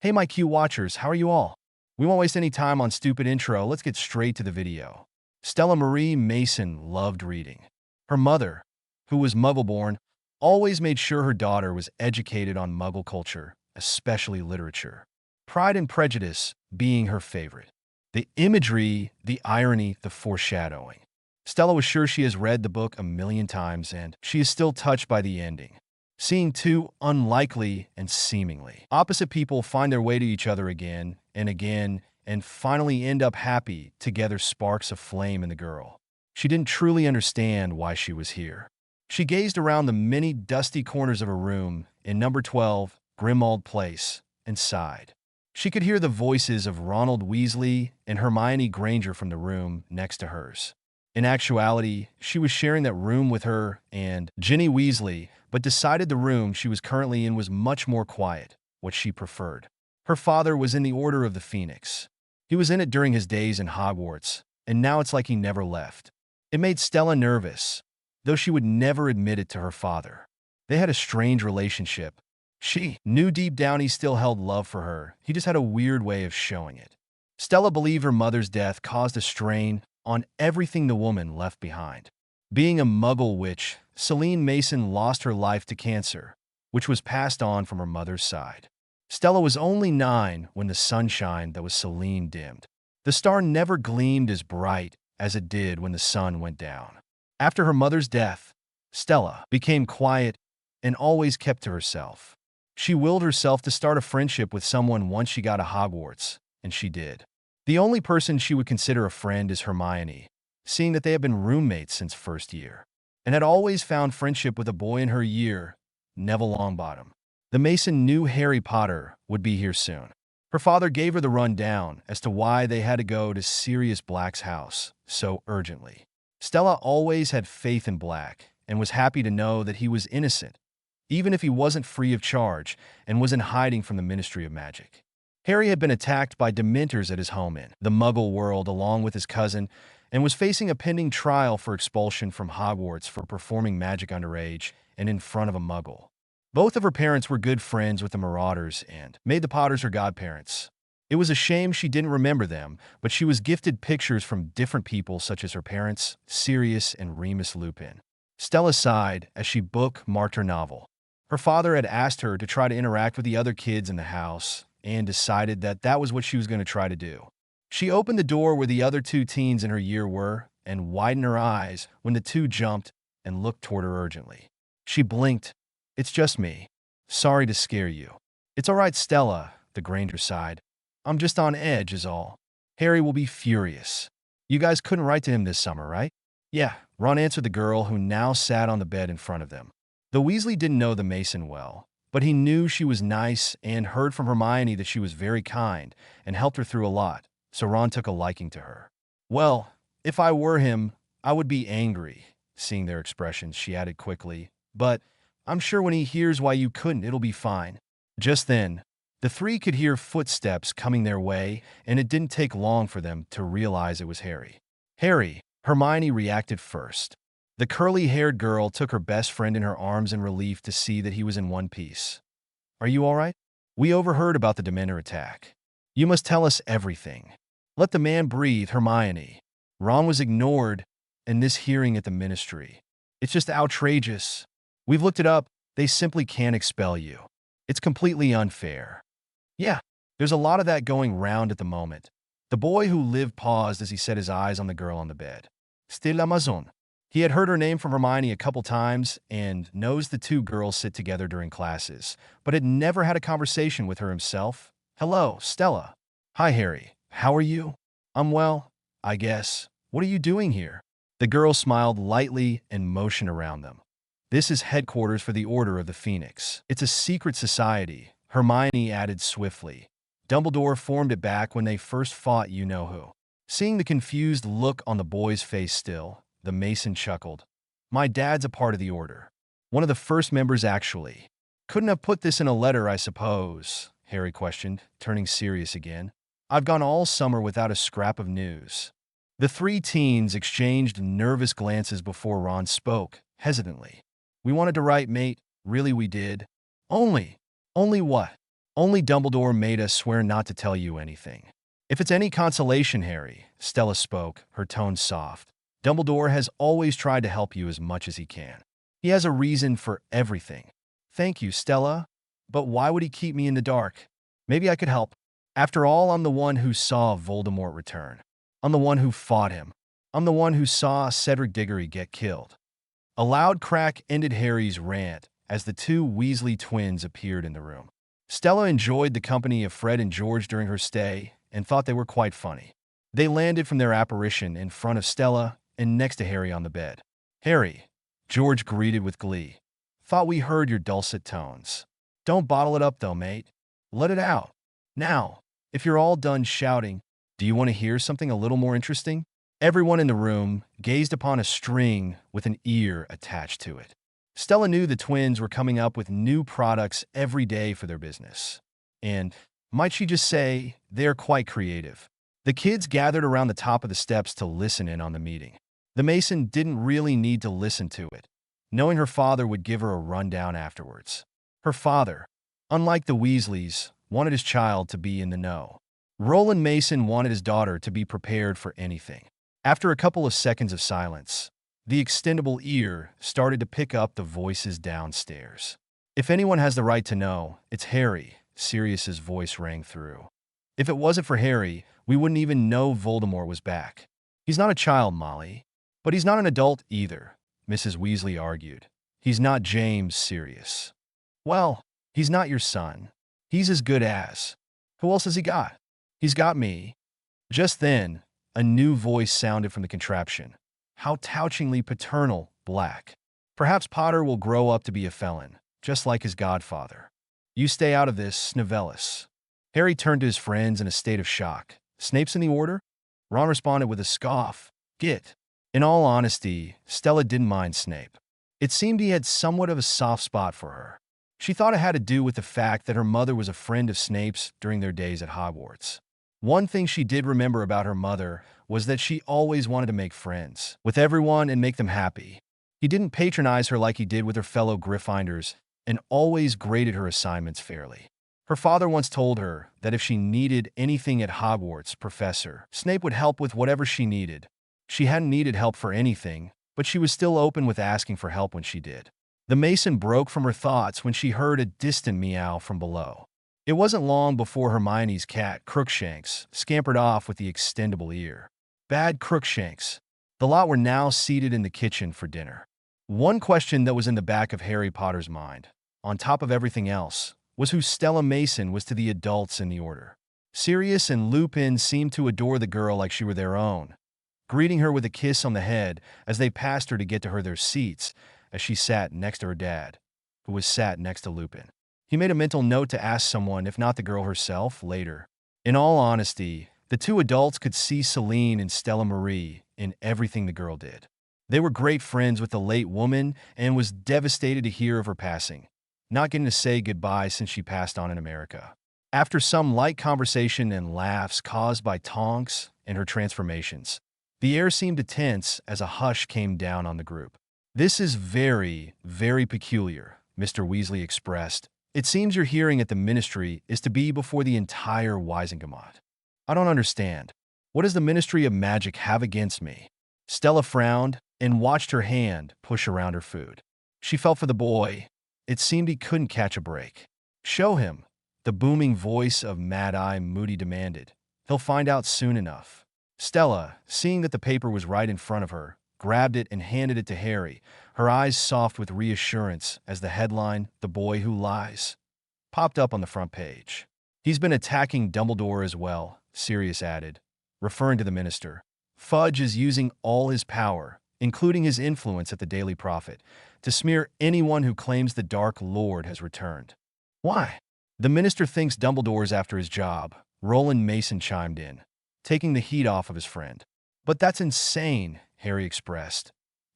Hey my Q watchers, how are you all? We won't waste any time on stupid intro, let's get straight to the video. Stella Marie Mason loved reading. Her mother, who was Muggle-born, always made sure her daughter was educated on Muggle culture, especially literature. Pride and Prejudice being her favorite. The imagery, the irony, the foreshadowing. Stella was sure she has read the book a million times and she is still touched by the ending. Seeing two unlikely and seemingly opposite people find their way to each other again and finally end up happy together sparks a flame in the girl. She didn't truly understand why she was here. She gazed around the many dusty corners of her room in number 12, Grimmauld Place, and sighed. She could hear the voices of Ronald Weasley and Hermione Granger from the room next to hers. In actuality, she was sharing that room with her and Ginny Weasley, but decided the room she was currently in was much more quiet, what she preferred. Her father was in the Order of the Phoenix. He was in it during his days in Hogwarts, and now it's like he never left. It made Stella nervous, though she would never admit it to her father. They had a strange relationship. She knew deep down he still held love for her, he just had a weird way of showing it. Stella believed her mother's death caused a strain on everything the woman left behind. Being a Muggle witch, Celine Mason lost her life to cancer, which was passed on from her mother's side. Stella was only 9 when the sunshine that was Celine dimmed. The star never gleamed as bright as it did when the sun went down. After her mother's death, Stella became quiet and always kept to herself. She willed herself to start a friendship with someone once she got to Hogwarts, and she did. The only person she would consider a friend is Hermione, seeing that they have been roommates since first year, and had always found friendship with a boy in her year, Neville Longbottom. The Mason knew Harry Potter would be here soon. Her father gave her the rundown as to why they had to go to Sirius Black's house so urgently. Stella always had faith in Black and was happy to know that he was innocent, even if he wasn't free of charge and was in hiding from the Ministry of Magic. Harry had been attacked by Dementors at his home in the Muggle world along with his cousin and was facing a pending trial for expulsion from Hogwarts for performing magic underage and in front of a Muggle. Both of her parents were good friends with the Marauders and made the Potters her godparents. It was a shame she didn't remember them, but she was gifted pictures from different people such as her parents, Sirius and Remus Lupin. Stella sighed as she bookmarked her novel. Her father had asked her to try to interact with the other kids in the house and decided that that was what she was going to try to do. She opened the door where the other 2 teens in her year were and widened her eyes when the 2 jumped and looked toward her urgently. She blinked. "It's just me. Sorry to scare you." "It's all right, Stella," the Granger sighed. "I'm just on edge is all. Harry will be furious. You guys couldn't write to him this summer, right?" "Yeah," Ron answered the girl who now sat on the bed in front of them. The Weasley didn't know the Mason well, but he knew she was nice and heard from Hermione that she was very kind and helped her through a lot, so Ron took a liking to her. "Well, if I were him, I would be angry." Seeing their expressions, she added quickly, "But I'm sure when he hears why you couldn't, it'll be fine." Just then, the 3 could hear footsteps coming their way, and it didn't take long for them to realize it was Harry. "Harry," Hermione reacted first. The curly-haired girl took her best friend in her arms in relief to see that he was in one piece. "Are you all right? We overheard about the Dementor attack. You must tell us everything." "Let the man breathe, Hermione." Ron was ignored in this hearing at the ministry. "It's just outrageous. We've looked it up. They simply can't expel you. It's completely unfair." "Yeah, there's a lot of that going round at the moment." The boy who lived paused as he set his eyes on the girl on the bed. "Stella Mason." He had heard her name from Hermione a couple times and knows the 2 girls sit together during classes, but had never had a conversation with her himself. "Hello, Stella." "Hi, Harry. How are you?" "I'm well, I guess. What are you doing here?" The girl smiled lightly and motioned around them. "This is headquarters for the Order of the Phoenix. It's a secret society," Hermione added swiftly. "Dumbledore formed it back when they first fought you-know-who." Seeing the confused look on the boy's face still, the Mason chuckled. "My dad's a part of the Order. One of the first members, actually." "Couldn't have put this in a letter, I suppose?" Harry questioned, turning serious again. "I've gone all summer without a scrap of news." The 3 teens exchanged nervous glances before Ron spoke, hesitantly. "We wanted to write, mate. Really, we did." Only what?" Only Dumbledore made us swear not to tell you anything. If it's any consolation, Harry, Stella spoke, her tone soft. Dumbledore has always tried to help you as much as he can. He has a reason for everything. Thank you, Stella. But why would he keep me in the dark? Maybe I could help. After all, I'm the one who saw Voldemort return. I'm the one who fought him. I'm the one who saw Cedric Diggory get killed. A loud crack ended Harry's rant as the two Weasley twins appeared in the room. Stella enjoyed the company of Fred and George during her stay and thought they were quite funny. They landed from their apparition in front of Stella and next to Harry on the bed. "Harry," George greeted with glee. "Thought we heard your dulcet tones. Don't bottle it up though, mate. Let it out. Now, if you're all done shouting, do you want to hear something a little more interesting?" Everyone in the room gazed upon a string with an ear attached to it. Stella knew the twins were coming up with new products every day for their business. And, might she just say, they're quite creative. The kids gathered around the top of the steps to listen in on the meeting. The Mason didn't really need to listen to it, knowing her father would give her a rundown afterwards. Her father, unlike the Weasleys, wanted his child to be in the know. Roland Mason wanted his daughter to be prepared for anything. After a couple of seconds of silence, the extendable ear started to pick up the voices downstairs. "If anyone has the right to know, it's Harry," Sirius's voice rang through. "If it wasn't for Harry, we wouldn't even know Voldemort was back. He's not a child, Molly. But he's not an adult either," Mrs. Weasley argued. "He's not James Sirius." "Well, he's not your son. He's as good as. Who else has he got?" "He's got me." Just then, a new voice sounded from the contraption. How touchingly paternal, Black. "Perhaps Potter will grow up to be a felon, just like his godfather. You stay out of this, Snivellis." Harry turned to his friends in a state of shock. "Snape's in the order?" Ron responded with a scoff. "Git." In all honesty, Stella didn't mind Snape. It seemed he had somewhat of a soft spot for her. She thought it had to do with the fact that her mother was a friend of Snape's during their days at Hogwarts. One thing she did remember about her mother was that she always wanted to make friends with everyone and make them happy. He didn't patronize her like he did with her fellow Gryffindors and always graded her assignments fairly. Her father once told her that if she needed anything at Hogwarts, Professor Snape would help with whatever she needed. She hadn't needed help for anything, but she was still open with asking for help when she did. The Mason broke from her thoughts when she heard a distant meow from below. It wasn't long before Hermione's cat, Crookshanks, scampered off with the extendable ear. Bad Crookshanks. The lot were now seated in the kitchen for dinner. One question that was in the back of Harry Potter's mind, on top of everything else, was who Stella Mason was to the adults in the order. Sirius and Lupin seemed to adore the girl like she were their own, greeting her with a kiss on the head as they passed her to get to her their seats as she sat next to her dad, who was sat next to Lupin. He made a mental note to ask someone, if not the girl herself, later. In all honesty, the two adults could see Celine and Stella Marie in everything the girl did. They were great friends with the late woman and was devastated to hear of her passing, not getting to say goodbye since she passed on in America. After some light conversation and laughs caused by Tonks and her transformations, the air seemed to tense as a hush came down on the group. "This is very, very peculiar," Mr. Weasley expressed. "It seems your hearing at the Ministry is to be before the entire Wisengamot. I don't understand. What does the Ministry of Magic have against me?" Stella frowned and watched her hand push around her food. She felt for the boy. It seemed he couldn't catch a break. "Show him," the booming voice of Mad-Eye Moody demanded. "He'll find out soon enough." Stella, seeing that the paper was right in front of her, grabbed it and handed it to Harry, her eyes soft with reassurance as the headline, "The Boy Who Lies," popped up on the front page. "He's been attacking Dumbledore as well," Sirius added, referring to the minister. "Fudge is using all his power, including his influence at the Daily Prophet, to smear anyone who claims the Dark Lord has returned." "Why?" "The minister thinks Dumbledore's after his job," Roland Mason chimed in, taking the heat off of his friend. "But that's insane," Harry expressed.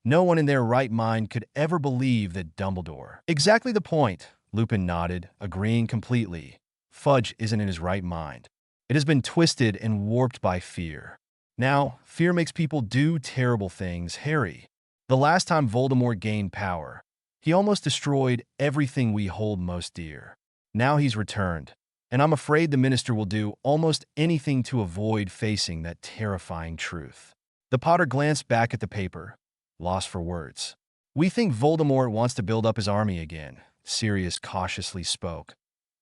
"No one in their right mind could ever believe that Dumbledore—" "Exactly the point," Lupin nodded, agreeing completely. "Fudge isn't in his right mind. It has been twisted and warped by fear. Now, fear makes people do terrible things, Harry. The last time Voldemort gained power, he almost destroyed everything we hold most dear. Now he's returned, and I'm afraid the minister will do almost anything to avoid facing that terrifying truth. The Potter glanced back at the paper, lost for words. We think Voldemort wants to build up his army again, Sirius cautiously spoke.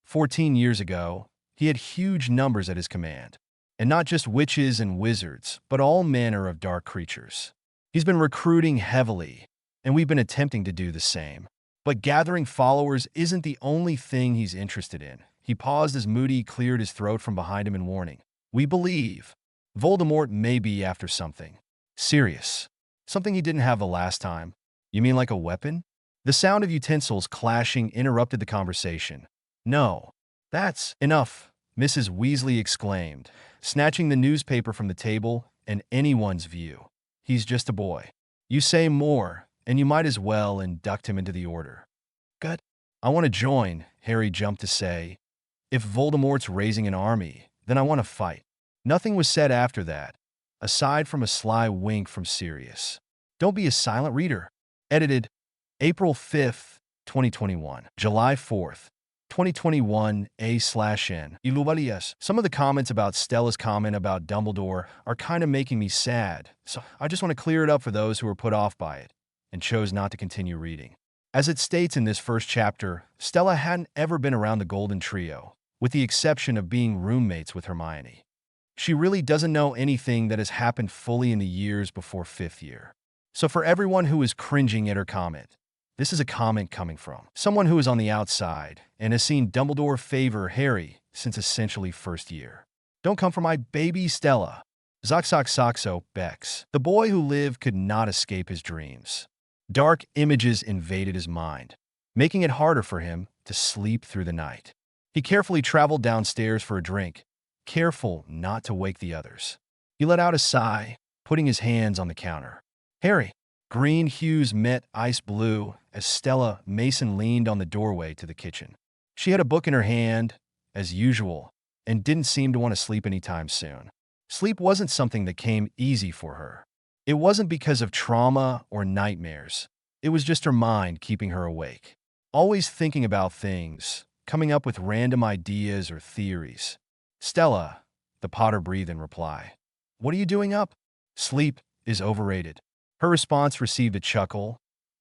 14 years ago, he had huge numbers at his command, and not just witches and wizards, but all manner of dark creatures. He's been recruiting heavily, and we've been attempting to do the same. But gathering followers isn't the only thing he's interested in. He paused as Moody cleared his throat from behind him in warning. We believe Voldemort may be after something. Serious. Something he didn't have the last time. You mean like a weapon? The sound of utensils clashing interrupted the conversation. No. That's enough, Mrs. Weasley exclaimed, snatching the newspaper from the table and anyone's view. He's just a boy. You say more, and you might as well induct him into the order. Good. I want to join, Harry jumped to say. If Voldemort's raising an army, then I want to fight. Nothing was said after that, aside from a sly wink from Sirius. Don't be a silent reader. Edited April 5th, 2021. July 4th, 2021 A/N. Iluvalias. Some of the comments about Stella's comment about Dumbledore are kind of making me sad, so I just want to clear it up for those who were put off by it and chose not to continue reading. As it states in this first chapter, Stella hadn't ever been around the Golden Trio, with the exception of being roommates with Hermione. She really doesn't know anything that has happened fully in the years before 5th year. So for everyone who is cringing at her comment, this is a comment coming from someone who is on the outside and has seen Dumbledore favor Harry since essentially 1st year. Don't come for my baby Stella. Zoxoxoxo Bex. The boy who lived could not escape his dreams. Dark images invaded his mind, making it harder for him to sleep through the night. He carefully traveled downstairs for a drink, careful not to wake the others. He let out a sigh, putting his hands on the counter. Harry. Green hues met ice blue as Stella Mason leaned on the doorway to the kitchen. She had a book in her hand, as usual, and didn't seem to want to sleep anytime soon. Sleep wasn't something that came easy for her. It wasn't because of trauma or nightmares. It was just her mind keeping her awake. Always thinking about things, coming up with random ideas or theories. Stella, the Potter breathed in reply. What are you doing up? Sleep is overrated. Her response received a chuckle.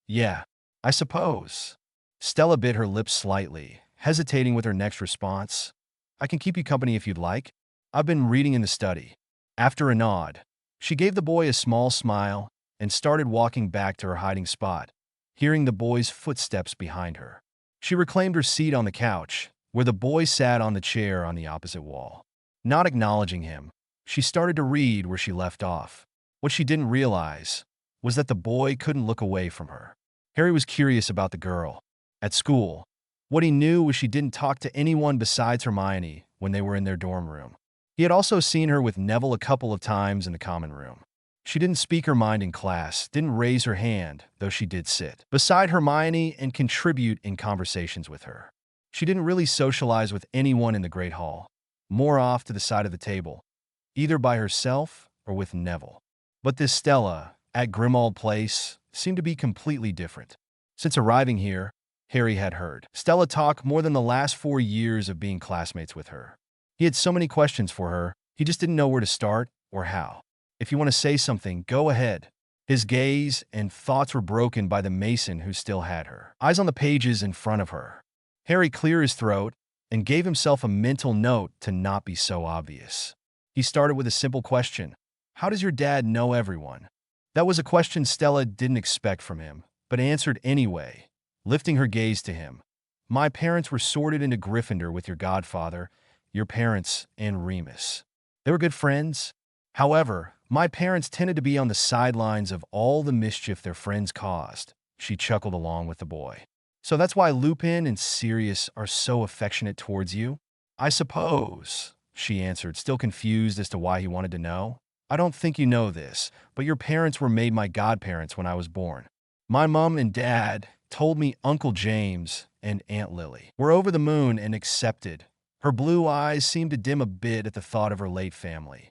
Yeah, I suppose. Stella bit her lips slightly, hesitating with her next response. I can keep you company if you'd like. I've been reading in the study. After a nod, she gave the boy a small smile and started walking back to her hiding spot, hearing the boy's footsteps behind her. She reclaimed her seat on the couch, where the boy sat on the chair on the opposite wall. Not acknowledging him, she started to read where she left off. What she didn't realize was that the boy couldn't look away from her. Harry was curious about the girl. At school, what he knew was she didn't talk to anyone besides Hermione when they were in their dorm room. He had also seen her with Neville a couple of times in the common room. She didn't speak her mind in class, didn't raise her hand, though she did sit beside Hermione and contribute in conversations with her. She didn't really socialize with anyone in the Great Hall, more off to the side of the table, either by herself or with Neville. But this Stella, at Grimmauld Place, seemed to be completely different. Since arriving here, Harry had heard Stella talk more than the last 4 years of being classmates with her. He had so many questions for her, he just didn't know where to start or how. If you want to say something, go ahead. His gaze and thoughts were broken by the Mason who still had her, eyes on the pages in front of her. Harry cleared his throat and gave himself a mental note to not be so obvious. He started with a simple question. How does your dad know everyone? That was a question Stella didn't expect from him, but answered anyway, lifting her gaze to him. My parents were sorted into Gryffindor with your godfather, your parents, and Remus. They were good friends. However, my parents tended to be on the sidelines of all the mischief their friends caused. She chuckled along with the boy. So that's why Lupin and Sirius are so affectionate towards you? I suppose, she answered, still confused as to why he wanted to know. I don't think you know this, but your parents were made my godparents when I was born. My mom and dad told me Uncle James and Aunt Lily were over the moon and accepted. Her blue eyes seemed to dim a bit at the thought of her late family.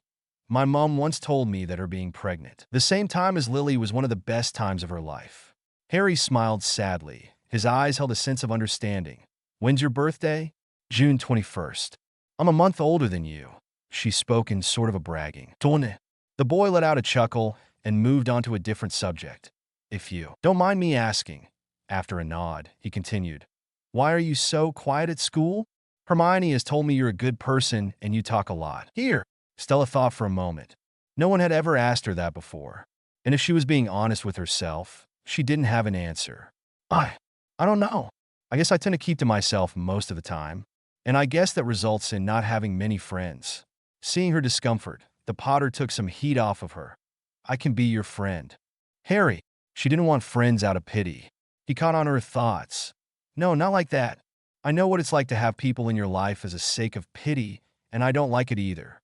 My mom once told me that her being pregnant, the same time as Lily, was one of the best times of her life. Harry smiled sadly. His eyes held a sense of understanding. When's your birthday? June 21st. I'm a month older than you. She spoke in sort of a bragging tone. The boy let out a chuckle and moved on to a different subject. If you don't mind me asking, after a nod, he continued, why are you so quiet at school? Hermione has told me you're a good person and you talk a lot. Here, Stella thought for a moment. No one had ever asked her that before. And if she was being honest with herself, she didn't have an answer. I don't know. I guess I tend to keep to myself most of the time. And I guess that results in not having many friends. Seeing her discomfort, the Potter took some heat off of her. I can be your friend. Harry, she didn't want friends out of pity. He caught on her thoughts. No, not like that. I know what it's like to have people in your life as a sake of pity, and I don't like it either.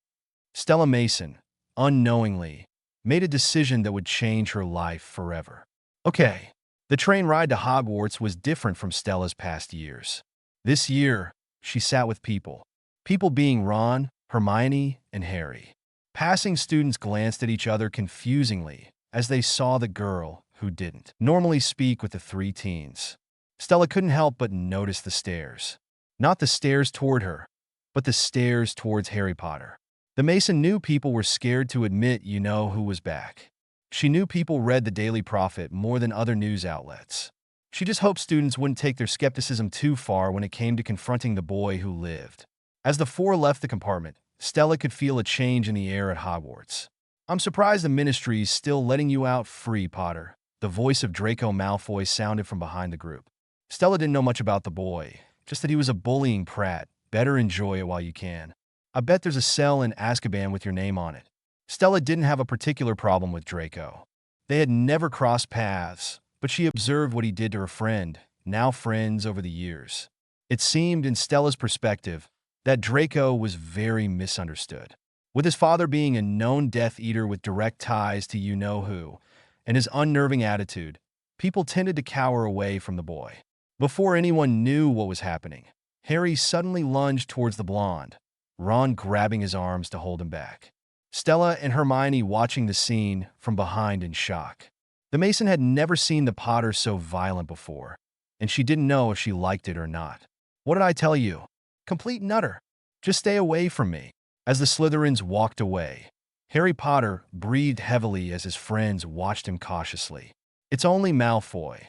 Stella Mason, unknowingly, made a decision that would change her life forever. Okay, the train ride to Hogwarts was different from Stella's past years. This year, she sat with people. People being Ron, Hermione, and Harry. Passing students glanced at each other confusingly as they saw the girl who didn't normally speak with the three teens. Stella couldn't help but notice the stares. Not the stares toward her, but the stares towards Harry Potter. The Mason knew people were scared to admit who was back. She knew people read the Daily Prophet more than other news outlets. She just hoped students wouldn't take their skepticism too far when it came to confronting the boy who lived. As the four left the compartment, Stella could feel a change in the air at Hogwarts. I'm surprised the Ministry's still letting you out free, Potter. The voice of Draco Malfoy sounded from behind the group. Stella didn't know much about the boy, just that he was a bullying prat. Better enjoy it while you can. I bet there's a cell in Azkaban with your name on it. Stella didn't have a particular problem with Draco. They had never crossed paths, but she observed what he did to her friend, now friends over the years. It seemed, in Stella's perspective, that Draco was very misunderstood. With his father being a known Death Eater with direct ties to you-know-who, and his unnerving attitude, people tended to cower away from the boy. Before anyone knew what was happening, Harry suddenly lunged towards the blonde, Ron grabbing his arms to hold him back. Stella and Hermione watching the scene from behind in shock. The Mason had never seen the Potter so violent before, and she didn't know if she liked it or not. What did I tell you? Complete nutter. Just stay away from me. As the Slytherins walked away, Harry Potter breathed heavily as his friends watched him cautiously. It's only Malfoy.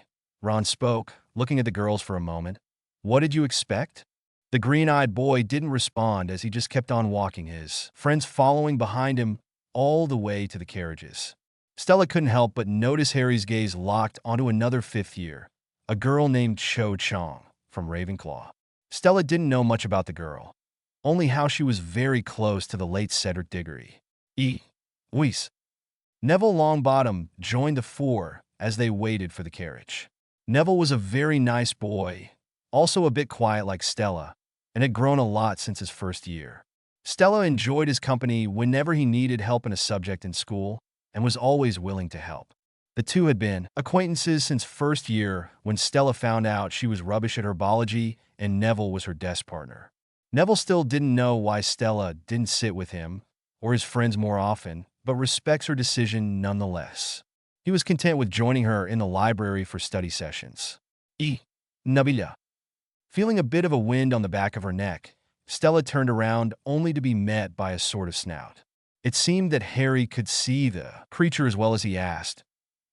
Ron spoke, looking at the girls for a moment. What did you expect? The green-eyed boy didn't respond as he just kept on walking, his friends following behind him all the way to the carriages. Stella couldn't help but notice Harry's gaze locked onto another fifth year, a girl named Cho Chang from Ravenclaw. Stella didn't know much about the girl, only how she was very close to the late Cedric Diggory. Weiss. Neville Longbottom joined the four as they waited for the carriage. Neville was a very nice boy, also a bit quiet like Stella, and had grown a lot since his first year. Stella enjoyed his company whenever he needed help in a subject in school and was always willing to help. The two had been acquaintances since first year when Stella found out she was rubbish at herbology and Neville was her desk partner. Neville still didn't know why Stella didn't sit with him or his friends more often, but respects her decision nonetheless. He was content with joining her in the library for study sessions. Nabila. Feeling a bit of a wind on the back of her neck, Stella turned around only to be met by a sort of snout. It seemed that Harry could see the creature as well as he asked,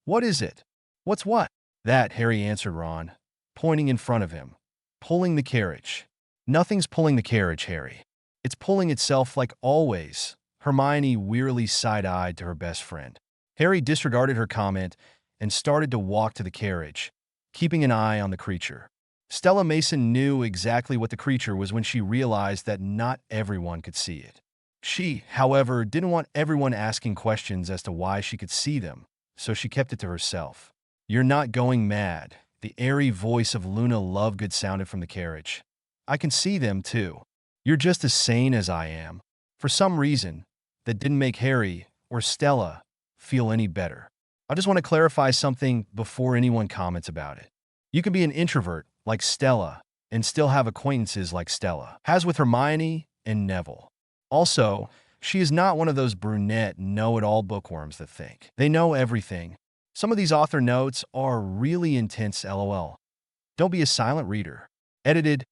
"What is it?" "What's what?" "That," Harry answered Ron, pointing in front of him. "Pulling the carriage." "Nothing's pulling the carriage, Harry. It's pulling itself like always." Hermione wearily side-eyed to her best friend. Harry disregarded her comment and started to walk to the carriage, keeping an eye on the creature. Stella Mason knew exactly what the creature was when she realized that not everyone could see it. She, however, didn't want everyone asking questions as to why she could see them, so she kept it to herself. "You're not going mad," the airy voice of Luna Lovegood sounded from the carriage. "I can see them, too. You're just as sane as I am." For some reason, that didn't make Harry or Stella feel any better. "I just want to clarify something before anyone comments about it. You can be an introvert like Stella and still have acquaintances like Stella has with Hermione and Neville. Also, she is not one of those brunette know-it-all bookworms that think they know everything. Some of these author notes are really intense, lol. Don't be a silent reader." Edited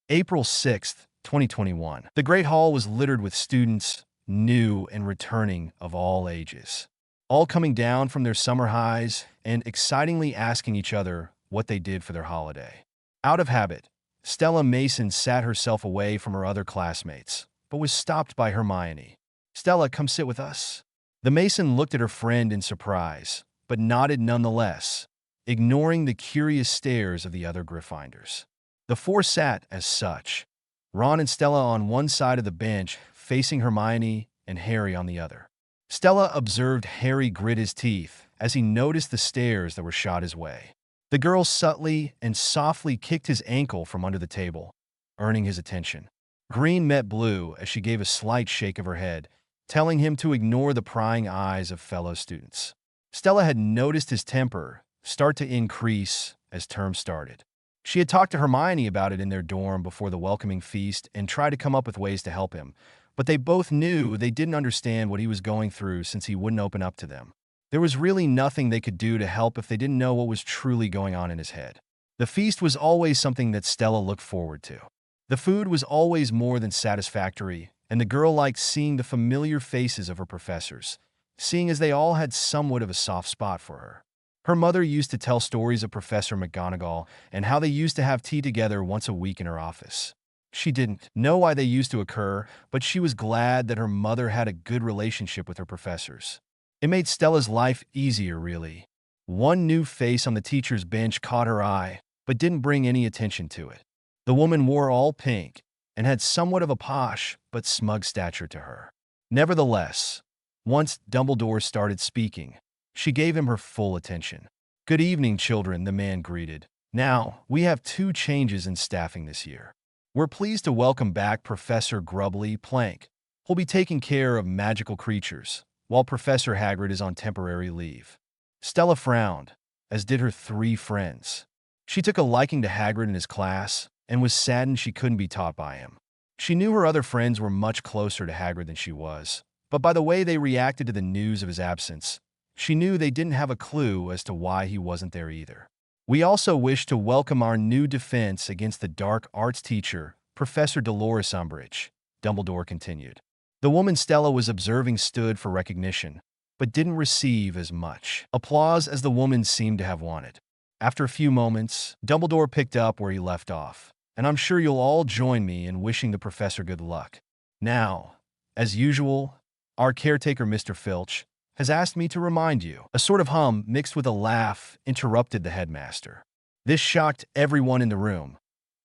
April 6th, 2021. The Great Hall was littered with students, new and returning of all ages, all coming down from their summer highs and excitingly asking each other what they did for their holiday. Out of habit, Stella Mason sat herself away from her other classmates, but was stopped by Hermione. "Stella, come sit with us." The Mason looked at her friend in surprise, but nodded nonetheless, ignoring the curious stares of the other Gryffindors. The four sat as such, Ron and Stella on one side of the bench, facing Hermione and Harry on the other. Stella observed Harry grit his teeth as he noticed the stares that were shot his way. The girl subtly and softly kicked his ankle from under the table, earning his attention. Green met blue as she gave a slight shake of her head, telling him to ignore the prying eyes of fellow students. Stella had noticed his temper start to increase as term started. She had talked to Hermione about it in their dorm before the welcoming feast and tried to come up with ways to help him, but they both knew they didn't understand what he was going through since he wouldn't open up to them. There was really nothing they could do to help if they didn't know what was truly going on in his head. The feast was always something that Stella looked forward to. The food was always more than satisfactory, and the girl liked seeing the familiar faces of her professors, seeing as they all had somewhat of a soft spot for her. Her mother used to tell stories of Professor McGonagall and how they used to have tea together once a week in her office. She didn't know why they used to occur, but she was glad that her mother had a good relationship with her professors. It made Stella's life easier, really. One new face on the teacher's bench caught her eye, but didn't bring any attention to it. The woman wore all pink and had somewhat of a posh but smug stature to her. Nevertheless, once Dumbledore started speaking, she gave him her full attention. "Good evening, children," the man greeted. "Now, we have 2 changes in staffing this year. We're pleased to welcome back Professor Grubbly Plank, who'll be taking care of magical creatures, while Professor Hagrid is on temporary leave." Stella frowned, as did her 3 friends. She took a liking to Hagrid and his class, and was saddened she couldn't be taught by him. She knew her other friends were much closer to Hagrid than she was, but by the way they reacted to the news of his absence, she knew they didn't have a clue as to why he wasn't there either. "We also wish to welcome our new defense against the dark arts teacher, Professor Dolores Umbridge," Dumbledore continued. The woman Stella was observing stood for recognition, but didn't receive as much applause as the woman seemed to have wanted. After a few moments, Dumbledore picked up where he left off, "And I'm sure you'll all join me in wishing the professor good luck. Now, as usual, our caretaker, Mr. Filch, has asked me to remind you." A sort of hum mixed with a laugh interrupted the headmaster. This shocked everyone in the room.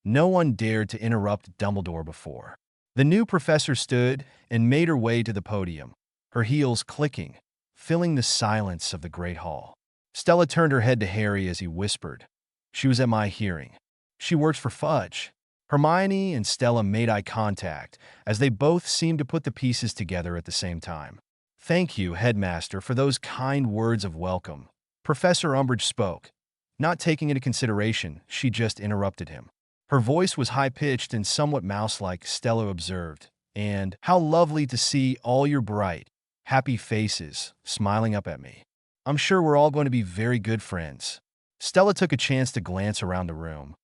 No one dared to interrupt Dumbledore before. The new professor stood and made her way to the podium, her heels clicking, filling the silence of the Great Hall. Stella turned her head to Harry as he whispered, "She was at my hearing. She works for Fudge." Hermione and Stella made eye contact as they both seemed to put the pieces together at the same time. "Thank you, Headmaster, for those kind words of welcome." Professor Umbridge spoke. Not taking into consideration, she just interrupted him. Her voice was high-pitched and somewhat mouse-like, Stella observed. "And how lovely to see all your bright, happy faces smiling up at me. I'm sure we're all going to be very good friends." Stella took a chance to glance around the room,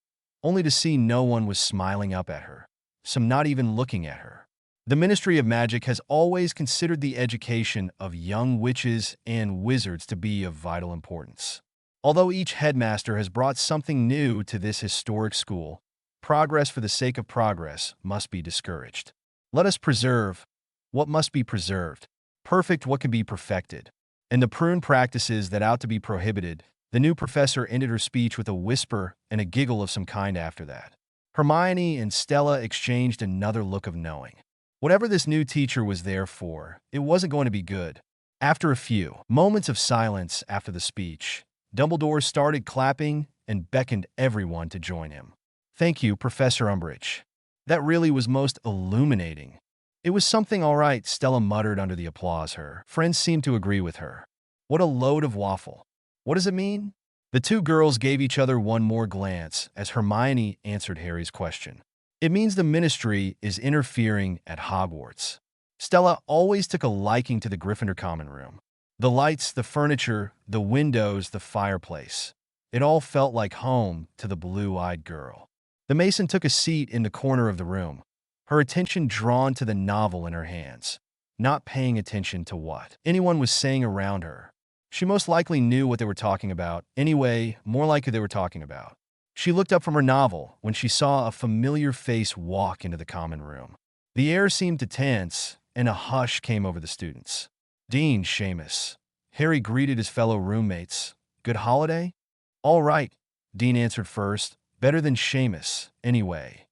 only to see no one was smiling up at her, some not even looking at her. The Ministry of Magic has always considered the education of young witches and wizards to be of vital importance. Although each headmaster has brought something new to this historic school, progress for the sake of progress must be discouraged. Let us preserve what must be preserved, perfect what can be perfected, and the prune practices that ought to be prohibited. The new professor ended her speech with a whisper and a giggle of some kind after that. Hermione and Stella exchanged another look of knowing. Whatever this new teacher was there for, it wasn't going to be good. After a few moments of silence after the speech, Dumbledore started clapping and beckoned everyone to join him. "Thank you, Professor Umbridge. That really was most illuminating." "It was something all right," Stella muttered under the applause. Her friends seemed to agree with her. "What a load of waffle. What does it mean?" The 2 girls gave each other one more glance as Hermione answered Harry's question. "It means the Ministry is interfering at Hogwarts." Stella always took a liking to the Gryffindor common room. The lights, the furniture, the windows, the fireplace. It all felt like home to the blue-eyed girl. The Mason took a seat in the corner of the room, her attention drawn to the novel in her hands, not paying attention to what anyone was saying around her. She most likely knew what they were talking about. Anyway, more likely they were talking about. She looked up from her novel when she saw a familiar face walk into the common room. The air seemed to tense, and a hush came over the students. "Dean, Seamus." Harry greeted his fellow roommates. "Good holiday?" "All right," Dean answered first. "Better than Seamus, anyway."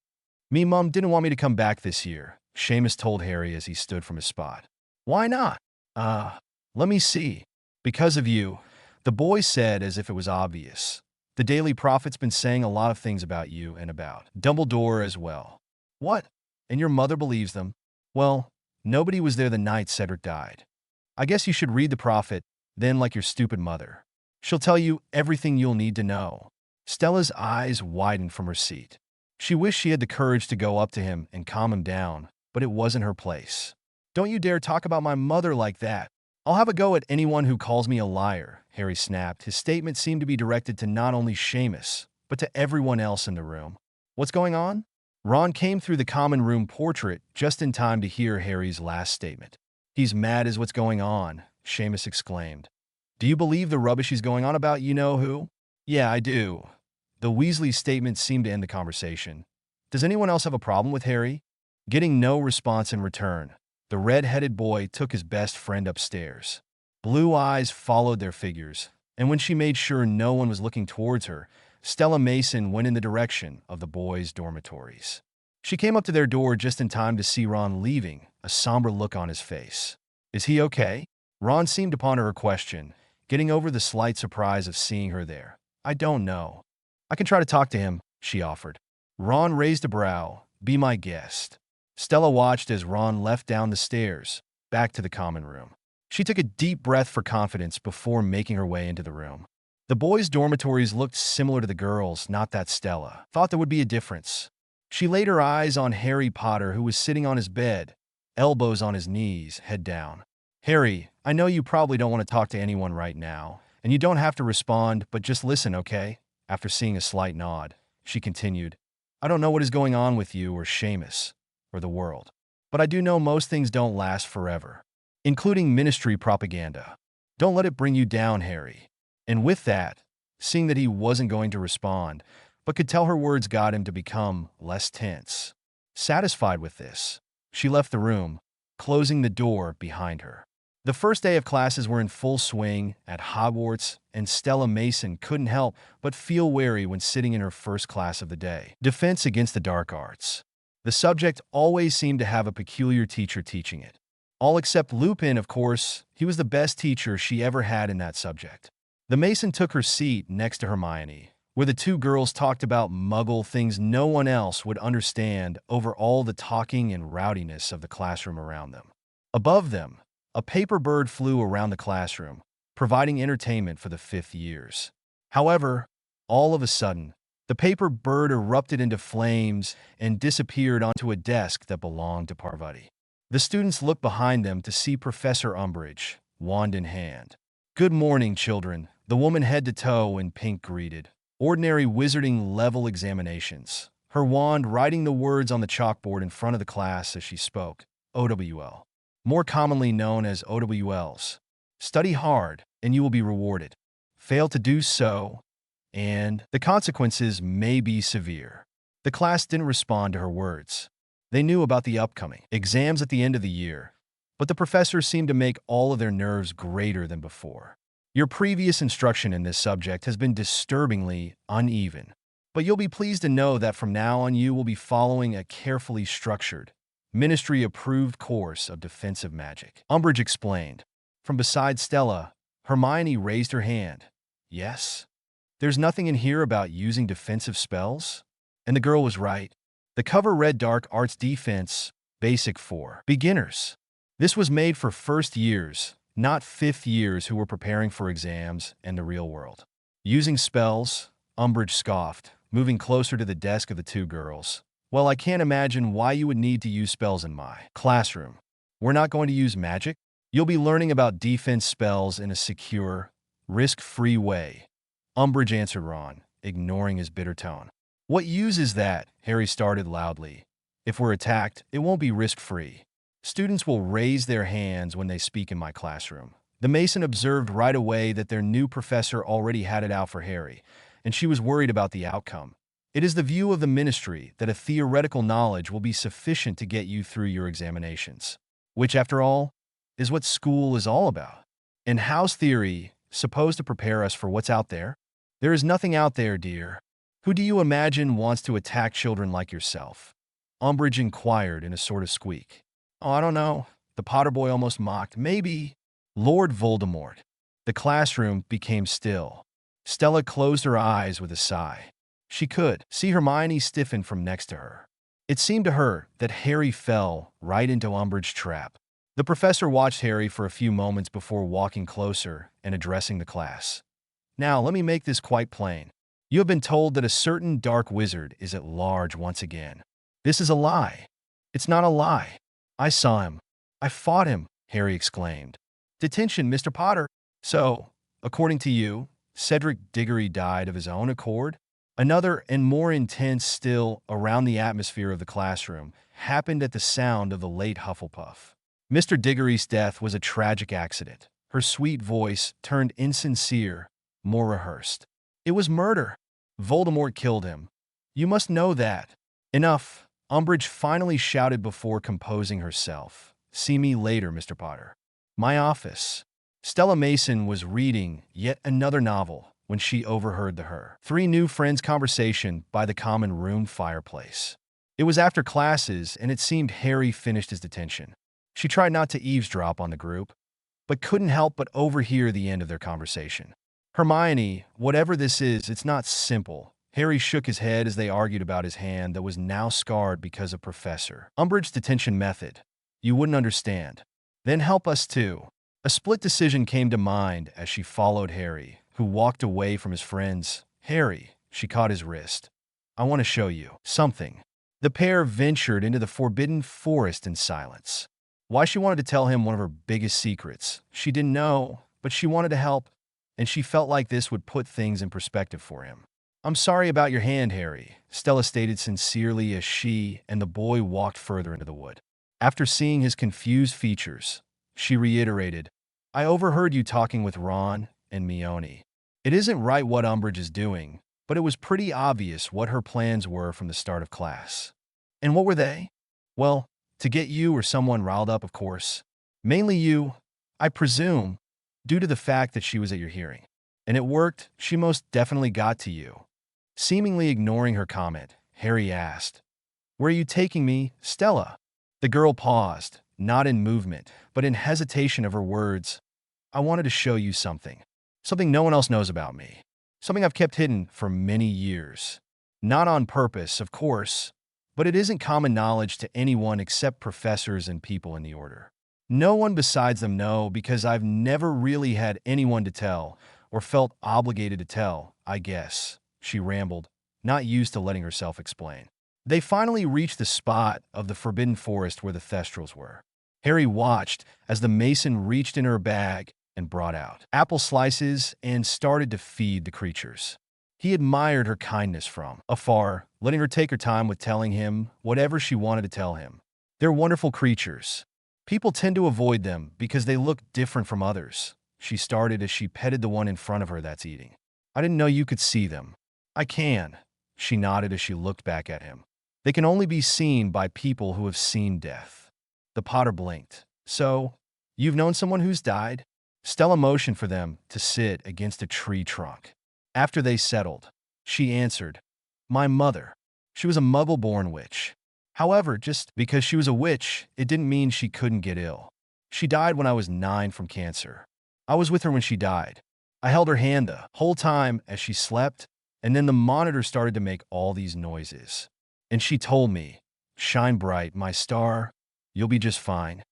"Me mum didn't want me to come back this year," Seamus told Harry as he stood from his spot. "Why not?" Let me see." "Because of you," the boy said as if it was obvious. "The Daily Prophet's been saying a lot of things about you and about Dumbledore as well." "What? And your mother believes them?" "Well, nobody was there the night Cedric died. I guess you should read the Prophet, then, like your stupid mother. She'll tell you everything you'll need to know." Stella's eyes widened from her seat. She wished she had the courage to go up to him and calm him down, but it wasn't her place. "Don't you dare talk about my mother like that. I'll have a go at anyone who calls me a liar," Harry snapped. His statement seemed to be directed to not only Seamus, but to everyone else in the room. "What's going on?" Ron came through the common room portrait just in time to hear Harry's last statement. "He's mad is what's going on," Seamus exclaimed. "Do you believe the rubbish he's going on about you-know-who?" "Yeah, I do." The Weasley statement seemed to end the conversation. "Does anyone else have a problem with Harry?" Getting no response in return, the red-headed boy took his best friend upstairs. Blue eyes followed their figures, and when she made sure no one was looking towards her, Stella Mason went in the direction of the boys' dormitories. She came up to their door just in time to see Ron leaving, a somber look on his face. "Is he okay?" Ron seemed to ponder her question, getting over the slight surprise of seeing her there. "I don't know. I can try to talk to him," she offered. Ron raised a brow. "Be my guest." Stella watched as Ron left down the stairs, back to the common room. She took a deep breath for confidence before making her way into the room. The boys' dormitories looked similar to the girls', not that Stella thought there would be a difference. She laid her eyes on Harry Potter, who was sitting on his bed, elbows on his knees, head down. "Harry, I know you probably don't want to talk to anyone right now, and you don't have to respond, but just listen, okay?" After seeing a slight nod, she continued, "I don't know what is going on with you or Seamus, or the world, but I do know most things don't last forever, including ministry propaganda. Don't let it bring you down, Harry." And with that, seeing that he wasn't going to respond, but could tell her words got him to become less tense. Satisfied with this, she left the room, closing the door behind her. The first day of classes were in full swing at Hogwarts, and Stella Mason couldn't help but feel wary when sitting in her first class of the day, Defense Against the Dark Arts. The subject always seemed to have a peculiar teacher teaching it. All except Lupin, of course. He was the best teacher she ever had in that subject. The Mason took her seat next to Hermione, where the two girls talked about Muggle things no one else would understand over all the talking and rowdiness of the classroom around them. Above them, a paper bird flew around the classroom, providing entertainment for the fifth years. However, all of a sudden, the paper bird erupted into flames and disappeared onto a desk that belonged to Parvati. The students looked behind them to see Professor Umbridge, wand in hand. "Good morning, children," the woman head to toe in pink greeted. Ordinary wizarding-level examinations. Her wand writing the words on the chalkboard in front of the class as she spoke. OWL. More commonly known as OWLs. Study hard, and you will be rewarded. Fail to do so, and the consequences may be severe. The class didn't respond to her words. They knew about the upcoming exams at the end of the year, but the professors seemed to make all of their nerves greater than before. "Your previous instruction in this subject has been disturbingly uneven, but you'll be pleased to know that from now on you will be following a carefully structured, ministry-approved course of defensive magic," Umbridge explained. From beside Stella, Hermione raised her hand. "Yes? There's nothing in here about using defensive spells?" And the girl was right. The cover read Dark Arts Defense, Basic for Beginners. This was made for first years, not fifth years who were preparing for exams and the real world. "Using spells," Umbridge scoffed, moving closer to the desk of the two girls. "Well, I can't imagine why you would need to use spells in my classroom. We're not going to use magic. You'll be learning about defense spells in a secure, risk-free way," Umbridge answered Ron, ignoring his bitter tone. "What use is that?" Harry started loudly. If we're attacked, it won't be risk-free. Students will raise their hands when they speak in my classroom. The Mason observed right away that their new professor already had it out for Harry, and she was worried about the outcome. It is the view of the ministry that a theoretical knowledge will be sufficient to get you through your examinations, which, after all, is what school is all about. And how's theory supposed to prepare us for what's out there? There is nothing out there, dear. Who do you imagine wants to attack children like yourself? Umbridge inquired in a sort of squeak. Oh, I don't know. The Potter boy almost mocked. Maybe Lord Voldemort. The classroom became still. Stella closed her eyes with a sigh. She could see Hermione stiffen from next to her. It seemed to her that Harry fell right into Umbridge's trap. The professor watched Harry for a few moments before walking closer and addressing the class. Now, let me make this quite plain. You have been told that a certain dark wizard is at large once again. This is a lie. It's not a lie. I saw him. I fought him, Harry exclaimed. Detention, Mr. Potter. So, according to you, Cedric Diggory died of his own accord? Another and more intense still around the atmosphere of the classroom happened at the sound of the late Hufflepuff. Mr. Diggory's death was a tragic accident. Her sweet voice turned insincere, more rehearsed. It was murder. Voldemort killed him. You must know that. Enough, Umbridge finally shouted before composing herself. See me later, Mr. Potter. My office. Stella Mason was reading yet another novel when she overheard her three new friends' conversation by the common room fireplace. It was after classes, and it seemed Harry finished his detention. She tried not to eavesdrop on the group, but couldn't help but overhear the end of their conversation. Hermione, whatever this is, it's not simple. Harry shook his head as they argued about his hand that was now scarred because of Professor Umbridge's detention method. You wouldn't understand. Then help us too. A split decision came to mind as she followed Harry, who walked away from his friends. Harry, she caught his wrist. I want to show you something. The pair ventured into the forbidden forest in silence. Why she wanted to tell him one of her biggest secrets, she didn't know, but she wanted to help, and she felt like this would put things in perspective for him. I'm sorry about your hand, Harry, Stella stated sincerely as she and the boy walked further into the wood. After seeing his confused features, she reiterated, I overheard you talking with Ron and Hermione. It isn't right what Umbridge is doing, but it was pretty obvious what her plans were from the start of class. And what were they? Well, to get you or someone riled up, of course. Mainly you, I presume, due to the fact that she was at your hearing. And it worked. She most definitely got to you. Seemingly ignoring her comment, Harry asked, Where are you taking me, Stella? The girl paused, not in movement, but in hesitation of her words. I wanted to show you something. Something no one else knows about me. Something I've kept hidden for many years. Not on purpose, of course, but it isn't common knowledge to anyone except professors and people in the Order. No one besides them know because I've never really had anyone to tell, or felt obligated to tell, I guess, she rambled, not used to letting herself explain. They finally reached the spot of the Forbidden Forest where the Thestrals were. Harry watched as the Mason reached in her bag and brought out apple slices and started to feed the creatures. He admired her kindness from afar, letting her take her time with telling him whatever she wanted to tell him. They're wonderful creatures. People tend to avoid them because they look different from others, she started as she petted the one in front of her that's eating. I didn't know you could see them. I can, she nodded as she looked back at him. They can only be seen by people who have seen death. The Potter blinked. So, you've known someone who's died? Stella motioned for them to sit against a tree trunk. After they settled, she answered, My mother. She was a Muggle-born witch. However, just because she was a witch, it didn't mean she couldn't get ill. She died when I was 9 from cancer. I was with her when she died. I held her hand the whole time as she slept, and then the monitor started to make all these noises. And she told me, Shine bright, my star. You'll be just fine.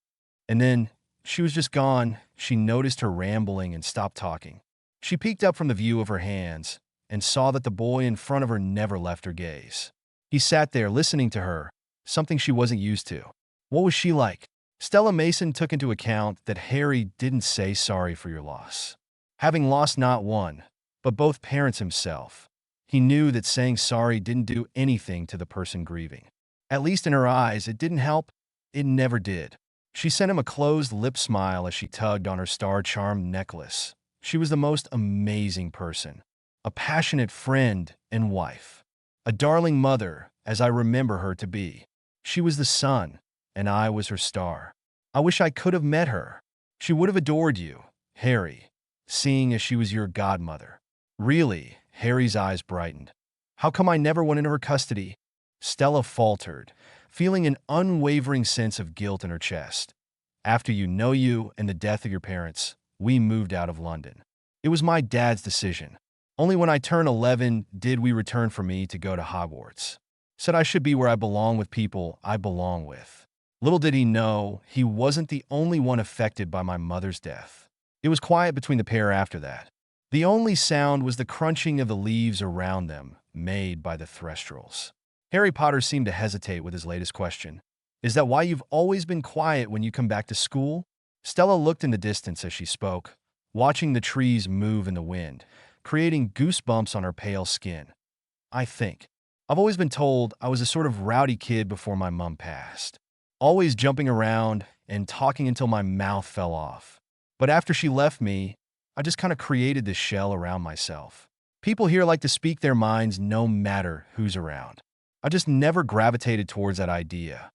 And then, she was just gone. She noticed her rambling and stopped talking. She peeked up from the view of her hands and saw that the boy in front of her never left her gaze. He sat there listening to her, something she wasn't used to. What was she like? Stella Mason took into account that Harry didn't say sorry for your loss. Having lost not one, but both parents himself, he knew that saying sorry didn't do anything to the person grieving. At least in her eyes, it didn't help. It never did. She sent him a closed lip smile as she tugged on her star-charmed necklace. She was the most amazing person. A passionate friend and wife. A darling mother, as I remember her to be. She was the sun, and I was her star. I wish I could have met her. She would have adored you, Harry, seeing as she was your godmother. Really, Harry's eyes brightened. How come I never went into her custody? Stella faltered, feeling an unwavering sense of guilt in her chest. After you and the death of your parents, we moved out of London. It was my dad's decision. Only when I turned 11 did we return for me to go to Hogwarts. Said I should be where I belong with people I belong with. Little did he know, he wasn't the only one affected by my mother's death. It was quiet between the pair after that. The only sound was the crunching of the leaves around them, made by the threstrels. Harry Potter seemed to hesitate with his latest question. Is that why you've always been quiet when you come back to school? Stella looked in the distance as she spoke, watching the trees move in the wind, creating goosebumps on her pale skin. I think. I've always been told I was a sort of rowdy kid before my mom passed. Always jumping around and talking until my mouth fell off. But after she left me, I just kind of created this shell around myself. People here like to speak their minds no matter who's around. I just never gravitated towards that idea.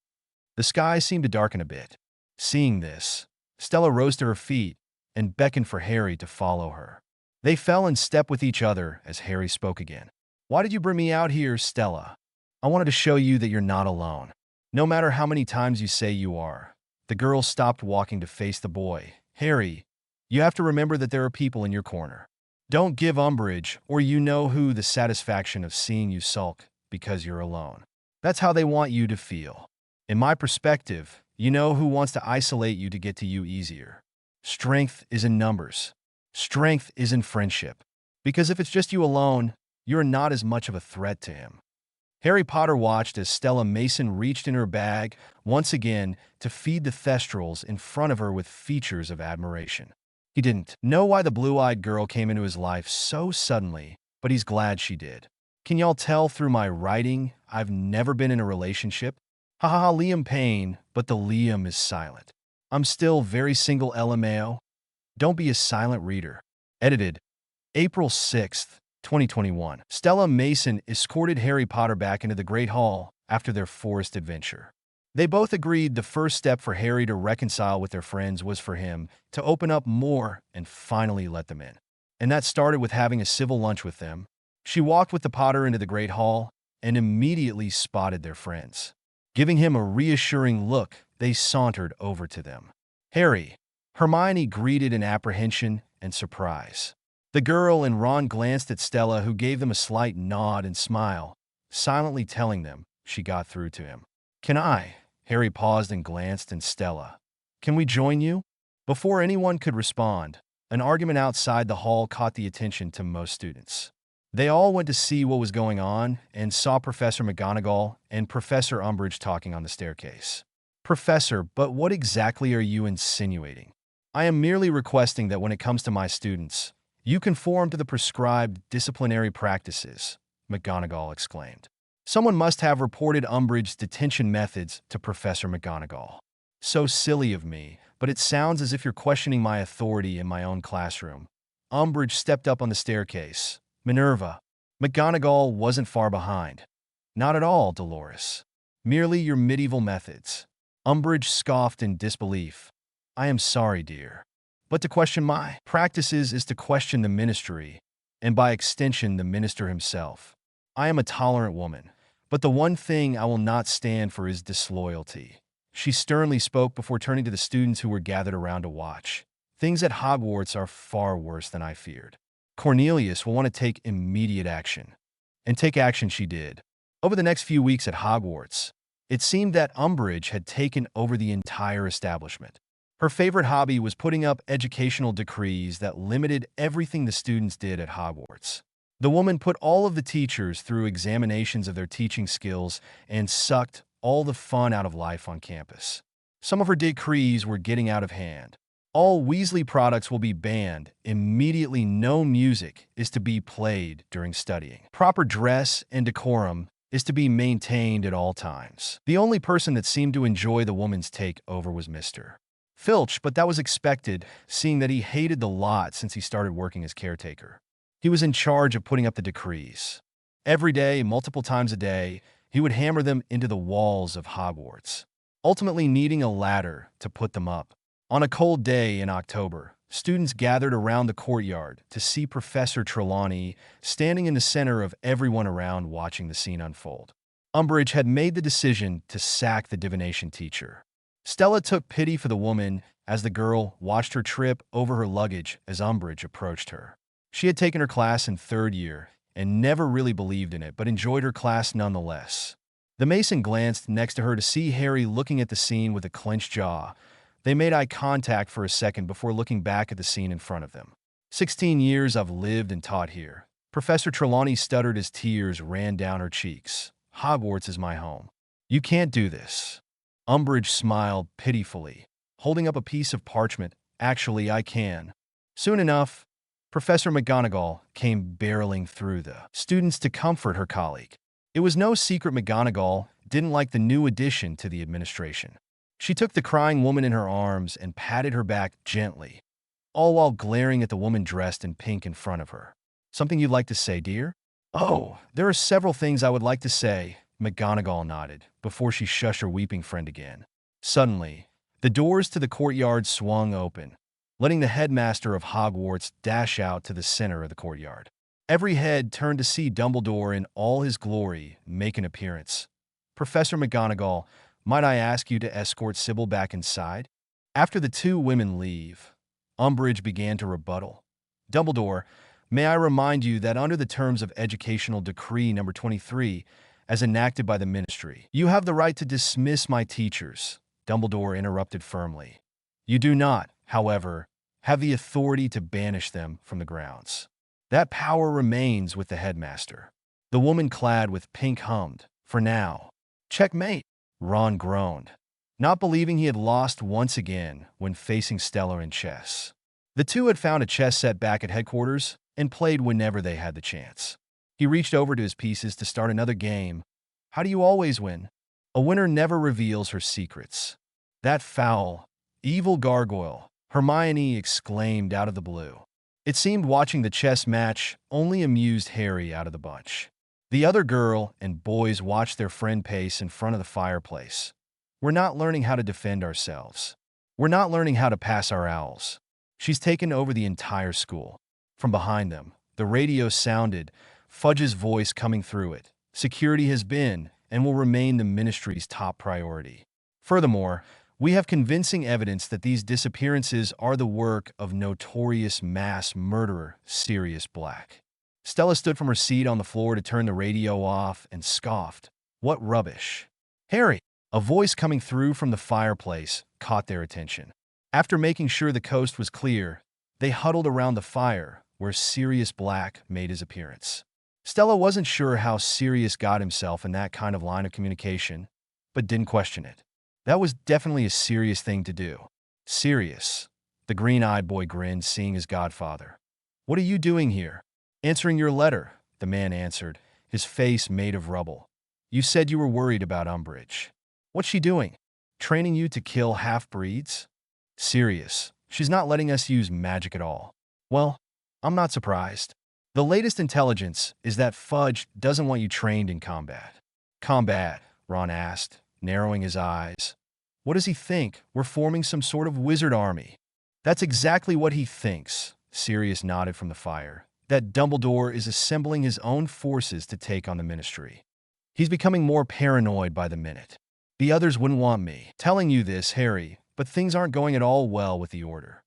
The sky seemed to darken a bit. Seeing this, Stella rose to her feet and beckoned for Harry to follow her. They fell in step with each other as Harry spoke again. Why did you bring me out here, Stella? I wanted to show you that you're not alone. No matter how many times you say you are. The girl stopped walking to face the boy. Harry, you have to remember that there are people in your corner. Don't give Umbridge, or you know who, the satisfaction of seeing you sulk because you're alone. That's how they want you to feel. In my perspective, you know who wants to isolate you to get to you easier. Strength is in numbers. Strength is in friendship. Because if it's just you alone, you're not as much of a threat to him. Harry Potter watched as Stella Mason reached in her bag, once again, to feed the thestrals in front of her with features of admiration. He didn't know why the blue-eyed girl came into his life so suddenly, but he's glad she did. Can y'all tell through my writing I've never been in a relationship? Haha, Liam Payne, but the Liam is silent. I'm still very single, LMAO. Don't be a silent reader. Edited April 6th, 2021. Stella Mason escorted Harry Potter back into the Great Hall after their forest adventure. They both agreed the first step for Harry to reconcile with their friends was for him to open up more and finally let them in. And that started with having a civil lunch with them. She walked with the Potter into the Great Hall and immediately spotted their friends. Giving him a reassuring look, they sauntered over to them. Harry, Hermione greeted in apprehension and surprise. The girl and Ron glanced at Stella, who gave them a slight nod and smile, silently telling them she got through to him. Can I? Harry paused and glanced at Stella. Can we join you? Before anyone could respond, an argument outside the hall caught the attention to most students. They all went to see what was going on and saw Professor McGonagall and Professor Umbridge talking on the staircase. Professor, but what exactly are you insinuating? I am merely requesting that when it comes to my students, you conform to the prescribed disciplinary practices, McGonagall exclaimed. Someone must have reported Umbridge's detention methods to Professor McGonagall. So silly of me, but it sounds as if you're questioning my authority in my own classroom. Umbridge stepped up on the staircase. Minerva. McGonagall wasn't far behind. Not at all, Dolores. Merely your medieval methods. Umbridge scoffed in disbelief. I am sorry, dear. But to question my practices is to question the ministry, and by extension the minister himself. I am a tolerant woman, but the one thing I will not stand for is disloyalty. She sternly spoke before turning to the students who were gathered around to watch. Things at Hogwarts are far worse than I feared. Cornelius will want to take immediate action. And take action she did. Over the next few weeks at Hogwarts, it seemed that Umbridge had taken over the entire establishment. Her favorite hobby was putting up educational decrees that limited everything the students did at Hogwarts. The woman put all of the teachers through examinations of their teaching skills and sucked all the fun out of life on campus. Some of her decrees were getting out of hand. All Weasley products will be banned. Immediately, no music is to be played during studying. Proper dress and decorum is to be maintained at all times. The only person that seemed to enjoy the woman's takeover was Mr. Filch, but that was expected, seeing that he hated the lot since he started working as caretaker. He was in charge of putting up the decrees. Every day, multiple times a day, he would hammer them into the walls of Hogwarts, ultimately needing a ladder to put them up. On a cold day in October, students gathered around the courtyard to see Professor Trelawney standing in the center of everyone around watching the scene unfold. Umbridge had made the decision to sack the divination teacher. Stella took pity for the woman as the girl watched her trip over her luggage as Umbridge approached her. She had taken her class in third year and never really believed in it, but enjoyed her class nonetheless. The Mason glanced next to her to see Harry looking at the scene with a clenched jaw. They made eye contact for a second before looking back at the scene in front of them. 16 years I've lived and taught here. Professor Trelawney stuttered as tears ran down her cheeks. Hogwarts is my home. You can't do this. Umbridge smiled pitifully, holding up a piece of parchment. Actually, I can. Soon enough, Professor McGonagall came barreling through the students to comfort her colleague. It was no secret McGonagall didn't like the new addition to the administration. She took the crying woman in her arms and patted her back gently, all while glaring at the woman dressed in pink in front of her. Something you'd like to say, dear? Oh, there are several things I would like to say, McGonagall nodded, before she shushed her weeping friend again. Suddenly, the doors to the courtyard swung open, letting the headmaster of Hogwarts dash out to the center of the courtyard. Every head turned to see Dumbledore in all his glory make an appearance. Professor McGonagall, might I ask you to escort Sybil back inside? After the two women leave, Umbridge began to rebuttal. Dumbledore, may I remind you that under the terms of Educational Decree No. 23, as enacted by the Ministry, you have the right to dismiss my teachers, Dumbledore interrupted firmly. You do not, however, have the authority to banish them from the grounds. That power remains with the headmaster. The woman clad with pink hummed, for now. Checkmate, Ron groaned, not believing he had lost once again when facing Stella in chess. The two had found a chess set back at headquarters and played whenever they had the chance. He reached over to his pieces to start another game. How do you always win? A winner never reveals her secrets. That foul, evil gargoyle, Hermione exclaimed out of the blue. It seemed watching the chess match only amused Harry out of the bunch. The other girl and boys watched their friend pace in front of the fireplace. We're not learning how to defend ourselves. We're not learning how to pass our owls. She's taken over the entire school. From behind them, the radio sounded, Fudge's voice coming through it. Security has been and will remain the Ministry's top priority. Furthermore, we have convincing evidence that these disappearances are the work of notorious mass murderer Sirius Black. Stella stood from her seat on the floor to turn the radio off and scoffed. What rubbish. Harry, a voice coming through from the fireplace caught their attention. After making sure the coast was clear, they huddled around the fire where Sirius Black made his appearance. Stella wasn't sure how Sirius got himself in that kind of line of communication, but didn't question it. That was definitely a serious thing to do. Sirius, the green-eyed boy grinned, seeing his godfather. What are you doing here? Answering your letter, the man answered, his face made of rubble. You said you were worried about Umbridge. What's she doing? Training you to kill half-breeds? Sirius, she's not letting us use magic at all. Well, I'm not surprised. The latest intelligence is that Fudge doesn't want you trained in combat. Combat? Ron asked, narrowing his eyes. What does he think? We're forming some sort of wizard army. That's exactly what he thinks, Sirius nodded from the fire. That Dumbledore is assembling his own forces to take on the Ministry. He's becoming more paranoid by the minute. The others wouldn't want me telling you this, Harry, but things aren't going at all well with the Order.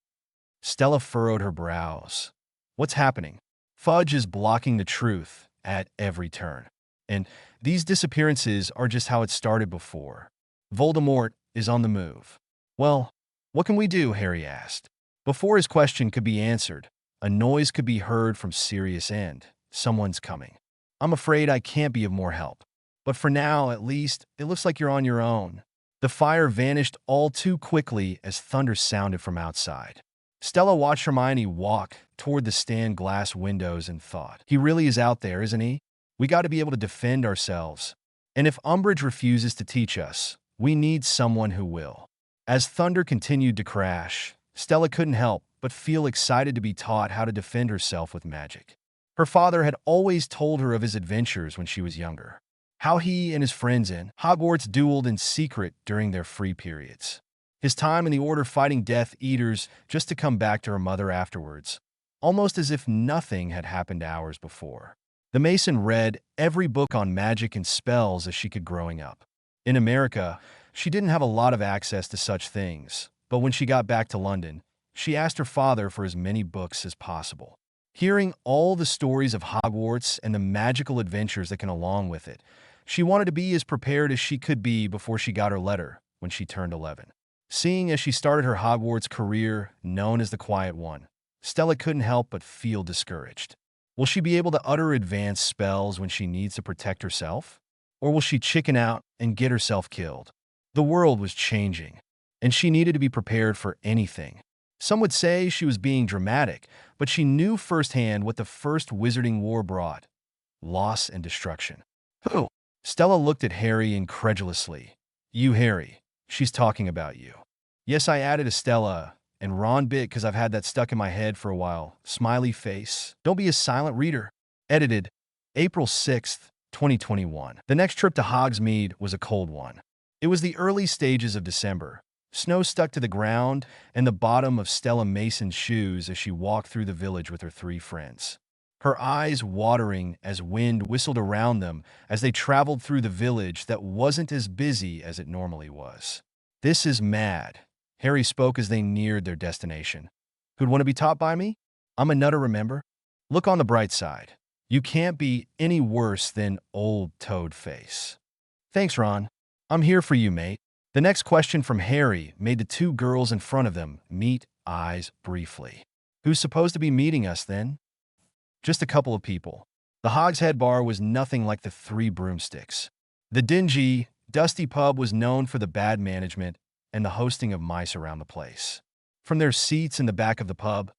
Stella furrowed her brows. What's happening? Fudge is blocking the truth at every turn. And these disappearances are just how it started before. Voldemort is on the move. Well, what can we do? Harry asked. Before his question could be answered, a noise could be heard from Sirius' end. Someone's coming. I'm afraid I can't be of more help. But for now, at least, it looks like you're on your own. The fire vanished all too quickly as thunder sounded from outside. Stella watched Hermione walk toward the stained glass windows and thought, he really is out there, isn't he? We got to be able to defend ourselves. And if Umbridge refuses to teach us, we need someone who will." As thunder continued to crash, Stella couldn't help but feel excited to be taught how to defend herself with magic. Her father had always told her of his adventures when she was younger, how he and his friends in Hogwarts dueled in secret during their free periods, his time in the Order fighting Death Eaters just to come back to her mother afterwards, almost as if nothing had happened hours before. The Mason read every book on magic and spells as she could growing up. In America, she didn't have a lot of access to such things, but when she got back to London, she asked her father for as many books as possible. Hearing all the stories of Hogwarts and the magical adventures that come along with it, she wanted to be as prepared as she could be before she got her letter when she turned 11. Seeing as she started her Hogwarts career, known as the Quiet One, Stella couldn't help but feel discouraged. Will she be able to utter advanced spells when she needs to protect herself? Or will she chicken out and get herself killed? The world was changing, and she needed to be prepared for anything. Some would say she was being dramatic, but she knew firsthand what the First Wizarding War brought: loss and destruction. "Who?" Stella looked at Harry incredulously. "You, Harry. She's talking about you." "Yes," I added Stella, and Ron bit because I've had that stuck in my head for a while. Smiley face. Don't be a silent reader. Edited April 6th, 2021. The next trip to Hogsmeade was a cold one. It was the early stages of December. Snow stuck to the ground and the bottom of Stella Mason's shoes as she walked through the village with her 3 friends, her eyes watering as wind whistled around them as they traveled through the village that wasn't as busy as it normally was. "This is mad," Harry spoke as they neared their destination. "Who'd want to be taught by me? I'm a nutter, remember? Look on the bright side. You can't be any worse than old Toadface." "Thanks, Ron. I'm here for you, mate." The next question from Harry made the 2 girls in front of them meet eyes briefly. "Who's supposed to be meeting us, then?" "Just a couple of people." The Hogshead Bar was nothing like the 3 Broomsticks. The dingy, dusty pub was known for the bad management and the hosting of mice around the place. From their seats in the back of the pub,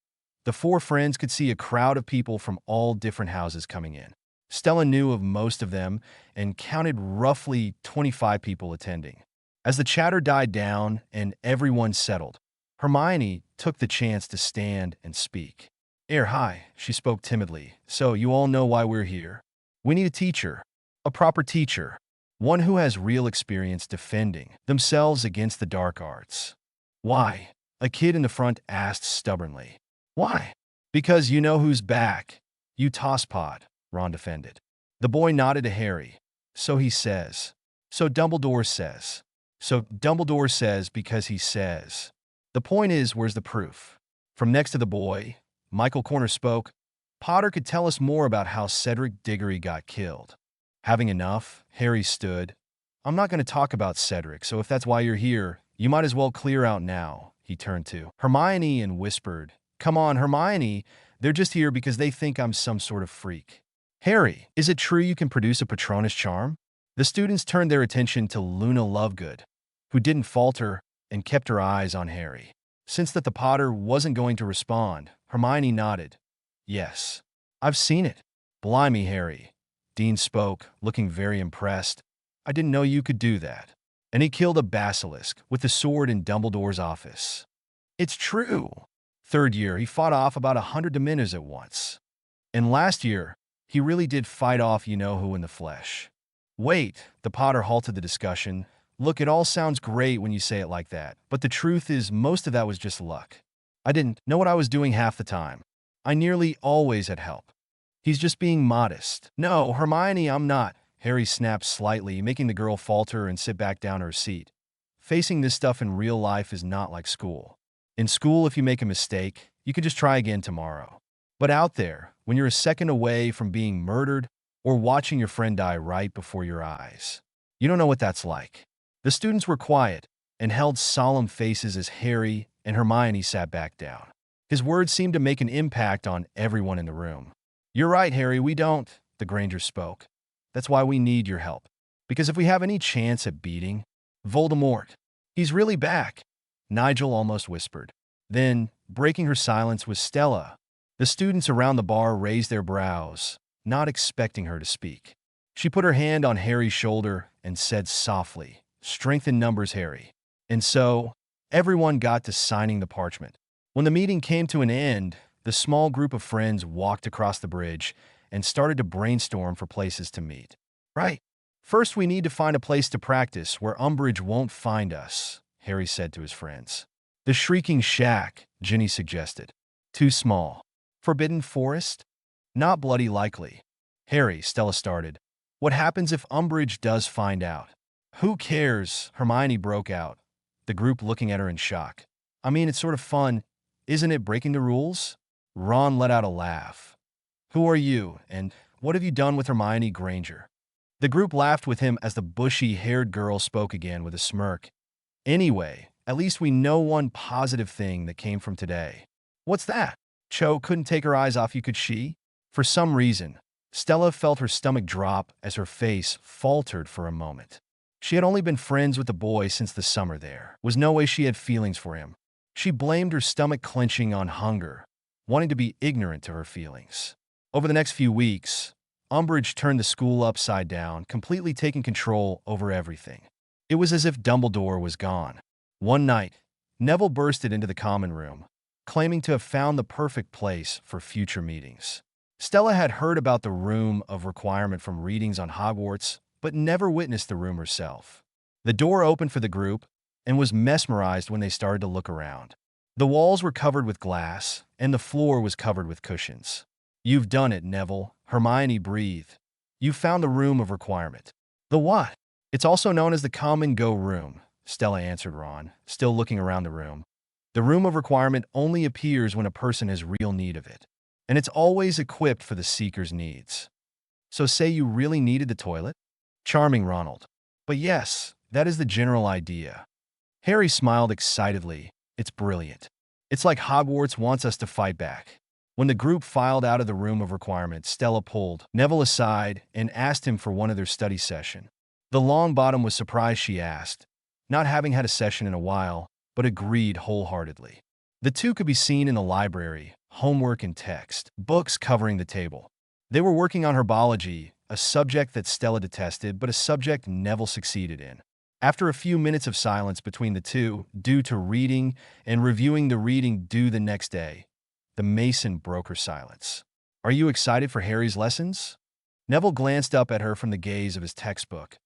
the 4 friends could see a crowd of people from all different houses coming in. Stella knew of most of them and counted roughly 25 people attending. As the chatter died down and everyone settled, Hermione took the chance to stand and speak. Hi," she spoke timidly. "So, you all know why we're here? We need a teacher. A proper teacher. One who has real experience defending themselves against the dark arts." "Why?" a kid in the front asked stubbornly. "Why?" "Because you know who's back. You tosspot," Ron defended. The boy nodded to Harry. "So he says. So Dumbledore says. So Dumbledore says because he says. The point is, where's the proof?" From next to the boy, Michael Corner spoke. "Potter could tell us more about how Cedric Diggory got killed." Having enough, Harry stood. "I'm not going to talk about Cedric, so if that's why you're here, you might as well clear out now." He turned to Hermione and whispered, "Come on, Hermione. They're just here because they think I'm some sort of freak." "Harry, is it true you can produce a Patronus charm?" The students turned their attention to Luna Lovegood, who didn't falter and kept her eyes on Harry. Since that the Potter wasn't going to respond, Hermione nodded. "Yes, I've seen it." "Blimey, Harry," Dean spoke, looking very impressed. "I didn't know you could do that." "And he killed a basilisk with the sword in Dumbledore's office." "It's true." "Third year, he fought off about 100 Dementors at once. And last year, he really did fight off you-know-who in the flesh." "Wait," the Potter halted the discussion. "Look, it all sounds great when you say it like that, but the truth is most of that was just luck. I didn't know what I was doing half the time. I nearly always had help." "He's just being modest." "No, Hermione, I'm not." Harry snapped slightly, making the girl falter and sit back down her seat. "Facing this stuff in real life is not like school. In school, if you make a mistake, you can just try again tomorrow. But out there, when you're a second away from being murdered or watching your friend die right before your eyes, you don't know what that's like." The students were quiet and held solemn faces as Harry and Hermione sat back down. His words seemed to make an impact on everyone in the room. "You're right, Harry, we don't," the Granger spoke. "That's why we need your help. Because if we have any chance at beating Voldemort, he's really back," Nigel almost whispered. Then, breaking her silence, was Stella. The students around the bar raised their brows. not expecting her to speak. She put her hand on Harry's shoulder and said softly, "Strength in numbers, Harry." And so, everyone got to signing the parchment. When the meeting came to an end, the small group of friends walked across the bridge and started to brainstorm for places to meet. Right. First, we need to find a place to practice where Umbridge won't find us, Harry said to his friends. The Shrieking Shack, Ginny suggested. Too small. Forbidden Forest? Not bloody likely. Harry, Stella started. What happens if Umbridge does find out? Who cares? Hermione broke out, the group looking at her in shock. I mean, it's sort of fun. Isn't it breaking the rules? Ron let out a laugh. Who are you, and what have you done with Hermione Granger? The group laughed with him as the bushy-haired girl spoke again with a smirk. Anyway, at least we know one positive thing that came from today. What's that? Cho couldn't take her eyes off you, could she? For some reason, Stella felt her stomach drop as her face faltered for a moment. She had only been friends with the boy since the summer there. Was no way she had feelings for him. She blamed her stomach clenching on hunger, wanting to be ignorant to her feelings. Over the next few weeks, Umbridge turned the school upside down, completely taking control over everything. It was as if Dumbledore was gone. One night, Neville bursted into the common room, claiming to have found the perfect place for future meetings. Stella had heard about the room of requirement from readings on Hogwarts, but never witnessed the room herself. The door opened for the group and was mesmerized when they started to look around. The walls were covered with glass, and the floor was covered with cushions. You've done it, Neville, Hermione breathed. You found the room of requirement. The what? It's also known as the come-and-go room, Stella answered Ron, still looking around the room. The room of requirement only appears when a person has real need of it, and it's always equipped for the seeker's needs. So say you really needed the toilet? Charming, Ronald. But yes, that is the general idea. Harry smiled excitedly. It's brilliant. It's like Hogwarts wants us to fight back. When the group filed out of the room of requirement, Stella pulled Neville aside and asked him for one of their study session. The Longbottom was surprised she asked, not having had a session in a while, but agreed wholeheartedly. The two could be seen in the library, homework and text, books covering the table. They were working on herbology, a subject that Stella detested, but a subject Neville succeeded in. After a few minutes of silence between the two, due to reading and reviewing the reading due the next day, the Mason broke her silence. Are you excited for Harry's lessons? Neville glanced up at her from the gaze of his textbook.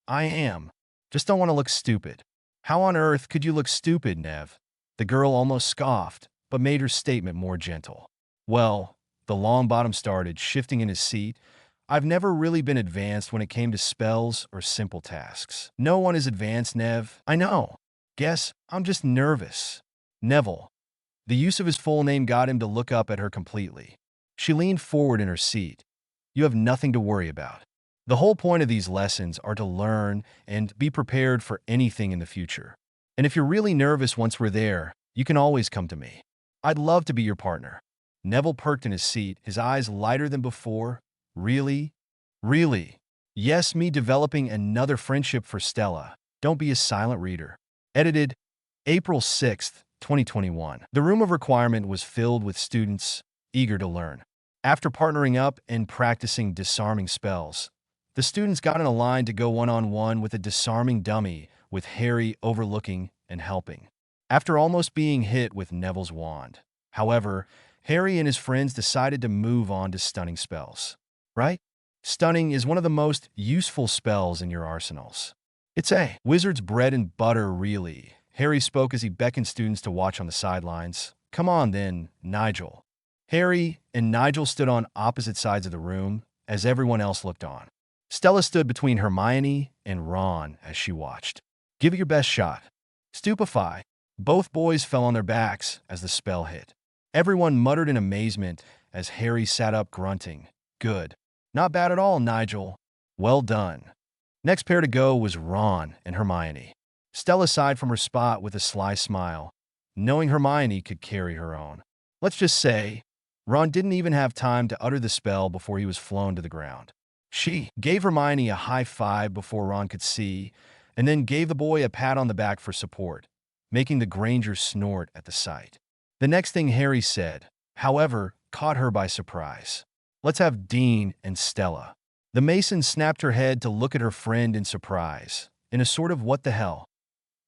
I am. Just don't want to look stupid. How on earth could you look stupid, Nev? The girl almost scoffed, but made her statement more gentle. Well, the Longbottom started, shifting in his seat. I've never really been advanced when it came to spells or simple tasks. No one is advanced, Nev. I know. Guess I'm just nervous. Neville. The use of his full name got him to look up at her completely. She leaned forward in her seat. You have nothing to worry about. The whole point of these lessons are to learn and be prepared for anything in the future. And if you're really nervous once we're there, you can always come to me. I'd love to be your partner. Neville perked in his seat, his eyes lighter than before. Really? Really? Yes, me developing another friendship for Stella. Don't be a silent reader. Edited April 6th, 2021. The room of requirement was filled with students eager to learn. After partnering up and practicing disarming spells, the students got in a line to go one-on-one with a disarming dummy, with Harry overlooking and helping. After almost being hit with Neville's wand. However, Harry and his friends decided to move on to stunning spells. Right? Stunning is one of the most useful spells in your arsenals. It's a wizard's bread and butter, really. Harry spoke as he beckoned students to watch on the sidelines. Come on then, Nigel. Harry and Nigel stood on opposite sides of the room as everyone else looked on. Stella stood between Hermione and Ron as she watched. Give it your best shot. Stupefy. Both boys fell on their backs as the spell hit. Everyone muttered in amazement as Harry sat up grunting. Good. Not bad at all, Nigel. Well done. Next pair to go was Ron and Hermione. Stella sighed from her spot with a sly smile, knowing Hermione could carry her own. Let's just say, Ron didn't even have time to utter the spell before he was flown to the ground. She gave Hermione a high five before Ron could see, and then gave the boy a pat on the back for support, making the Granger snort at the sight. The next thing Harry said, however, caught her by surprise. Let's have Dean and Stella." The Mason snapped her head to look at her friend in surprise, in a sort of what the hell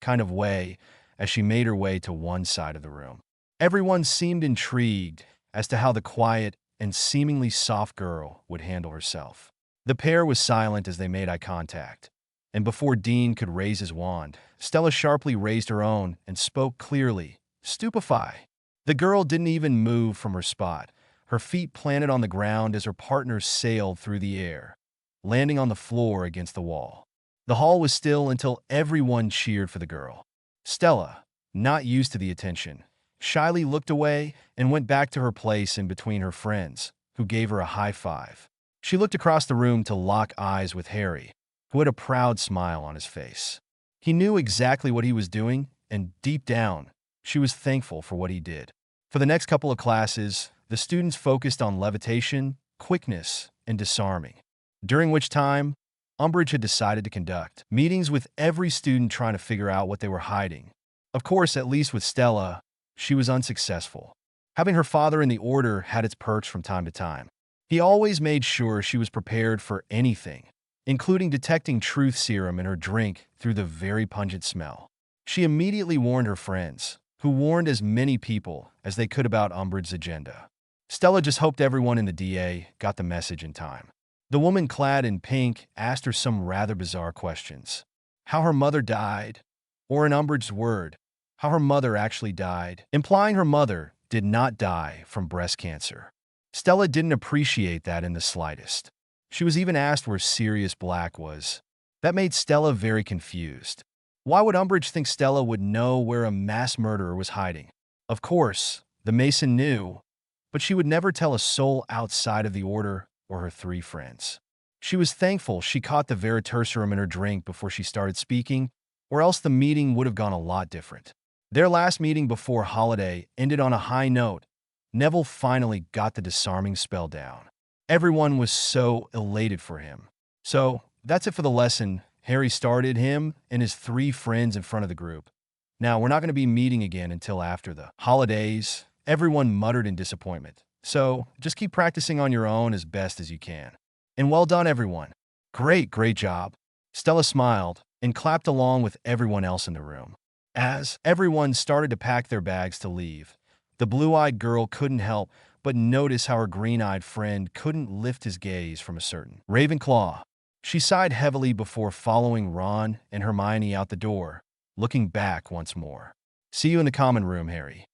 kind of way, as she made her way to one side of the room. Everyone seemed intrigued as to how the quiet and seemingly soft girl would handle herself. The pair was silent as they made eye contact, and before Dean could raise his wand, Stella sharply raised her own and spoke clearly, "Stupefy." The girl didn't even move from her spot, her feet planted on the ground as her partner sailed through the air, landing on the floor against the wall. The hall was still until everyone cheered for the girl. Stella, not used to the attention, shyly looked away and went back to her place in between her friends, who gave her a high five. She looked across the room to lock eyes with Harry, who had a proud smile on his face. He knew exactly what he was doing, and deep down, she was thankful for what he did. For the next couple of classes, the students focused on levitation, quickness, and disarming, during which time Umbridge had decided to conduct meetings with every student trying to figure out what they were hiding. Of course, at least with Stella, she was unsuccessful. Having her father in the Order had its perks from time to time. He always made sure she was prepared for anything, including detecting truth serum in her drink through the very pungent smell. She immediately warned her friends, who warned as many people as they could about Umbridge's agenda. Stella just hoped everyone in the DA got the message in time. The woman clad in pink asked her some rather bizarre questions. How her mother died, or in Umbridge's word, how her mother actually died, implying her mother did not die from breast cancer. Stella didn't appreciate that in the slightest. She was even asked where Sirius Black was. That made Stella very confused. Why would Umbridge think Stella would know where a mass murderer was hiding? Of course, the Mason knew, but she would never tell a soul outside of the Order or her three friends. She was thankful she caught the Veritaserum in her drink before she started speaking, or else the meeting would have gone a lot different. Their last meeting before holiday ended on a high note. Neville finally got the disarming spell down. Everyone was so elated for him. So, that's it for the lesson. Harry started him and his three friends in front of the group. Now, we're not going to be meeting again until after the holidays. Everyone muttered in disappointment. So, just keep practicing on your own as best as you can. And well done, everyone. Great job. Stella smiled and clapped along with everyone else in the room. As everyone started to pack their bags to leave, the blue-eyed girl couldn't help but notice how her green-eyed friend couldn't lift his gaze from a certain Ravenclaw. She sighed heavily before following Ron and Hermione out the door, looking back once more. "See you in the common room, Harry."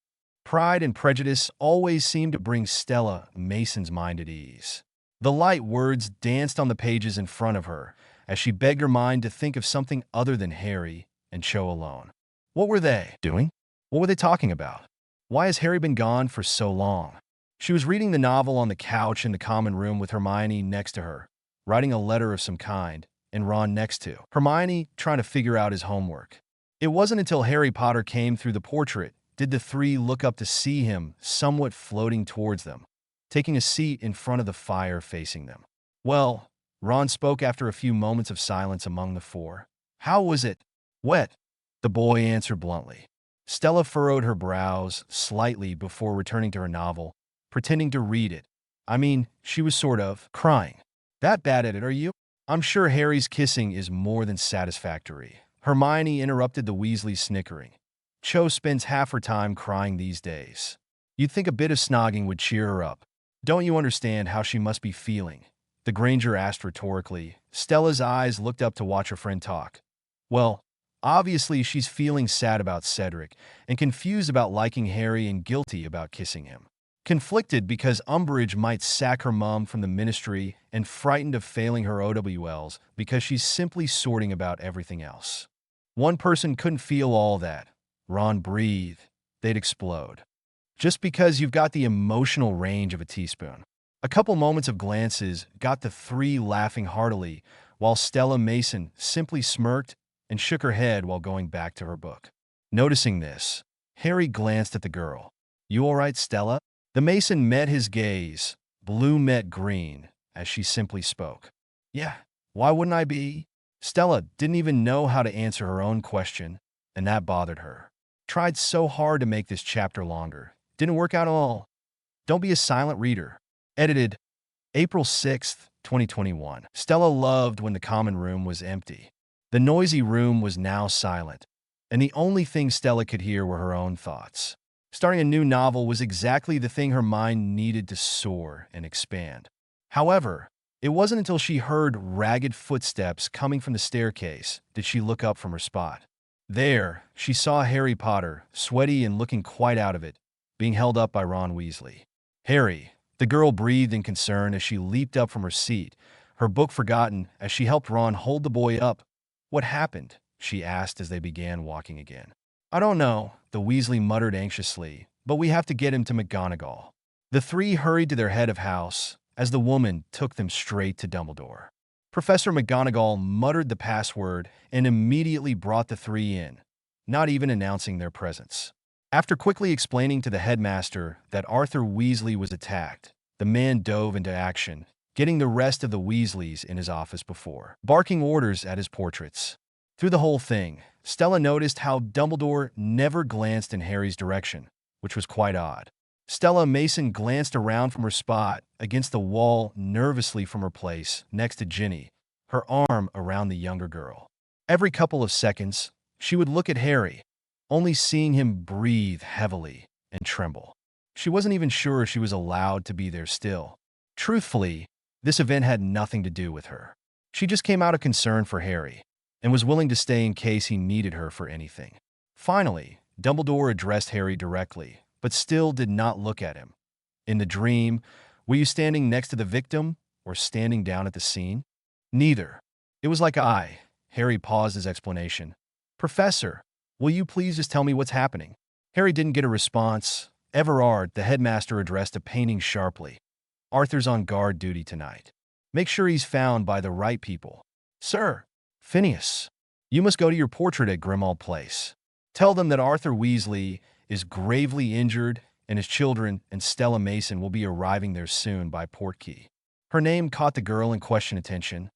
Pride and prejudice always seemed to bring Stella Mason's mind at ease. The light words danced on the pages in front of her as she begged her mind to think of something other than Harry and Cho alone. What were they doing? What were they talking about? Why has Harry been gone for so long? She was reading the novel on the couch in the common room with Hermione next to her, writing a letter of some kind, and Ron next to Hermione trying to figure out his homework. It wasn't until Harry Potter came through the portrait did the three look up to see him somewhat floating towards them, taking a seat in front of the fire facing them. "Well," Ron spoke after a few moments of silence among the four. "How was it?" "Wet," the boy answered bluntly. Stella furrowed her brows slightly before returning to her novel, pretending to read it. I mean, she was sort of crying. "That bad at it, are you?" "I'm sure Harry's kissing is more than satisfactory." Hermione interrupted the Weasleys snickering. "Cho spends half her time crying these days. You'd think a bit of snogging would cheer her up. Don't you understand how she must be feeling?" the Granger asked rhetorically. Stella's eyes looked up to watch her friend talk. "Well, obviously she's feeling sad about Cedric, and confused about liking Harry and guilty about kissing him. Conflicted because Umbridge might sack her mom from the ministry, and frightened of failing her OWLs because she's simply sorting about everything else. One person couldn't feel all that. Ron breathed. They'd explode. Just because you've got the emotional range of a teaspoon." A couple moments of glances got the three laughing heartily, while Stella Mason simply smirked and shook her head while going back to her book. Noticing this, Harry glanced at the girl. "You all right, Stella?" The Mason met his gaze. Blue met green, as she simply spoke. "Yeah, why wouldn't I be?" Stella didn't even know how to answer her own question, and that bothered her. Tried so hard to make this chapter longer. Didn't work out at all. Don't be a silent reader. Edited April 6th, 2021. Stella loved when the common room was empty. The noisy room was now silent, and the only thing Stella could hear were her own thoughts. Starting a new novel was exactly the thing her mind needed to soar and expand. However, it wasn't until she heard ragged footsteps coming from the staircase did she look up from her spot. There, she saw Harry Potter, sweaty and looking quite out of it, being held up by Ron Weasley. Harry, the girl breathed in concern as she leaped up from her seat, her book forgotten as she helped Ron hold the boy up. "What happened?" she asked as they began walking again. "I don't know," the Weasley muttered anxiously, "but we have to get him to McGonagall." The three hurried to their head of house as the woman took them straight to Dumbledore. Professor McGonagall muttered the password and immediately brought the three in, not even announcing their presence. After quickly explaining to the headmaster that Arthur Weasley was attacked, the man dove into action, getting the rest of the Weasleys in his office before barking orders at his portraits. Through the whole thing, Stella noticed how Dumbledore never glanced in Harry's direction, which was quite odd. Stella Mason glanced around from her spot against the wall nervously from her place next to Ginny, her arm around the younger girl. Every couple of seconds, she would look at Harry, only seeing him breathe heavily and tremble. She wasn't even sure she was allowed to be there still. Truthfully, this event had nothing to do with her. She just came out of concern for Harry and was willing to stay in case he needed her for anything. Finally, Dumbledore addressed Harry directly, but still did not look at him. "In the dream, were you standing next to the victim or standing down at the scene?" "Neither. It was like Harry paused his explanation. "Professor, will you please just tell me what's happening?" Harry didn't get a response. Everard, the headmaster, addressed a painting sharply. "Arthur's on guard duty tonight. Make sure he's found by the right people." "Sir." "Phineas, you must go to your portrait at Grimmauld Place. Tell them that Arthur Weasley is gravely injured and his children and Stella Mason will be arriving there soon by Portkey." Her name caught the girl in question attention.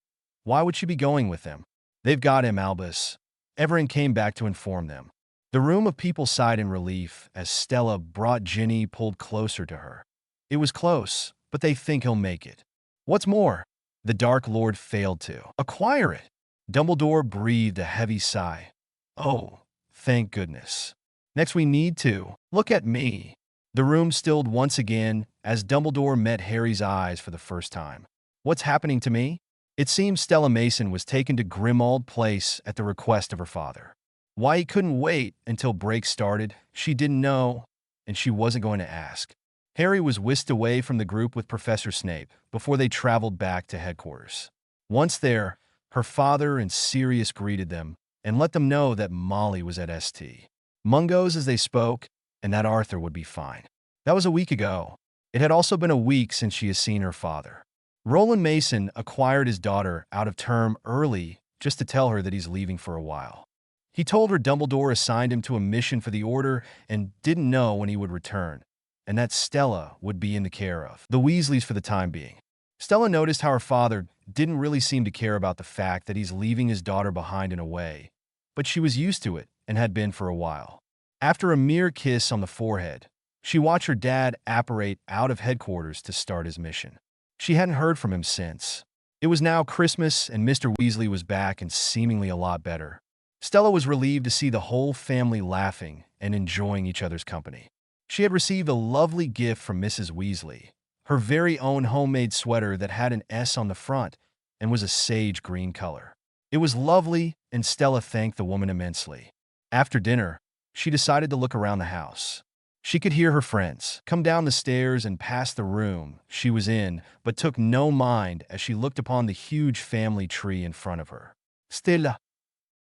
Why would she be going with them? "They've got him, Albus." Everin came back to inform them. The room of people sighed in relief as Stella brought Ginny pulled closer to her. "It was close, but they think he'll make it. What's more, the Dark Lord failed to acquire it." Dumbledore breathed a heavy sigh. "Oh, thank goodness. Next we need to look at me." The room stilled once again as Dumbledore met Harry's eyes for the first time. "What's happening to me?" It seems Stella Mason was taken to Grimmauld Place at the request of her father. Why he couldn't wait until break started, she didn't know, and she wasn't going to ask. Harry was whisked away from the group with Professor Snape before they traveled back to headquarters. Once there, her father and Sirius greeted them and let them know that Molly was at St. Mungo's as they spoke, and that Arthur would be fine. That was a week ago. It had also been a week since she had seen her father. Roland Mason acquired his daughter out of term early just to tell her that he's leaving for a while. He told her Dumbledore assigned him to a mission for the Order and didn't know when he would return, and that Stella would be in the care of the Weasleys for the time being. Stella noticed how her father didn't really seem to care about the fact that he's leaving his daughter behind in a way, but she was used to it and had been for a while. After a mere kiss on the forehead, she watched her dad apparate out of headquarters to start his mission. She hadn't heard from him since. It was now Christmas, and Mr. Weasley was back and seemingly a lot better. Stella was relieved to see the whole family laughing and enjoying each other's company. She had received a lovely gift from Mrs. Weasley, her very own homemade sweater that had an S on the front and was a sage green color. It was lovely, and Stella thanked the woman immensely. After dinner, she decided to look around the house. She could hear her friends come down the stairs and pass the room she was in, but took no mind as she looked upon the huge family tree in front of her. "Stella."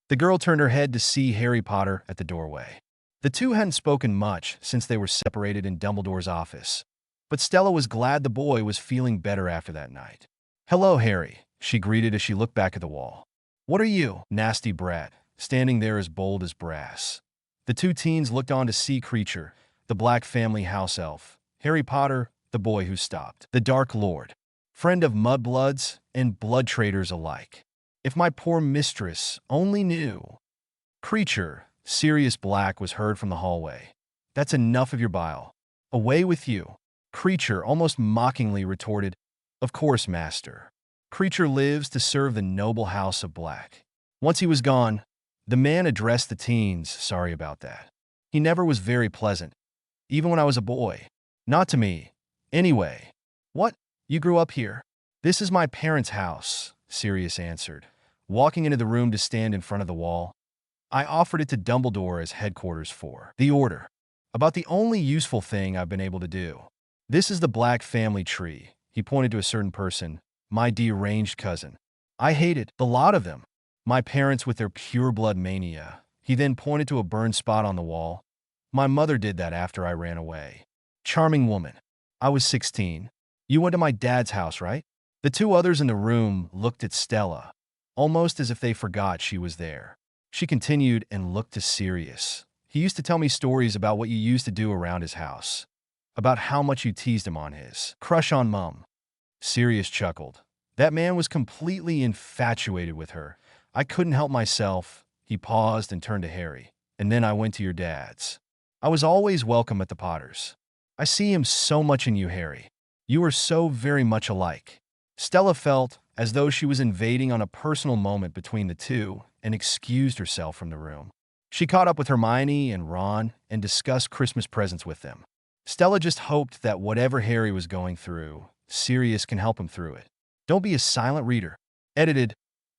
The girl turned her head to see Harry Potter at the doorway. The two hadn't spoken much since they were separated in Dumbledore's office, but Stella was glad the boy was feeling better after that night. "Hello, Harry," she greeted as she looked back at the wall. "What are you, nasty brat, standing there as bold as brass?" The two teens looked on to see Creature, the Black family house elf, Harry Potter, the boy who stopped the Dark Lord, friend of mudbloods and blood traders alike. "If my poor mistress only knew." "Creature," Sirius Black was heard from the hallway. "That's enough of your bile. Away with you." Creature almost mockingly retorted, Of course, master. Creature lives to serve the noble house of Black. Once he was gone, the man addressed the teens. Sorry about that. He never was very pleasant, even when I was a boy. Not to me. Anyway. What? You grew up here? This is my parents' house, Sirius answered, walking into the room to stand in front of the wall. I offered it to Dumbledore as headquarters for the Order. About the only useful thing I've been able to do. This is the Black family tree. He pointed to a certain person, my deranged cousin. I hated the lot of them. My parents with their pure-blood mania. He then pointed to a burned spot on the wall. My mother did that after I ran away. Charming woman. I was 16. You went to my dad's house, right? The two others in the room looked at Stella, almost as if they forgot she was there. She continued and looked to Sirius. He used to tell me stories about what you used to do around his house, about how much you teased him on his crush on Mum. Sirius chuckled. That man was completely infatuated with her. I couldn't help myself. He paused and turned to Harry. And then I went to your dad's. I was always welcome at the Potters. I see him so much in you, Harry. You are so very much alike. Stella felt as though she was invading on a personal moment between the two and excused herself from the room. She caught up with Hermione and Ron and discussed Christmas presents with them. Stella just hoped that whatever Harry was going through, Sirius can help him through it. Don't be a silent reader. Edited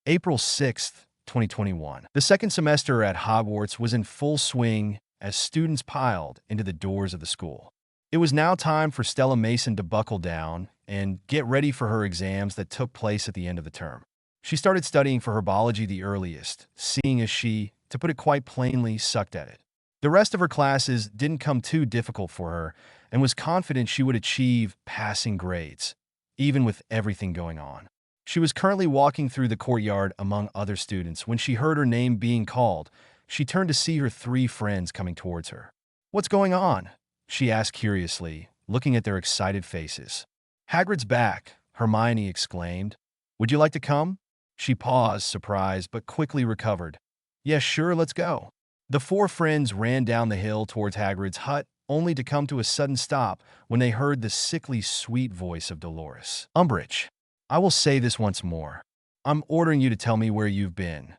April 6th, 2021. The second semester at Hogwarts was in full swing as students piled into the doors of the school. It was now time for Stella Mason to buckle down and get ready for her exams that took place at the end of the term. She started studying for herbology the earliest, seeing as she, to put it quite plainly, sucked at it. The rest of her classes didn't come too difficult for her and was confident she would achieve passing grades, even with everything going on. She was currently walking through the courtyard among other students when she heard her name being called. She turned to see her three friends coming towards her. "What's going on?" she asked curiously, looking at their excited faces. "Hagrid's back," Hermione exclaimed. "Would you like to come?" She paused, surprised, but quickly recovered. "Yes, sure, let's go." The four friends ran down the hill towards Hagrid's hut, only to come to a sudden stop when they heard the sickly sweet voice of Dolores. "Umbridge, I will say this once more. I'm ordering you to tell me where you've been."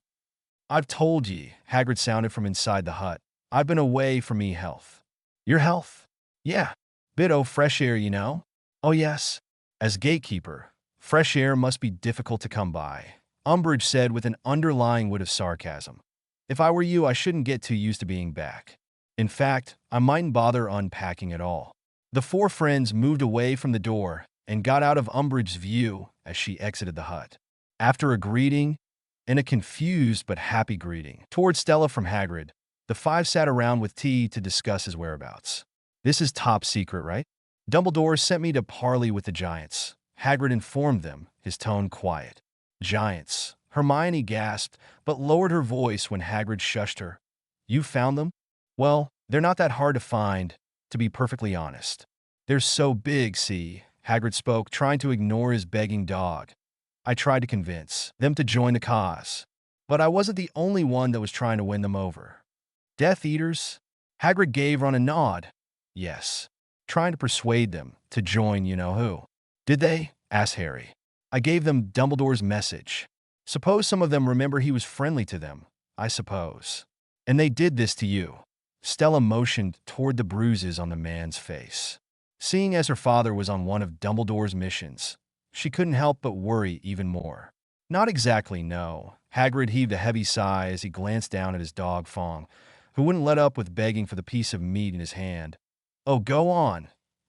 "I've told ye," Hagrid sounded from inside the hut. "I've been away from me health." "Your health?" "Yeah. Bit o' fresh air, you know." "Oh, yes." As gatekeeper, fresh air must be difficult to come by, Umbridge said with an underlying wit of sarcasm. "If I were you, I shouldn't get too used to being back. In fact, I mightn't bother unpacking at all." The four friends moved away from the door and got out of Umbridge's view as she exited the hut. After a greeting, and a confused but happy greeting, toward Stella from Hagrid, the five sat around with tea to discuss his whereabouts. "This is top secret, right? Dumbledore sent me to parley with the Giants," Hagrid informed them, his tone quiet. "Giants." Hermione gasped, but lowered her voice when Hagrid shushed her. "You found them?" "Well, they're not that hard to find, to be perfectly honest. They're so big, see," Hagrid spoke, trying to ignore his begging dog. "I tried to convince them to join the cause, but I wasn't the only one that was trying to win them over." "Death Eaters?" Hagrid gave Ron a nod. "Yes. Trying to persuade them to join you-know-who." "Did they?" asked Harry. "I gave them Dumbledore's message. Suppose some of them remember he was friendly to them, I suppose. And they did this to you." Stella motioned toward the bruises on the man's face. Seeing as her father was on one of Dumbledore's missions, she couldn't help but worry even more. "Not exactly, no." Hagrid heaved a heavy sigh as he glanced down at his dog Fong, who wouldn't let up with begging for the piece of meat in his hand. "Oh, go on.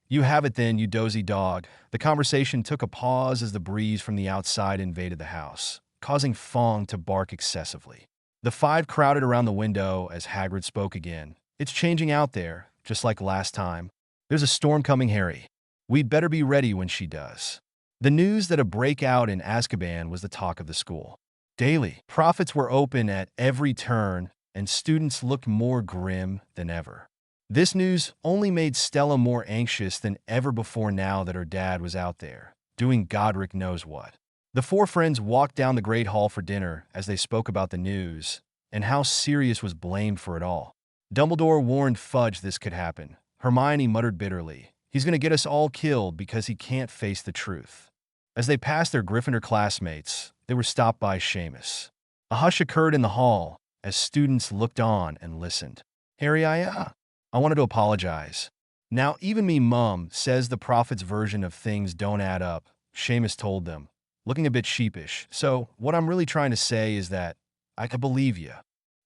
You have it then, you dozy dog." The conversation took a pause as the breeze from the outside invaded the house, causing Fong to bark excessively. The five crowded around the window as Hagrid spoke again. "It's changing out there, just like last time. There's a storm coming, Harry. We'd better be ready when she does." The news that a breakout in Azkaban was the talk of the school. Daily, profits were open at every turn, and students looked more grim than ever. This news only made Stella more anxious than ever before now that her dad was out there, doing Godric knows what. The four friends walked down the Great Hall for dinner as they spoke about the news and how Sirius was blamed for it all. Dumbledore warned Fudge this could happen. Hermione muttered bitterly, "He's going to get us all killed because he can't face the truth." As they passed their Gryffindor classmates, they were stopped by Seamus. A hush occurred in the hall as students looked on and listened. Harry, I wanted to apologize. Now, even me mum says the prophet's version of things don't add up, Seamus told them, looking a bit sheepish. So, what I'm really trying to say is that I could believe you.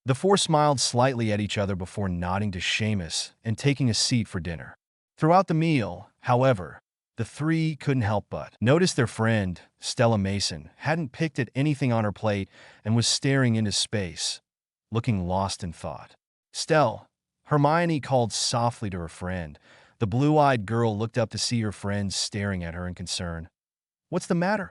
The four smiled slightly at each other before nodding to Seamus and taking a seat for dinner. Throughout the meal, however, the three couldn't help but notice their friend, Stella Mason, hadn't picked at anything on her plate and was staring into space, looking lost in thought. "Stell," Hermione called softly to her friend. The blue-eyed girl looked up to see her friend staring at her in concern. "What's the matter?"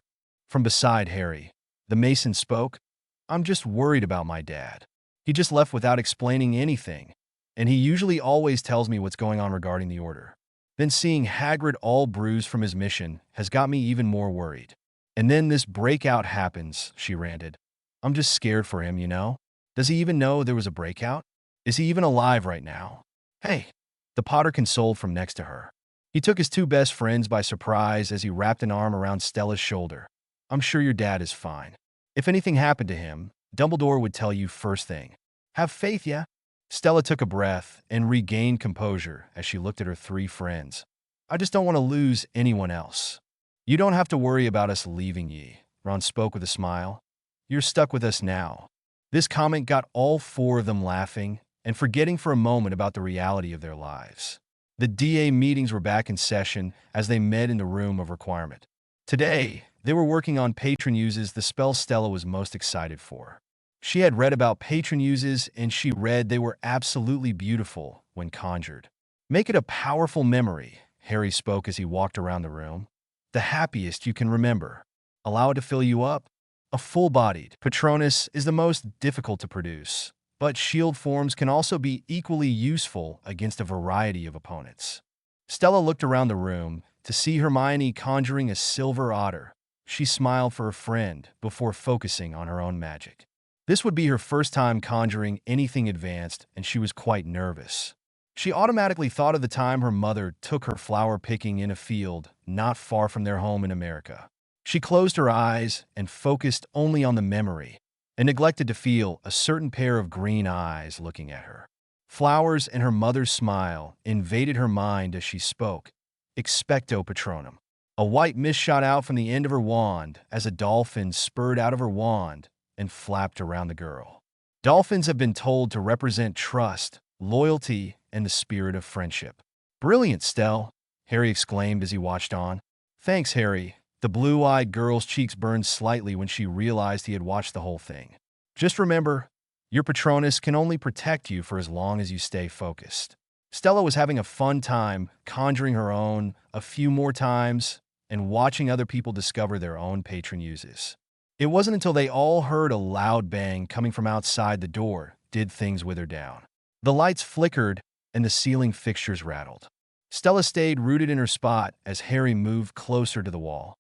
From beside Harry, the Mason spoke. "I'm just worried about my dad. He just left without explaining anything, and he usually always tells me what's going on regarding the order. Then seeing Hagrid all bruised from his mission has got me even more worried. And then this breakout happens," she ranted. "I'm just scared for him, you know? Does he even know there was a breakout? Is he even alive right now?" "Hey," the Potter consoled from next to her. He took his two best friends by surprise as he wrapped an arm around Stella's shoulder. "I'm sure your dad is fine. If anything happened to him, Dumbledore would tell you first thing. Have faith, yeah?" Stella took a breath and regained composure as she looked at her three friends. "I just don't want to lose anyone else." "You don't have to worry about us leaving ye," Ron spoke with a smile. "You're stuck with us now." This comment got all four of them laughing and forgetting for a moment about the reality of their lives. The DA meetings were back in session as they met in the room of requirement. Today, they were working on patron uses, the spell Stella was most excited for. She had read about patron uses, and she read they were absolutely beautiful when conjured. "Make it a powerful memory," Harry spoke as he walked around the room. "The happiest you can remember. Allow it to fill you up." A full-bodied Patronus is the most difficult to produce, but shield forms can also be equally useful against a variety of opponents. Stella looked around the room to see Hermione conjuring a silver otter. She smiled for her friend before focusing on her own magic. This would be her first time conjuring anything advanced, and she was quite nervous. She automatically thought of the time her mother took her flower picking in a field not far from their home in America. She closed her eyes and focused only on the memory, and neglected to feel a certain pair of green eyes looking at her. Flowers and her mother's smile invaded her mind as she spoke. "Expecto Patronum." A white mist shot out from the end of her wand as a dolphin spurred out of her wand and flapped around the girl. Dolphins have been told to represent trust, loyalty, and the spirit of friendship. "Brilliant, Stell," Harry exclaimed as he watched on. "Thanks, Harry." The blue-eyed girl's cheeks burned slightly when she realized he had watched the whole thing. "Just remember, your Patronus can only protect you for as long as you stay focused." Stella was having a fun time conjuring her own a few more times and watching other people discover their own patron uses. It wasn't until they all heard a loud bang coming from outside the door did things wither down. The lights flickered and the ceiling fixtures rattled. Stella stayed rooted in her spot as Harry moved closer to the wall,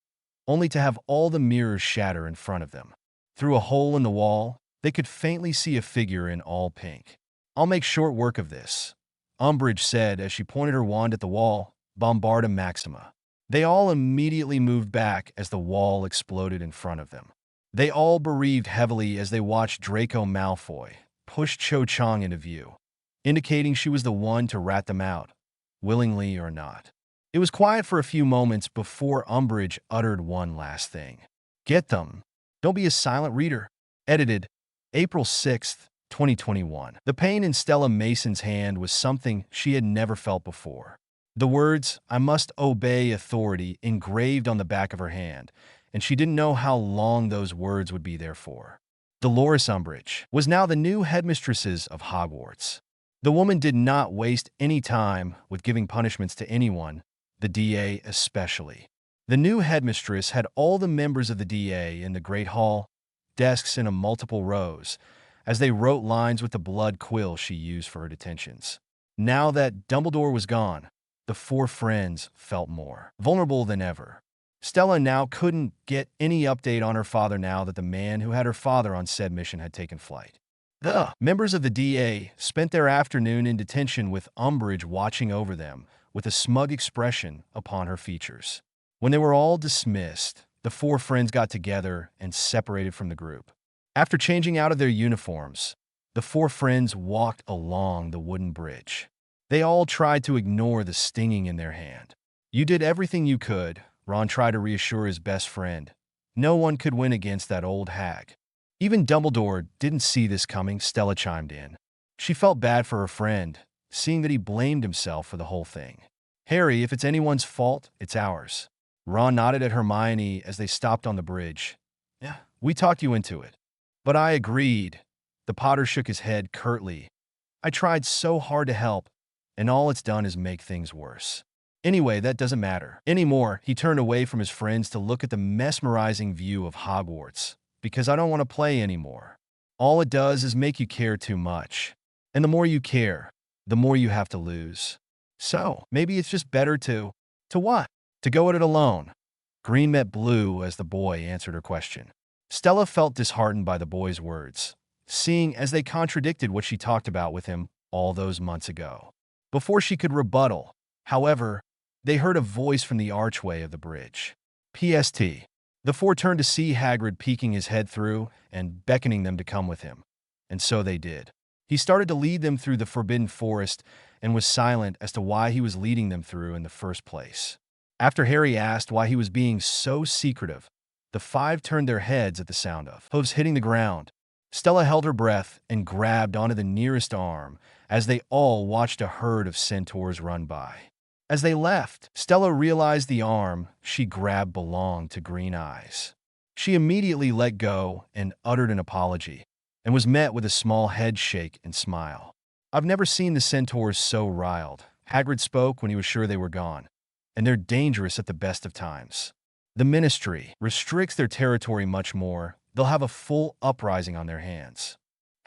only to have all the mirrors shatter in front of them. Through a hole in the wall, they could faintly see a figure in all pink. "I'll make short work of this," Umbridge said as she pointed her wand at the wall, "Bombarda Maxima." They all immediately moved back as the wall exploded in front of them. They all breathed heavily as they watched Draco Malfoy push Cho Chang into view, indicating she was the one to rat them out, willingly or not. It was quiet for a few moments before Umbridge uttered one last thing. "Get them. Don't be a silent reader." Edited, April 6th, 2021. The pain in Stella Mason's hand was something she had never felt before. The words, "I must obey authority," engraved on the back of her hand, and she didn't know how long those words would be there for. Dolores Umbridge was now the new headmistresses of Hogwarts. The woman did not waste any time with giving punishments to anyone, the DA especially. The new headmistress had all the members of the DA in the Great Hall, desks in a multiple rows, as they wrote lines with the blood quill she used for her detentions. Now that Dumbledore was gone, the four friends felt more vulnerable than ever. Stella now couldn't get any update on her father now that the man who had her father on said mission had taken flight. The members of the DA spent their afternoon in detention with Umbridge watching over them with a smug expression upon her features. When they were all dismissed, the four friends got together and separated from the group. After changing out of their uniforms, the four friends walked along the wooden bridge. They all tried to ignore the stinging in their hand. "You did everything you could," Ron tried to reassure his best friend. "No one could win against that old hag." "Even Dumbledore didn't see this coming," Stella chimed in. She felt bad for her friend, seeing that he blamed himself for the whole thing. "Harry, if it's anyone's fault, it's ours." Ron nodded at Hermione as they stopped on the bridge. "Yeah, we talked you into it." "But I agreed." The Potter shook his head curtly. "I tried so hard to help, and all it's done is make things worse. Anyway, that doesn't matter anymore." He turned away from his friends to look at the mesmerizing view of Hogwarts. "Because I don't want to play anymore. All it does is make you care too much. And the more you care, the more you have to lose. So, maybe it's just better to..." "To what?" "To go at it alone." Green met blue as the boy answered her question. Stella felt disheartened by the boy's words, seeing as they contradicted what she talked about with him all those months ago. Before she could rebuttal, however, they heard a voice from the archway of the bridge. "PST." The four turned to see Hagrid peeking his head through and beckoning them to come with him. And so they did. He started to lead them through the Forbidden Forest and was silent as to why he was leading them through in the first place. After Harry asked why he was being so secretive, the five turned their heads at the sound of hooves hitting the ground. Stella held her breath and grabbed onto the nearest arm as they all watched a herd of centaurs run by. As they left, Stella realized the arm she grabbed belonged to Green Eyes. She immediately let go and uttered an apology, and was met with a small head shake and smile. "I've never seen the centaurs so riled," Hagrid spoke when he was sure they were gone. "And they're dangerous at the best of times. The Ministry restricts their territory much more. They'll have a full uprising on their hands."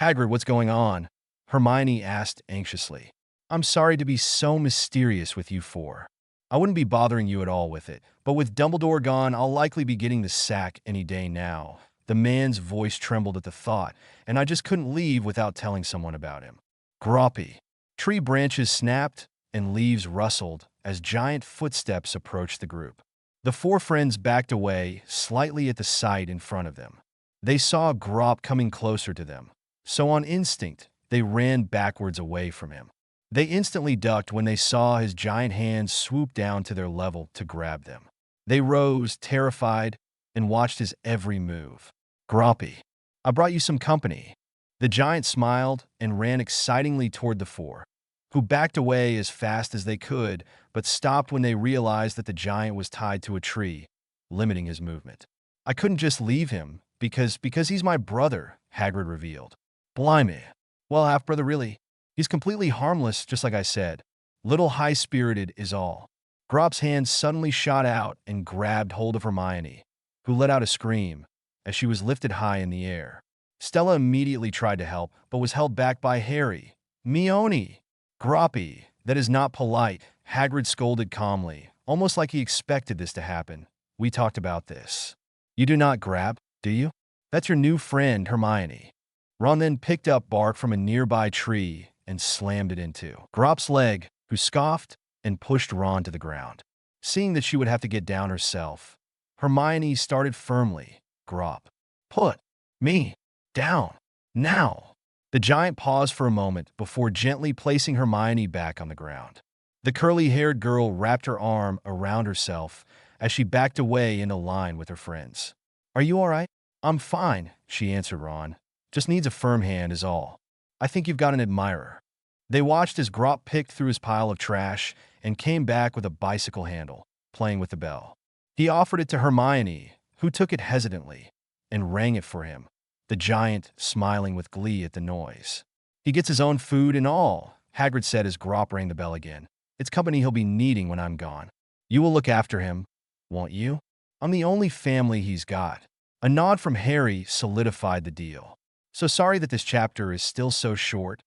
"Hagrid, what's going on?" Hermione asked anxiously. "I'm sorry to be so mysterious with you four. I wouldn't be bothering you at all with it, but with Dumbledore gone, I'll likely be getting the sack any day now." The man's voice trembled at the thought, "and I just couldn't leave without telling someone about him." Groppy. Tree branches snapped and leaves rustled as giant footsteps approached the group. The four friends backed away slightly at the sight in front of them. They saw Gropp coming closer to them, so on instinct, they ran backwards away from him. They instantly ducked when they saw his giant hands swoop down to their level to grab them. They rose, terrified, and watched his every move. "Groppy, I brought you some company." The giant smiled and ran excitingly toward the four, who backed away as fast as they could, but stopped when they realized that the giant was tied to a tree, limiting his movement. "I couldn't just leave him, because he's my brother," Hagrid revealed. "Blimey. Well, half-brother really. He's completely harmless, just like I said. Little high-spirited is all." Gropp's hand suddenly shot out and grabbed hold of Hermione, who let out a scream as she was lifted high in the air. Stella immediately tried to help, but was held back by Harry. "Mione!" "Groppy, that is not polite," Hagrid scolded calmly, almost like he expected this to happen. "We talked about this." "You do not grab, do you? That's your new friend, Hermione." Ron then picked up bark from a nearby tree and slammed it into Gropp's leg, who scoffed and pushed Ron to the ground. Seeing that she would have to get down herself, Hermione started firmly. "Gropp, put me down now." The giant paused for a moment before gently placing Hermione back on the ground. The curly-haired girl wrapped her arm around herself as she backed away into line with her friends. "Are you all right?" "I'm fine," she answered Ron. "Just needs a firm hand is all. I think you've got an admirer." They watched as Gropp picked through his pile of trash and came back with a bicycle handle, playing with the bell. He offered it to Hermione, who took it hesitantly, and rang it for him, the giant smiling with glee at the noise. "He gets his own food and all," Hagrid said as Gropp rang the bell again. "It's company he'll be needing when I'm gone. You will look after him, won't you? I'm the only family he's got." A nod from Harry solidified the deal. "So sorry that this chapter is still so short.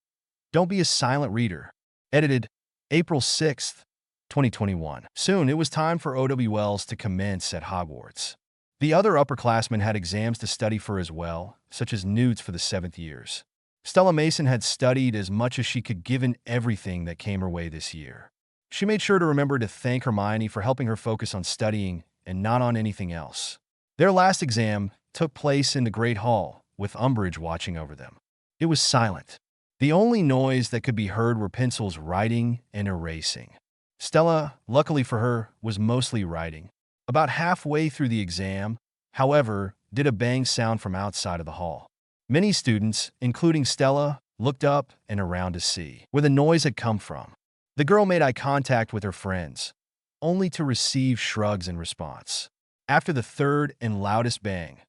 Don't be a silent reader." Edited April 6th, 2021. Soon, it was time for OWLs to commence at Hogwarts. The other upperclassmen had exams to study for as well, such as Newt's for the 7th years. Stella Mason had studied as much as she could given everything that came her way this year. She made sure to remember to thank Hermione for helping her focus on studying and not on anything else. Their last exam took place in the Great Hall, with Umbridge watching over them. It was silent. The only noise that could be heard were pencils writing and erasing. Stella, luckily for her, was mostly writing. About halfway through the exam, however, did a bang sound from outside of the hall. Many students, including Stella, looked up and around to see where the noise had come from. The girl made eye contact with her friends, only to receive shrugs in response. After the third and loudest bang,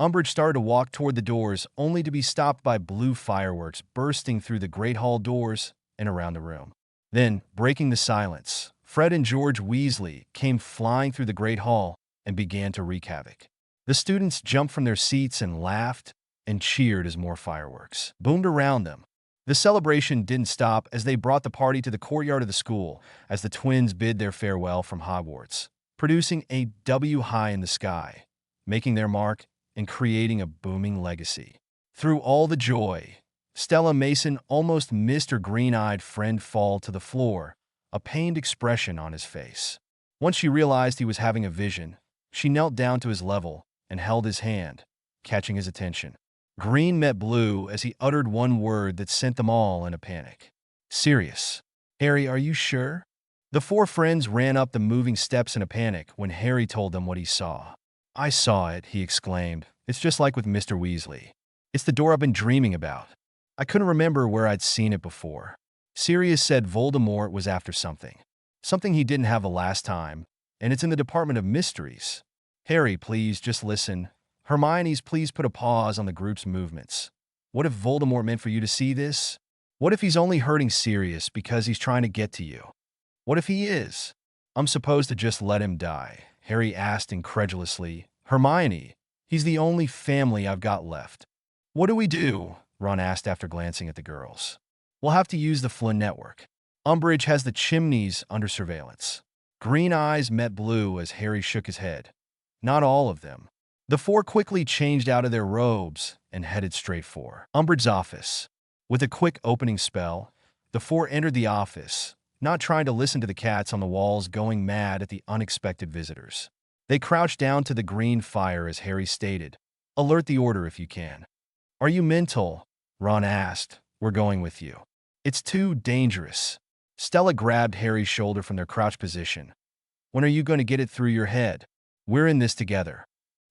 Umbridge started to walk toward the doors, only to be stopped by blue fireworks bursting through the Great Hall doors and around the room. Then, breaking the silence, Fred and George Weasley came flying through the Great Hall and began to wreak havoc. The students jumped from their seats and laughed and cheered as more fireworks boomed around them. The celebration didn't stop as they brought the party to the courtyard of the school as the twins bid their farewell from Hogwarts, producing a W high in the sky, making their mark and creating a booming legacy. Through all the joy, Stella Mason almost missed her green-eyed friend fall to the floor, a pained expression on his face. Once she realized he was having a vision, she knelt down to his level and held his hand, catching his attention. Green met blue as he uttered one word that sent them all in a panic. Sirius. Harry, are you sure? The four friends ran up the moving steps in a panic when Harry told them what he saw. I saw it, he exclaimed. It's just like with Mr. Weasley. It's the door I've been dreaming about. I couldn't remember where I'd seen it before. Sirius said Voldemort was after something. Something he didn't have the last time, and it's in the Department of Mysteries. Harry, please, just listen. Hermione's, please put a pause on the group's movements. What if Voldemort meant for you to see this? What if he's only hurting Sirius because he's trying to get to you? What if he is? I'm supposed to just let him die, Harry asked incredulously. Hermione, he's the only family I've got left. What do we do? Ron asked after glancing at the girls. We'll have to use the Flynn network. Umbridge has the chimneys under surveillance. Green eyes met blue as Harry shook his head. Not all of them. The four quickly changed out of their robes and headed straight for Umbridge's office. With a quick opening spell, the four entered the office, not trying to listen to the cats on the walls going mad at the unexpected visitors. They crouched down to the green fire as Harry stated, "Alert the order if you can." "Are you mental?" Ron asked. "We're going with you." "It's too dangerous." Stella grabbed Harry's shoulder from their crouched position. "When are you going to get it through your head? We're in this together."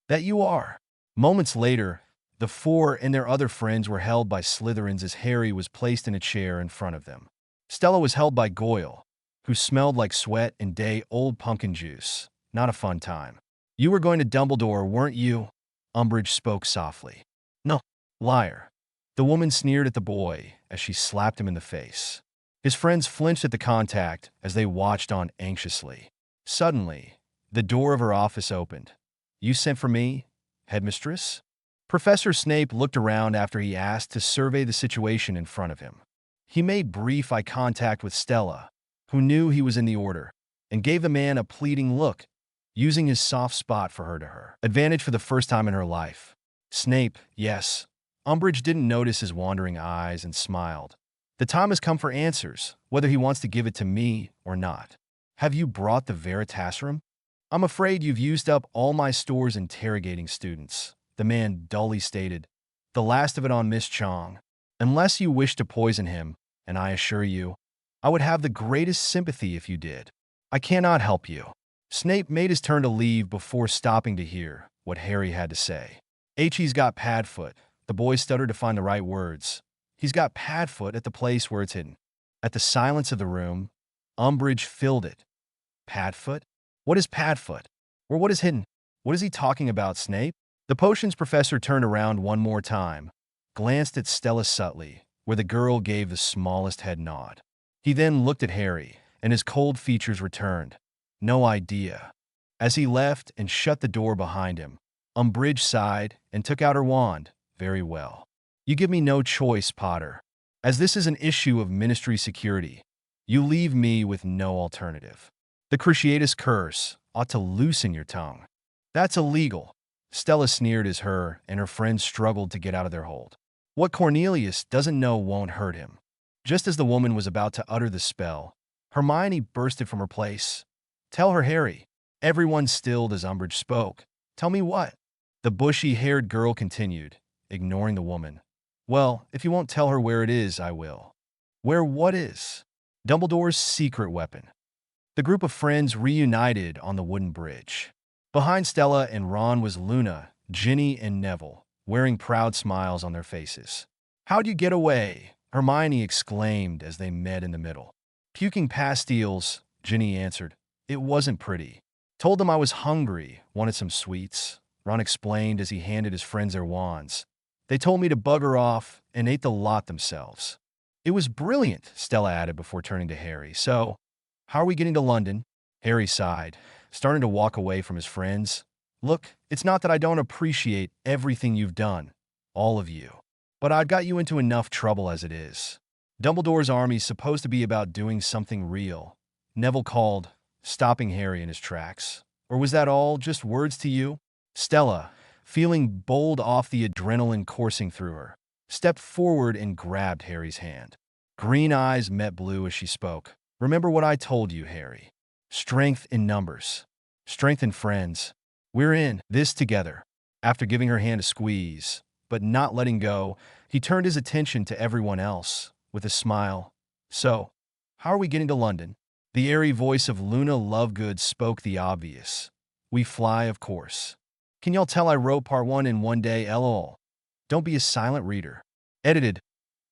"That you are." Moments later, the four and their other friends were held by Slytherins as Harry was placed in a chair in front of them. Stella was held by Goyle, who smelled like sweat and day-old pumpkin juice. Not a fun time. "You were going to Dumbledore, weren't you?" Umbridge spoke softly. "No, liar." The woman sneered at the boy as she slapped him in the face. His friends flinched at the contact as they watched on anxiously. Suddenly, the door of her office opened. "You sent for me, headmistress?" Professor Snape looked around after he asked to survey the situation in front of him. He made brief eye contact with Stella, who knew he was in the order, and gave the man a pleading look, using his soft spot for her advantage for the first time in her life. "Snape, yes." Umbridge didn't notice his wandering eyes and smiled. "The time has come for answers, whether he wants to give it to me or not. Have you brought the Veritasrum?" "I'm afraid you've used up all my stores interrogating students," the man dully stated. "The last of it on Miss Chong. Unless you wish to poison him, and I assure you, I would have the greatest sympathy if you did. I cannot help you." Snape made his turn to leave before stopping to hear what Harry had to say. "He's got Padfoot." The boy stuttered to find the right words. "He's got Padfoot at the place where it's hidden." At the silence of the room, Umbridge filled it. "Padfoot? What is Padfoot? Or what is hidden? What is he talking about, Snape?" The potions professor turned around one more time, glanced at Stella subtly, where the girl gave the smallest head nod. He then looked at Harry, and his cold features returned. "No idea." As he left and shut the door behind him, Umbridge sighed and took out her wand. "Very well. You give me no choice, Potter. As this is an issue of ministry security, you leave me with no alternative. The Cruciatus Curse ought to loosen your tongue." "That's illegal." Stella sneered as her and her friends struggled to get out of their hold. "What Cornelius doesn't know won't hurt him." Just as the woman was about to utter the spell, Hermione bursted from her place. "Tell her, Harry." Everyone stilled as Umbridge spoke. "Tell me what?" The bushy-haired girl continued, ignoring the woman. Well, if you won't tell her where it is, I will. Where what is? Dumbledore's secret weapon. The group of friends reunited on the wooden bridge. Behind Stella and Ron was Luna, Ginny, and Neville, wearing proud smiles on their faces. How'd you get away? Hermione exclaimed as they met in the middle. Puking pastilles, Ginny answered. It wasn't pretty. Told them I was hungry, wanted some sweets. Ron explained as he handed his friends their wands. They told me to bugger off and ate the lot themselves. It was brilliant, Stella added before turning to Harry. So, how are we getting to London? Harry sighed, starting to walk away from his friends. Look, it's not that I don't appreciate everything you've done, all of you. But I've got you into enough trouble as it is. Dumbledore's army's supposed to be about doing something real. Neville called, stopping Harry in his tracks. Or was that all just words to you? Stella, feeling bowled off the adrenaline coursing through her, stepped forward and grabbed Harry's hand. Green eyes met blue as she spoke. Remember what I told you, Harry. Strength in numbers. Strength in friends. We're in this together. After giving her hand a squeeze, but not letting go, he turned his attention to everyone else, with a smile. So, how are we getting to London? The airy voice of Luna Lovegood spoke the obvious. We fly, of course. Can y'all tell I wrote part 1 in one day, lol? Don't be a silent reader. Edited,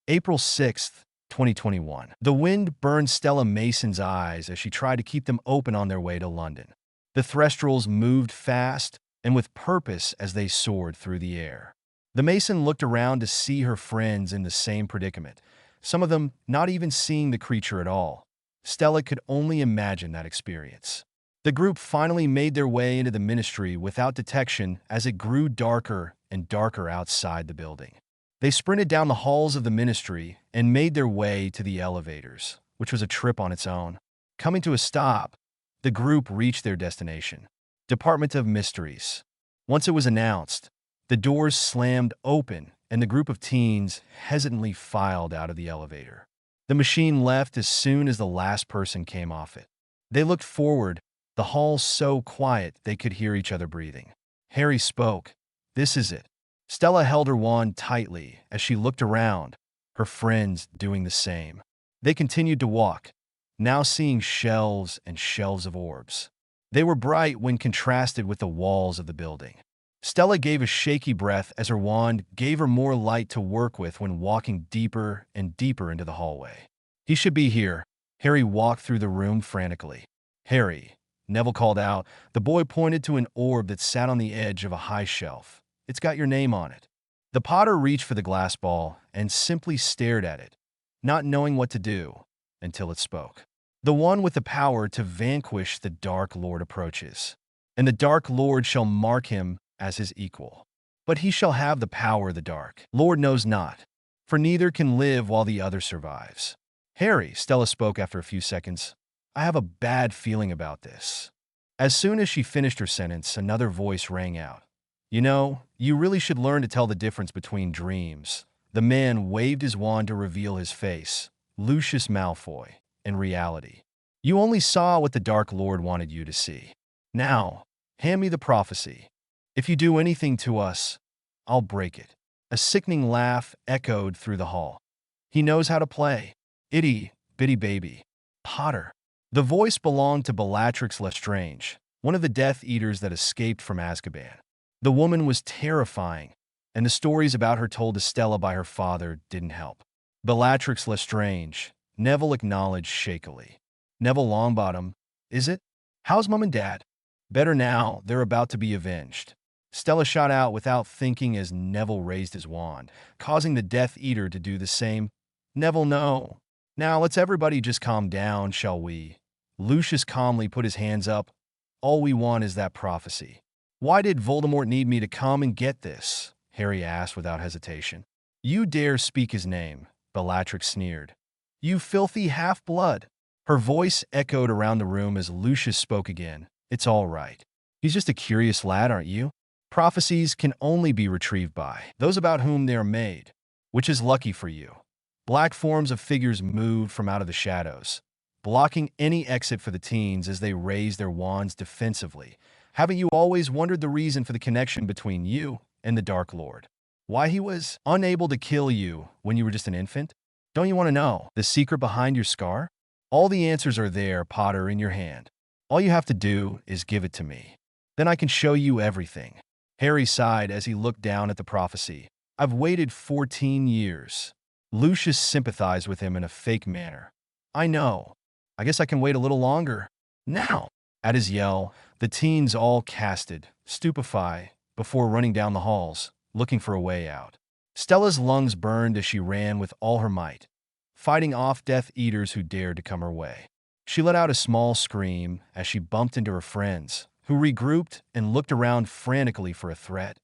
April 6th, 2021. The wind burned Stella Mason's eyes as she tried to keep them open on their way to London. The Thestrals moved fast and with purpose as they soared through the air. The Mason looked around to see her friends in the same predicament, some of them not even seeing the creature at all. Stella could only imagine that experience. The group finally made their way into the ministry without detection as it grew darker and darker outside the building. They sprinted down the halls of the ministry and made their way to the elevators, which was a trip on its own. Coming to a stop, the group reached their destination, Department of Mysteries. Once it was announced, the doors slammed open and the group of teens hesitantly filed out of the elevator. The machine left as soon as the last person came off it. They looked forward, the hall so quiet they could hear each other breathing. Harry spoke. This is it. Stella held her wand tightly as she looked around, her friends doing the same. They continued to walk, now seeing shelves and shelves of orbs. They were bright when contrasted with the walls of the building. Stella gave a shaky breath as her wand gave her more light to work with when walking deeper and deeper into the hallway. He should be here. Harry walked through the room frantically. Harry, Neville called out. The boy pointed to an orb that sat on the edge of a high shelf. It's got your name on it. The Potter reached for the glass ball and simply stared at it, not knowing what to do, until it spoke. The one with the power to vanquish the Dark Lord approaches, and the Dark Lord shall mark him as his equal. But he shall have the power the Dark Lord knows not, for neither can live while the other survives. Harry, Stella spoke after a few seconds, I have a bad feeling about this. As soon as she finished her sentence, another voice rang out. You know, you really should learn to tell the difference between dreams. The man waved his wand to reveal his face, Lucius Malfoy, and reality. You only saw what the Dark Lord wanted you to see. Now, hand me the prophecy. If you do anything to us, I'll break it. A sickening laugh echoed through the hall. He knows how to play. Itty bitty baby. Potter. The voice belonged to Bellatrix Lestrange, one of the Death Eaters that escaped from Azkaban. The woman was terrifying, and the stories about her told to Stella by her father didn't help. Bellatrix Lestrange, Neville acknowledged shakily. Neville Longbottom, is it? How's Mom and Dad? Better now, they're about to be avenged. Stella shot out without thinking as Neville raised his wand, causing the Death Eater to do the same. Neville, no. Now let's everybody just calm down, shall we? Lucius calmly put his hands up. All we want is that prophecy. Why did Voldemort need me to come and get this? Harry asked without hesitation. You dare speak his name, Bellatrix sneered. You filthy half-blood. Her voice echoed around the room as Lucius spoke again. It's all right. He's just a curious lad, aren't you? Prophecies can only be retrieved by those about whom they are made, which is lucky for you. Black forms of figures moved from out of the shadows, blocking any exit for the teens as they raised their wands defensively, Haven't you always wondered the reason for the connection between you and the Dark Lord? Why he was unable to kill you when you were just an infant? Don't you want to know the secret behind your scar? All the answers are there, Potter, in your hand. All you have to do is give it to me. Then I can show you everything. Harry sighed as he looked down at the prophecy. I've waited 14 years. Lucius sympathized with him in a fake manner. I know. I guess I can wait a little longer. Now! At his yell, the teens all casted, stupefied, before running down the halls, looking for a way out. Stella's lungs burned as she ran with all her might, fighting off Death Eaters who dared to come her way. She let out a small scream as she bumped into her friends, who regrouped and looked around frantically for a threat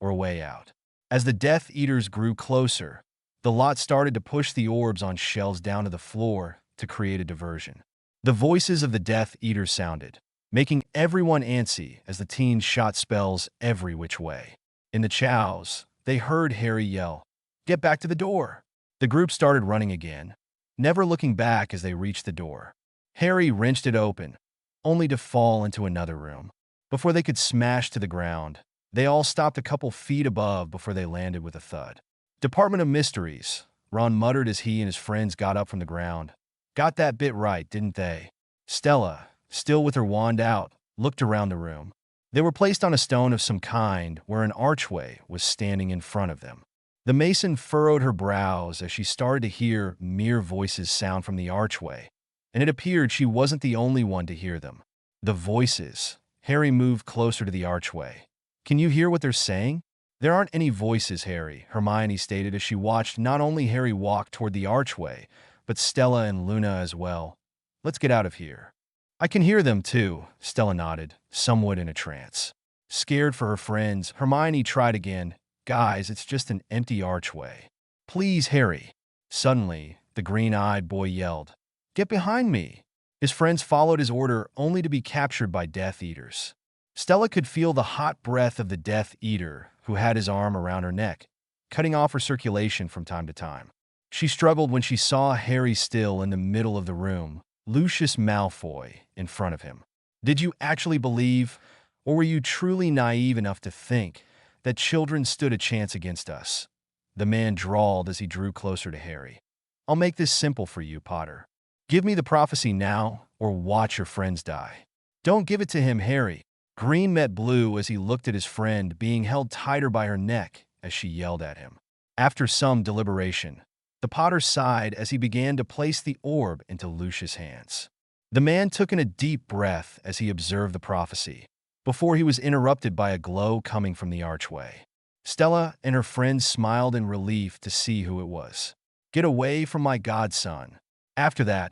or a way out. As the Death Eaters grew closer, the lot started to push the orbs on shelves down to the floor to create a diversion. The voices of the Death Eaters sounded, making everyone antsy as the teens shot spells every which way. In the chows, they heard Harry yell, "Get back to the door!" The group started running again, never looking back as they reached the door. Harry wrenched it open, only to fall into another room. Before they could smash to the ground, they all stopped a couple feet above before they landed with a thud. Department of Mysteries, Ron muttered as he and his friends got up from the ground. Got that bit right, didn't they? Stella, still with her wand out, looked around the room. They were placed on a stone of some kind where an archway was standing in front of them. The mason furrowed her brows as she started to hear mere voices sound from the archway, and it appeared she wasn't the only one to hear them. The voices. Harry moved closer to the archway. Can you hear what they're saying? There aren't any voices, Harry, Hermione stated as she watched not only Harry walk toward the archway, but Stella and Luna as well. Let's get out of here. I can hear them too, Stella nodded, somewhat in a trance. Scared for her friends, Hermione tried again. Guys, it's just an empty archway. Please, Harry. Suddenly, the green-eyed boy yelled, "Get behind me!" His friends followed his order only to be captured by Death Eaters. Stella could feel the hot breath of the Death Eater, who had his arm around her neck, cutting off her circulation from time to time. She struggled when she saw Harry still in the middle of the room, Lucius Malfoy in front of him. Did you actually believe, or were you truly naive enough to think, that children stood a chance against us? The man drawled as he drew closer to Harry. I'll make this simple for you, Potter. Give me the prophecy now, or watch your friends die. Don't give it to him, Harry. Green met blue as he looked at his friend being held tighter by her neck as she yelled at him. After some deliberation, the Potter sighed as he began to place the orb into Lucius' hands. The man took in a deep breath as he observed the prophecy, before he was interrupted by a glow coming from the archway. Stella and her friends smiled in relief to see who it was. Get away from my godson. After that,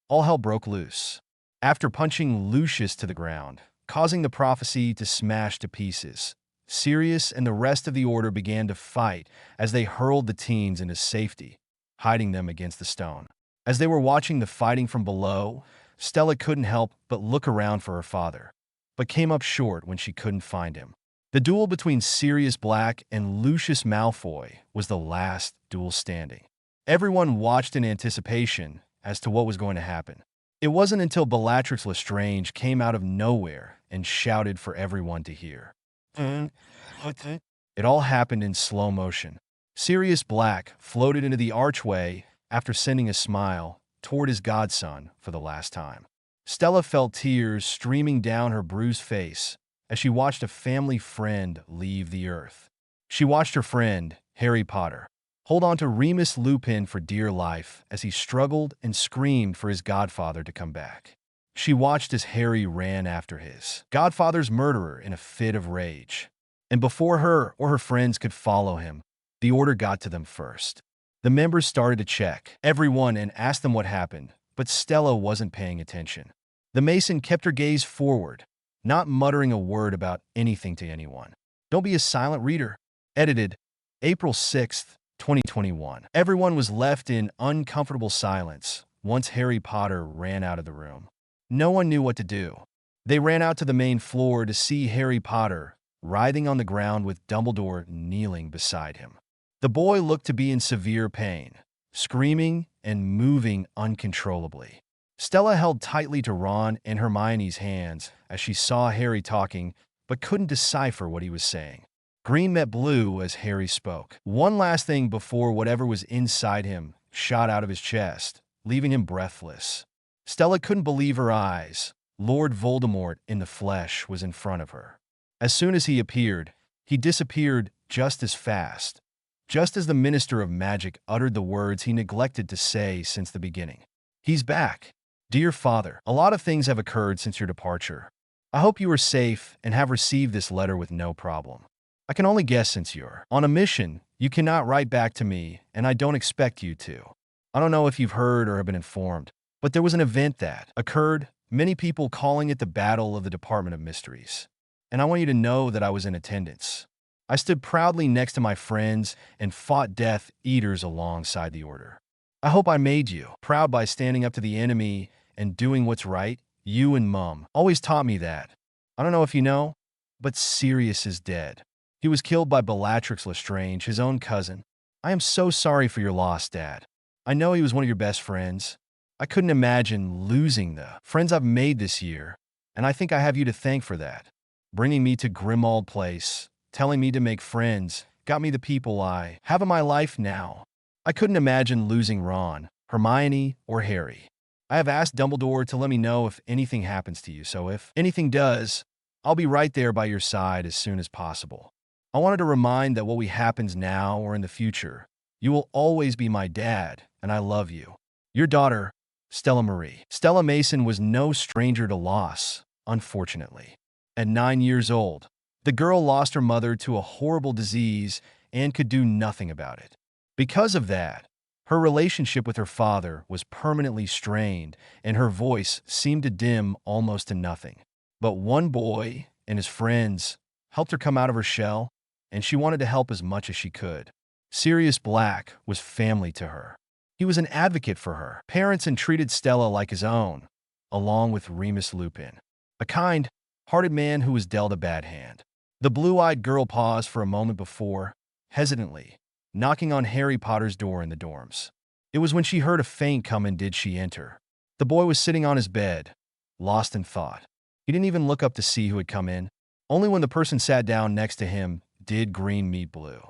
all hell broke loose. After punching Lucius to the ground, causing the prophecy to smash to pieces, Sirius and the rest of the Order began to fight as they hurled the teens into safety, hiding them against the stone. As they were watching the fighting from below, Stella couldn't help but look around for her father, but came up short when she couldn't find him. The duel between Sirius Black and Lucius Malfoy was the last duel standing. Everyone watched in anticipation as to what was going to happen. It wasn't until Bellatrix Lestrange came out of nowhere and shouted for everyone to hear. It all happened in slow motion. Sirius Black floated into the archway after sending a smile toward his godson for the last time. Stella felt tears streaming down her bruised face as she watched a family friend leave the earth. She watched her friend, Harry Potter, hold on to Remus Lupin for dear life as he struggled and screamed for his godfather to come back. She watched as Harry ran after his godfather's murderer in a fit of rage. And before her or her friends could follow him, the Order got to them first. The members started to check everyone and asked them what happened, but Stella wasn't paying attention. The Mason kept her gaze forward, not muttering a word about anything to anyone. Don't be a silent reader. Edited, April 6th, 2021. Everyone was left in uncomfortable silence once Harry Potter ran out of the room. No one knew what to do. They ran out to the main floor to see Harry Potter writhing on the ground with Dumbledore kneeling beside him. The boy looked to be in severe pain, screaming and moving uncontrollably. Stella held tightly to Ron and Hermione's hands as she saw Harry talking, but couldn't decipher what he was saying. Green met blue as Harry spoke. One last thing before whatever was inside him shot out of his chest, leaving him breathless. Stella couldn't believe her eyes. Lord Voldemort in the flesh was in front of her. As soon as he appeared, he disappeared just as fast, just as the Minister of Magic uttered the words he neglected to say since the beginning. He's back. Dear Father, a lot of things have occurred since your departure. I hope you are safe and have received this letter with no problem. I can only guess since you're on a mission, you cannot write back to me, and I don't expect you to. I don't know if you've heard or have been informed, but there was an event that occurred, many people calling it the Battle of the Department of Mysteries. And I want you to know that I was in attendance. I stood proudly next to my friends and fought Death Eaters alongside the Order. I hope I made you proud by standing up to the enemy and doing what's right. You and Mum always taught me that. I don't know if you know, but Sirius is dead. He was killed by Bellatrix Lestrange, his own cousin. I am so sorry for your loss, Dad. I know he was one of your best friends. I couldn't imagine losing the friends I've made this year, and I think I have you to thank for that. Bringing me to Grimmauld Place, telling me to make friends, got me the people I have in my life now. I couldn't imagine losing Ron, Hermione, or Harry. I have asked Dumbledore to let me know if anything happens to you, so if anything does, I'll be right there by your side as soon as possible. I wanted to remind that what happens now or in the future, you will always be my dad, and I love you. Your daughter, Stella Marie. Stella Mason was no stranger to loss, unfortunately. At 9 years old, the girl lost her mother to a horrible disease and could do nothing about it. Because of that, her relationship with her father was permanently strained, and her voice seemed to dim almost to nothing. But one boy and his friends helped her come out of her shell, and she wanted to help as much as she could. Sirius Black was family to her. He was an advocate for her parents and treated Stella like his own, along with Remus Lupin, a kind-hearted man who was dealt a bad hand. The blue-eyed girl paused for a moment before, hesitantly, knocking on Harry Potter's door in the dorms. It was when she heard a faint come in did she enter. The boy was sitting on his bed, lost in thought. He didn't even look up to see who had come in. Only when the person sat down next to him did Green meet Blue.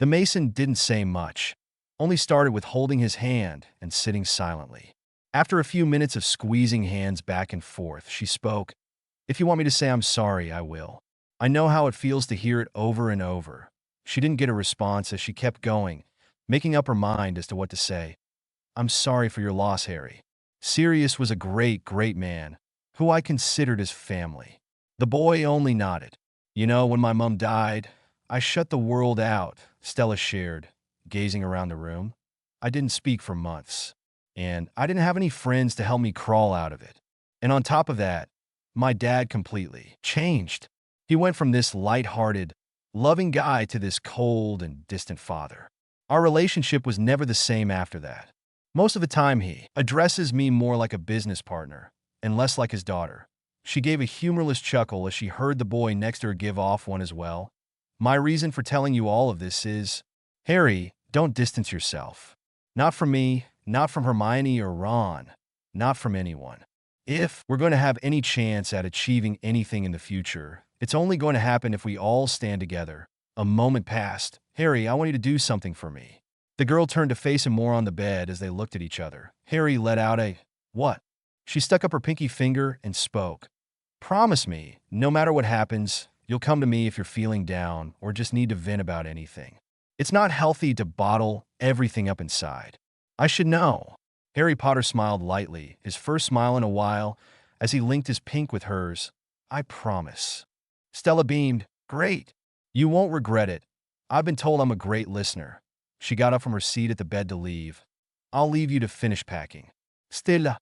The Mason didn't say much, only started with holding his hand and sitting silently. After a few minutes of squeezing hands back and forth, she spoke. If you want me to say I'm sorry, I will. I know how it feels to hear it over and over. She didn't get a response as she kept going, making up her mind as to what to say. I'm sorry for your loss, Harry. Sirius was a great, great man, who I considered as family. The boy only nodded. You know, when my mom died, I shut the world out, Stella shared, gazing around the room. I didn't speak for months, and I didn't have any friends to help me crawl out of it. And on top of that, my dad completely changed. He went from this light-hearted, loving guy to this cold and distant father. Our relationship was never the same after that. Most of the time he addresses me more like a business partner and less like his daughter. She gave a humorless chuckle as she heard the boy next to her give off one as well. My reason for telling you all of this is, Harry, don't distance yourself. Not from me, not from Hermione or Ron, not from anyone. If we're going to have any chance at achieving anything in the future, it's only going to happen if we all stand together. A moment passed. Harry, I want you to do something for me. The girl turned to face him more on the bed as they looked at each other. Harry let out a, what? She stuck up her pinky finger and spoke. Promise me, no matter what happens, you'll come to me if you're feeling down or just need to vent about anything. It's not healthy to bottle everything up inside. I should know. Harry Potter smiled lightly, his first smile in a while, as he linked his pink with hers. I promise. Stella beamed. Great. You won't regret it. I've been told I'm a great listener. She got up from her seat at the bed to leave. I'll leave you to finish packing. Stella.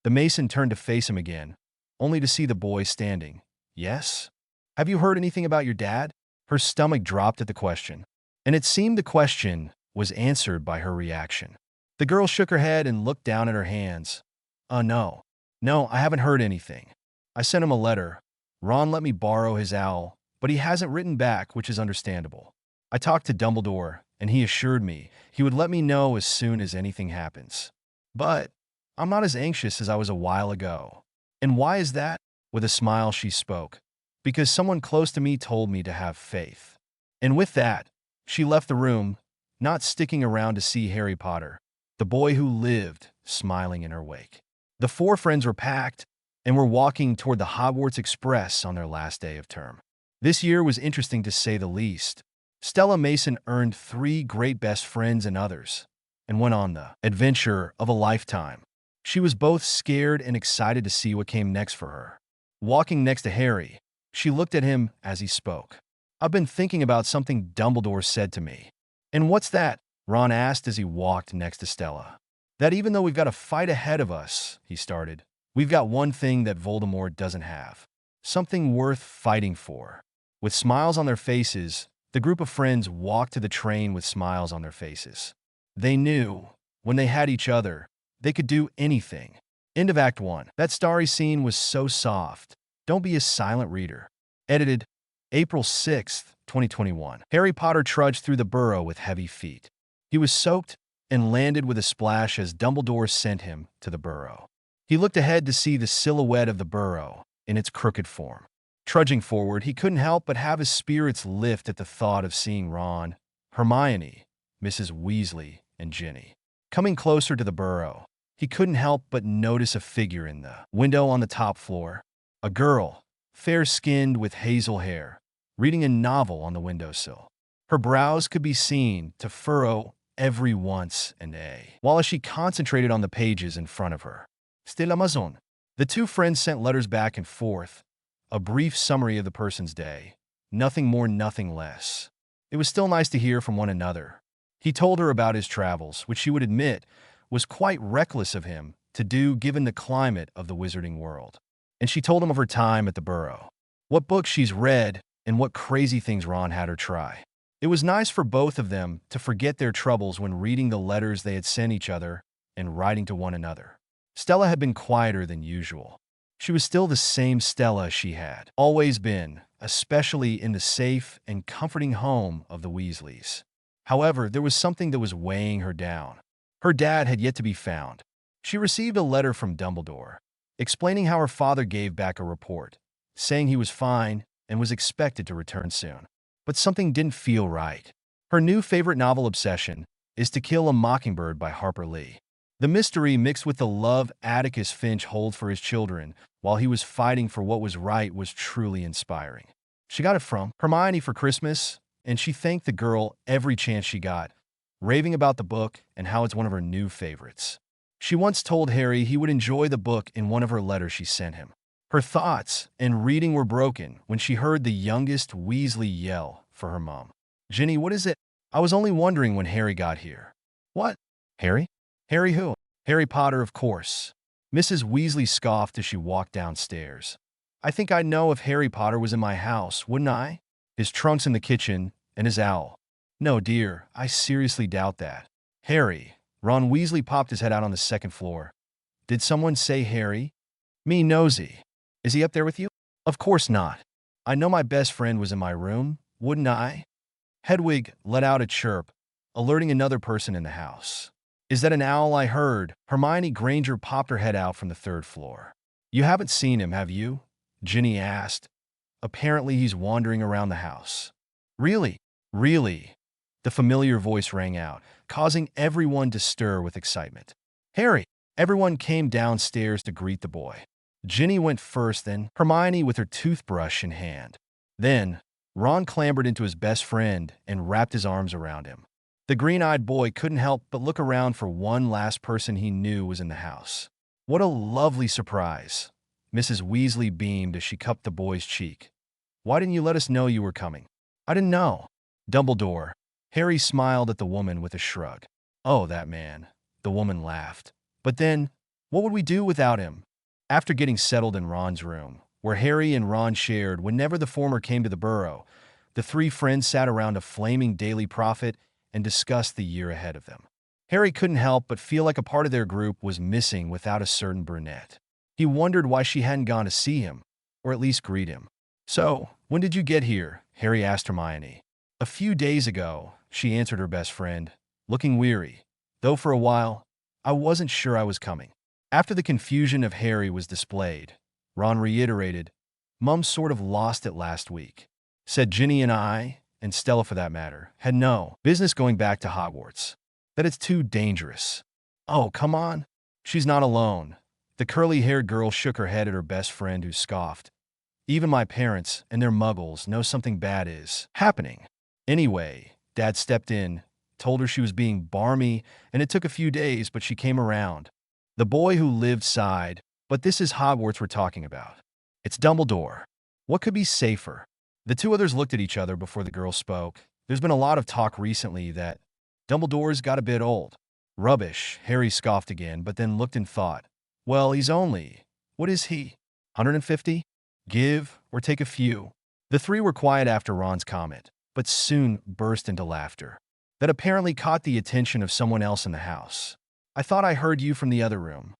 The Mason turned to face him again, only to see the boy standing. Yes? Have you heard anything about your dad? Her stomach dropped at the question, and it seemed the question was answered by her reaction. The girl shook her head and looked down at her hands. No. No, I haven't heard anything. I sent him a letter. Ron let me borrow his owl, but he hasn't written back, which is understandable. I talked to Dumbledore, and he assured me he would let me know as soon as anything happens. But I'm not as anxious as I was a while ago. And why is that? With a smile she spoke. Because someone close to me told me to have faith. And with that, she left the room, not sticking around to see Harry Potter, the boy who lived, smiling in her wake. The four friends were packed and were walking toward the Hogwarts Express on their last day of term. This year was interesting to say the least. Stella Mason earned 3 great best friends and others, and went on the adventure of a lifetime. She was both scared and excited to see what came next for her. Walking next to Harry, she looked at him as he spoke. I've been thinking about something Dumbledore said to me. And what's that? Ron asked as he walked next to Stella. That even though we've got a fight ahead of us, he started, we've got one thing that Voldemort doesn't have. Something worth fighting for. With smiles on their faces, the group of friends walked to the train with smiles on their faces. They knew, when they had each other, they could do anything. End of Act 1. That starry scene was so soft. Don't be a silent reader. Edited, April 6th, 2021. Harry Potter trudged through the Burrow with heavy feet. He was soaked and landed with a splash as Dumbledore sent him to the Burrow. He looked ahead to see the silhouette of the Burrow in its crooked form. Trudging forward, he couldn't help but have his spirits lift at the thought of seeing Ron, Hermione, Mrs. Weasley, and Ginny. Coming closer to the Burrow, he couldn't help but notice a figure in the window on the top floor. A girl, fair-skinned with hazel hair, reading a novel on the windowsill. Her brows could be seen to furrow every once and while she concentrated on the pages in front of her. Stella Mazon. The two friends sent letters back and forth, a brief summary of the person's day. Nothing more, nothing less. It was still nice to hear from one another. He told her about his travels, which she would admit was quite reckless of him to do given the climate of the wizarding world. And she told him of her time at the Burrow, what books she's read, and what crazy things Ron had her try. It was nice for both of them to forget their troubles when reading the letters they had sent each other and writing to one another. Stella had been quieter than usual. She was still the same Stella she had always been, especially in the safe and comforting home of the Weasleys. However, there was something that was weighing her down. Her dad had yet to be found. She received a letter from Dumbledore, explaining how her father gave back a report, saying he was fine and was expected to return soon. But something didn't feel right. Her new favorite novel obsession is To Kill a Mockingbird by Harper Lee. The mystery mixed with the love Atticus Finch holds for his children while he was fighting for what was right was truly inspiring. She got it from Hermione for Christmas, and she thanked the girl every chance she got, raving about the book and how it's one of her new favorites. She once told Harry he would enjoy the book in one of her letters she sent him. Her thoughts and reading were broken when she heard the youngest Weasley yell for her mom. Ginny, what is it? I was only wondering when Harry got here. What? Harry? Harry who? Harry Potter, of course. Mrs. Weasley scoffed as she walked downstairs. I think I'd know if Harry Potter was in my house, wouldn't I? His trunk's in the kitchen, and his owl. No, dear, I seriously doubt that. Harry. Ron Weasley popped his head out on the second floor. Did someone say Harry? Me nosy. Is he up there with you? Of course not. I know my best friend was in my room, wouldn't I? Hedwig let out a chirp, alerting another person in the house. Is that an owl I heard? Hermione Granger popped her head out from the third floor. You haven't seen him, have you? Ginny asked. Apparently he's wandering around the house. Really? Really? The familiar voice rang out, causing everyone to stir with excitement. Harry! Everyone came downstairs to greet the boy. Ginny went first, then Hermione with her toothbrush in hand. Then, Ron clambered into his best friend and wrapped his arms around him. The green-eyed boy couldn't help but look around for one last person he knew was in the house. What a lovely surprise! Mrs. Weasley beamed as she cupped the boy's cheek. Why didn't you let us know you were coming? I didn't know. Dumbledore. Harry smiled at the woman with a shrug. Oh, that man. The woman laughed. But then, what would we do without him? After getting settled in Ron's room, where Harry and Ron shared whenever the former came to the Burrow, the three friends sat around a flaming Daily Prophet and discussed the year ahead of them. Harry couldn't help but feel like a part of their group was missing without a certain brunette. He wondered why she hadn't gone to see him, or at least greet him. So, when did you get here? Harry asked Hermione. A few days ago, she answered her best friend, looking weary, though for a while, I wasn't sure I was coming. After the confusion of Harry was displayed, Ron reiterated, "Mum sort of lost it last week. Said Ginny and I, and Stella for that matter, had no business going back to Hogwarts. That it's too dangerous." "Oh, come on. She's not alone." The curly-haired girl shook her head at her best friend, who scoffed. "Even my parents and their muggles know something bad is happening." Anyway, Dad stepped in, told her she was being barmy, and it took a few days, but she came around. The boy who lived sighed, "But this is Hogwarts we're talking about. It's Dumbledore. What could be safer?" The two others looked at each other before the girl spoke. "There's been a lot of talk recently that Dumbledore's got a bit old." "Rubbish," Harry scoffed again, but then looked and thought, "Well, he's only, what is he, 150? Give or take a few." The three were quiet after Ron's comment, but soon burst into laughter. That apparently caught the attention of someone else in the house. "I thought I heard you from the other room."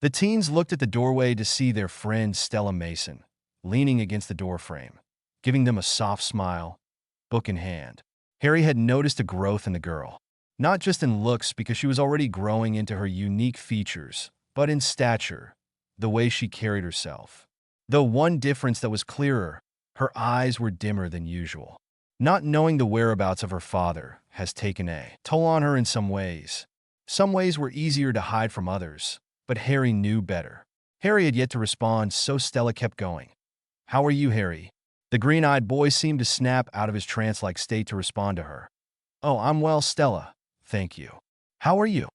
The teens looked at the doorway to see their friend Stella Mason, leaning against the doorframe, giving them a soft smile, book in hand. Harry had noticed a growth in the girl, not just in looks because she was already growing into her unique features, but in stature, the way she carried herself. Though one difference that was clearer, her eyes were dimmer than usual. Not knowing the whereabouts of her father has taken a toll on her in some ways. Some ways were easier to hide from others, but Harry knew better. Harry had yet to respond, so Stella kept going. "How are you, Harry?" The green-eyed boy seemed to snap out of his trance-like state to respond to her. "Oh, I'm well, Stella. Thank you. How are you?"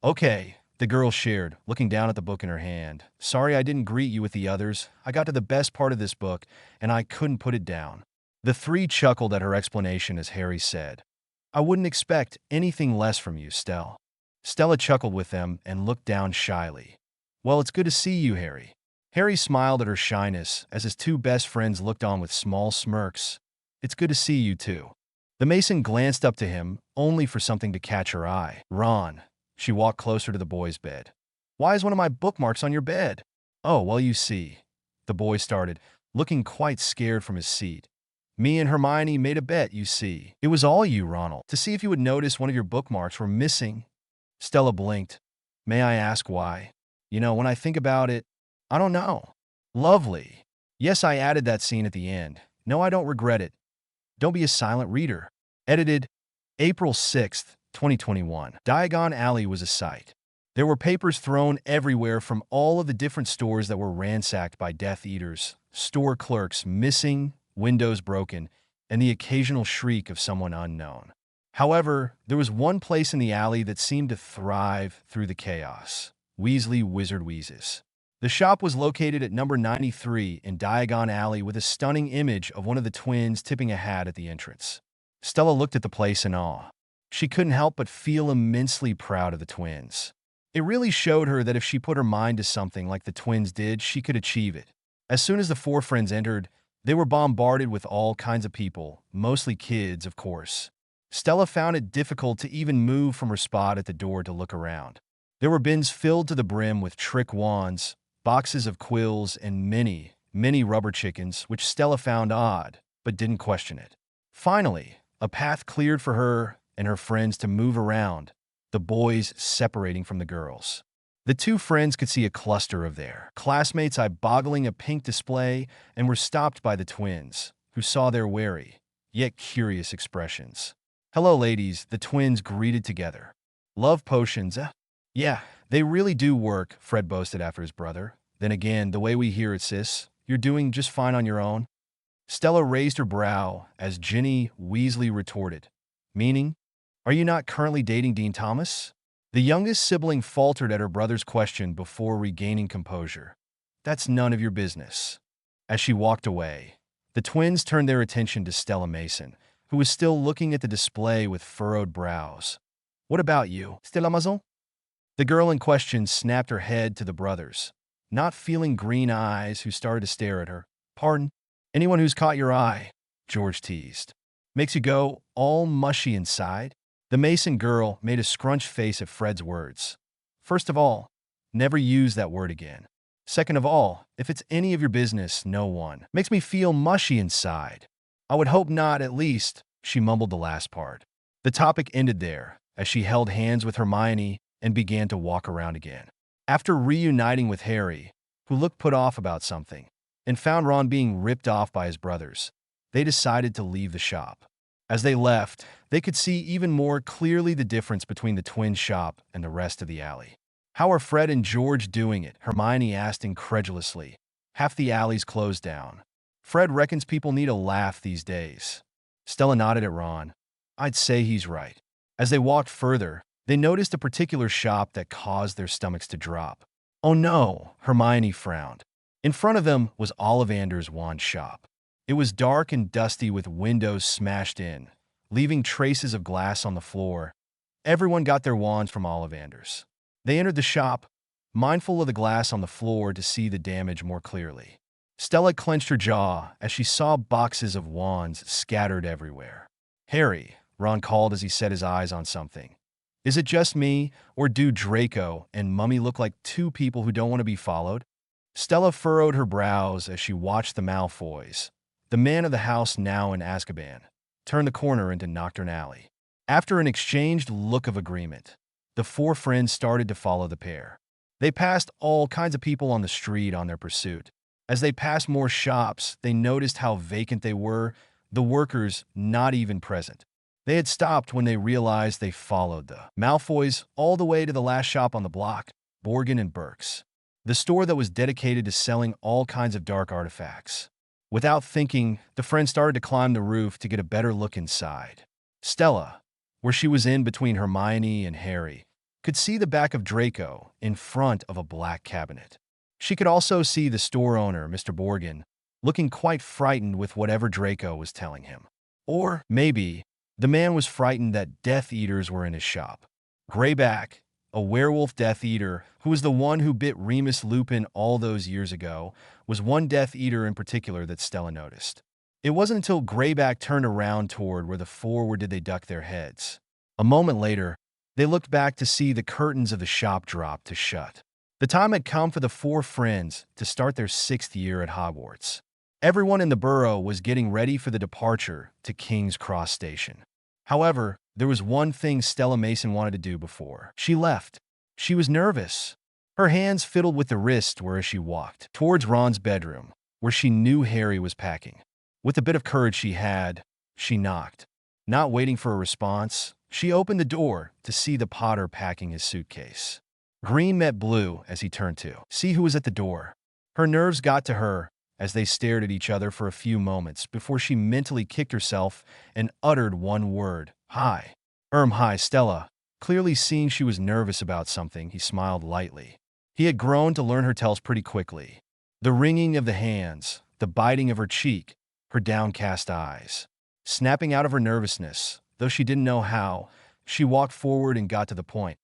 Okay," the girl shared, looking down at the book in her hand. "Sorry I didn't greet you with the others. I got to the best part of this book, and I couldn't put it down." The three chuckled at her explanation as Harry said, "I wouldn't expect anything less from you, Stella." Stella chuckled with them and looked down shyly. "Well, it's good to see you, Harry." Harry smiled at her shyness as his two best friends looked on with small smirks. "It's good to see you, too." The Mason glanced up to him, only for something to catch her eye. "Ron." She walked closer to the boy's bed. "Why is one of my bookmarks on your bed?" "Oh, well, you see," the boy started, looking quite scared from his seat. "Me and Hermione made a bet, you see. It was all you, Ronald, to see if you would notice one of your bookmarks were missing." Stella blinked. "May I ask why?" When I think about it, I don't know." "Lovely. Yes, I added that scene at the end. No, I don't regret it. Don't be a silent reader." Edited April 6th, 2021. Diagon Alley was a sight. There were papers thrown everywhere from all of the different stores that were ransacked by Death Eaters, store clerks missing, windows broken, and the occasional shriek of someone unknown. However, there was one place in the alley that seemed to thrive through the chaos: Weasley Wizard Wheezes. The shop was located at number 93 in Diagon Alley with a stunning image of one of the twins tipping a hat at the entrance. Stella looked at the place in awe. She couldn't help but feel immensely proud of the twins. It really showed her that if she put her mind to something like the twins did, she could achieve it. As soon as the four friends entered, they were bombarded with all kinds of people, mostly kids, of course. Stella found it difficult to even move from her spot at the door to look around. There were bins filled to the brim with trick wands, boxes of quills, and many, many rubber chickens, which Stella found odd, but didn't question it. Finally, a path cleared for her and her friends to move around, the boys separating from the girls. The two friends could see a cluster of their classmates eyeboggling a pink display and were stopped by the twins, who saw their wary, yet curious expressions. "Hello, ladies," the twins greeted together. "Love potions, eh?" "Yeah, they really do work," Fred boasted after his brother. "Then again, the way we hear it, sis, you're doing just fine on your own." Stella raised her brow as Ginny Weasley retorted. "Meaning? Are you not currently dating Dean Thomas?" The youngest sibling faltered at her brother's question before regaining composure. "That's none of your business." As she walked away, the twins turned their attention to Stella Mason, who was still looking at the display with furrowed brows. "What about you, Stella Maison?" The girl in question snapped her head to the brothers, not feeling green eyes who started to stare at her. "Pardon? Anyone who's caught your eye," George teased. "Makes you go all mushy inside?" The Mason girl made a scrunched face at Fred's words. "First of all, never use that word again. Second of all, if it's any of your business, no one makes me feel mushy inside." "I would hope not, at least," she mumbled the last part. The topic ended there, as she held hands with Hermione and began to walk around again. After reuniting with Harry, who looked put off about something, and found Ron being ripped off by his brothers, they decided to leave the shop. As they left, they could see even more clearly the difference between the twin shop and the rest of the alley. "How are Fred and George doing it?" Hermione asked incredulously. "Half the alley's closed down. Fred reckons people need a laugh these days." Stella nodded at Ron. "I'd say he's right." As they walked further, they noticed a particular shop that caused their stomachs to drop. "Oh no," Hermione frowned. In front of them was Ollivander's wand shop. It was dark and dusty with windows smashed in, leaving traces of glass on the floor. Everyone got their wands from Ollivander's. They entered the shop, mindful of the glass on the floor to see the damage more clearly. Stella clenched her jaw as she saw boxes of wands scattered everywhere. "Harry," Ron called as he set his eyes on something. "Is it just me, or do Draco and Mummy look like two people who don't want to be followed?" Stella furrowed her brows as she watched the Malfoys, the man of the house now in Azkaban, turn the corner into Nocturne Alley. After an exchanged look of agreement, the four friends started to follow the pair. They passed all kinds of people on the street on their pursuit. As they passed more shops, they noticed how vacant they were, the workers not even present. They had stopped when they realized they followed the Malfoys all the way to the last shop on the block, Borgin and Burke's, the store that was dedicated to selling all kinds of dark artifacts. Without thinking, the friends started to climb the roof to get a better look inside. Stella, where she was in between Hermione and Harry, could see the back of Draco in front of a black cabinet. She could also see the store owner, Mr. Borgin, looking quite frightened with whatever Draco was telling him. Or maybe the man was frightened that Death Eaters were in his shop. Greyback, a werewolf Death Eater, who was the one who bit Remus Lupin all those years ago, was one Death Eater in particular that Stella noticed. It wasn't until Greyback turned around toward where the four were did they duck their heads. A moment later, they looked back to see the curtains of the shop drop to shut. The time had come for the four friends to start their 6th year at Hogwarts. Everyone in the Burrow was getting ready for the departure to King's Cross Station. However, there was one thing Stella Mason wanted to do before she left. She was nervous. Her hands fiddled with the wrist whereas she walked towards Ron's bedroom, where she knew Harry was packing. With the bit of courage she had, she knocked. Not waiting for a response, she opened the door to see the Potter packing his suitcase. Green met blue as he turned to see who was at the door. Her nerves got to her as they stared at each other for a few moments before she mentally kicked herself and uttered one word, "Hi." Hi, Stella." Clearly seeing she was nervous about something, he smiled lightly. He had grown to learn her tells pretty quickly. The wringing of the hands, the biting of her cheek, her downcast eyes. Snapping out of her nervousness, though she didn't know how, she walked forward and got to the point.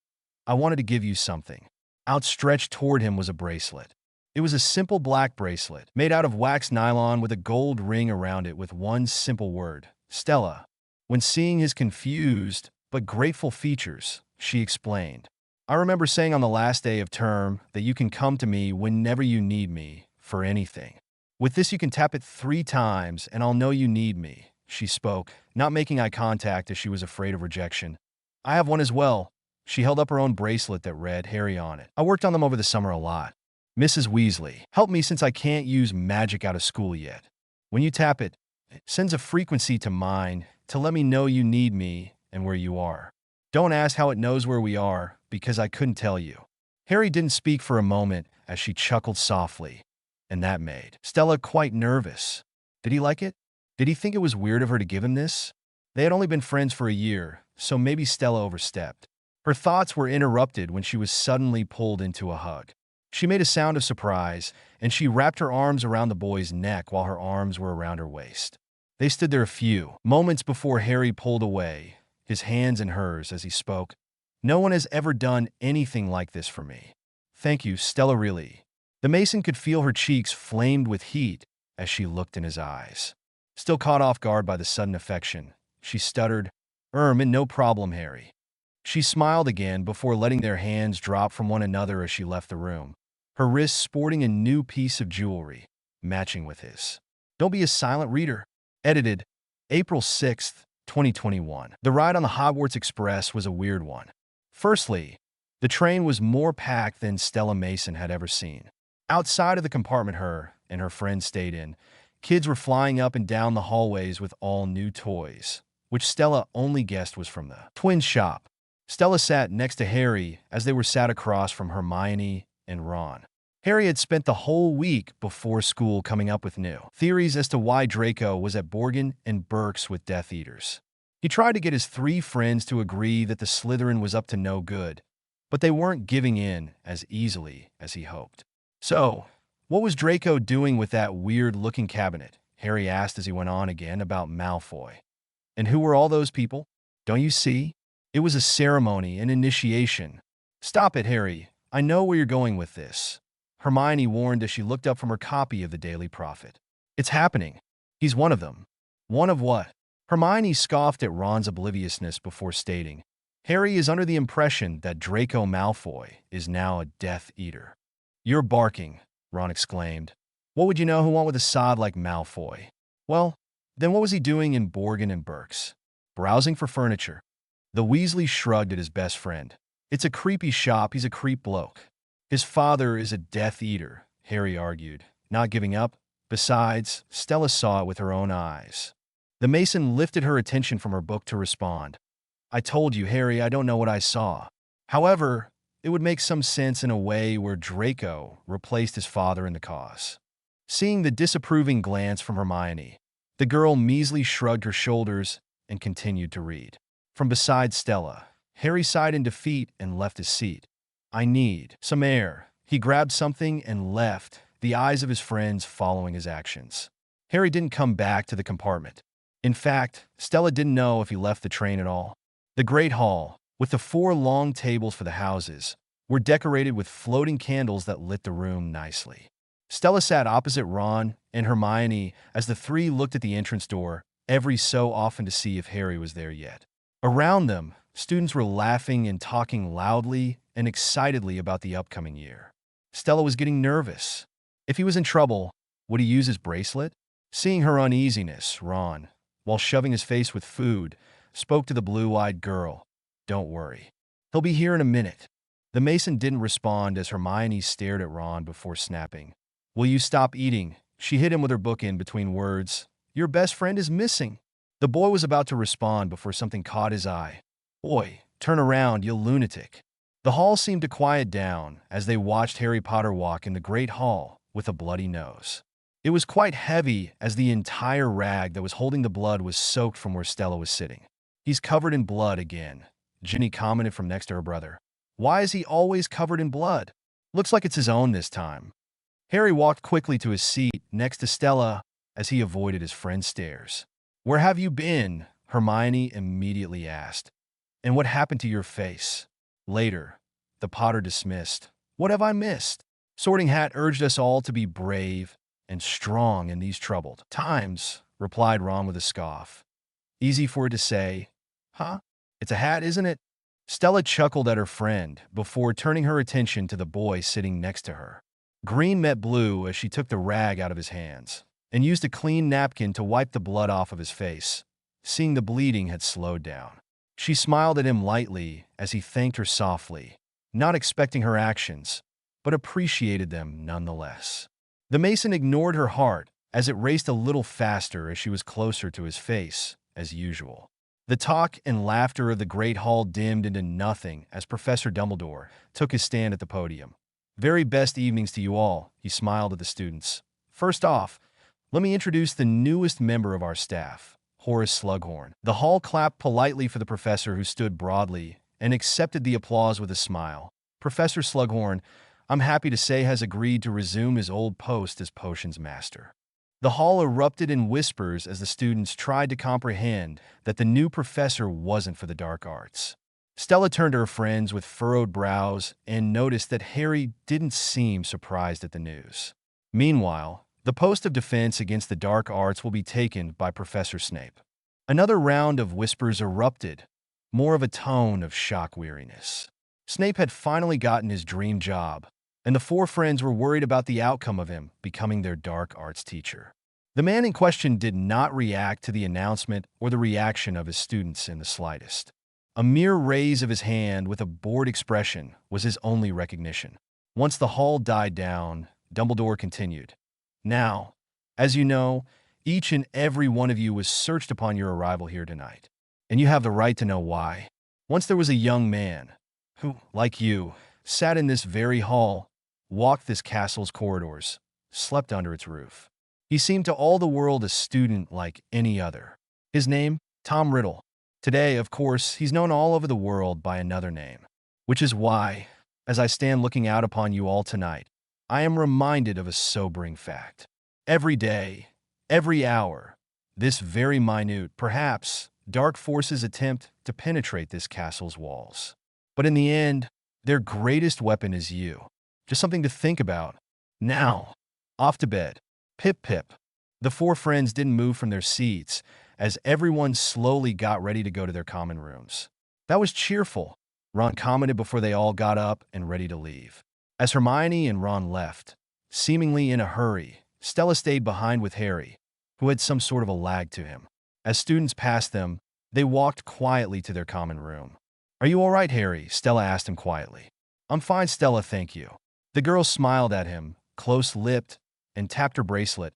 "I wanted to give you something." Outstretched toward him was a bracelet. It was a simple black bracelet, made out of wax nylon with a gold ring around it with one simple word, "Stella." When seeing his confused but grateful features, she explained, "I remember saying on the last day of term that you can come to me whenever you need me for anything. With this you can tap it 3 times and I'll know you need me." She spoke, not making eye contact as she was afraid of rejection. "I have one as well." She held up her own bracelet that read Harry on it. "I worked on them over the summer a lot. Mrs. Weasley, help me since I can't use magic out of school yet. When you tap it, it sends a frequency to mine to let me know you need me and where you are. Don't ask how it knows where we are, because I couldn't tell you." Harry didn't speak for a moment as she chuckled softly, and that made Stella quite nervous. Did he like it? Did he think it was weird of her to give him this? They had only been friends for a year, so maybe Stella overstepped. Her thoughts were interrupted when she was suddenly pulled into a hug. She made a sound of surprise, and she wrapped her arms around the boy's neck while her arms were around her waist. They stood there a few moments before Harry pulled away, his hands in hers as he spoke. "No one has ever done anything like this for me. Thank you, Stella, really." The Mason could feel her cheeks flamed with heat as she looked in his eyes. Still caught off guard by the sudden affection, she stuttered, No problem, Harry." She smiled again before letting their hands drop from one another as she left the room, her wrists sporting a new piece of jewelry, matching with his. Don't be a silent reader. Edited, April 6th, 2021. The ride on the Hogwarts Express was a weird one. Firstly, The train was more packed than Stella Mason had ever seen. Outside of the compartment her and her friends stayed in, kids were flying up and down the hallways with all new toys, which Stella only guessed was from the twin shop. Stella sat next to Harry as they were sat across from Hermione and Ron. Harry had spent the whole week before school coming up with new theories as to why Draco was at Borgin and Burke's with Death Eaters. He tried to get his three friends to agree that the Slytherin was up to no good, but they weren't giving in as easily as he hoped. So, what was Draco doing with that weird-looking cabinet? Harry asked as he went on again about Malfoy. And who were all those people? Don't you see? It was a ceremony, an initiation. Stop it, Harry. I know where you're going with this. Hermione warned as she looked up from her copy of the Daily Prophet. It's happening. He's one of them. One of what? Hermione scoffed at Ron's obliviousness before stating, Harry is under the impression that Draco Malfoy is now a Death Eater. You're barking, Ron exclaimed. What would you know who went with a sod like Malfoy? Well, then what was he doing in Borgin and Burke's? Browsing for furniture. The Weasley shrugged at his best friend. It's a creepy shop, he's a creep bloke. His father is a Death Eater, Harry argued, not giving up. Besides, Stella saw it with her own eyes. The Mason lifted her attention from her book to respond. I told you, Harry, I don't know what I saw. However, it would make some sense in a way where Draco replaced his father in the cause. Seeing the disapproving glance from Hermione, the girl measly shrugged her shoulders and continued to read. From beside Stella, Harry sighed in defeat and left his seat. I need some air. He grabbed something and left, the eyes of his friends following his actions. Harry didn't come back to the compartment. In fact, Stella didn't know if he left the train at all. The Great Hall, with the 4 long tables for the houses, were decorated with floating candles that lit the room nicely. Stella sat opposite Ron and Hermione as the three looked at the entrance door every so often to see if Harry was there yet. Around them, students were laughing and talking loudly and excitedly about the upcoming year. Stella was getting nervous. If he was in trouble, would he use his bracelet? Seeing her uneasiness, Ron, while shoving his face with food, spoke to the blue-eyed girl. Don't worry. He'll be here in a minute. The Mason didn't respond as Hermione stared at Ron before snapping. Will you stop eating? She hit him with her book in between words. Your best friend is missing. The boy was about to respond before something caught his eye. Oi, turn around, you lunatic. The hall seemed to quiet down as they watched Harry Potter walk in the Great Hall with a bloody nose. It was quite heavy as the entire rag that was holding the blood was soaked from where Stella was sitting. He's covered in blood again, Ginny commented from next to her brother. Why is he always covered in blood? Looks like it's his own this time. Harry walked quickly to his seat next to Stella as he avoided his friend's stares. Where have you been? Hermione immediately asked. And what happened to your face? Later, the Potter dismissed. What have I missed? Sorting Hat urged us all to be brave and strong in these troubled times, replied Ron with a scoff. Easy for it to say. Huh? It's a hat, isn't it? Stella chuckled at her friend before turning her attention to the boy sitting next to her. Green met blue as she took the rag out of his hands and used a clean napkin to wipe the blood off of his face. Seeing the bleeding had slowed down, she smiled at him lightly as he thanked her softly, not expecting her actions, but appreciated them nonetheless. The Mason ignored her heart as it raced a little faster as she was closer to his face, as usual. The talk and laughter of the Great Hall dimmed into nothing as Professor Dumbledore took his stand at the podium. Very best evenings to you all, he smiled at the students. First off, let me introduce the newest member of our staff, Horace Slughorn. The hall clapped politely for the professor, who stood broadly and accepted the applause with a smile. Professor Slughorn, I'm happy to say, has agreed to resume his old post as potions master. The hall erupted in whispers as the students tried to comprehend that the new professor wasn't for the dark arts. Stella turned to her friends with furrowed brows and noticed that Harry didn't seem surprised at the news. Meanwhile, the post of defense against the dark arts will be taken by Professor Snape. Another round of whispers erupted, more of a tone of shock weariness. Snape had finally gotten his dream job, and the 4 friends were worried about the outcome of him becoming their dark arts teacher. The man in question did not react to the announcement or the reaction of his students in the slightest. A mere raise of his hand with a bored expression was his only recognition. Once the hall died down, Dumbledore continued. Now, as you know, each and every one of you was searched upon your arrival here tonight. And you have the right to know why. Once there was a young man who, like you, sat in this very hall, walked this castle's corridors, slept under its roof. He seemed to all the world a student like any other. His name, Tom Riddle. Today, of course, he's known all over the world by another name. Which is why, as I stand looking out upon you all tonight, I am reminded of a sobering fact. Every day, every hour, this very minute, perhaps, dark forces attempt to penetrate this castle's walls. But in the end, their greatest weapon is you. Just something to think about. Now, off to bed. Pip pip. The four friends didn't move from their seats as everyone slowly got ready to go to their common rooms. That was cheerful, Ron commented before they all got up and ready to leave. As Hermione and Ron left, seemingly in a hurry, Stella stayed behind with Harry, who had some sort of a lag to him. As students passed them, they walked quietly to their common room. "Are you all right, Harry?" Stella asked him quietly. "I'm fine, Stella, thank you." The girl smiled at him, close-lipped, and tapped her bracelet.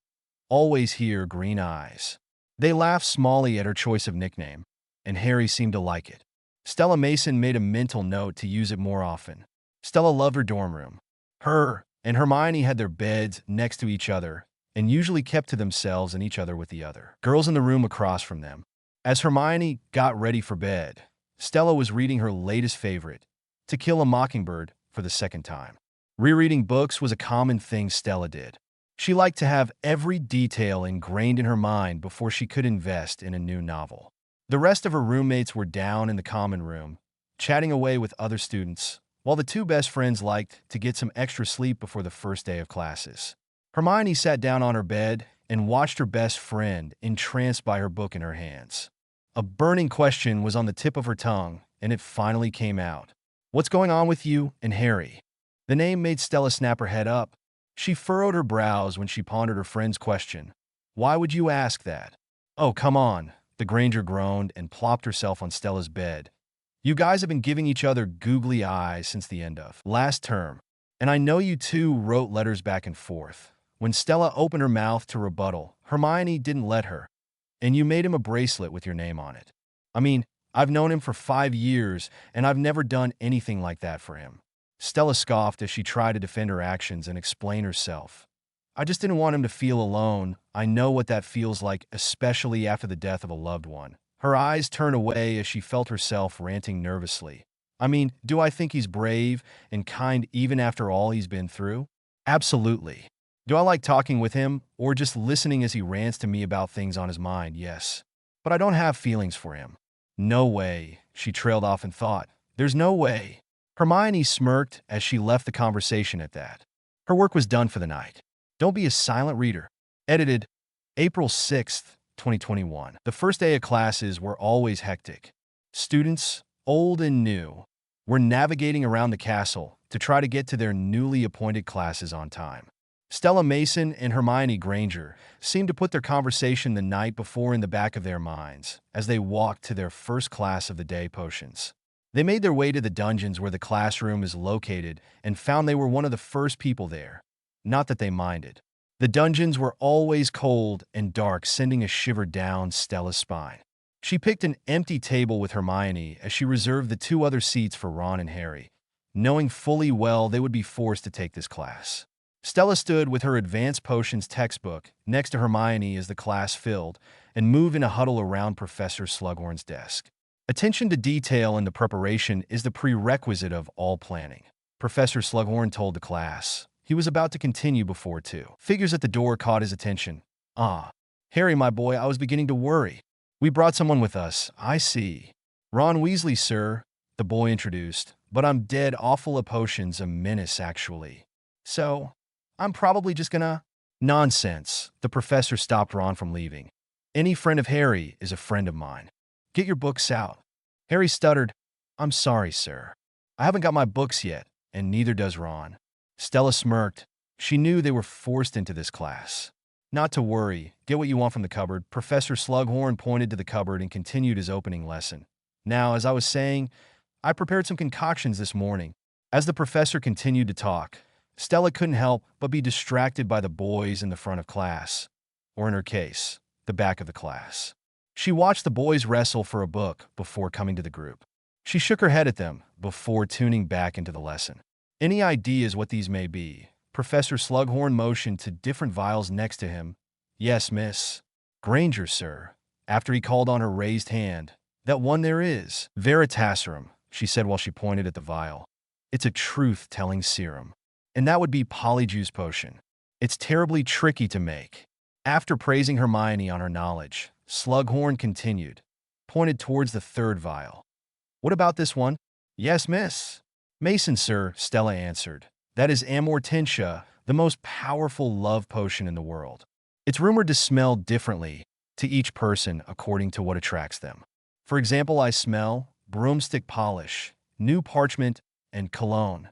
Always here, green eyes. They laughed smallly at her choice of nickname, and Harry seemed to like it. Stella Mason made a mental note to use it more often. Stella loved her dorm room. Her and Hermione had their beds next to each other and usually kept to themselves and each other with the other girls in the room across from them. As Hermione got ready for bed, Stella was reading her latest favorite, To Kill a Mockingbird, for the second time. Rereading books was a common thing Stella did. She liked to have every detail ingrained in her mind before she could invest in a new novel. The rest of her roommates were down in the common room, chatting away with other students, while the two best friends liked to get some extra sleep before the first day of classes. Hermione sat down on her bed and watched her best friend, entranced by her book in her hands. A burning question was on the tip of her tongue, and it finally came out. "What's going on with you and Harry?" The name made Stella snap her head up. She furrowed her brows when she pondered her friend's question. "Why would you ask that?" "Oh, come on," the Granger groaned and plopped herself on Stella's bed. "You guys have been giving each other googly eyes since the end of last term, and I know you two wrote letters back and forth." When Stella opened her mouth to rebuttal, Hermione didn't let her. "And you made him a bracelet with your name on it. I mean, I've known him for 5 years, and I've never done anything like that for him." Stella scoffed as she tried to defend her actions and explain herself. "I just didn't want him to feel alone. I know what that feels like, especially after the death of a loved one." Her eyes turned away as she felt herself ranting nervously. "I mean, do I think he's brave and kind even after all he's been through? Absolutely. Do I like talking with him or just listening as he rants to me about things on his mind? Yes. But I don't have feelings for him." "No way," she trailed off in thought. "There's no way." Hermione smirked as she left the conversation at that. Her work was done for the night. Don't be a silent reader. Edited April 6th, 2021. The first day of classes were always hectic. Students, old and new, were navigating around the castle to try to get to their newly appointed classes on time. Stella Mason and Hermione Granger seemed to put their conversation the night before in the back of their minds as they walked to their first class of the day potions. They made their way to the dungeons where the classroom is located and found they were one of the first people there. Not that they minded. The dungeons were always cold and dark, sending a shiver down Stella's spine. She picked an empty table with Hermione as she reserved the 2 other seats for Ron and Harry, knowing fully well they would be forced to take this class. Stella stood with her Advanced Potions textbook next to Hermione as the class filled and moved in a huddle around Professor Slughorn's desk. Attention to detail in the preparation is the prerequisite of all planning, Professor Slughorn told the class. He was about to continue before 2 figures at the door caught his attention. "Ah, Harry, my boy, I was beginning to worry. We brought someone with us, I see." "Ron Weasley, sir," the boy introduced, "but I'm dead awful at potions, a menace, actually. So, I'm probably just gonna—" "Nonsense," the professor stopped Ron from leaving. "Any friend of Harry is a friend of mine. Get your books out." Harry stuttered. "I'm sorry, sir. I haven't got my books yet, and neither does Ron." Stella smirked. She knew they were forced into this class. "Not to worry. Get what you want from the cupboard." Professor Slughorn pointed to the cupboard and continued his opening lesson. Now, as I was saying, I prepared some concoctions this morning. As the professor continued to talk, Stella couldn't help but be distracted by the boys in the front of class, or in her case, the back of the class. She watched the boys wrestle for a book before coming to the group. She shook her head at them before tuning back into the lesson. Any ideas what these may be? Professor Slughorn motioned to different vials next to him. Yes, miss. Granger, sir. After he called on her raised hand. That one there is. Veritaserum, she said while she pointed at the vial. It's a truth-telling serum. And that would be Polyjuice potion. It's terribly tricky to make. After praising Hermione on her knowledge, Slughorn continued, pointed towards the third vial. What about this one? Yes, miss. Mason, sir, Stella answered. That is Amortentia, the most powerful love potion in the world. It's rumored to smell differently to each person according to what attracts them. For example, I smell broomstick polish, new parchment, and cologne.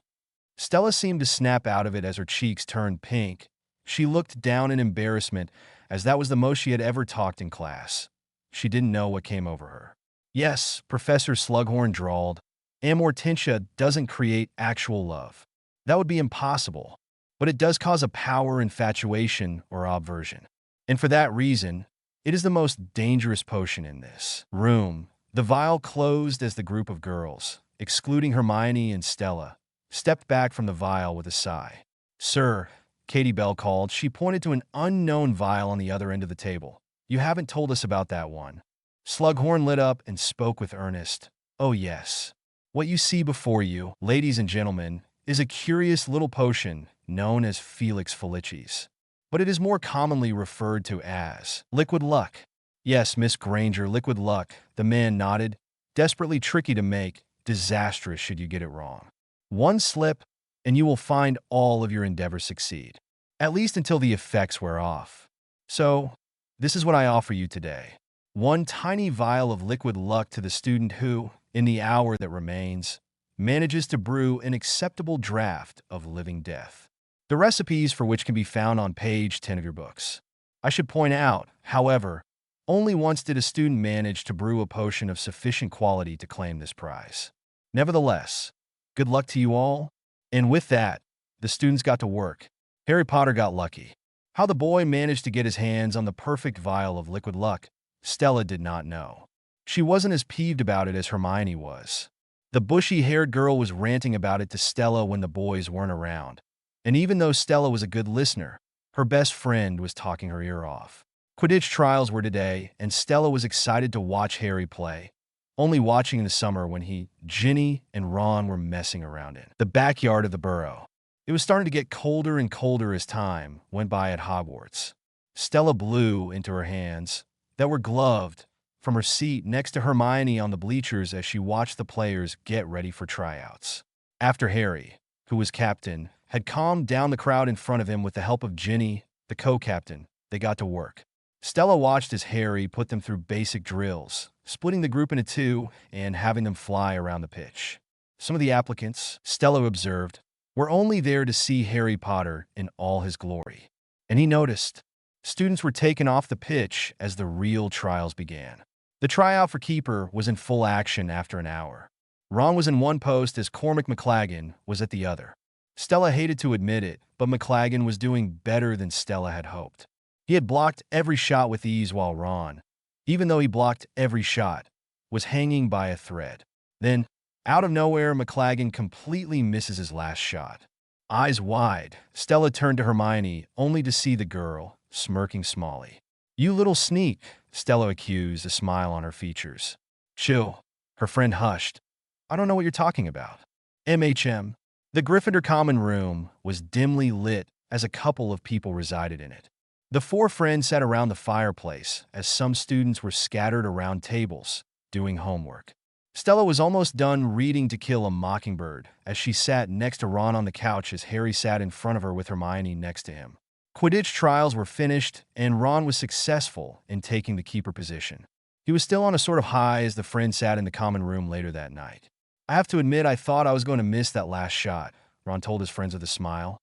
Stella seemed to snap out of it as her cheeks turned pink. She looked down in embarrassment, as that was the most she had ever talked in class. She didn't know what came over her. Yes, Professor Slughorn drawled. Amortentia doesn't create actual love. That would be impossible. But it does cause a power infatuation or obversion. And for that reason, it is the most dangerous potion in this room. The vial closed as the group of girls, excluding Hermione and Stella, stepped back from the vial with a sigh. Sir, Katie Bell called. She pointed to an unknown vial on the other end of the table. You haven't told us about that one. Slughorn lit up and spoke with earnest. Oh yes. What you see before you, ladies and gentlemen, is a curious little potion known as Felix Felicis. But it is more commonly referred to as liquid luck. Yes, Miss Granger, liquid luck, the man nodded. Desperately tricky to make, disastrous should you get it wrong. One slip, and you will find all of your endeavors succeed, at least until the effects wear off. So, this is what I offer you today. One tiny vial of liquid luck to the student who, in the hour that remains, manages to brew an acceptable draft of living death. The recipes for which can be found on page 10 of your books. I should point out, however, only once did a student manage to brew a potion of sufficient quality to claim this prize. Nevertheless, good luck to you all. And with that, the students got to work. Harry Potter got lucky. How the boy managed to get his hands on the perfect vial of liquid luck, Stella did not know. She wasn't as peeved about it as Hermione was. The bushy-haired girl was ranting about it to Stella when the boys weren't around. And even though Stella was a good listener, her best friend was talking her ear off. Quidditch trials were today, and Stella was excited to watch Harry play, only watching in the summer when Ginny, and Ron were messing around in the backyard of the Burrow. It was starting to get colder and colder as time went by at Hogwarts. Stella blew into her hands, that were gloved, from her seat next to Hermione on the bleachers as she watched the players get ready for tryouts. After Harry, who was captain, had calmed down the crowd in front of him with the help of Ginny, the co-captain, they got to work. Stella watched as Harry put them through basic drills, splitting the group into two and having them fly around the pitch. Some of the applicants, Stella observed, were only there to see Harry Potter in all his glory. And he noticed students were taken off the pitch as the real trials began. The tryout for keeper was in full action after an hour. Ron was in one post as Cormac McLaggen was at the other. Stella hated to admit it, but McLaggen was doing better than Stella had hoped. He had blocked every shot with ease while Ron, even though he blocked every shot, was hanging by a thread. Then, out of nowhere, McLaggen completely misses his last shot. Eyes wide, Stella turned to Hermione, only to see the girl, smirking smallly. You little sneak, Stella accused, a smile on her features. Chill. Her friend hushed. I don't know what you're talking about. MHM. The Gryffindor common room was dimly lit as a couple of people resided in it. The four friends sat around the fireplace as some students were scattered around tables, doing homework. Stella was almost done reading To Kill a Mockingbird as she sat next to Ron on the couch as Harry sat in front of her with Hermione next to him. Quidditch trials were finished, and Ron was successful in taking the keeper position. He was still on a sort of high as the friends sat in the common room later that night. I have to admit I thought I was going to miss that last shot, Ron told his friends with a smile.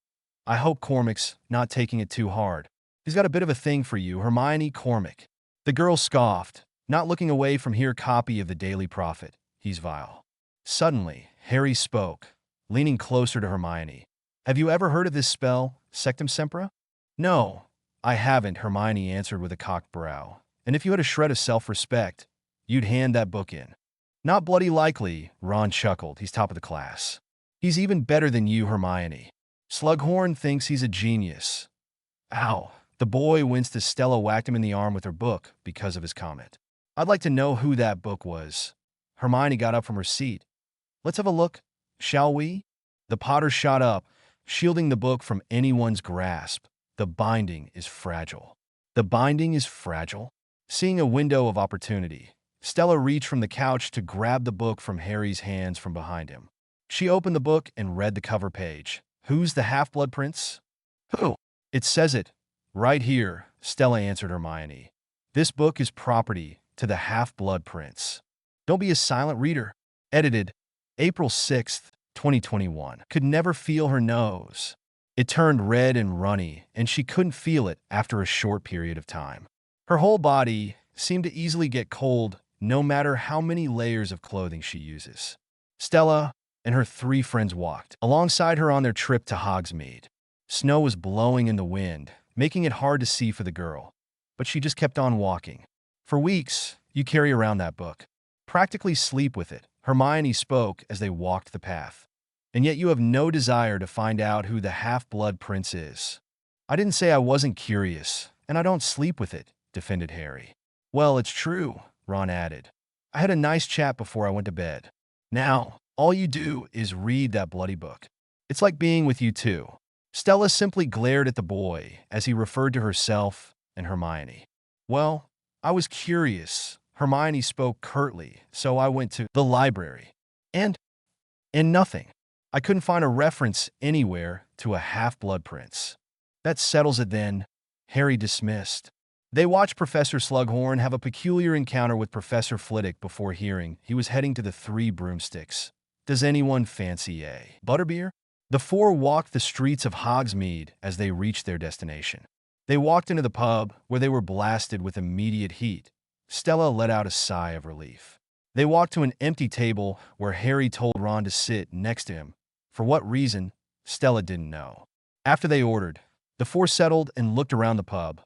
I hope Cormac's not taking it too hard. He's got a bit of a thing for you, Hermione Cormac. The girl scoffed, Not looking away from here copy of the Daily Prophet. He's vile. Suddenly, Harry spoke, leaning closer to Hermione. Have you ever heard of this spell, Sectum Sempra? No, I haven't, Hermione answered with a cocked brow. And if you had a shred of self-respect, you'd hand that book in. Not bloody likely, Ron chuckled. He's top of the class. He's even better than you, Hermione. Slughorn thinks he's a genius. Ow. The boy winced as Stella whacked him in the arm with her book because of his comment. I'd like to know who that book was. Hermione got up from her seat. Let's have a look, shall we? The Potter shot up, shielding the book from anyone's grasp. The binding is fragile. The binding is fragile? Seeing a window of opportunity, Stella reached from the couch to grab the book from Harry's hands from behind him. She opened the book and read the cover page. Who's the Half-Blood Prince? Who? It says it. Right here, Stella answered Hermione. This book is property to the Half-Blood Prince. Don't be a silent reader. Edited, April 6th, 2021. Could never feel her nose. It turned red and runny, and she couldn't feel it after a short period of time. Her whole body seemed to easily get cold no matter how many layers of clothing she uses. Stella and her 3 friends walked alongside her on their trip to Hogsmeade. Snow was blowing in the wind, making it hard to see for the girl, but she just kept on walking. For weeks, you carry around that book. Practically sleep with it, Hermione spoke as they walked the path. And yet you have no desire to find out who the Half-Blood Prince is. I didn't say I wasn't curious, and I don't sleep with it, defended Harry. Well, it's true, Ron added. I had a nice chat before I went to bed. Now, all you do is read that bloody book. It's like being with you too. Stella simply glared at the boy as he referred to herself and Hermione. Well, I was curious. Hermione spoke curtly, so I went to the library. And nothing. I couldn't find a reference anywhere to a Half-Blood Prince. That settles it then, Harry dismissed. They watched Professor Slughorn have a peculiar encounter with Professor Flitwick before hearing he was heading to the 3 Broomsticks. Does anyone fancy a butterbeer? The 4 walked the streets of Hogsmeade as they reached their destination. They walked into the pub, where they were blasted with immediate heat. Stella let out a sigh of relief. They walked to an empty table where Harry told Ron to sit next to him. For what reason, Stella didn't know. After they ordered, the 4 settled and looked around the pub,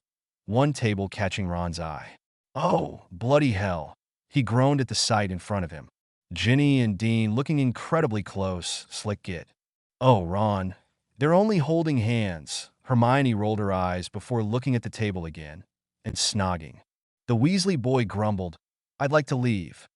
one table catching Ron's eye. Oh, bloody hell, he groaned at the sight in front of him. Ginny and Dean looking incredibly close, slick git. Oh, Ron, they're only holding hands. Hermione rolled her eyes before looking at the table again and snogging. The Weasley boy grumbled, I'd like to leave.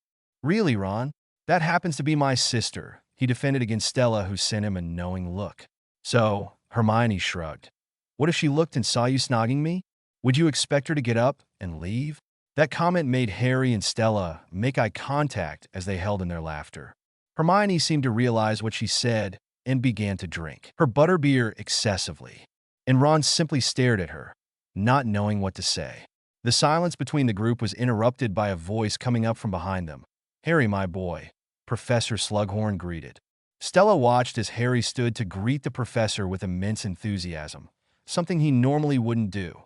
Really, Ron? That happens to be my sister, he defended against Stella, who sent him a knowing look. So, Hermione shrugged. What if she looked and saw you snogging me? Would you expect her to get up and leave? That comment made Harry and Stella make eye contact as they held in their laughter. Hermione seemed to realize what she said and began to drink her butterbeer excessively. And Ron simply stared at her, not knowing what to say. The silence between the group was interrupted by a voice coming up from behind them. Harry, my boy, Professor Slughorn greeted. Stella watched as Harry stood to greet the professor with immense enthusiasm, something he normally wouldn't do.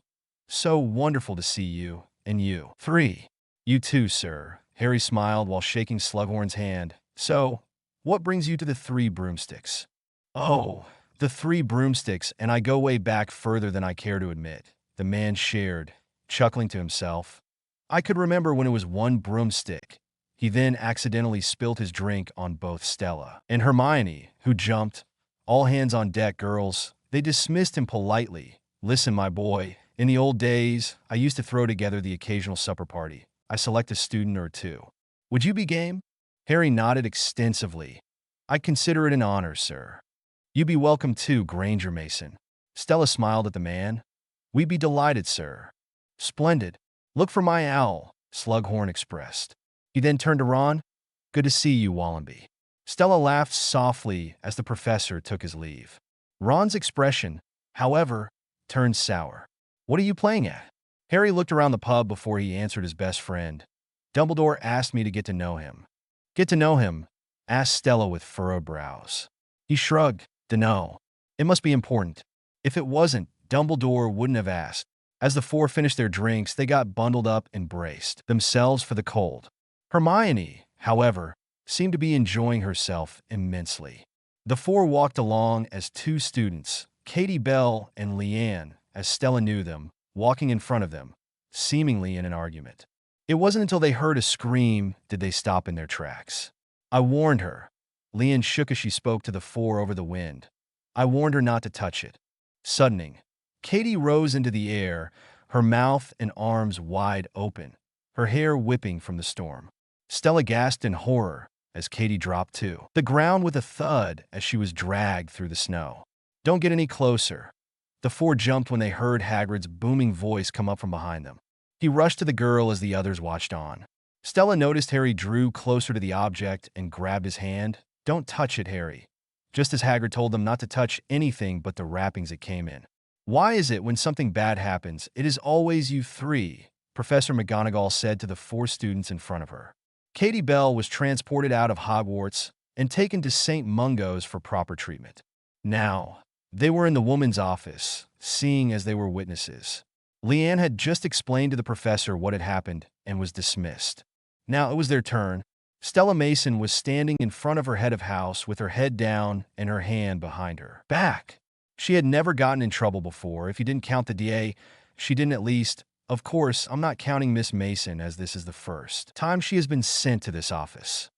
So wonderful to see you, and you. 3. You too, sir. Harry smiled while shaking Slughorn's hand. So, what brings you to the 3 Broomsticks? Oh, the 3 Broomsticks, and I go way back further than I care to admit, the man shared, chuckling to himself. I could remember when it was 1 broomstick. He then accidentally spilt his drink on both Stella and Hermione, who jumped. All hands on deck, girls. They dismissed him politely. Listen, my boy, in the old days, I used to throw together the occasional supper party. I select a student or 2. Would you be game? Harry nodded extensively. I consider it an honor, sir. You'd be welcome too, Granger Mason. Stella smiled at the man. We'd be delighted, sir. Splendid. Look for my owl, Slughorn expressed. He then turned to Ron. Good to see you, Wallenby. Stella laughed softly as the professor took his leave. Ron's expression, however, turned sour. What are you playing at? Harry looked around the pub before he answered his best friend. Dumbledore asked me to get to know him. Get to know him? Asked Stella with furrowed brows. He shrugged. Dunno. It must be important. If it wasn't, Dumbledore wouldn't have asked. As the four finished their drinks, they got bundled up and braced themselves for the cold. Hermione, however, seemed to be enjoying herself immensely. The four walked along as two students, Katie Bell and Leanne, as Stella knew them, walking in front of them, seemingly in an argument. It wasn't until they heard a scream did they stop in their tracks. "I warned her." Leanne shook as she spoke to the four over the wind. "I warned her not to touch it." Suddenly, Katie rose into the air, her mouth and arms wide open, her hair whipping from the storm. Stella gasped in horror as Katie dropped to the ground with a thud as she was dragged through the snow. "Don't get any closer." The four jumped when they heard Hagrid's booming voice come up from behind them. He rushed to the girl as the others watched on. Stella noticed Harry drew closer to the object and grabbed his hand. "Don't touch it, Harry," just as Hagrid told them not to touch anything but the wrappings it came in. "Why is it when something bad happens, it is always you three?" Professor McGonagall said to the four students in front of her. Katie Bell was transported out of Hogwarts and taken to St. Mungo's for proper treatment. Now, they were in the woman's office, seeing as they were witnesses. Leanne had just explained to the professor what had happened and was dismissed. Now it was their turn. Stella Mason was standing in front of her head of house with her head down and her hand behind her back. She had never gotten in trouble before. If you didn't count the DA, she didn't at least. Of course, I'm not counting Miss Mason, as this is the first time she has been sent to this office.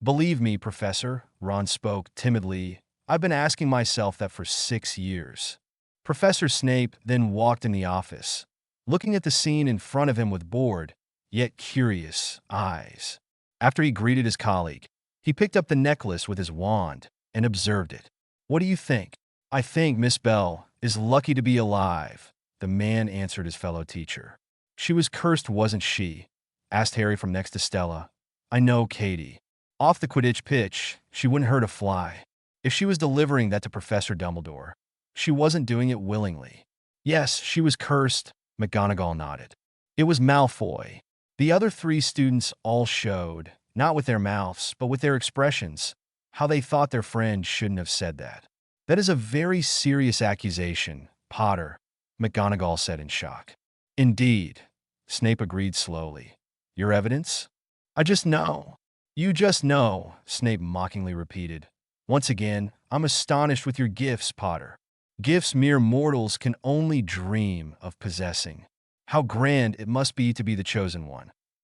"Believe me, Professor," Ron spoke timidly, "I've been asking myself that for 6 years." Professor Snape then walked in the office, looking at the scene in front of him with bored, yet curious, eyes. After he greeted his colleague, he picked up the necklace with his wand and observed it. "What do you think?" "I think Miss Bell is lucky to be alive," the man answered his fellow teacher. "She was cursed, wasn't she?" asked Harry from next to Stella. "I know, Katie. Off the Quidditch pitch, she wouldn't hurt a fly. If she was delivering that to Professor Dumbledore, she wasn't doing it willingly." "Yes, she was cursed," McGonagall nodded. "It was Malfoy." The other three students all showed, not with their mouths, but with their expressions, how they thought their friend shouldn't have said that. "That is a very serious accusation, Potter," McGonagall said in shock. "Indeed," Snape agreed slowly. "Your evidence?" "I just know." "You just know," Snape mockingly repeated. "Once again, I'm astonished with your gifts, Potter. Gifts mere mortals can only dream of possessing. How grand it must be to be the chosen one."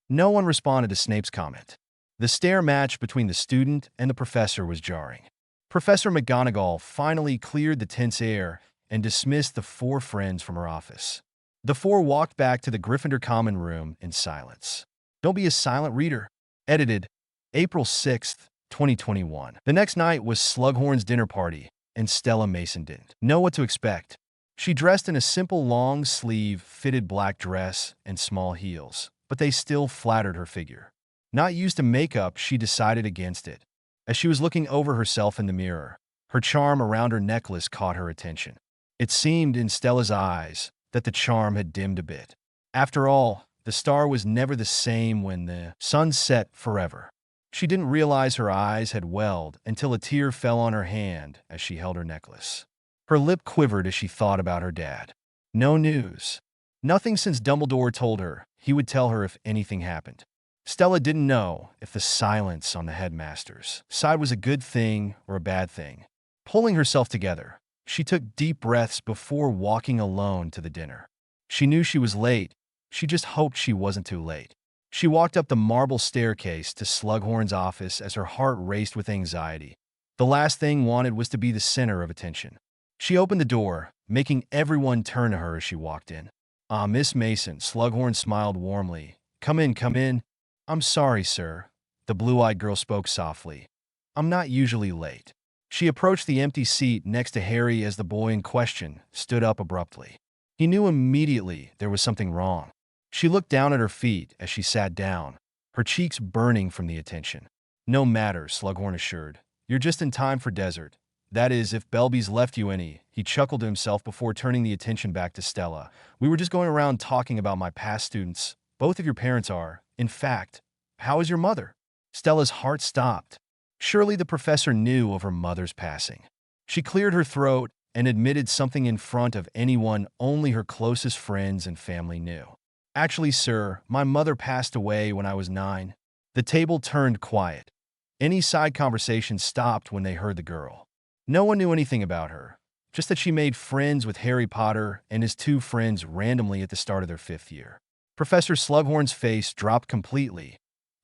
No one responded to Snape's comment. The stare match between the student and the professor was jarring. Professor McGonagall finally cleared the tense air and dismissed the four friends from her office. The four walked back to the Gryffindor common room in silence. Don't be a silent reader. Edited April 6th, 2021. The next night was Slughorn's dinner party, and Stella Mason didn't know what to expect. She dressed in a simple long-sleeve, fitted black dress and small heels, but they still flattered her figure. Not used to makeup, she decided against it. As she was looking over herself in the mirror, her charm around her necklace caught her attention. It seemed in Stella's eyes that the charm had dimmed a bit. After all, the star was never the same when the sun set forever. She didn't realize her eyes had welled until a tear fell on her hand as she held her necklace. Her lip quivered as she thought about her dad. No news. Nothing since Dumbledore told her he would tell her if anything happened. Stella didn't know if the silence on the headmaster's side was a good thing or a bad thing. Pulling herself together, she took deep breaths before walking alone to the dinner. She knew she was late. She just hoped she wasn't too late. She walked up the marble staircase to Slughorn's office as her heart raced with anxiety. The last thing wanted was to be the center of attention. She opened the door, making everyone turn to her as she walked in. "Ah, Miss Mason," Slughorn smiled warmly. Come in, come in." "I'm sorry, sir." The blue-eyed girl spoke softly. "I'm not usually late." She approached the empty seat next to Harry as the boy in question stood up abruptly. He knew immediately there was something wrong. She looked down at her feet as she sat down, her cheeks burning from the attention. "No matter," Slughorn assured. "You're just in time for dessert. That is, if Belby's left you any." He chuckled to himself before turning the attention back to Stella. "We were just going around talking about my past students. Both of your parents are. In fact, how is your mother?" Stella's heart stopped. Surely the professor knew of her mother's passing. She cleared her throat and admitted something in front of anyone only her closest friends and family knew. Actually, sir, my mother passed away when I was 9. The table turned quiet. Any side conversation stopped when they heard the girl. No one knew anything about her, just that she made friends with Harry Potter and his 2 friends randomly at the start of their 5th year. Professor Slughorn's face dropped completely.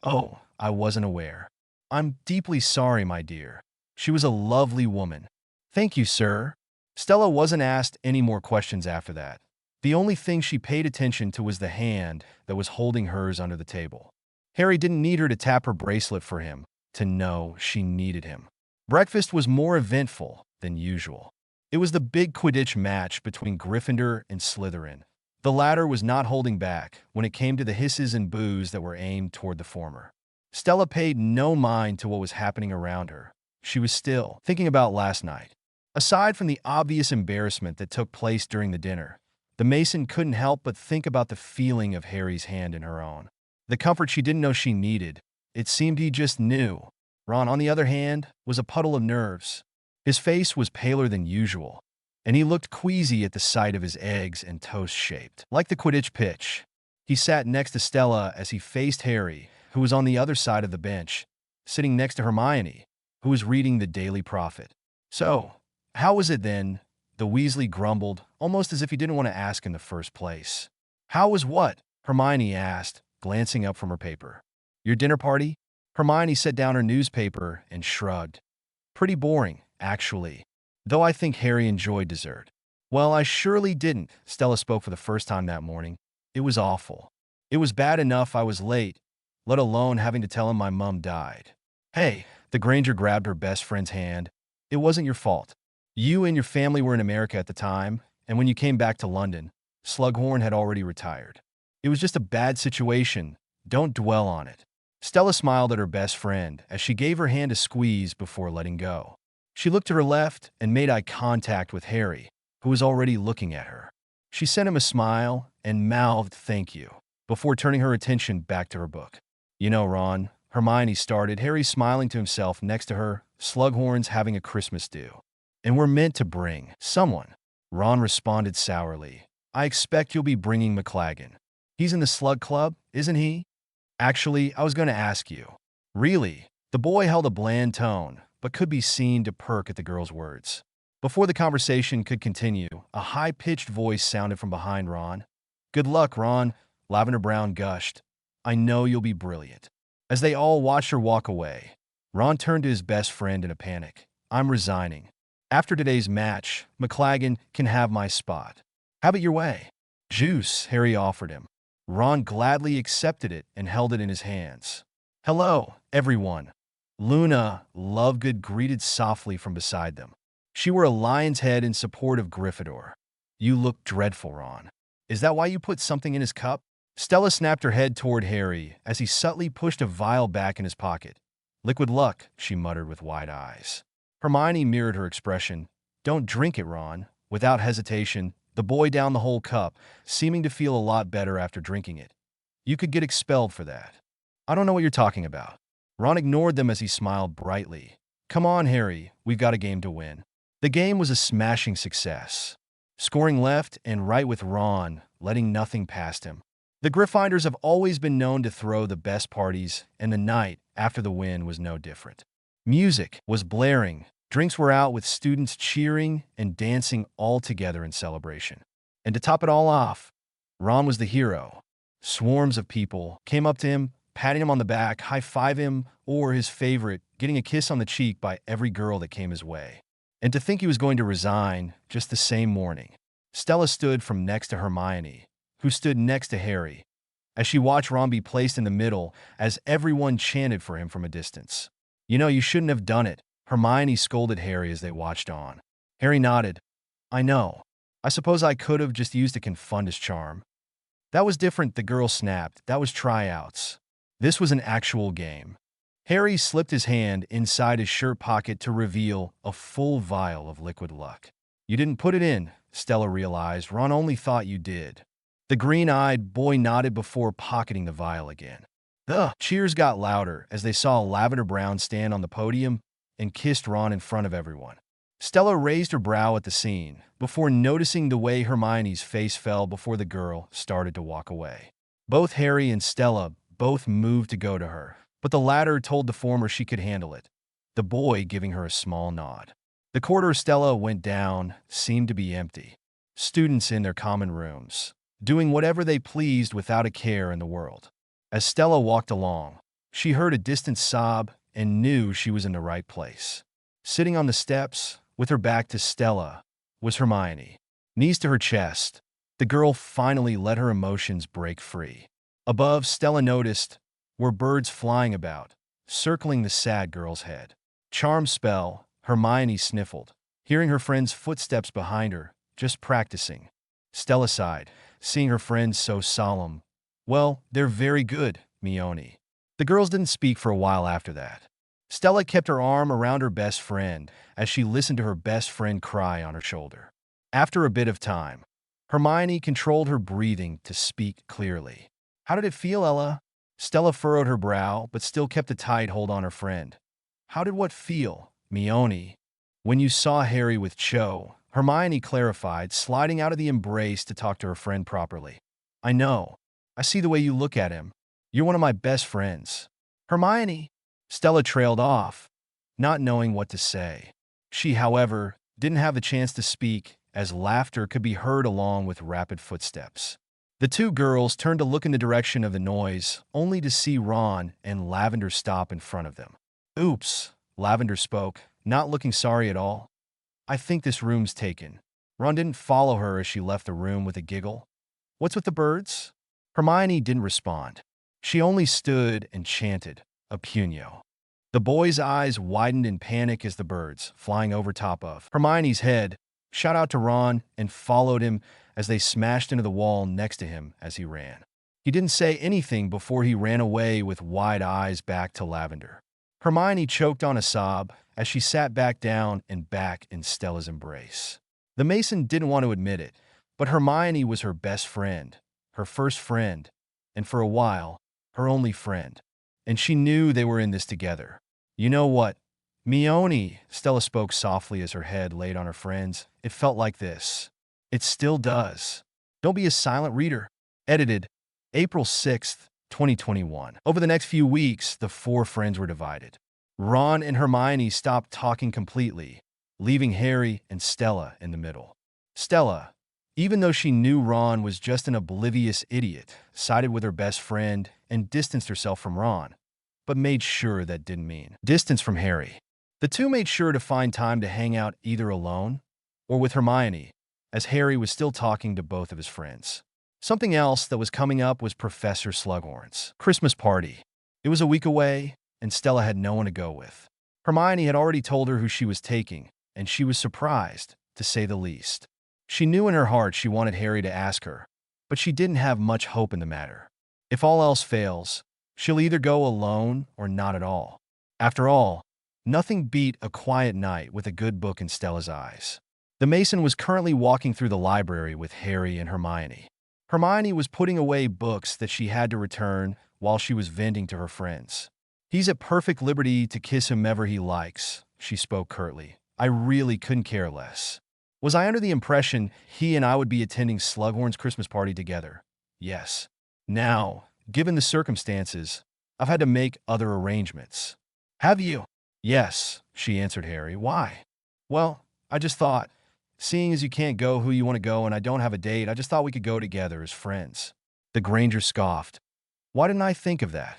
Oh, I wasn't aware. I'm deeply sorry, my dear. She was a lovely woman. Thank you, sir. Stella wasn't asked any more questions after that. The only thing she paid attention to was the hand that was holding hers under the table. Harry didn't need her to tap her bracelet for him to know she needed him. Breakfast was more eventful than usual. It was the big Quidditch match between Gryffindor and Slytherin. The latter was not holding back when it came to the hisses and boos that were aimed toward the former. Stella paid no mind to what was happening around her. She was still thinking about last night. Aside from the obvious embarrassment that took place during the dinner, the Mason couldn't help but think about the feeling of Harry's hand in her own. The comfort she didn't know she needed. It seemed he just knew. Ron, on the other hand, was a puddle of nerves. His face was paler than usual, and he looked queasy at the sight of his eggs and toast shaped like the Quidditch pitch. He sat next to Stella as he faced Harry, who was on the other side of the bench, sitting next to Hermione, who was reading the Daily Prophet. So, how was it then? The Weasley grumbled, almost as if he didn't want to ask in the first place. How was what? Hermione asked, glancing up from her paper. Your dinner party? Hermione set down her newspaper and shrugged. Pretty boring, actually. Though I think Harry enjoyed dessert. Well, I surely didn't, Stella spoke for the first time that morning. It was awful. It was bad enough I was late, let alone having to tell him my mum died. Hey, the Granger grabbed her best friend's hand. It wasn't your fault. You and your family were in America at the time, and when you came back to London, Slughorn had already retired. It was just a bad situation. Don't dwell on it. Stella smiled at her best friend as she gave her hand a squeeze before letting go. She looked to her left and made eye contact with Harry, who was already looking at her. She sent him a smile and mouthed thank you before turning her attention back to her book. You know, Ron, Hermione started, Harry smiling to himself next to her, Slughorn's having a Christmas do. And we're meant to bring someone. Ron responded sourly. I expect you'll be bringing McLaggen. He's in the Slug Club, isn't he? Actually, I was going to ask you. Really? The boy held a bland tone, but could be seen to perk at the girl's words. Before the conversation could continue, a high-pitched voice sounded from behind Ron. Good luck, Ron, Lavender Brown gushed. I know you'll be brilliant. As they all watched her walk away, Ron turned to his best friend in a panic. I'm resigning. After today's match, McLaggen can have my spot. Have it your way. Juice, Harry offered him. Ron gladly accepted it and held it in his hands. Hello, everyone. Luna, Lovegood greeted softly from beside them. She wore a lion's head in support of Gryffindor. You look dreadful, Ron. Is that why you put something in his cup? Stella snapped her head toward Harry as he subtly pushed a vial back in his pocket. Liquid luck, she muttered with wide eyes. Hermione mirrored her expression. Don't drink it, Ron. Without hesitation, the boy downed the whole cup, seeming to feel a lot better after drinking it. You could get expelled for that. I don't know what you're talking about. Ron ignored them as he smiled brightly. Come on, Harry, we've got a game to win. The game was a smashing success, scoring left and right with Ron, letting nothing past him. The Gryffindors have always been known to throw the best parties, and the night after the win was no different. Music was blaring, drinks were out with students cheering and dancing all together in celebration. And to top it all off, Ron was the hero. Swarms of people came up to him, patting him on the back, high-five him, or his favorite, getting a kiss on the cheek by every girl that came his way. And to think he was going to resign just the same morning. Stella stood from next to Hermione, who stood next to Harry, as she watched Ron be placed in the middle as everyone chanted for him from a distance. You know, you shouldn't have done it, Hermione scolded Harry as they watched on. Harry nodded. I know. I suppose I could have just used a confundus charm. That was different, the girl snapped. That was tryouts. This was an actual game. Harry slipped his hand inside his shirt pocket to reveal a full vial of liquid luck. You didn't put it in, Stella realized. Ron only thought you did. The green-eyed boy nodded before pocketing the vial again. The cheers got louder as they saw Lavender Brown stand on the podium and kissed Ron in front of everyone. Stella raised her brow at the scene, before noticing the way Hermione's face fell before the girl started to walk away. Both Harry and Stella both moved to go to her, but the latter told the former she could handle it, the boy giving her a small nod. The corridor Stella went down seemed to be empty. Students in their common rooms, doing whatever they pleased without a care in the world. As Stella walked along, she heard a distant sob and knew she was in the right place. Sitting on the steps, with her back to Stella, was Hermione. Knees to her chest, the girl finally let her emotions break free. Above, Stella noticed were birds flying about, circling the sad girl's head. Charm spell, Hermione sniffled, hearing her friend's footsteps behind her, just practicing. Stella sighed, seeing her friends so solemn. Well, they're very good, Mione. The girls didn't speak for a while after that. Stella kept her arm around her best friend as she listened to her best friend cry on her shoulder. After a bit of time, Hermione controlled her breathing to speak clearly. How did it feel, Ella? Stella furrowed her brow, but still kept a tight hold on her friend. How did what feel, Mione? When you saw Harry with Cho, Hermione clarified, sliding out of the embrace to talk to her friend properly. I know. I see the way you look at him. You're one of my best friends. Hermione. Stella trailed off, not knowing what to say. She, however, didn't have the chance to speak, as laughter could be heard along with rapid footsteps. The two girls turned to look in the direction of the noise, only to see Ron and Lavender stop in front of them. Oops, Lavender spoke, not looking sorry at all. I think this room's taken. Ron didn't follow her as she left the room with a giggle. What's with the birds? Hermione didn't respond. She only stood and chanted, Appunio. The boy's eyes widened in panic as the birds, flying over top of Hermione's head, shot out to Ron and followed him as they smashed into the wall next to him as he ran. He didn't say anything before he ran away with wide eyes back to Lavender. Hermione choked on a sob as she sat back down and back in Stella's embrace. The Mason didn't want to admit it, but Hermione was her best friend, her first friend, and for a while, her only friend. And she knew they were in this together. You know what? Mione, Stella spoke softly as her head laid on her friend's. It felt like this. It still does. Don't be a silent reader. Edited, April 6th, 2021. Over the next few weeks, the four friends were divided. Ron and Hermione stopped talking completely, leaving Harry and Stella in the middle. Stella, even though she knew Ron was just an oblivious idiot, sided with her best friend and distanced herself from Ron, but made sure that didn't mean distance from Harry. The two made sure to find time to hang out either alone or with Hermione, as Harry was still talking to both of his friends. Something else that was coming up was Professor Slughorn's Christmas party. It was a week away, and Stella had no one to go with. Hermione had already told her who she was taking, and she was surprised, to say the least. She knew in her heart she wanted Harry to ask her, but she didn't have much hope in the matter. If all else fails, she'll either go alone or not at all. After all, nothing beat a quiet night with a good book in Stella's eyes. The Mason was currently walking through the library with Harry and Hermione. Hermione was putting away books that she had to return while she was venting to her friends. He's at perfect liberty to kiss whomever he likes, she spoke curtly. I really couldn't care less. Was I under the impression he and I would be attending Slughorn's Christmas party together? Yes. Now, given the circumstances, I've had to make other arrangements. Have you? Yes, she answered Harry. Why? Well, I just thought, seeing as you can't go who you want to go and I don't have a date, I just thought we could go together as friends. The Granger scoffed. Why didn't I think of that?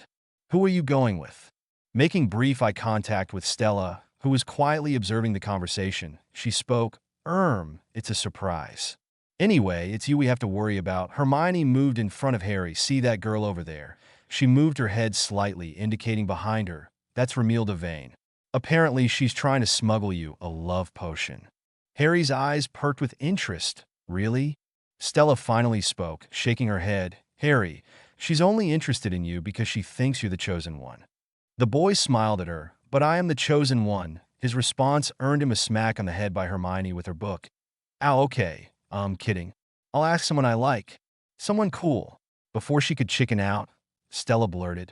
Who are you going with? Making brief eye contact with Stella, who was quietly observing the conversation, she spoke, it's a surprise. Anyway, it's you we have to worry about. Hermione moved in front of Harry. See that girl over there? She moved her head slightly, indicating behind her. That's Romilda Vane. Apparently, she's trying to smuggle you a love potion. Harry's eyes perked with interest. Really? Stella finally spoke, shaking her head. Harry, she's only interested in you because she thinks you're the chosen one. The boy smiled at her. But I am the chosen one. His response earned him a smack on the head by Hermione with her book. Ow, okay. Kidding. I'll ask someone I like. Someone cool. Before she could chicken out, Stella blurted,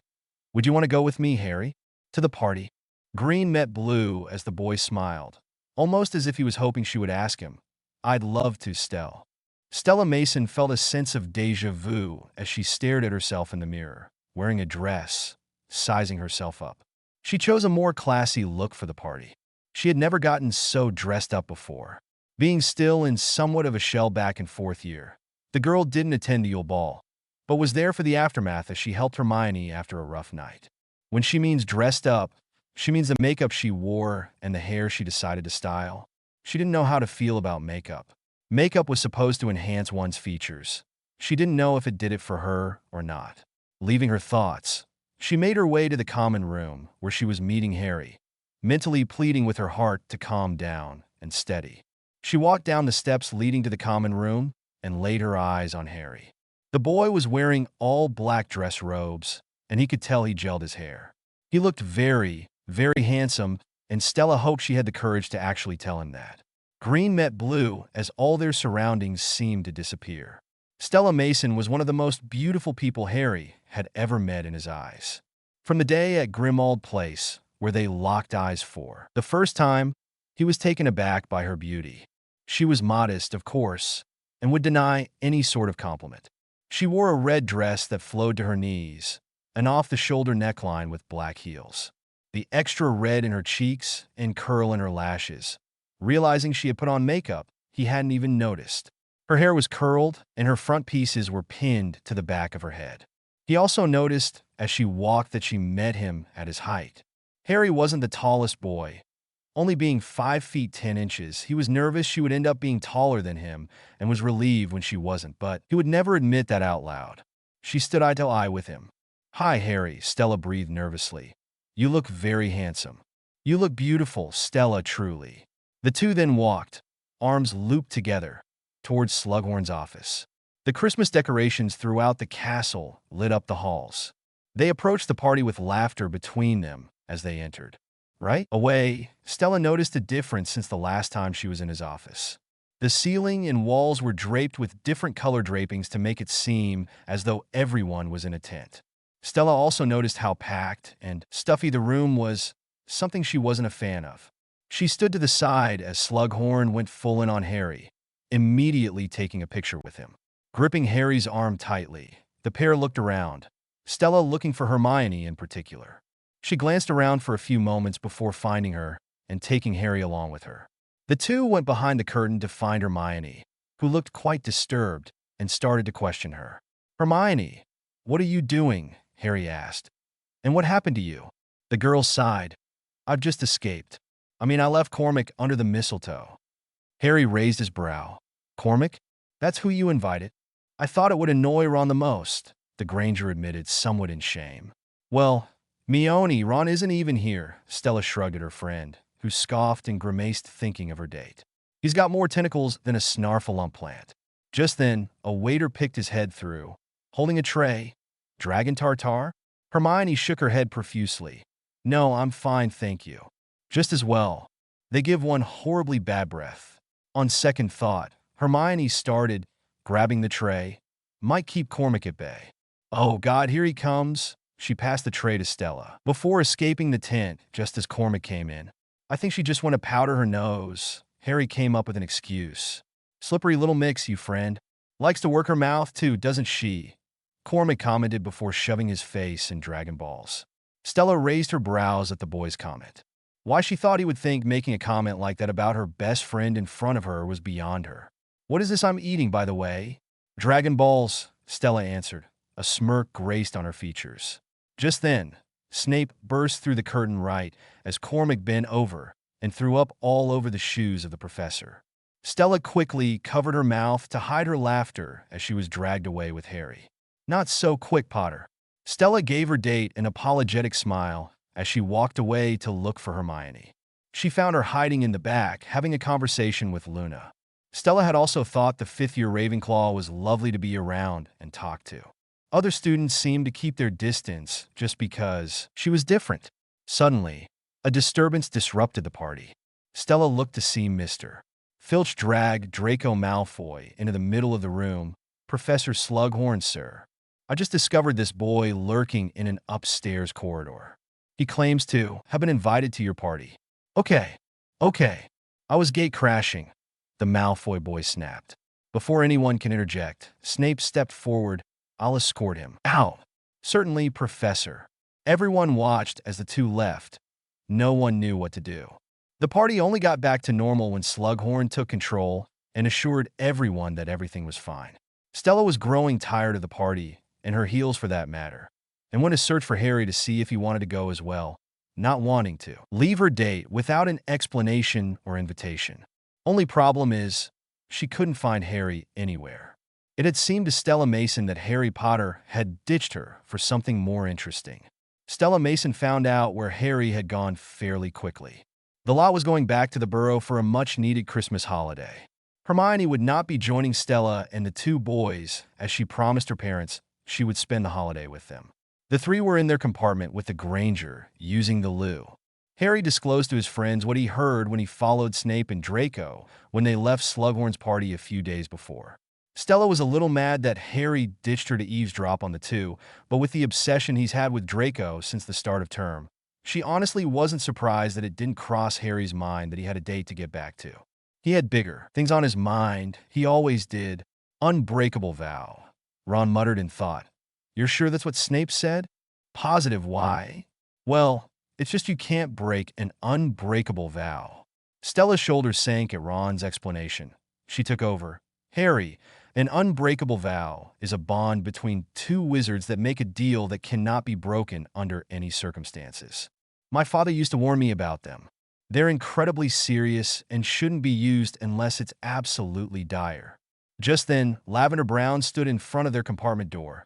Would you want to go with me, Harry? To the party. Green met blue as the boy smiled. almost as if he was hoping she would ask him. "I'd love to, Stella." Stella Mason felt a sense of déjà vu as she stared at herself in the mirror, wearing a dress, sizing herself up. She chose a more classy look for the party. She had never gotten so dressed up before. Being still in somewhat of a shell back in fourth year, the girl didn't attend the Yule Ball, but was there for the aftermath as she helped Hermione after a rough night. When she means dressed up, she means the makeup she wore and the hair she decided to style. She didn't know how to feel about makeup. Makeup was supposed to enhance one's features. She didn't know if it did it for her or not. Leaving her thoughts, she made her way to the common room where she was meeting Harry, mentally pleading with her heart to calm down and steady. She walked down the steps leading to the common room and laid her eyes on Harry. The boy was wearing all black dress robes, and he could tell he gelled his hair. He looked very, very handsome, and Stella hoped she had the courage to actually tell him that. Green met blue as all their surroundings seemed to disappear. Stella Mason was one of the most beautiful people Harry had ever met in his eyes. From the day at Grimmauld Place, where they locked eyes for the first time, he was taken aback by her beauty. She was modest, of course, and would deny any sort of compliment. She wore a red dress that flowed to her knees, an off-the-shoulder neckline with black heels. The extra red in her cheeks and curl in her lashes. Realizing she had put on makeup, he hadn't even noticed. Her hair was curled, and her front pieces were pinned to the back of her head. He also noticed, as she walked, that she met him at his height. Harry wasn't the tallest boy. Only being 5 feet 10 inches, he was nervous she would end up being taller than him and was relieved when she wasn't, but he would never admit that out loud. She stood eye to eye with him. "Hi, Harry," Stella breathed nervously. "You look very handsome." "You look beautiful, Stella, truly." The two then walked, arms looped together, towards Slughorn's office. The Christmas decorations throughout the castle lit up the halls. They approached the party with laughter between them as they entered. Right away, Stella noticed a difference since the last time she was in his office. The ceiling and walls were draped with different color drapings to make it seem as though everyone was in a tent. Stella also noticed how packed and stuffy the room was, something she wasn't a fan of. She stood to the side as Slughorn went full in on Harry, immediately taking a picture with him. Gripping Harry's arm tightly, the pair looked around, Stella looking for Hermione in particular. She glanced around for a few moments before finding her and taking Harry along with her. The two went behind the curtain to find Hermione, who looked quite disturbed and started to question her. "Hermione, what are you doing?" Harry asked. "And what happened to you?" The girl sighed. "I've just escaped. I left Cormac under the mistletoe." Harry raised his brow. "Cormac? That's who you invited?" "I thought it would annoy Ron the most," the Granger admitted, somewhat in shame. "Well, Mione, Ron isn't even here," Stella shrugged at her friend, who scoffed and grimaced thinking of her date. "He's got more tentacles than a snarfalump plant." Just then, a waiter picked his head through, holding a tray. "Dragon tartare?" Hermione shook her head profusely. "No, I'm fine, thank you." "Just as well. They give one horribly bad breath." On second thought, Hermione started, grabbing the tray. "Might keep Cormac at bay." "Oh God, here he comes." She passed the tray to Stella, before escaping the tent just as Cormac came in. "I think she just want to powder her nose." Harry came up with an excuse. "Slippery little mix, you friend. Likes to work her mouth too, doesn't she?" Cormac commented before shoving his face in Dragon Balls. Stella raised her brows at the boy's comment. Why she thought he would think making a comment like that about her best friend in front of her was beyond her. "What is this I'm eating, by the way?" "Dragon Balls," Stella answered. A smirk graced on her features. Just then, Snape burst through the curtain right as Cormac bent over and threw up all over the shoes of the professor. Stella quickly covered her mouth to hide her laughter as she was dragged away with Harry. "Not so quick, Potter." Stella gave her date an apologetic smile as she walked away to look for Hermione. She found her hiding in the back, having a conversation with Luna. Stella had also thought the fifth-year Ravenclaw was lovely to be around and talk to. Other students seemed to keep their distance just because she was different. Suddenly, a disturbance disrupted the party. Stella looked to see Mr. Filch drag Draco Malfoy into the middle of the room. "Professor Slughorn, sir. I just discovered this boy lurking in an upstairs corridor. He claims to have been invited to your party." Okay. I was gate crashing, the Malfoy boy snapped. Before anyone can interject, Snape stepped forward. I'll escort him out. Certainly, Professor. Everyone watched as the two left. No one knew what to do. The party only got back to normal when Slughorn took control and assured everyone that everything was fine. Stella was growing tired of the party, and her heels for that matter, and went to search for Harry to see if he wanted to go as well, not wanting to leave her date without an explanation or invitation. Only problem is, she couldn't find Harry anywhere. It had seemed to Stella Mason that Harry Potter had ditched her for something more interesting. Stella Mason found out where Harry had gone fairly quickly. The lot was going back to the Burrow for a much-needed Christmas holiday. Hermione would not be joining Stella and the two boys, as she promised her parents she would spend the holiday with them. The three were in their compartment with the Granger, using the loo. Harry disclosed to his friends what he heard when he followed Snape and Draco when they left Slughorn's party a few days before. Stella was a little mad that Harry ditched her to eavesdrop on the two, but with the obsession he's had with Draco since the start of term, she honestly wasn't surprised that it didn't cross Harry's mind that he had a date to get back to. He had bigger things on his mind. He always did. Unbreakable vow. Ron muttered in thought. You're sure that's what Snape said? Positive. Why? Well, it's just you can't break an unbreakable vow. Stella's shoulders sank at Ron's explanation. She took over. Harry, an unbreakable vow is a bond between two wizards that make a deal that cannot be broken under any circumstances. My father used to warn me about them. They're incredibly serious and shouldn't be used unless it's absolutely dire. Just then, Lavender Brown stood in front of their compartment door,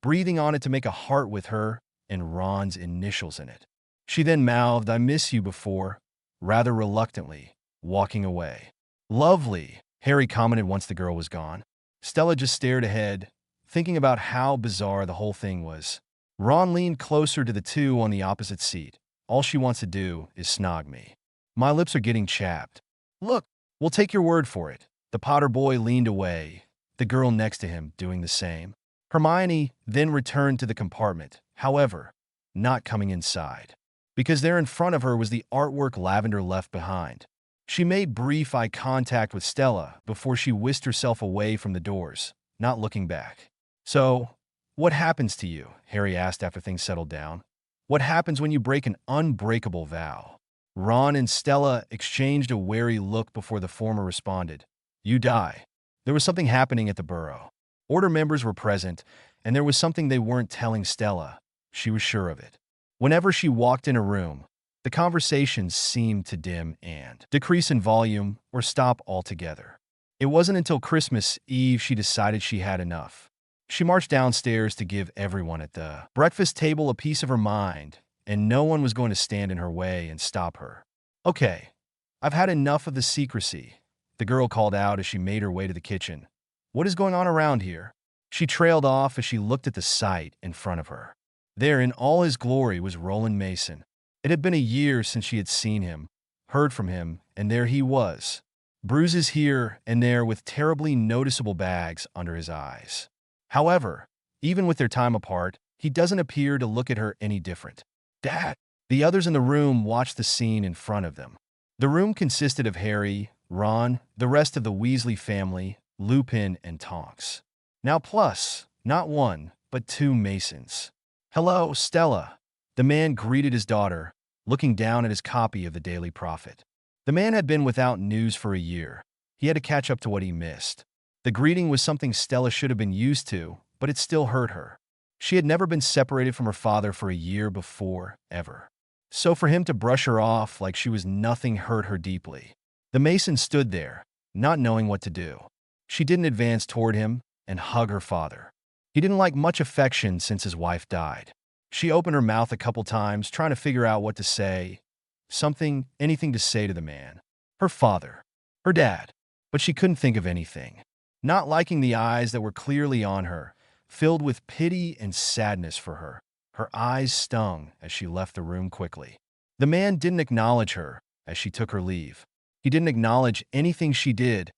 breathing on it to make a heart with her and Ron's initials in it. She then mouthed, I miss you before, rather reluctantly, walking away. Lovely, Harry commented once the girl was gone. Stella just stared ahead, thinking about how bizarre the whole thing was. Ron leaned closer to the two on the opposite seat. All she wants to do is snog me. My lips are getting chapped. Look, we'll take your word for it. The Potter boy leaned away, the girl next to him doing the same. Hermione then returned to the compartment, however, not coming inside, because there in front of her was the artwork Lavender left behind. She made brief eye contact with Stella before she whisked herself away from the doors, not looking back. So, what happens to you? Harry asked after things settled down. What happens when you break an unbreakable vow? Ron and Stella exchanged a wary look before the former responded. You die. There was something happening at the Burrow. Order members were present, and there was something they weren't telling Stella. She was sure of it. Whenever she walked in a room, the conversations seemed to dim and decrease in volume or stop altogether. It wasn't until Christmas Eve she decided she had enough. She marched downstairs to give everyone at the breakfast table a piece of her mind, and no one was going to stand in her way and stop her. Okay, I've had enough of the secrecy, the girl called out as she made her way to the kitchen. What is going on around here? She trailed off as she looked at the sight in front of her. There in all his glory was Roland Mason. It had been a year since she had seen him, heard from him, and there he was. Bruises here and there with terribly noticeable bags under his eyes. However, even with their time apart, he doesn't appear to look at her any different. Dad! The others in the room watched the scene in front of them. The room consisted of Harry, Ron, the rest of the Weasley family, Lupin, and Tonks. Now plus, not one, but two Masons. Hello, Stella. The man greeted his daughter, looking down at his copy of the Daily Prophet. The man had been without news for a year. He had to catch up to what he missed. The greeting was something Stella should have been used to, but it still hurt her. She had never been separated from her father for a year before, ever. So for him to brush her off like she was nothing hurt her deeply. The Mason stood there, not knowing what to do. She didn't advance toward him and hug her father. He didn't like much affection since his wife died. She opened her mouth a couple times, trying to figure out what to say. Anything to say to the man. Her father. Her dad. But she couldn't think of anything. Not liking the eyes that were clearly on her, filled with pity and sadness for her. Her eyes stung as she left the room quickly. The man didn't acknowledge her as she took her leave. He didn't acknowledge anything she did.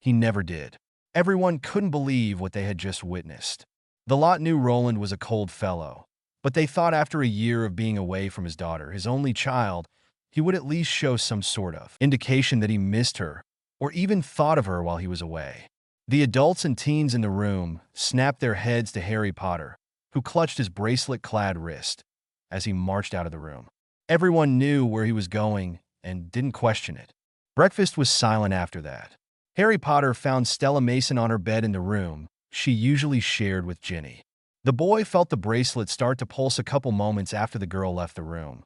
He never did. Everyone couldn't believe what they had just witnessed. The lot knew Roland was a cold fellow, but they thought after a year of being away from his daughter, his only child, he would at least show some sort of indication that he missed her or even thought of her while he was away. The adults and teens in the room snapped their heads to Harry Potter, who clutched his bracelet-clad wrist as he marched out of the room. Everyone knew where he was going and didn't question it. Breakfast was silent after that. Harry Potter found Stella Mason on her bed in the room she usually shared with Ginny. The boy felt the bracelet start to pulse a couple moments after the girl left the room,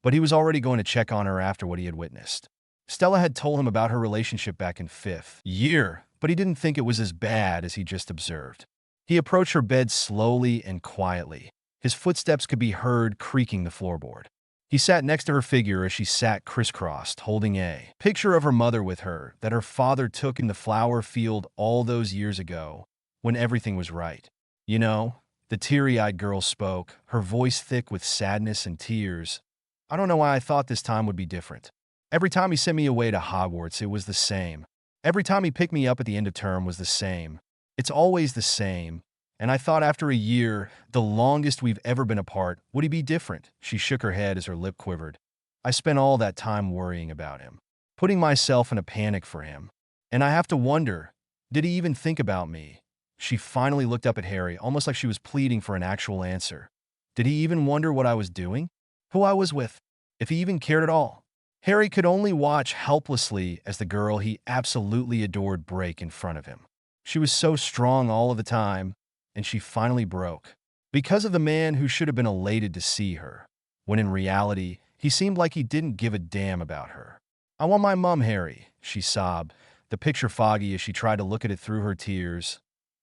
but he was already going to check on her after what he had witnessed. Stella had told him about her relationship back in 5th year, but he didn't think it was as bad as he just observed. He approached her bed slowly and quietly. His footsteps could be heard creaking the floorboard. He sat next to her figure as she sat crisscrossed, holding a picture of her mother with her that her father took in the flower field all those years ago when everything was right. You know, the teary-eyed girl spoke, her voice thick with sadness and tears. I don't know why I thought this time would be different. Every time he sent me away to Hogwarts, it was the same. Every time he picked me up at the end of term was the same. It's always the same. And I thought after a year, the longest we've ever been apart, would he be different? She shook her head as her lip quivered. I spent all that time worrying about him, putting myself in a panic for him. And I have to wonder, did he even think about me? She finally looked up at Harry, almost like she was pleading for an actual answer. Did he even wonder what I was doing? Who I was with? If he even cared at all? Harry could only watch helplessly as the girl he absolutely adored break in front of him. She was so strong all of the time, and she finally broke. Because of the man who should have been elated to see her, when in reality, he seemed like he didn't give a damn about her. I want my mom, Harry, she sobbed, the picture foggy as she tried to look at it through her tears.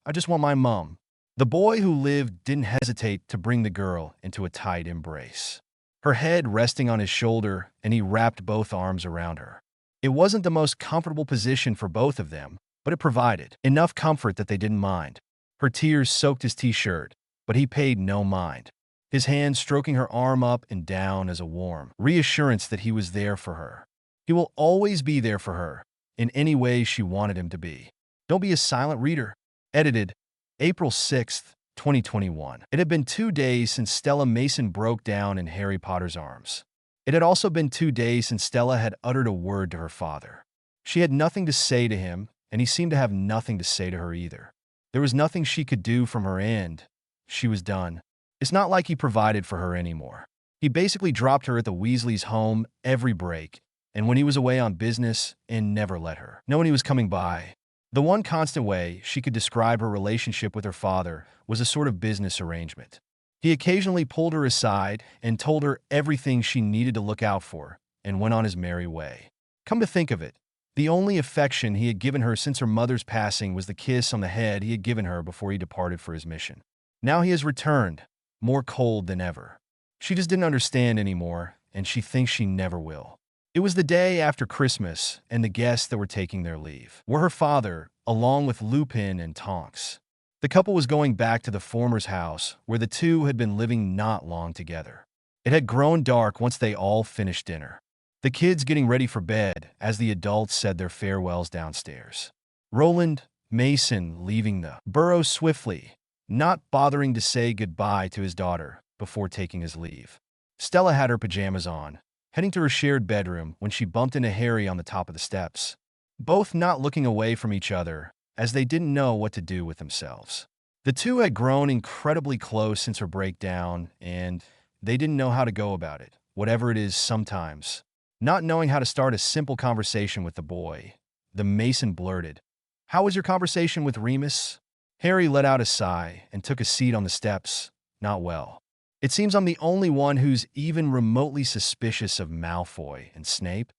I just want my mom. The boy who lived didn't hesitate to bring the girl into a tight embrace, her head resting on his shoulder, and he wrapped both arms around her. It wasn't the most comfortable position for both of them, but it provided enough comfort that they didn't mind. Her tears soaked his t-shirt, but he paid no mind, his hand stroking her arm up and down as a warm reassurance that he was there for her. He will always be there for her, in any way she wanted him to be. Don't be a silent reader. Edited, April 6th, 2021. It had been 2 days since Stella Mason broke down in Harry Potter's arms. It had also been 2 days since Stella had uttered a word to her father. She had nothing to say to him, and he seemed to have nothing to say to her either. There was nothing she could do from her end. She was done. It's not like he provided for her anymore. He basically dropped her at the Weasleys' home every break, and when he was away on business, and never let her know when he was coming by. The one constant way she could describe her relationship with her father was a sort of business arrangement. He occasionally pulled her aside and told her everything she needed to look out for, and went on his merry way. Come to think of it, the only affection he had given her since her mother's passing was the kiss on the head he had given her before he departed for his mission. Now he has returned, more cold than ever. She just didn't understand anymore, and she thinks she never will. It was the day after Christmas, and the guests that were taking their leave were her father, along with Lupin and Tonks. The couple was going back to the former's house, where the two had been living not long together. It had grown dark once they all finished dinner, the kids getting ready for bed as the adults said their farewells downstairs. Roland Mason leaving the Burrow swiftly, not bothering to say goodbye to his daughter before taking his leave. Stella had her pajamas on, heading to her shared bedroom when she bumped into Harry on the top of the steps, both not looking away from each other as they didn't know what to do with themselves. The two had grown incredibly close since her breakdown, and they didn't know how to go about it, whatever it is sometimes. Not knowing how to start a simple conversation with the boy, the Mason blurted, "How was your conversation with Remus?" Harry let out a sigh and took a seat on the steps. "Not well. It seems I'm the only one who's even remotely suspicious of Malfoy and Snape,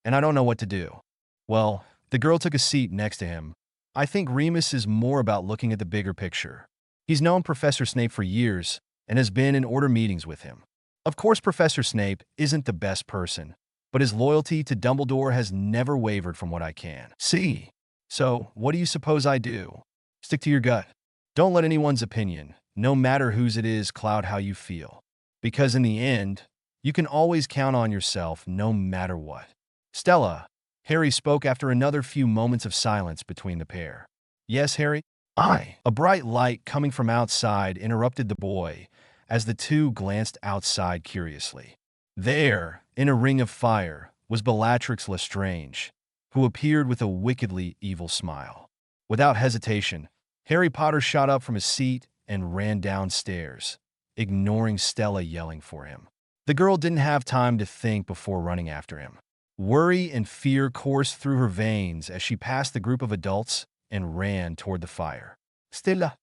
and I don't know what to do." Well, the girl took a seat next to him. "I think Remus is more about looking at the bigger picture. He's known Professor Snape for years and has been in order meetings with him. Of course, Professor Snape isn't the best person, but his loyalty to Dumbledore has never wavered from what I can see. So, what do you suppose I do? Stick to your gut. Don't let anyone's opinion, no matter whose it is, cloud how you feel. Because in the end, you can always count on yourself no matter what." "Stella," Harry spoke after another few moments of silence between the pair. "Yes, Harry?" A bright light coming from outside interrupted the boy as the two glanced outside curiously. There, In a ring of fire was Bellatrix Lestrange, who appeared with a wickedly evil smile. Without hesitation, Harry Potter shot up from his seat and ran downstairs, ignoring Stella yelling for him. The girl didn't have time to think before running after him. Worry and fear coursed through her veins as she passed the group of adults and ran toward the fire. Stella,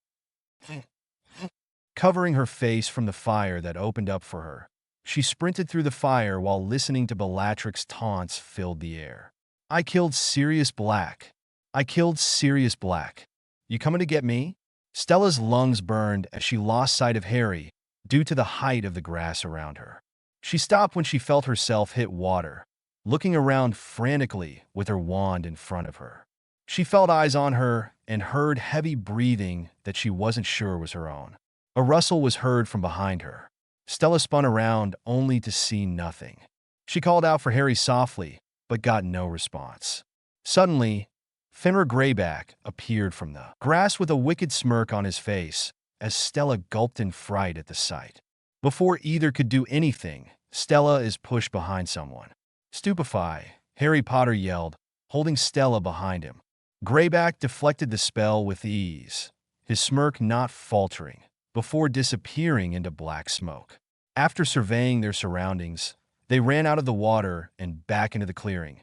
covering her face from the fire that opened up for her, she sprinted through the fire while listening to Bellatrix's taunts filled the air. I killed Sirius Black. I killed Sirius Black. You coming to get me? Stella's lungs burned as she lost sight of Harry due to the height of the grass around her. She stopped when she felt herself hit water, looking around frantically with her wand in front of her. She felt eyes on her and heard heavy breathing that she wasn't sure was her own. A rustle was heard from behind her. Stella spun around only to see nothing. She called out for Harry softly, but got no response. Suddenly, Fenrir Greyback appeared from the grass with a wicked smirk on his face as Stella gulped in fright at the sight. Before either could do anything, Stella is pushed behind someone. Stupefy, Harry Potter yelled, holding Stella behind him. Greyback deflected the spell with ease, his smirk not faltering, before disappearing into black smoke. After surveying their surroundings, they ran out of the water and back into the clearing,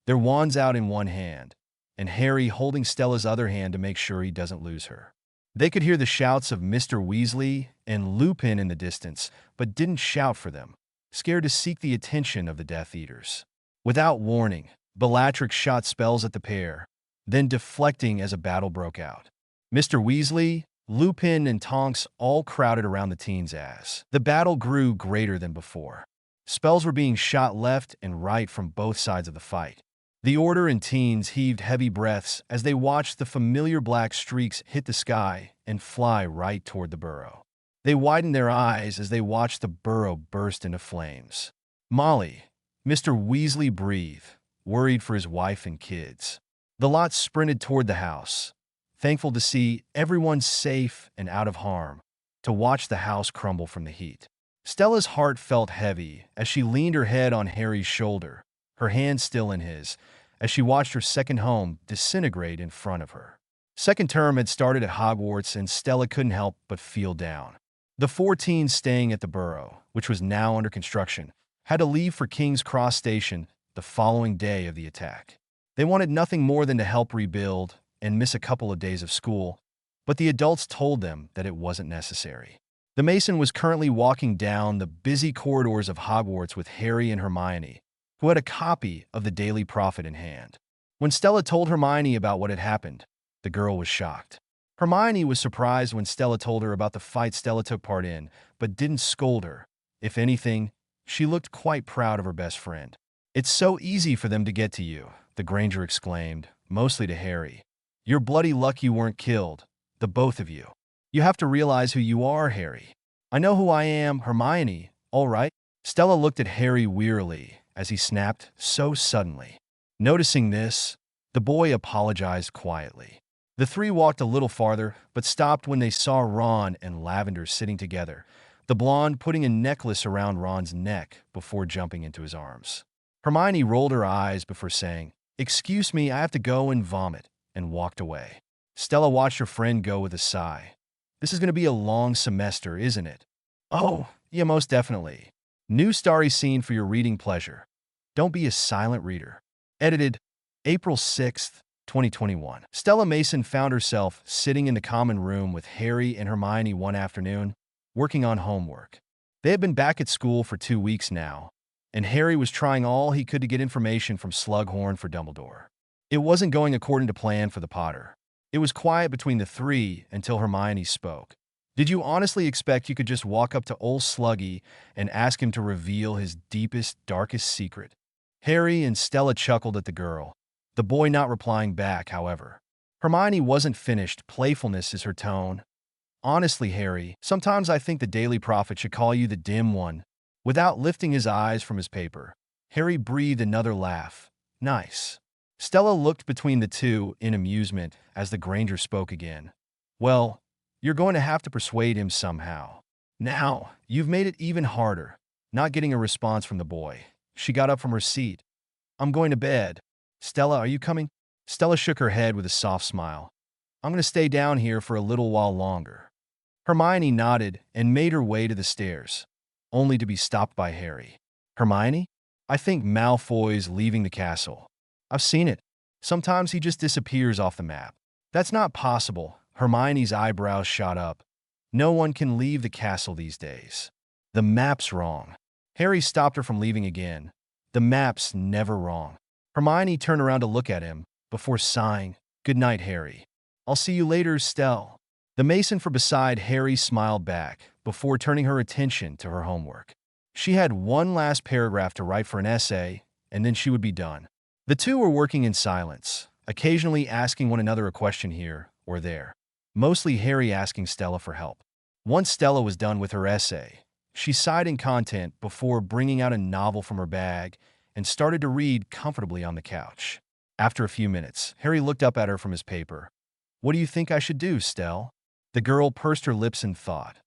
their wands out in one hand, and Harry holding Stella's other hand to make sure he doesn't lose her. They could hear the shouts of Mr. Weasley and Lupin in the distance, but didn't shout for them, scared to seek the attention of the Death Eaters. Without warning, Bellatrix shot spells at the pair, then deflecting as a battle broke out. Mr. Weasley, Lupin, and Tonks all crowded around the teens as the battle grew greater than before. Spells were being shot left and right from both sides of the fight. The Order and teens heaved heavy breaths as they watched the familiar black streaks hit the sky and fly right toward the Burrow. They widened their eyes as they watched the Burrow burst into flames. Molly, Mr. Weasley breathed, worried for his wife and kids. The lot sprinted toward the house, thankful to see everyone safe and out of harm, to watch the house crumble from the heat. Stella's heart felt heavy as she leaned her head on Harry's shoulder, her hand still in his, as she watched her second home disintegrate in front of her. Second term had started at Hogwarts and Stella couldn't help but feel down. The 4 teens staying at the Burrow, which was now under construction, had to leave for King's Cross Station the following day of the attack. They wanted nothing more than to help rebuild and miss a couple of days of school, but the adults told them that it wasn't necessary. The Mason was currently walking down the busy corridors of Hogwarts with Harry and Hermione, who had a copy of the Daily Prophet in hand. When Stella told Hermione about what had happened, the girl was shocked. Hermione was surprised when Stella told her about the fight Stella took part in, but didn't scold her. If anything, she looked quite proud of her best friend. "It's so easy for them to get to you," the Granger exclaimed, mostly to Harry. "You're bloody luck you weren't killed, the both of you. You have to realize who you are, Harry." "I know who I am, Hermione, all right?" Stella looked at Harry wearily as he snapped so suddenly. Noticing this, the boy apologized quietly. The 3 walked a little farther, but stopped when they saw Ron and Lavender sitting together, the blonde putting a necklace around Ron's neck before jumping into his arms. Hermione rolled her eyes before saying, "Excuse me, I have to go and vomit," and walked away. Stella watched her friend go with a sigh. "This is going to be a long semester, isn't it?" "Oh, yeah, most definitely. New starry scene for your reading pleasure. Don't be a silent reader." Edited April 6th, 2021. Stella Mason found herself sitting in the common room with Harry and Hermione one afternoon, working on homework. They had been back at school for 2 weeks now, and Harry was trying all he could to get information from Slughorn for Dumbledore. It wasn't going according to plan for the Potter. It was quiet between the 3 until Hermione spoke. "Did you honestly expect you could just walk up to old Sluggy and ask him to reveal his deepest, darkest secret?" Harry and Stella chuckled at the girl, the boy not replying back, however. Hermione wasn't finished. Playfulness is her tone. "Honestly, Harry, sometimes I think the Daily Prophet should call you the Dim One." Without lifting his eyes from his paper, Harry breathed another laugh. "Nice." Stella looked between the two in amusement as the Granger spoke again. "Well, you're going to have to persuade him somehow." "Now, you've made it even harder." Not getting a response from the boy, She got up from her seat. I'm going to bed. Stella, are you coming? Stella shook her head with a soft smile. I'm going to stay down here for a little while longer. Hermione nodded and made her way to the stairs, only to be stopped by Harry. Hermione? I think Malfoy's leaving the castle. I've seen it. Sometimes he just disappears off the map. That's not possible. Hermione's eyebrows shot up. No one can leave the castle these days. The map's wrong. Harry stopped her from leaving again. The map's never wrong. Hermione turned around to look at him before sighing, "Good night, Harry. I'll see you later, Stella." The mason from beside Harry smiled back before turning her attention to her homework. She had one last paragraph to write for an essay, and then she would be done. The two were working in silence, occasionally asking one another a question here or there, mostly Harry asking Stella for help. Once Stella was done with her essay, she sighed in content before bringing out a novel from her bag and started to read comfortably on the couch. After a few minutes, Harry looked up at her from his paper. "What do you think I should do, Stella?" The girl pursed her lips in thought.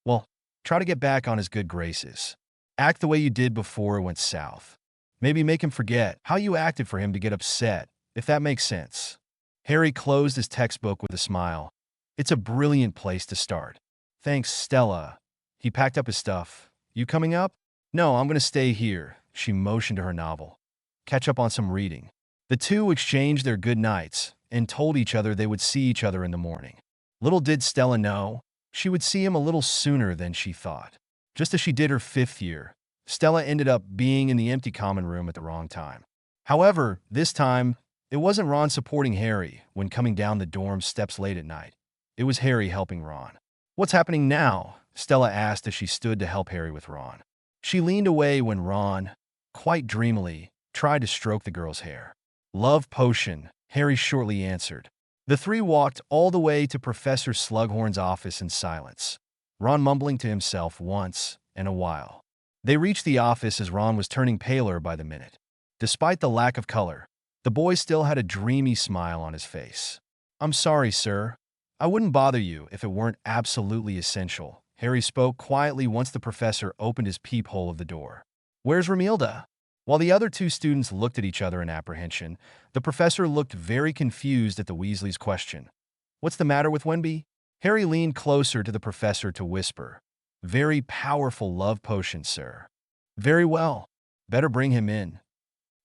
"Well, try to get back on his good graces. Act the way you did before it went south. Maybe make him forget how you acted for him to get upset, if that makes sense." Harry closed his textbook with a smile. "It's a brilliant place to start. Thanks, Stella." He packed up his stuff. "You coming up?" "No, I'm going to stay here." She motioned to her novel. "Catch up on some reading." The two exchanged their good nights and told each other they would see each other in the morning. Little did Stella know, she would see him a little sooner than she thought. Just as she did her 5th year, Stella ended up being in the empty common room at the wrong time. However, this time, it wasn't Ron supporting Harry when coming down the dorm steps late at night. It was Harry helping Ron. "What's happening now?" Stella asked as she stood to help Harry with Ron. She leaned away when Ron, quite dreamily, tried to stroke the girl's hair. "Love potion," Harry shortly answered. The three walked all the way to Professor Slughorn's office in silence, Ron mumbling to himself once in a while. They reached the office as Ron was turning paler by the minute. Despite the lack of color, the boy still had a dreamy smile on his face. "I'm sorry, sir. I wouldn't bother you if it weren't absolutely essential," Harry spoke quietly once the professor opened his peephole of the door. "Where's Romilda?" While the other two students looked at each other in apprehension, the professor looked very confused at the Weasleys' question. "What's the matter with Wenby?" Harry leaned closer to the professor to whisper. "Very powerful love potion, sir." "Very well. Better bring him in."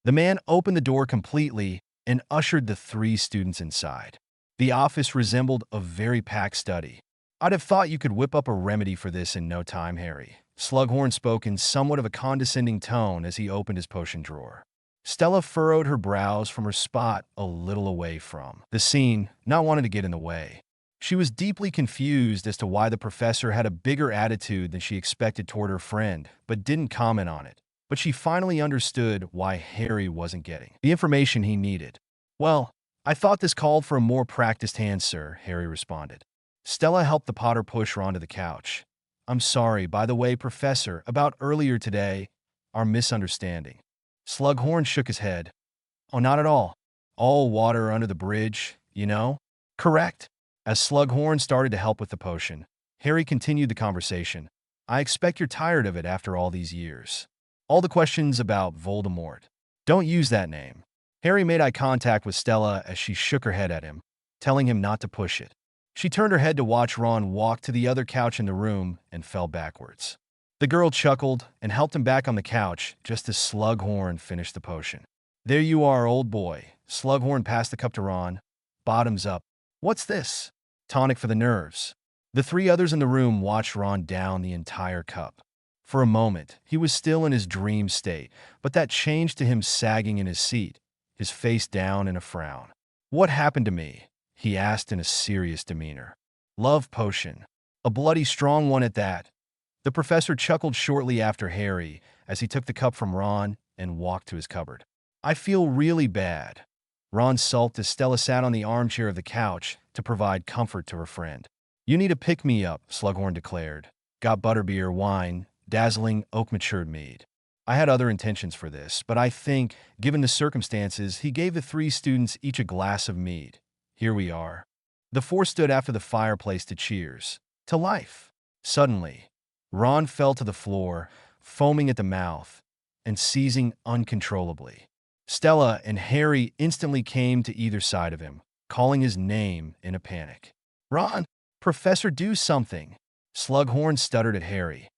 The man opened the door completely and ushered the three students inside. The office resembled a very packed study. "I'd have thought you could whip up a remedy for this in no time, Harry." Slughorn spoke in somewhat of a condescending tone as he opened his potion drawer. Stella furrowed her brows from her spot a little away from the scene, not wanting to get in the way. She was deeply confused as to why the professor had a bigger attitude than she expected toward her friend, but didn't comment on it. But she finally understood why Harry wasn't getting the information he needed. "Well, I thought this called for a more practiced hand, sir," Harry responded. Stella helped the Potter push Ron to the couch. "I'm sorry, by the way, Professor, about earlier today, our misunderstanding." Slughorn shook his head. "Oh, not at all. All water under the bridge, you know?" "Correct." As Slughorn started to help with the potion, Harry continued the conversation. "I expect you're tired of it after all these years. All the questions about Voldemort. Don't use that name." Harry made eye contact with Stella as she shook her head at him, telling him not to push it. She turned her head to watch Ron walk to the other couch in the room and fell backwards. The girl chuckled and helped him back on the couch just as Slughorn finished the potion. "There you are, old boy." Slughorn passed the cup to Ron. "Bottoms up." "What's this?" "Tonic for the nerves." The three others in the room watched Ron down the entire cup. For a moment, he was still in his dream state, but that changed to him sagging in his seat, his face down in a frown. "What happened to me?" he asked in a serious demeanor. "Love potion. A bloody strong one at that." The professor chuckled shortly after Harry as he took the cup from Ron and walked to his cupboard. "I feel really bad." Ron sulked as Stella sat on the armchair of the couch to provide comfort to her friend. "You need a pick-me-up," Slughorn declared. "Got butterbeer, wine, dazzling oak-matured mead." I had other intentions for this, but I think, given the circumstances, he gave the three students each a glass of mead. Here we are. The four stood after the fireplace to cheers. To life. Suddenly, Ron fell to the floor, foaming at the mouth, and seizing uncontrollably. Stella and Harry instantly came to either side of him, calling his name in a panic. "Ron! Professor, do something!" Slughorn stuttered at Harry.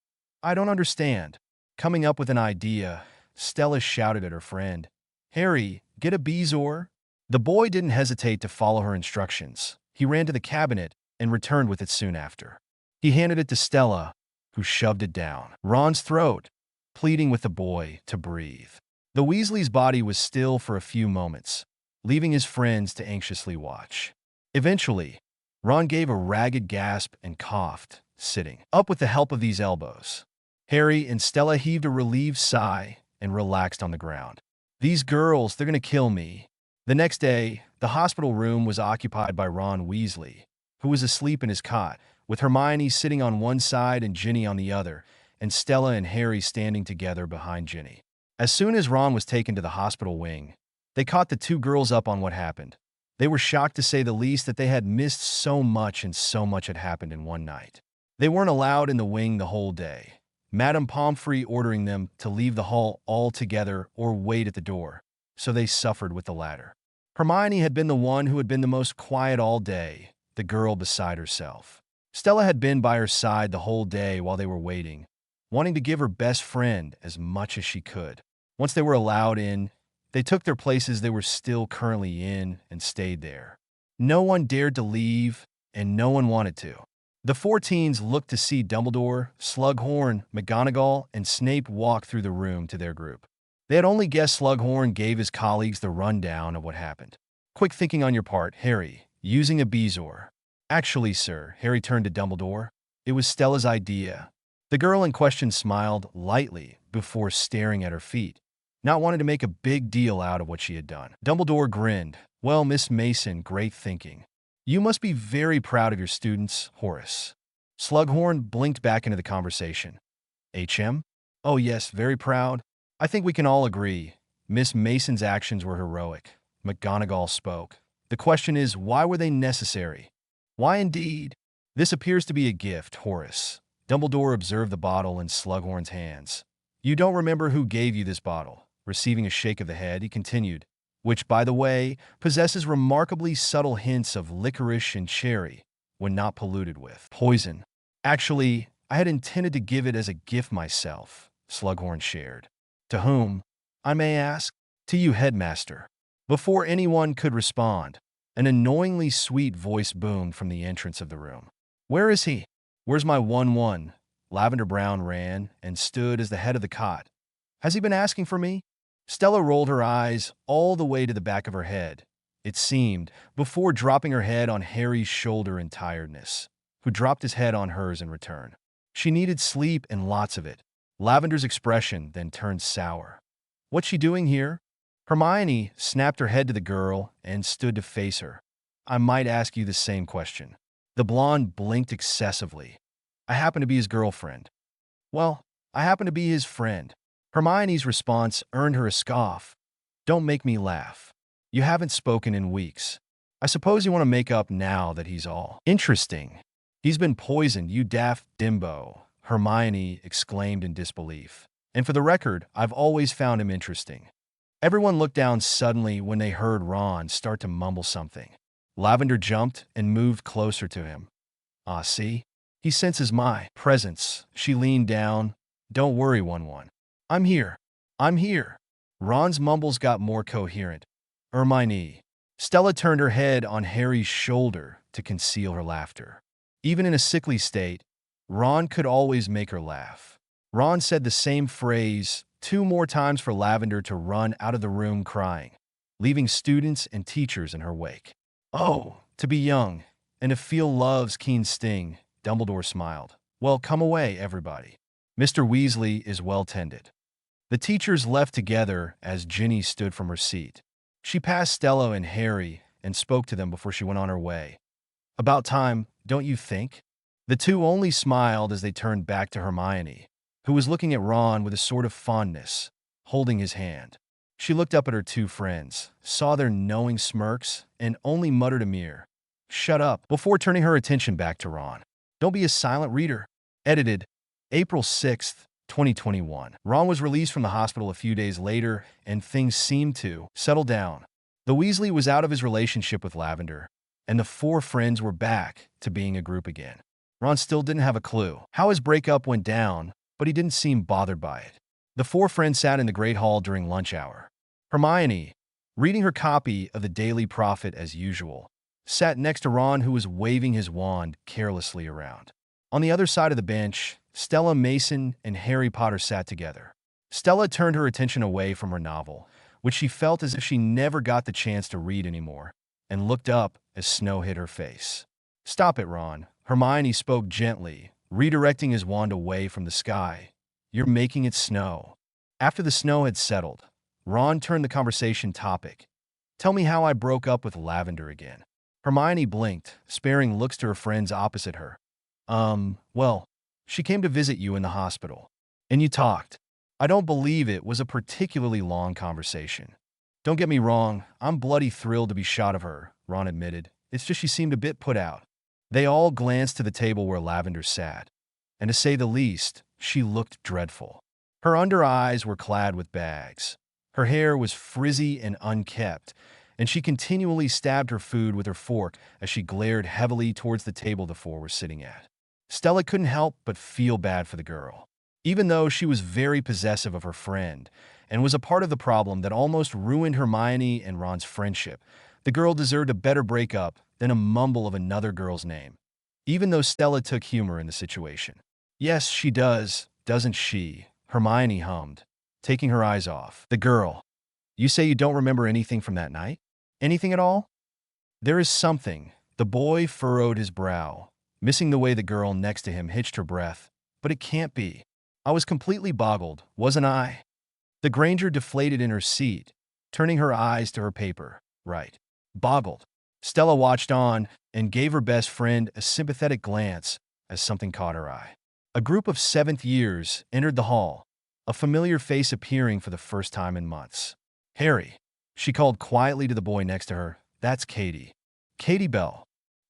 "I don't understand." Coming up with an idea, Stella shouted at her friend, "Harry, get a bezoar." The boy didn't hesitate to follow her instructions. He ran to the cabinet and returned with it soon after. He handed it to Stella, who shoved it down Ron's throat, pleading with the boy to breathe. The Weasley's body was still for a few moments, leaving his friends to anxiously watch. Eventually, Ron gave a ragged gasp and coughed, sitting up with the help of these elbows. Harry and Stella heaved a relieved sigh and relaxed on the ground. "These girls, they're going to kill me." The next day, the hospital room was occupied by Ron Weasley, who was asleep in his cot, with Hermione sitting on one side and Ginny on the other, and Stella and Harry standing together behind Ginny. As soon as Ron was taken to the hospital wing, they caught the two girls up on what happened. They were shocked, to say the least, that they had missed so much, and so much had happened in one night. They weren't allowed in the wing the whole day, Madame Pomfrey ordering them to leave the hall altogether or wait at the door, so they suffered with the latter. Hermione had been the one who had been the most quiet all day, the girl beside herself. Stella had been by her side the whole day while they were waiting, wanting to give her best friend as much as she could. Once they were allowed in, they took their places they were still currently in and stayed there. No one dared to leave, and no one wanted to. The four teens looked to see Dumbledore, Slughorn, McGonagall, and Snape walk through the room to their group. They had only guessed Slughorn gave his colleagues the rundown of what happened. "Quick thinking on your part, Harry, using a bezoar." "Actually, sir," Harry turned to Dumbledore, "it was Stella's idea." The girl in question smiled lightly before staring at her feet, not wanting to make a big deal out of what she had done. Dumbledore grinned. "Well, Miss Mason, great thinking. You must be very proud of your students, Horace." Slughorn blinked back into the conversation. "HM? Oh yes, very proud. I think we can all agree. Miss Mason's actions were heroic." McGonagall spoke. "The question is, why were they necessary?" "Why indeed? This appears to be a gift, Horace." Dumbledore observed the bottle in Slughorn's hands. "You don't remember who gave you this bottle?" Receiving a shake of the head, he continued, "which, by the way, possesses remarkably subtle hints of licorice and cherry when not polluted with poison." "Actually, I had intended to give it as a gift myself," Slughorn shared. "To whom, I may ask?" "To you, headmaster." Before anyone could respond, an annoyingly sweet voice boomed from the entrance of the room. "Where is he? Where's my 1-1? Lavender Brown ran and stood as the head of the cot. "Has he been asking for me?" Stella rolled her eyes all the way to the back of her head, it seemed, before dropping her head on Harry's shoulder in tiredness, who dropped his head on hers in return. She needed sleep and lots of it. Lavender's expression then turned sour. "What's she doing here?" Hermione snapped her head to the girl and stood to face her. "I might ask you the same question." The blonde blinked excessively. "I happen to be his girlfriend." "Well, I happen to be his friend." Hermione's response earned her a scoff. "Don't make me laugh. You haven't spoken in weeks. I suppose you want to make up now that he's all interesting." "He's been poisoned, you daft dimbo," Hermione exclaimed in disbelief. "And for the record, I've always found him interesting." Everyone looked down suddenly when they heard Ron start to mumble something. Lavender jumped and moved closer to him. "Ah, see? He senses my presence." She leaned down. "Don't worry, 1-1. I'm here. I'm here." Ron's mumbles got more coherent. "Hermione." Stella turned her head on Harry's shoulder to conceal her laughter. Even in a sickly state, Ron could always make her laugh. Ron said the same phrase 2 more times for Lavender to run out of the room crying, leaving students and teachers in her wake. "Oh, to be young, and to feel love's keen sting," Dumbledore smiled. "Well, come away, everybody. Mr. Weasley is well tended." The teachers left together as Ginny stood from her seat. She passed Stella and Harry and spoke to them before she went on her way. "About time, don't you think?" The two only smiled as they turned back to Hermione, who was looking at Ron with a sort of fondness, holding his hand. She looked up at her two friends, saw their knowing smirks, and only muttered a mere, "Shut up," before turning her attention back to Ron. "Don't be a silent reader." Edited April 6th, 2021. Ron was released from the hospital a few days later, and things seemed to settle down. The Weasley was out of his relationship with Lavender, and the four friends were back to being a group again. Ron still didn't have a clue how his breakup went down, but he didn't seem bothered by it. The four friends sat in the Great Hall during lunch hour. Hermione, reading her copy of the Daily Prophet as usual, sat next to Ron, who was waving his wand carelessly around. On the other side of the bench, Stella, Mason, and Harry Potter sat together. Stella turned her attention away from her novel, which she felt as if she never got the chance to read anymore, and looked up as snow hit her face. "Stop it, Ron," Hermione spoke gently, redirecting his wand away from the sky. "You're making it snow." After the snow had settled, Ron turned the conversation topic. "Tell me how I broke up with Lavender again." Hermione blinked, sparing looks to her friends opposite her. Well, she came to visit you in the hospital. And you talked. I don't believe it was a particularly long conversation. Don't get me wrong, I'm bloody thrilled to be shot of her, Ron admitted. It's just she seemed a bit put out. They all glanced to the table where Lavender sat, and to say the least, she looked dreadful. Her under eyes were clad with bags. Her hair was frizzy and unkempt, and she continually stabbed her food with her fork as she glared heavily towards the table the four were sitting at. Stella couldn't help but feel bad for the girl. Even though she was very possessive of her friend and was a part of the problem that almost ruined Hermione and Ron's friendship, the girl deserved a better breakup than a mumble of another girl's name. Even though Stella took humor in the situation. "Yes, she does, doesn't she?" Hermione hummed, taking her eyes off the girl. "You say you don't remember anything from that night? Anything at all?" "There is something." The boy furrowed his brow, missing the way the girl next to him hitched her breath. "But it can't be. I was completely boggled, wasn't I?" The Granger deflated in her seat, turning her eyes to her paper. "Right. Boggled." Stella watched on and gave her best friend a sympathetic glance as something caught her eye. A group of seventh years entered the hall, a familiar face appearing for the first time in months. "Harry," she called quietly to the boy next to her. "That's Katie. Katie Bell."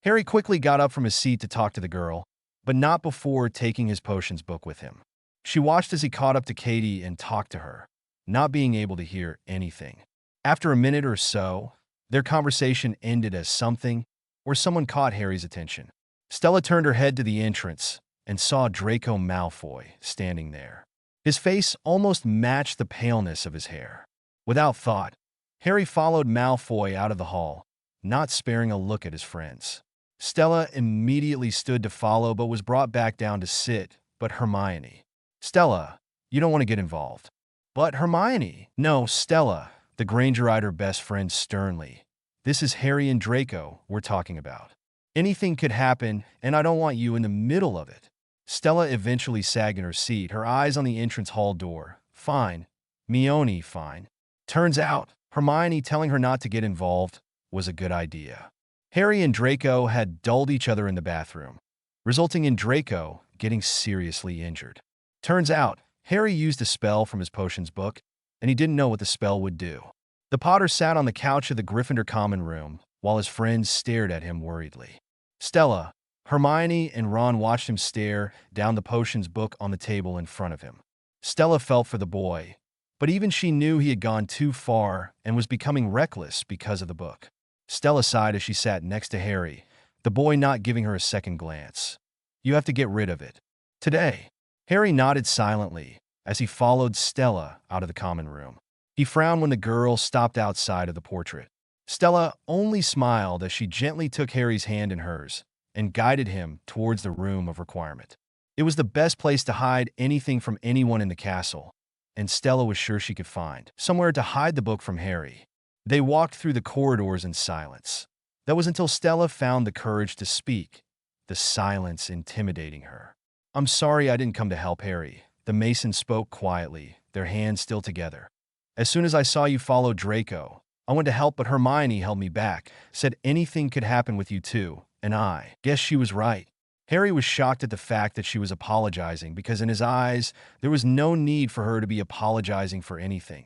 Harry quickly got up from his seat to talk to the girl, but not before taking his potions book with him. She watched as he caught up to Katie and talked to her, not being able to hear anything. After a minute or so, their conversation ended as something or someone caught Harry's attention. Stella turned her head to the entrance and saw Draco Malfoy standing there. His face almost matched the paleness of his hair. Without thought, Harry followed Malfoy out of the hall, not sparing a look at his friends. Stella immediately stood to follow but was brought back down to sit, but Hermione. "Stella, you don't want to get involved." "But Hermione." "No, Stella," the Granger eyed her best friend sternly. "This is Harry and Draco we're talking about. Anything could happen, and I don't want you in the middle of it." Stella eventually sagged in her seat, her eyes on the entrance hall door. "Fine. Mione, fine." Turns out, Hermione telling her not to get involved was a good idea. Harry and Draco had dulled each other in the bathroom, resulting in Draco getting seriously injured. Turns out, Harry used a spell from his potions book, and he didn't know what the spell would do. The Potter sat on the couch of the Gryffindor common room, while his friends stared at him worriedly. Stella, Hermione, and Ron watched him stare down the potions book on the table in front of him. Stella felt for the boy, but even she knew he had gone too far and was becoming reckless because of the book. Stella sighed as she sat next to Harry, the boy not giving her a second glance. "You have to get rid of it. Today." Harry nodded silently as he followed Stella out of the common room. He frowned when the girl stopped outside of the portrait. Stella only smiled as she gently took Harry's hand in hers and guided him towards the room of requirement. It was the best place to hide anything from anyone in the castle, and Stella was sure she could find somewhere to hide the book from Harry. They walked through the corridors in silence. That was until Stella found the courage to speak, the silence intimidating her. "I'm sorry I didn't come to help, Harry." The Mason spoke quietly, their hands still together. "As soon as I saw you follow Draco, I went to help, but Hermione held me back, said anything could happen with you too, and I guess she was right." Harry was shocked at the fact that she was apologizing because in his eyes, there was no need for her to be apologizing for anything.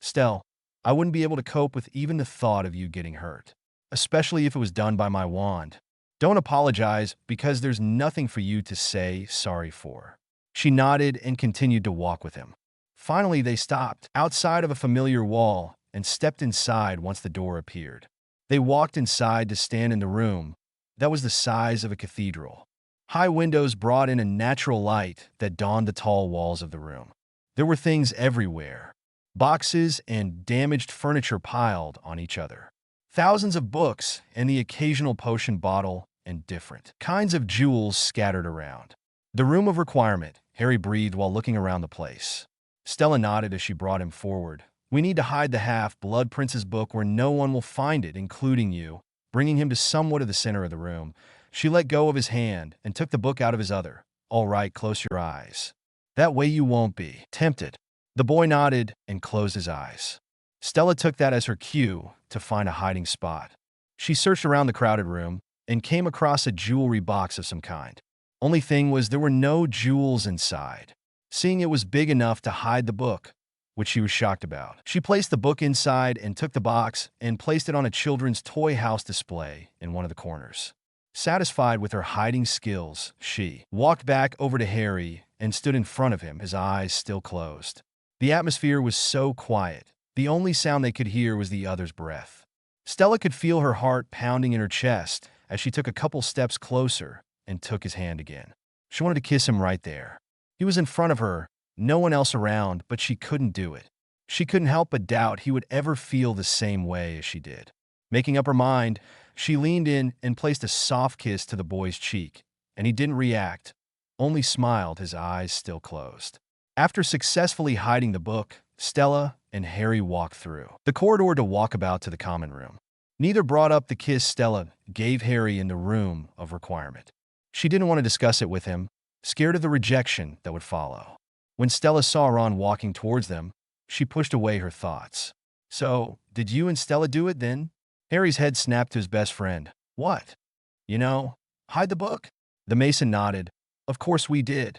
"Stell, I wouldn't be able to cope with even the thought of you getting hurt, especially if it was done by my wand. Don't apologize because there's nothing for you to say sorry for." She nodded and continued to walk with him. Finally, they stopped outside of a familiar wall and stepped inside once the door appeared. They walked inside to stand in the room that was the size of a cathedral. High windows brought in a natural light that dawned the tall walls of the room. There were things everywhere. Boxes and damaged furniture piled on each other. Thousands of books and the occasional potion bottle and different kinds of jewels scattered around. The room of requirement, Harry breathed while looking around the place. Stella nodded as she brought him forward. We need to hide the Half-Blood Prince's book where no one will find it, including you. Bringing him to somewhat of the center of the room, she let go of his hand and took the book out of his other. All right, close your eyes. That way you won't be tempted. The boy nodded and closed his eyes. Stella took that as her cue to find a hiding spot. She searched around the crowded room and came across a jewelry box of some kind. Only thing was there were no jewels inside. Seeing it was big enough to hide the book, which she was shocked about. She placed the book inside and took the box and placed it on a children's toy house display in one of the corners. Satisfied with her hiding skills, she walked back over to Harry and stood in front of him, his eyes still closed. The atmosphere was so quiet. The only sound they could hear was the other's breath. Stella could feel her heart pounding in her chest as she took a couple steps closer and took his hand again. She wanted to kiss him right there. He was in front of her, no one else around, but she couldn't do it. She couldn't help but doubt he would ever feel the same way as she did. Making up her mind, she leaned in and placed a soft kiss to the boy's cheek, and he didn't react, only smiled, his eyes still closed. After successfully hiding the book, Stella and Harry walked through the corridor to walk about to the common room. Neither brought up the kiss Stella gave Harry in the room of requirement. She didn't want to discuss it with him, scared of the rejection that would follow. When Stella saw Ron walking towards them, she pushed away her thoughts. So, did you and Stella do it then? Harry's head snapped to his best friend. What? You know, hide the book? The Mason nodded. Of course we did.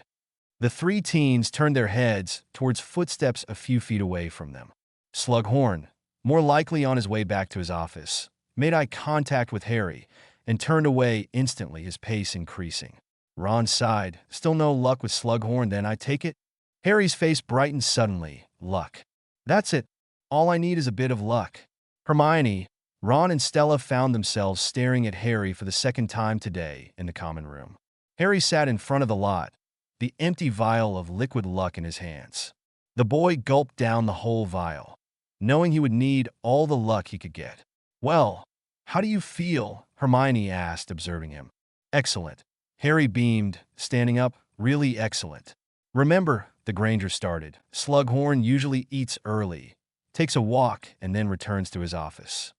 The three teens turned their heads towards footsteps a few feet away from them. Slughorn, more likely on his way back to his office, made eye contact with Harry and turned away instantly, his pace increasing. Ron sighed. Still no luck with Slughorn then, I take it? Harry's face brightened suddenly. Luck. That's it. All I need is a bit of luck. Hermione, Ron and Stella found themselves staring at Harry for the second time today in the common room. Harry sat in front of the lot, the empty vial of liquid luck in his hands. The boy gulped down the whole vial, knowing he would need all the luck he could get. Well, how do you feel? Hermione asked, observing him. Excellent. Harry beamed, standing up. Really excellent. Remember, the Granger started. Slughorn usually eats early, takes a walk, and then returns to his office.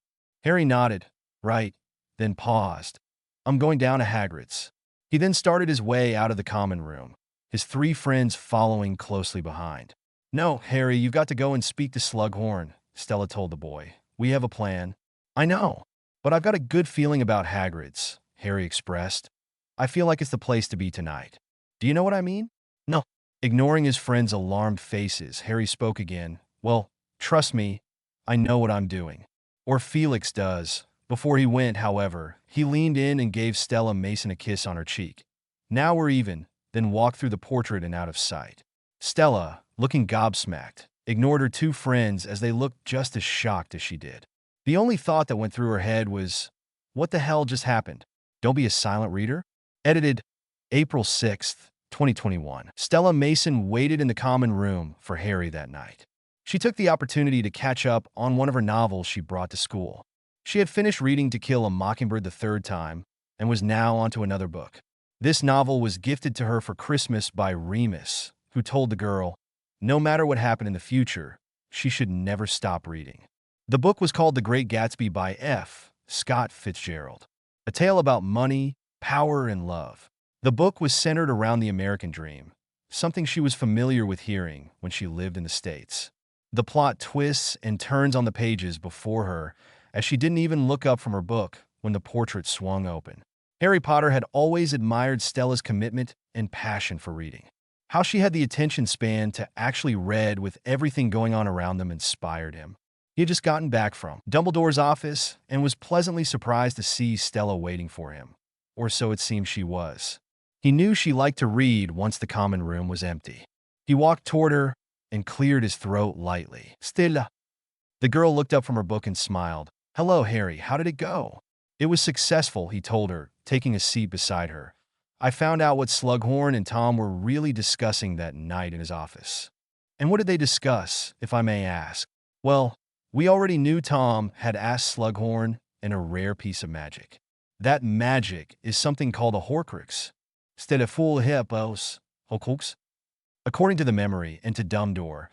Harry nodded. Right, then paused. I'm going down to Hagrid's. He then started his way out of the common room, his three friends following closely behind. No, Harry, you've got to go and speak to Slughorn, Stella told the boy. We have a plan. I know, but I've got a good feeling about Hagrid's, Harry expressed. I feel like it's the place to be tonight. Do you know what I mean? No. Ignoring his friends' alarmed faces, Harry spoke again. Well, trust me, I know what I'm doing. Or Felix does. Before he went, however, he leaned in and gave Stella Mason a kiss on her cheek. Now we're even, then walked through the portrait and out of sight. Stella, looking gobsmacked, ignored her two friends as they looked just as shocked as she did. The only thought that went through her head was, what the hell just happened? Don't be a silent reader? Edited April 6th, 2021. Stella Mason waited in the common room for Harry that night. She took the opportunity to catch up on one of her novels she brought to school. She had finished reading To Kill a Mockingbird the third time and was now onto another book. This novel was gifted to her for Christmas by Remus, who told the girl, no matter what happened in the future, she should never stop reading. The book was called The Great Gatsby by F. Scott Fitzgerald, a tale about money, power, and love. The book was centered around the American dream, something she was familiar with hearing when she lived in the States. The plot twists and turns on the pages before her as she didn't even look up from her book when the portrait swung open. Harry Potter had always admired Stella's commitment and passion for reading. How she had the attention span to actually read with everything going on around them inspired him. He had just gotten back from Dumbledore's office and was pleasantly surprised to see Stella waiting for him. Or so it seemed she was. He knew she liked to read once the common room was empty. He walked toward her and cleared his throat lightly. Stella. The girl looked up from her book and smiled. Hello, Harry. How did it go? It was successful, he told her, taking a seat beside her. I found out what Slughorn and Tom were really discussing that night in his office. And what did they discuss, if I may ask? Well, we already knew Tom had asked Slughorn and a rare piece of magic. That magic is something called a horcrux. Stella full hippos, horcrux. According to the memory and to Dumbledore,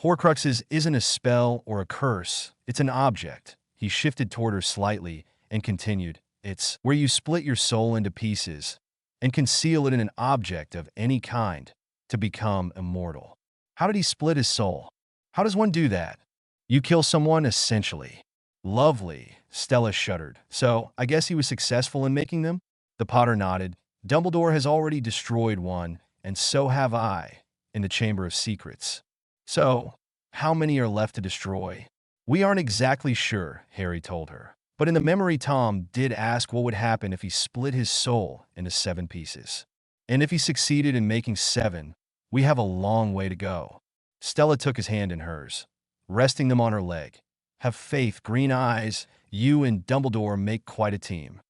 horcruxes isn't a spell or a curse, it's an object. He shifted toward her slightly and continued, it's where you split your soul into pieces and conceal it in an object of any kind to become immortal. How did he split his soul? How does one do that? You kill someone, essentially. Lovely, Stella shuddered. So, I guess he was successful in making them? The Potter nodded. Dumbledore has already destroyed one, and so have I, in the Chamber of Secrets. So, how many are left to destroy? We aren't exactly sure, Harry told her. But in the memory, Tom did ask what would happen if he split his soul into 7 pieces. And if he succeeded in making 7, we have a long way to go. Stella took his hand in hers, resting them on her leg. Have faith, green eyes. You and Dumbledore make quite a team.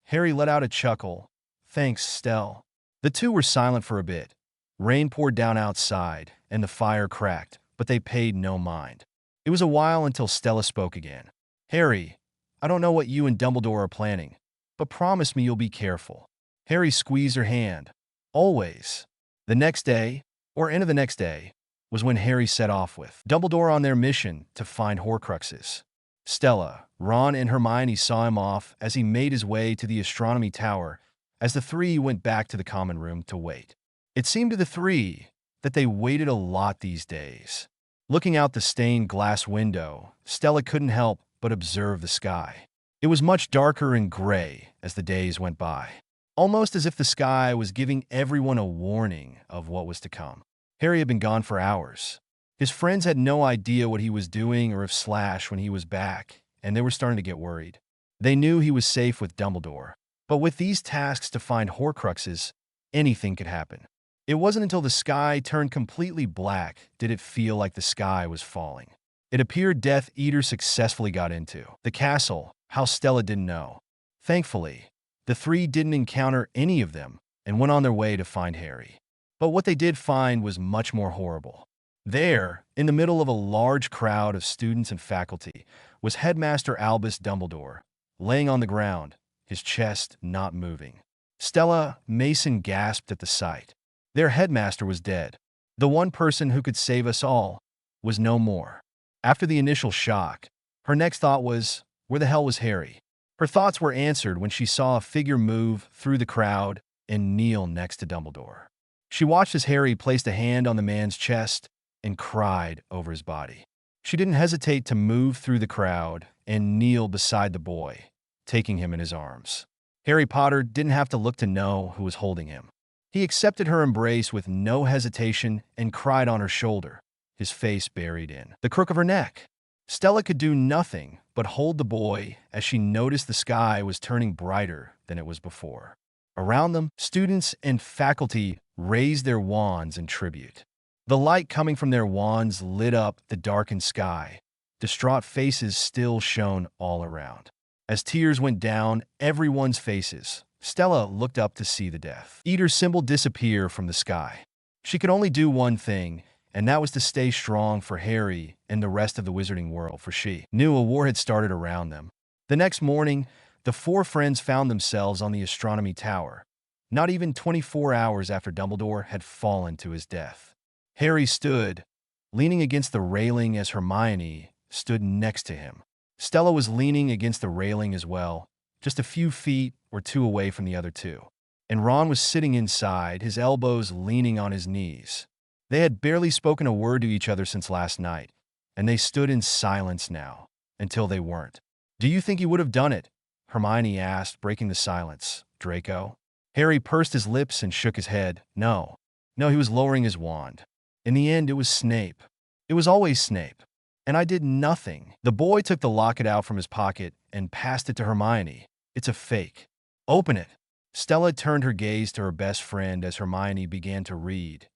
Harry let out a chuckle. Thanks, Stell. The two were silent for a bit. Rain poured down outside, and the fire cracked, but they paid no mind. It was a while until Stella spoke again. Harry, I don't know what you and Dumbledore are planning, but promise me you'll be careful. Harry squeezed her hand. Always. The next day, or end of the next day, was when Harry set off with Dumbledore on their mission to find horcruxes. Stella, Ron, and Hermione saw him off as he made his way to the astronomy tower as the three went back to the common room to wait. It seemed to the three that they waited a lot these days. Looking out the stained glass window, Stella couldn't help but observe the sky. It was much darker and gray as the days went by, almost as if the sky was giving everyone a warning of what was to come. Harry had been gone for hours. His friends had no idea what he was doing or if Slash when he was back, and they were starting to get worried. They knew he was safe with Dumbledore, but with these tasks to find horcruxes, anything could happen. It wasn't until the sky turned completely black did it feel like the sky was falling. It appeared Death Eater successfully got into the castle, how Stella didn't know. Thankfully, the three didn't encounter any of them and went on their way to find Harry. But what they did find was much more horrible. There, in the middle of a large crowd of students and faculty, was Headmaster Albus Dumbledore, laying on the ground, his chest not moving. Stella, Mason gasped at the sight. Their headmaster was dead. The one person who could save us all was no more. After the initial shock, her next thought was, where the hell was Harry? Her thoughts were answered when she saw a figure move through the crowd and kneel next to Dumbledore. She watched as Harry placed a hand on the man's chest and cried over his body. She didn't hesitate to move through the crowd and kneel beside the boy, taking him in his arms. Harry Potter didn't have to look to know who was holding him. He accepted her embrace with no hesitation and cried on her shoulder, his face buried in the crook of her neck. Stella could do nothing but hold the boy as she noticed the sky was turning brighter than it was before. Around them, students and faculty raised their wands in tribute. The light coming from their wands lit up the darkened sky. Distraught faces still shone all around. As tears went down everyone's faces, Stella looked up to see the Death Eater symbol disappear from the sky. She could only do one thing, and that was to stay strong for Harry and the rest of the wizarding world, for she knew a war had started around them. The next morning, the four friends found themselves on the astronomy tower, not even 24 hours after Dumbledore had fallen to his death. Harry stood, leaning against the railing as Hermione stood next to him. Stella was leaning against the railing as well, just a few feet or two away from the other two. And Ron was sitting inside, his elbows leaning on his knees. They had barely spoken a word to each other since last night, and they stood in silence now, until they weren't. Do you think he would have done it? Hermione asked, breaking the silence. Draco? Harry pursed his lips and shook his head. No, he was lowering his wand. In the end, it was Snape. It was always Snape. And I did nothing. The boy took the locket out from his pocket and passed it to Hermione. It's a fake. Open it. Stella turned her gaze to her best friend as Hermione began to read.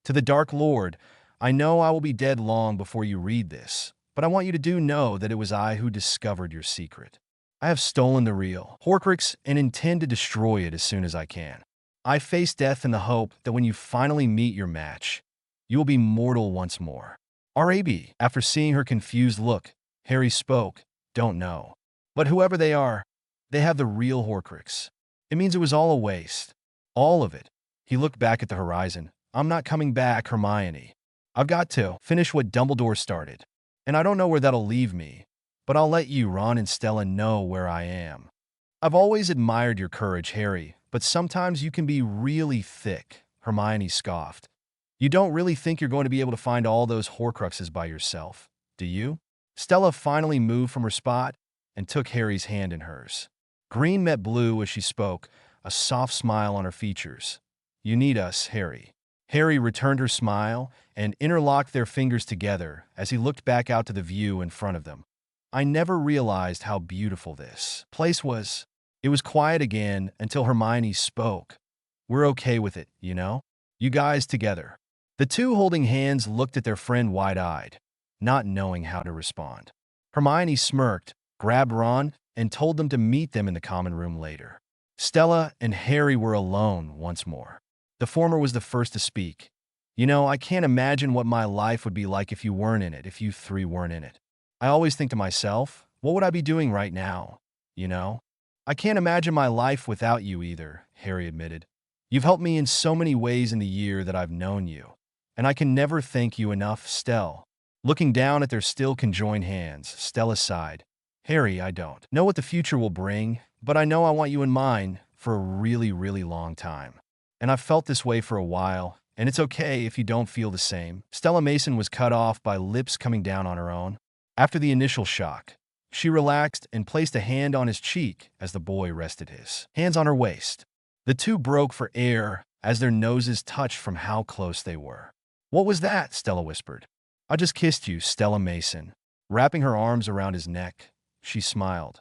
To the Dark Lord, I know I will be dead long before you read this, but I want you to know that it was I who discovered your secret. I have stolen the real Horcrux and intend to destroy it as soon as I can. I face death in the hope that when you finally meet your match, you will be mortal once more. R.A.B. After seeing her confused look, Harry spoke, Don't know. But whoever they are, they have the real Horcrux. It means it was all a waste. All of it. He looked back at the horizon. I'm not coming back, Hermione. I've got to finish what Dumbledore started. And I don't know where that'll leave me, but I'll let you, Ron and Stella, know where I am. I've always admired your courage, Harry, but sometimes you can be really thick, Hermione scoffed. You don't really think you're going to be able to find all those Horcruxes by yourself, do you? Stella finally moved from her spot and took Harry's hand in hers. Green met blue as she spoke, a soft smile on her features. You need us, Harry. Harry returned her smile and interlocked their fingers together as he looked back out to the view in front of them. I never realized how beautiful this place was. It was quiet again until Hermione spoke. We're okay with it, you know? You guys together. The two holding hands looked at their friend wide-eyed, not knowing how to respond. Hermione smirked, grabbed Ron, and told them to meet them in the common room later. Stella and Harry were alone once more. The former was the first to speak. You know, I can't imagine what my life would be like if you weren't in it, if you three weren't in it. I always think to myself, what would I be doing right now? You know? I can't imagine my life without you either, Harry admitted. You've helped me in so many ways in the year that I've known you. And I can never thank you enough, Stella. Looking down at their still conjoined hands, Stella sighed. Harry, I don't know what the future will bring, but I know I want you in mine for a really, really long time. And I've felt this way for a while, and it's okay if you don't feel the same. Stella Mason was cut off by lips coming down on her own. After the initial shock, she relaxed and placed a hand on his cheek as the boy rested his hands on her waist. The two broke for air as their noses touched from how close they were. What was that? Stella whispered. I just kissed you, Stella Mason. Wrapping her arms around his neck, she smiled.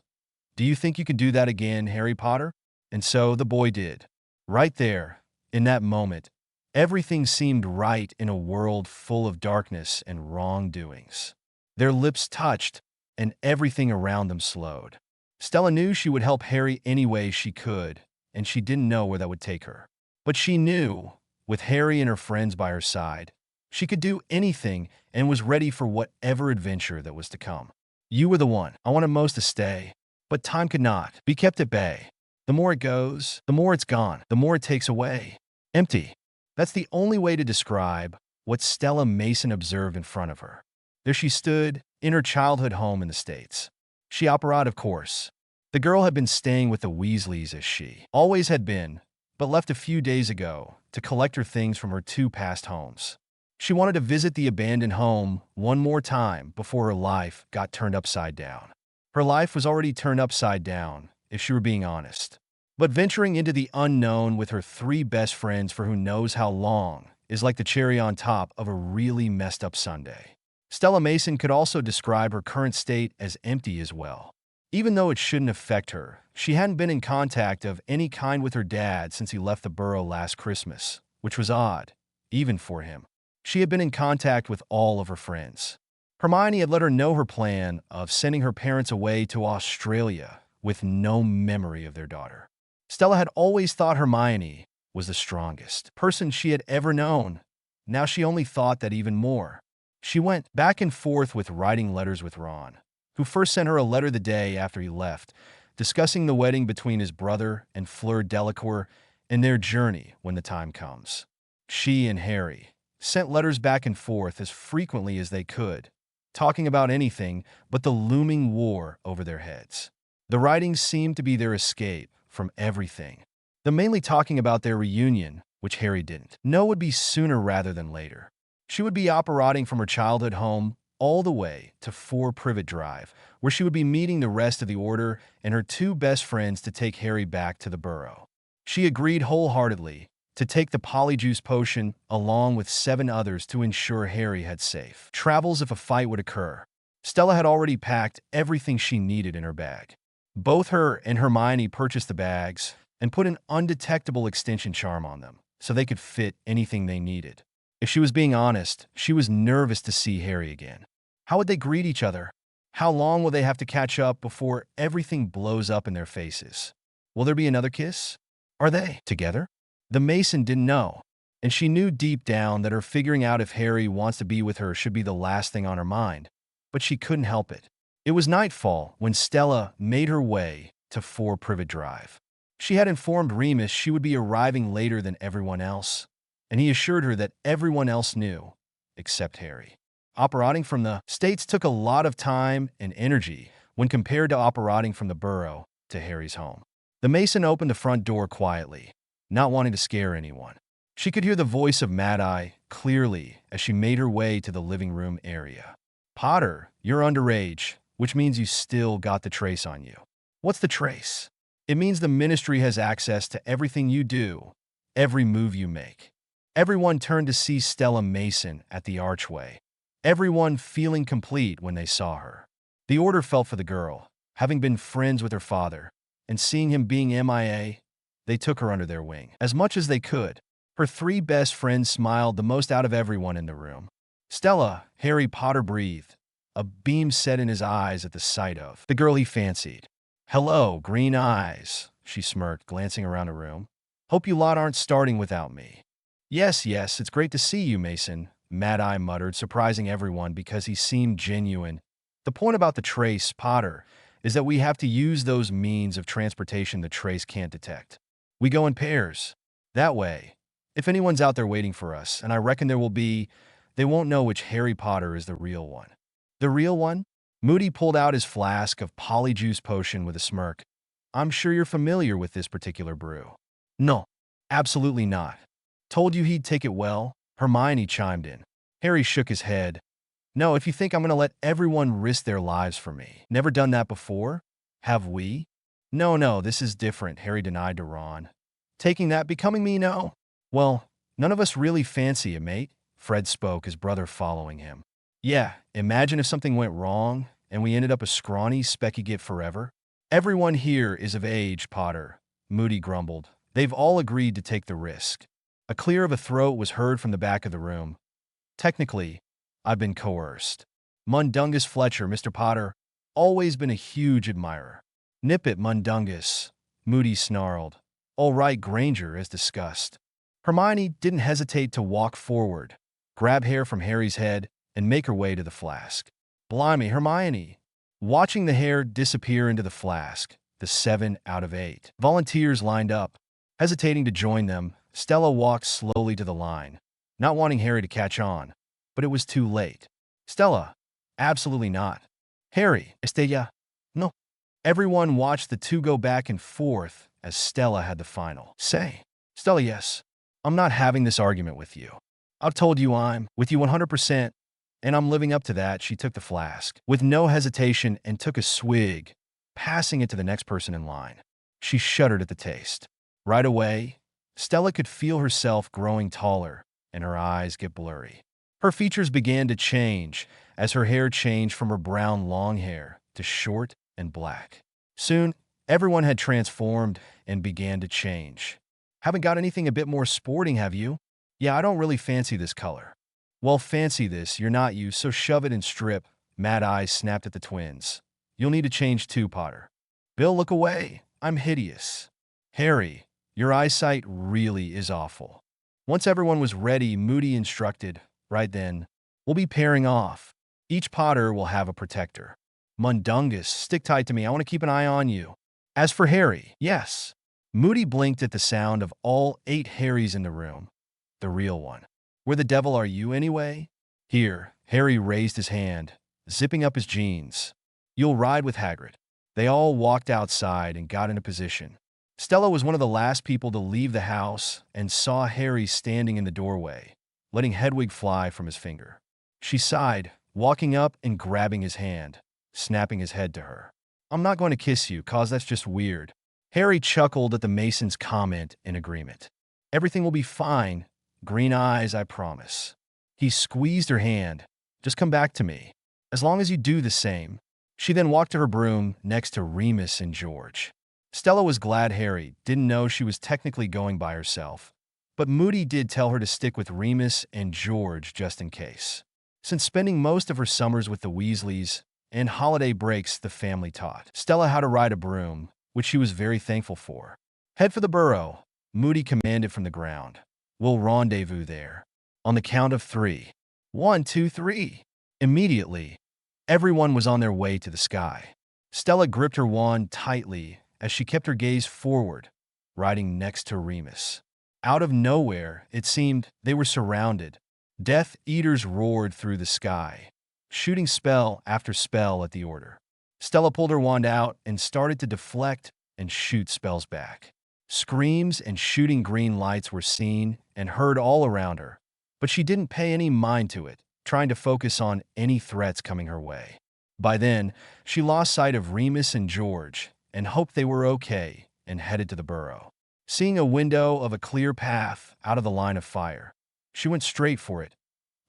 Do you think you could do that again, Harry Potter? And so the boy did. Right there, in that moment, everything seemed right in a world full of darkness and wrongdoings. Their lips touched, and everything around them slowed. Stella knew she would help Harry any way she could, and she didn't know where that would take her. But she knew, with Harry and her friends by her side, she could do anything and was ready for whatever adventure that was to come. You were the one I wanted most to stay, but time could not be kept at bay. The more it goes, the more it's gone, the more it takes away. Empty. That's the only way to describe what Stella Mason observed in front of her. There she stood, in her childhood home in the States. She operated, of course. The girl had been staying with the Weasleys as she always had been, but left a few days ago to collect her things from her two past homes. She wanted to visit the abandoned home one more time before her life got turned upside down. Her life was already turned upside down, if she were being honest. But venturing into the unknown with her three best friends for who knows how long is like the cherry on top of a really messed up sundae. Stella Mason could also describe her current state as empty as well. Even though it shouldn't affect her, she hadn't been in contact of any kind with her dad since he left the Burrow last Christmas, which was odd, even for him. She had been in contact with all of her friends. Hermione had let her know her plan of sending her parents away to Australia with no memory of their daughter. Stella had always thought Hermione was the strongest person she had ever known. Now she only thought that even more. She went back and forth with writing letters with Ron, who first sent her a letter the day after he left, discussing the wedding between his brother and Fleur Delacour and their journey when the time comes. She and Harry sent letters back and forth as frequently as they could, talking about anything but the looming war over their heads. The writings seemed to be their escape from everything. Them mainly talking about their reunion, which Harry didn't know would be sooner rather than later. She would be operating from her childhood home all the way to 4 Privet Drive, where she would be meeting the rest of the Order and her two best friends to take Harry back to the Burrow. She agreed wholeheartedly to take the Polyjuice potion along with 7 others to ensure Harry had safe travels if a fight would occur. Stella had already packed everything she needed in her bag. Both her and Hermione purchased the bags, and put an undetectable extension charm on them so they could fit anything they needed. If she was being honest, she was nervous to see Harry again. How would they greet each other? How long will they have to catch up before everything blows up in their faces? Will there be another kiss? Are they together? The Mason didn't know, and she knew deep down that her figuring out if Harry wants to be with her should be the last thing on her mind, but she couldn't help it. It was nightfall when Stella made her way to 4 Privet Drive. She had informed Remus she would be arriving later than everyone else, and he assured her that everyone else knew, except Harry. Operating from the States took a lot of time and energy when compared to operating from the Burrow to Harry's home. The Mason opened the front door quietly, not wanting to scare anyone. She could hear the voice of Mad-Eye clearly as she made her way to the living room area. "Potter, you're underage, which means you still got the trace on you." "What's the trace?" "It means the Ministry has access to everything you do, every move you make." Everyone turned to see Stella Mason at the archway, everyone feeling complete when they saw her. The order felt for the girl. Having been friends with her father, and seeing him being MIA, they took her under their wing as much as they could. Her 3 best friends smiled the most out of everyone in the room. "Stella," Harry Potter breathed, a beam set in his eyes at the sight of the girl he fancied. "Hello, green eyes," she smirked, glancing around the room. "Hope you lot aren't starting without me." Yes, it's great to see you, Mason," Mad-Eye muttered, surprising everyone because he seemed genuine. "The point about the trace, Potter, is that we have to use those means of transportation the trace can't detect. We go in pairs. That way, if anyone's out there waiting for us, and I reckon there will be, they won't know which Harry Potter is the real one." "The real one?" Moody pulled out his flask of polyjuice potion with a smirk. "I'm sure you're familiar with this particular brew." "No, absolutely not." "Told you he'd take it well," Hermione chimed in. Harry shook his head. "No, if you think I'm going to let everyone risk their lives for me. Never done that before? Have we?" No, this is different," Harry denied to Ron. "Taking that, becoming me, no?" "Well, none of us really fancy it, mate," Fred spoke, his brother following him. "Yeah, imagine if something went wrong, and we ended up a scrawny, specky git forever." "Everyone here is of age, Potter," Moody grumbled. "They've all agreed to take the risk." A clear of a throat was heard from the back of the room. "Technically, I've been coerced." Mundungus Fletcher, Mr. Potter, always been a huge admirer. "Nip it, Mundungus," Moody snarled. "All right, Granger, as discussed." Hermione didn't hesitate to walk forward, grab hair from Harry's head, and make her way to the flask. "Blimey, Hermione!" Watching the hair disappear into the flask, the 7 out of 8 volunteers lined up. Hesitating to join them, Stella walked slowly to the line, not wanting Harry to catch on, but it was too late. "Stella, absolutely not." "Harry, Estella, no." Everyone watched the two go back and forth as Stella had the final say. "Stella, yes. I'm not having this argument with you. I've told you I'm with you 100%, and I'm living up to that." She took the flask with no hesitation and took a swig, passing it to the next person in line. She shuddered at the taste. Right away, Stella could feel herself growing taller and her eyes get blurry. Her features began to change as her hair changed from her brown long hair to short and black. Soon, everyone had transformed and began to change. "Haven't got anything a bit more sporting, have you?" "Yeah, I don't really fancy this color." "Well, fancy this, you're not you, so shove it and strip." Mad-Eye snapped at the twins. "You'll need to change too, Potter." "Bill, look away. I'm hideous." "Harry, your eyesight really is awful." Once everyone was ready, Moody instructed, "Right then, we'll be pairing off. Each Potter will have a protector. Mundungus, stick tight to me. I want to keep an eye on you." As for Harry, yes. Moody blinked at the sound of all 8 Harrys in the room. The real one. "Where the devil are you, anyway?" "Here." Harry raised his hand, zipping up his jeans. "You'll ride with Hagrid." They all walked outside and got into position. Stella was one of the last people to leave the house and saw Harry standing in the doorway, letting Hedwig fly from his finger. She sighed, walking up and grabbing his hand, snapping his head to her. "I'm not going to kiss you, cause that's just weird." Harry chuckled at the Mason's comment in agreement. "Everything will be fine. Green eyes, I promise." He squeezed her hand. "Just come back to me, as long as you do the same." She then walked to her broom next to Remus and George. Stella was glad Harry didn't know she was technically going by herself, but Moody did tell her to stick with Remus and George just in case. Since spending most of her summers with the Weasleys and holiday breaks, the family taught Stella how to ride a broom, which she was very thankful for. "Head for the Burrow," Moody commanded from the ground. "We'll rendezvous there. On the count of 3. 1, 2, 3. Immediately, everyone was on their way to the sky. Stella gripped her wand tightly as she kept her gaze forward, riding next to Remus. Out of nowhere, it seemed they were surrounded. Death Eaters roared through the sky, shooting spell after spell at the order. Stella pulled her wand out and started to deflect and shoot spells back. Screams and shooting green lights were seen and heard all around her, but she didn't pay any mind to it, trying to focus on any threats coming her way. By then, she lost sight of Remus and George and hoped they were okay and headed to the Burrow. Seeing a window of a clear path out of the line of fire, she went straight for it,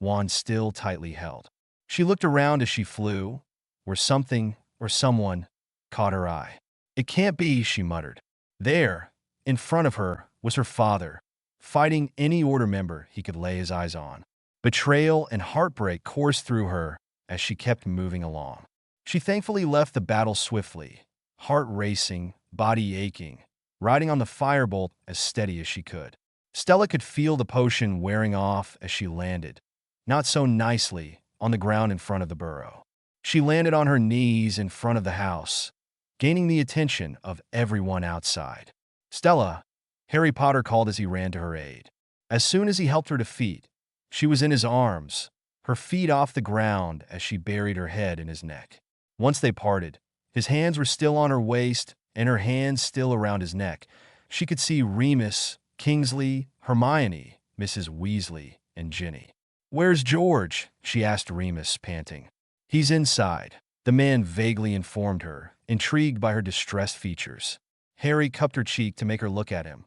wand still tightly held. She looked around as she flew, where something or someone caught her eye. "It can't be," she muttered. There, in front of her, was her father, fighting any order member he could lay his eyes on. Betrayal and heartbreak coursed through her as she kept moving along. She thankfully left the battle swiftly, heart racing, body aching, riding on the firebolt as steady as she could. Stella could feel the potion wearing off as she landed, not so nicely, on the ground in front of the Burrow. She landed on her knees in front of the house, gaining the attention of everyone outside. "Stella," Harry Potter called as he ran to her aid. As soon as he helped her to feet, she was in his arms, her feet off the ground as she buried her head in his neck. Once they parted, his hands were still on her waist and her hands still around his neck. She could see Remus, Kingsley, Hermione, Mrs. Weasley, and Ginny. "Where's George?" she asked Remus, panting. "He's inside," the man vaguely informed her, intrigued by her distressed features. Harry cupped her cheek to make her look at him.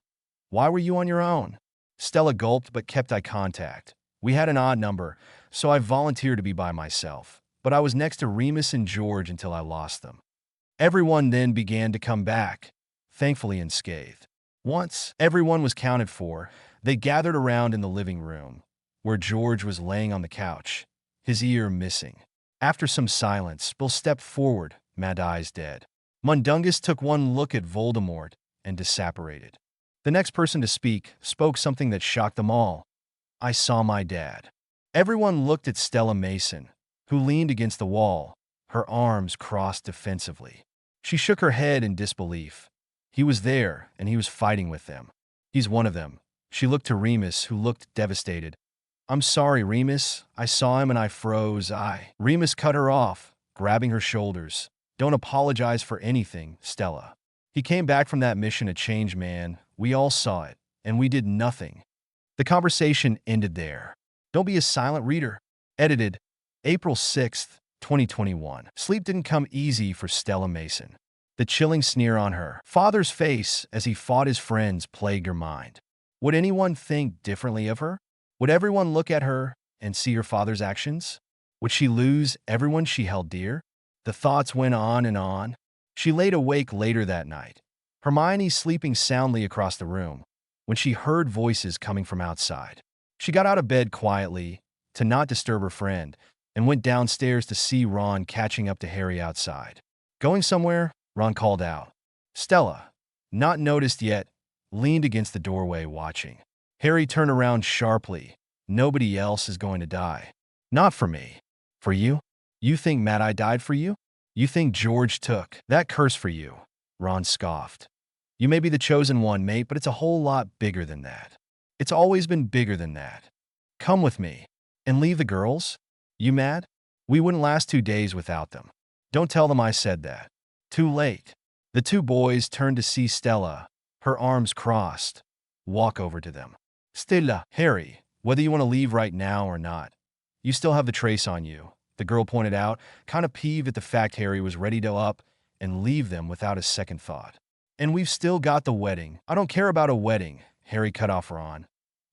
"Why were you on your own?" Stella gulped but kept eye contact. "We had an odd number, so I volunteered to be by myself, but I was next to Remus and George until I lost them." Everyone then began to come back, thankfully unscathed. Once everyone was counted for, they gathered around in the living room, where George was laying on the couch, his ear missing. After some silence, Bill stepped forward, mad eyes dead. Mundungus took one look at Voldemort and disapparated. The next person to speak spoke something that shocked them all. "I saw my dad." Everyone looked at Stella Mason, who leaned against the wall, her arms crossed defensively. She shook her head in disbelief. He was there, and he was fighting with them. "He's one of them." She looked to Remus, who looked devastated. "I'm sorry, Remus. I saw him and I froze. Remus cut her off, grabbing her shoulders. "Don't apologize for anything, Stella. He came back from that mission a changed man. We all saw it, and we did nothing." The conversation ended there. Don't be a silent reader. Edited April 6th, 2021. Sleep didn't come easy for Stella Mason. The chilling sneer on her father's face as he fought his friends plagued her mind. Would anyone think differently of her? Would everyone look at her and see her father's actions? Would she lose everyone she held dear? The thoughts went on and on. She laid awake later that night, Hermione sleeping soundly across the room, when she heard voices coming from outside. She got out of bed quietly to not disturb her friend and went downstairs to see Ron catching up to Harry outside. "Going somewhere?" Ron called out. Stella, not noticed yet, leaned against the doorway watching. Harry turned around sharply. "Nobody else is going to die." "Not for me." "For you? You think Mad Eye died for you? You think George took that curse for you?" Ron scoffed. "You may be the chosen one, mate, but it's a whole lot bigger than that. It's always been bigger than that. Come with me. And leave the girls? You mad? We wouldn't last 2 days without them. Don't tell them I said that." Too late. The two boys turned to see Stella, her arms crossed, walk over to them. "Stella, Harry, whether you want to leave right now or not, you still have the trace on you," the girl pointed out, kind of peeved at the fact Harry was ready to up and leave them without a second thought. "And we've still got the wedding." "I don't care about a wedding," Harry cut off Ron.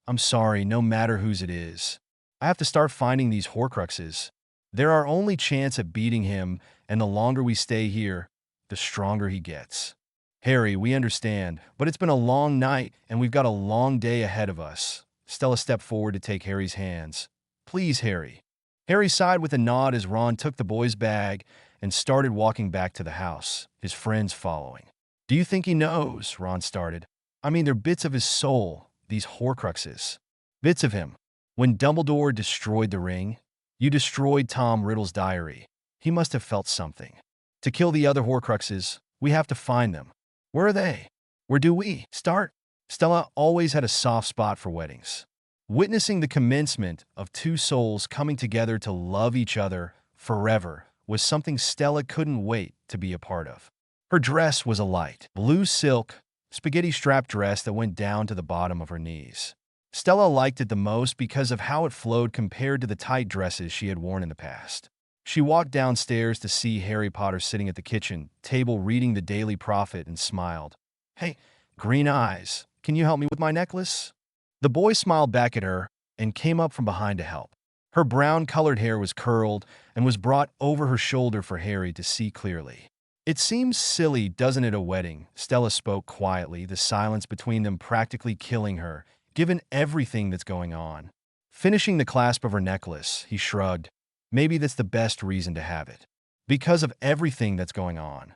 "I'm sorry, no matter whose it is. I have to start finding these horcruxes. They're our only chance at beating him, and the longer we stay here, the stronger he gets." Harry, we understand, but it's been a long night and we've got a long day ahead of us. Stella stepped forward to take Harry's hands. Please, Harry. Harry sighed with a nod as Ron took the boy's bag and started walking back to the house, his friends following. Do you think he knows? Ron started. I mean, they're bits of his soul, these horcruxes. Bits of him. When Dumbledore destroyed the ring, you destroyed Tom Riddle's diary. He must have felt something. To kill the other horcruxes, we have to find them. Where are they? Where do we start? Stella always had a soft spot for weddings. Witnessing the commencement of two souls coming together to love each other forever was something Stella couldn't wait to be a part of. Her dress was a light blue silk, spaghetti-strap dress that went down to the bottom of her knees. Stella liked it the most because of how it flowed compared to the tight dresses she had worn in the past. She walked downstairs to see Harry Potter sitting at the kitchen table reading the Daily Prophet and smiled. Hey, Green Eyes, can you help me with my necklace? The boy smiled back at her and came up from behind to help. Her brown-colored hair was curled and was brought over her shoulder for Harry to see clearly. It seems silly, doesn't it, a wedding? Stella spoke quietly, the silence between them practically killing her, given everything that's going on. Finishing the clasp of her necklace, he shrugged. Maybe that's the best reason to have it. Because of everything that's going on.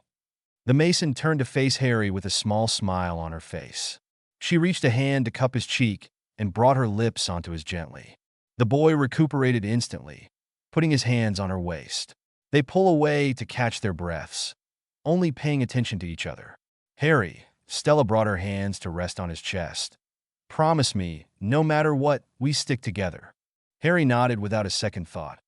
The Mason turned to face Harry with a small smile on her face. She reached a hand to cup his cheek and brought her lips onto his gently. The boy recuperated instantly, putting his hands on her waist. They pull away to catch their breaths, only paying attention to each other. Harry, Stella brought her hands to rest on his chest. Promise me, no matter what, we stick together. Harry nodded without a second thought.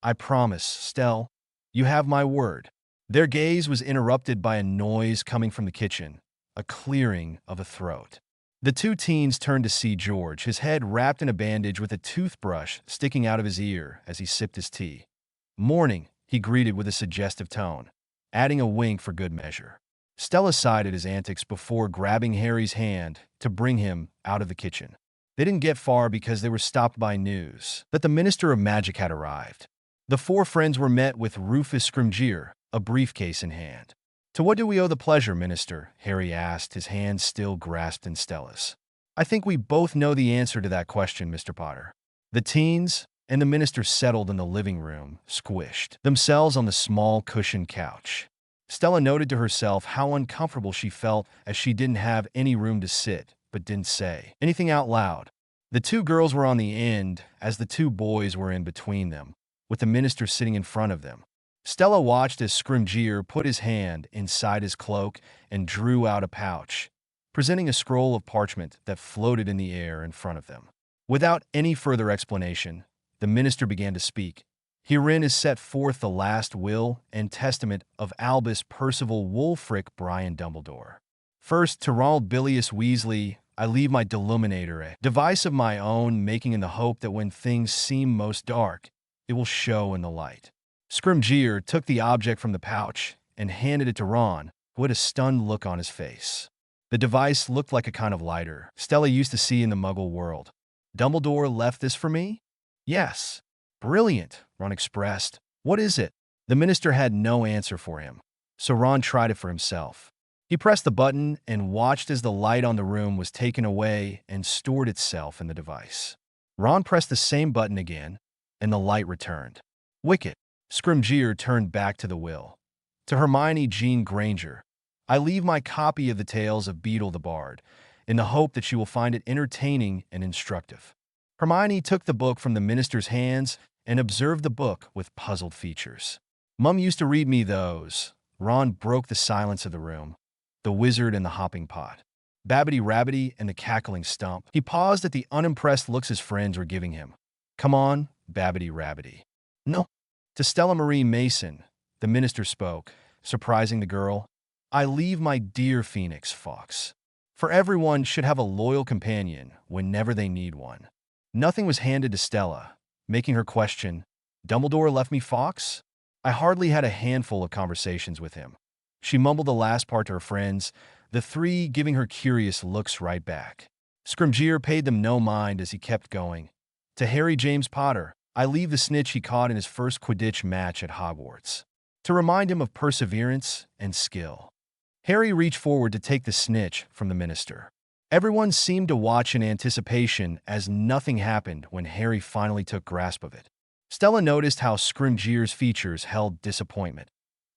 I promise, Stell. You have my word. Their gaze was interrupted by a noise coming from the kitchen, a clearing of a throat. The two teens turned to see George, his head wrapped in a bandage with a toothbrush sticking out of his ear as he sipped his tea. Morning, he greeted with a suggestive tone, adding a wink for good measure. Stella sighed at his antics before grabbing Harry's hand to bring him out of the kitchen. They didn't get far because they were stopped by news that the Minister of Magic had arrived. The four friends were met with Rufus Scrimgeour, a briefcase in hand. To what do we owe the pleasure, Minister? Harry asked, his hand still grasped in Stella's. I think we both know the answer to that question, Mr. Potter. The teens and the Minister settled in the living room, squished themselves on the small cushioned couch. Stella noted to herself how uncomfortable she felt as she didn't have any room to sit, but didn't say anything out loud. The two girls were on the end, as the two boys were in between them, with the Minister sitting in front of them. Stella watched as Scrimgeour put his hand inside his cloak and drew out a pouch, presenting a scroll of parchment that floated in the air in front of them. Without any further explanation, the Minister began to speak. Herein is set forth the last will and testament of Albus Percival Wulfric Brian Dumbledore. First, to Ronald Bilious Weasley, I leave my Deluminator, a device of my own, making in the hope that when things seem most dark, it will show in the light. Scrimgeour took the object from the pouch and handed it to Ron, who had a stunned look on his face. The device looked like a kind of lighter Stella used to see in the Muggle world. Dumbledore left this for me? Yes. Brilliant, Ron expressed. What is it? The Minister had no answer for him, so Ron tried it for himself. He pressed the button and watched as the light on the room was taken away and stored itself in the device. Ron pressed the same button again, and the light returned. Wicked. Scrimgeour turned back to the will. To Hermione Jean Granger, I leave my copy of the Tales of Beedle the Bard, in the hope that she will find it entertaining and instructive. Hermione took the book from the Minister's hands and observed the book with puzzled features. Mum used to read me those. Ron broke the silence of the room. The Wizard and the Hopping Pot. Babbity Rabbity and the Cackling Stump. He paused at the unimpressed looks his friends were giving him. Come on, Babbity Rabbity. No. To Stella Marie Mason, the Minister spoke, surprising the girl. I leave my dear Phoenix Fox. For everyone should have a loyal companion whenever they need one. Nothing was handed to Stella, making her question, Dumbledore left me Fox? I hardly had a handful of conversations with him. She mumbled the last part to her friends, the three giving her curious looks right back. Scrimgeour paid them no mind as he kept going. To Harry James Potter, I leave the snitch he caught in his first Quidditch match at Hogwarts, to remind him of perseverance and skill. Harry reached forward to take the snitch from the minister. Everyone seemed to watch in anticipation as nothing happened when Harry finally took grasp of it. Stella noticed how Scrimgeour's features held disappointment,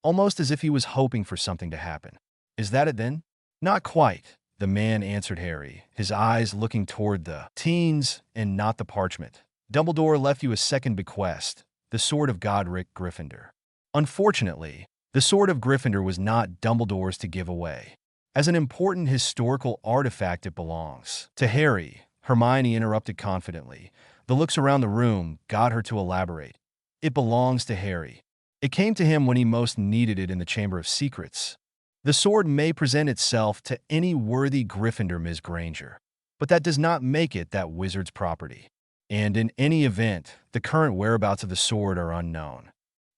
almost as if he was hoping for something to happen. "Is that it then?" "Not quite," the man answered Harry, his eyes looking toward the teens and not the parchment. "Dumbledore left you a second bequest, the Sword of Godric Gryffindor. Unfortunately, the Sword of Gryffindor was not Dumbledore's to give away. As an important historical artifact, it belongs to Harry," Hermione interrupted confidently. The looks around the room got her to elaborate. "It belongs to Harry. It came to him when he most needed it in the Chamber of Secrets. The sword may present itself to any worthy Gryffindor, Ms. Granger, but that does not make it that wizard's property. And in any event, the current whereabouts of the sword are unknown."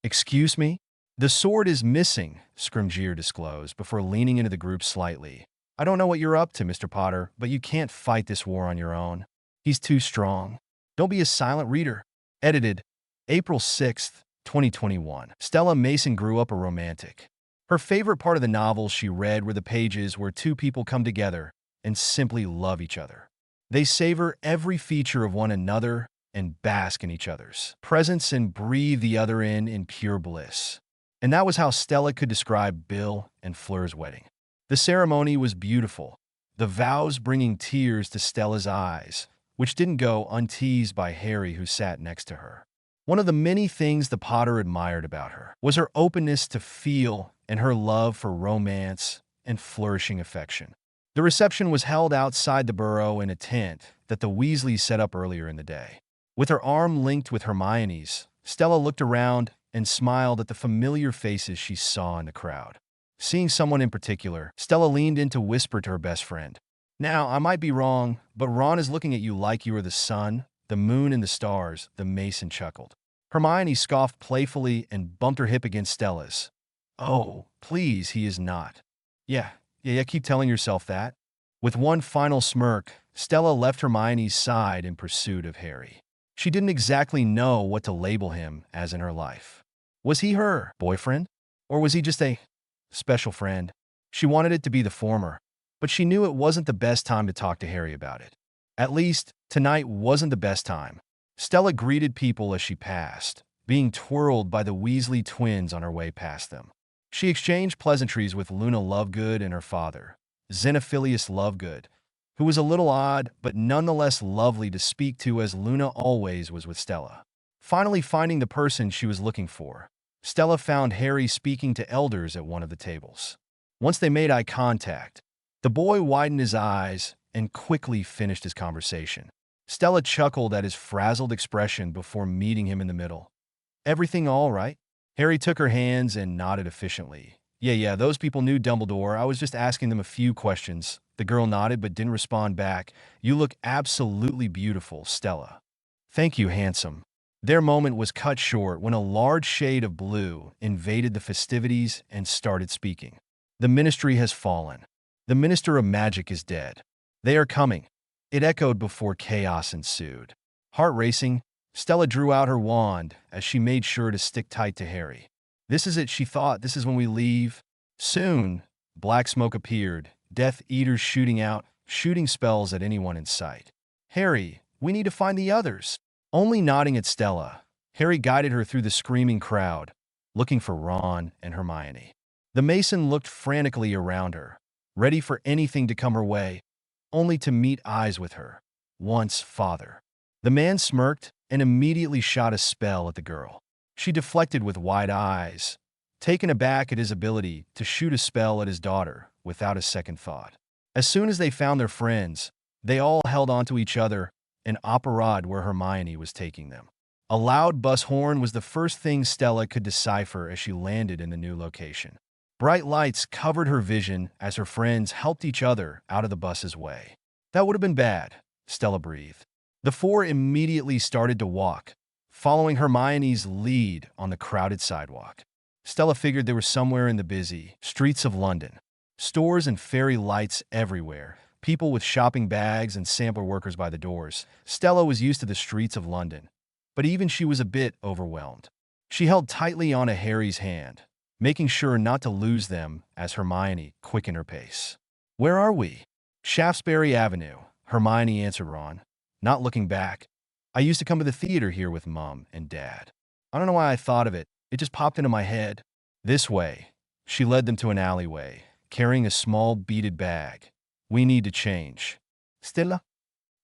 "Excuse me?" "The sword is missing," Scrimgeour disclosed before leaning into the group slightly. "I don't know what you're up to, Mr. Potter, but you can't fight this war on your own. He's too strong. Don't be a silent reader." Edited April 6th, 2021. Stella Mason grew up a romantic. Her favorite part of the novels she read were the pages where two people come together and simply love each other. They savor every feature of one another and bask in each other's presence and breathe the other in pure bliss. And that was how Stella could describe Bill and Fleur's wedding. The ceremony was beautiful, the vows bringing tears to Stella's eyes, which didn't go unteased by Harry, who sat next to her. One of the many things the Potter admired about her was her openness to feel and her love for romance and flourishing affection. The reception was held outside the Burrow in a tent that the Weasleys set up earlier in the day. With her arm linked with Hermione's, Stella looked around and smiled at the familiar faces she saw in the crowd. Seeing someone in particular, Stella leaned in to whisper to her best friend. "Now, I might be wrong, but Ron is looking at you like you are the sun, the moon, and the stars," the Mason chuckled. Hermione scoffed playfully and bumped her hip against Stella's. "Oh, please, he is not." Yeah, keep telling yourself that." With one final smirk, Stella left Hermione's side in pursuit of Harry. She didn't exactly know what to label him as in her life. Was he her boyfriend? Or was he just a special friend? She wanted it to be the former, but she knew it wasn't the best time to talk to Harry about it. At least, tonight wasn't the best time. Stella greeted people as she passed, being twirled by the Weasley twins on her way past them. She exchanged pleasantries with Luna Lovegood and her father, Xenophilius Lovegood, who was a little odd but nonetheless lovely to speak to, as Luna always was with Stella. Finally finding the person she was looking for, Stella found Harry speaking to elders at one of the tables. Once they made eye contact, the boy widened his eyes and quickly finished his conversation. Stella chuckled at his frazzled expression before meeting him in the middle. "Everything all right?" Harry took her hands and nodded efficiently. Yeah, those people knew Dumbledore. I was just asking them a few questions." The girl nodded but didn't respond back. "You look absolutely beautiful, Stella." "Thank you, handsome." Their moment was cut short when a large shade of blue invaded the festivities and started speaking. "The Ministry has fallen. The Minister of Magic is dead. They are coming." It echoed before chaos ensued. Heart racing, Stella drew out her wand as she made sure to stick tight to Harry. This is it, she thought. This is when we leave. Soon, black smoke appeared, Death Eaters shooting spells at anyone in sight. "Harry, we need to find the others." Only nodding at Stella, Harry guided her through the screaming crowd, looking for Ron and Hermione. The Mason looked frantically around her, ready for anything to come her way, only to meet eyes with her once father. The man smirked and immediately shot a spell at the girl. She deflected with wide eyes, taken aback at his ability to shoot a spell at his daughter without a second thought. As soon as they found their friends, they all held onto each other and apparat where Hermione was taking them. A loud bus horn was the first thing Stella could decipher as she landed in the new location. Bright lights covered her vision as her friends helped each other out of the bus's way. "That would have been bad," Stella breathed. The four immediately started to walk, following Hermione's lead on the crowded sidewalk. Stella figured they were somewhere in the busy streets of London. Stores and fairy lights everywhere, people with shopping bags and sampler workers by the doors. Stella was used to the streets of London, but even she was a bit overwhelmed. She held tightly onto Harry's hand, making sure not to lose them as Hermione quickened her pace. "Where are we?" "Shaftesbury Avenue," Hermione answered Ron, not looking back. "I used to come to the theater here with Mom and Dad. I don't know why I thought of it. It just popped into my head." "This way." She led them to an alleyway, carrying a small beaded bag. "We need to change." "Stella?"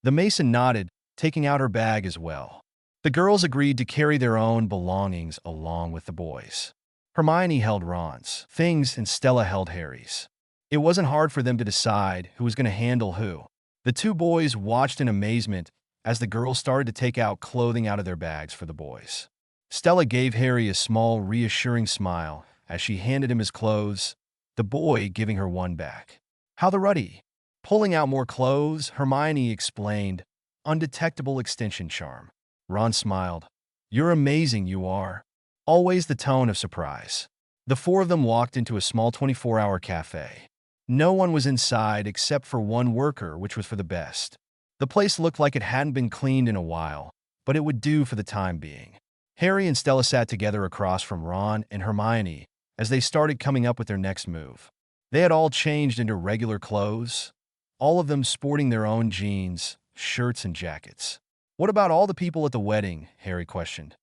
The Mason nodded, taking out her bag as well. The girls agreed to carry their own belongings along with the boys. Hermione held Ron's things and Stella held Harry's. It wasn't hard for them to decide who was going to handle who. The two boys watched in amazement as the girls started to take out clothing out of their bags for the boys. Stella gave Harry a small, reassuring smile as she handed him his clothes, the boy giving her one back. "How the ruddy?" Pulling out more clothes, Hermione explained, "Undetectable extension charm." Ron smiled. "You're amazing, you are." Always the tone of surprise. The four of them walked into a small 24-hour cafe. No one was inside except for one worker, which was for the best. The place looked like it hadn't been cleaned in a while, but it would do for the time being. Harry and Stella sat together across from Ron and Hermione as they started coming up with their next move. They had all changed into regular clothes, all of them sporting their own jeans, shirts, and jackets. "What about all the people at the wedding?" Harry questioned.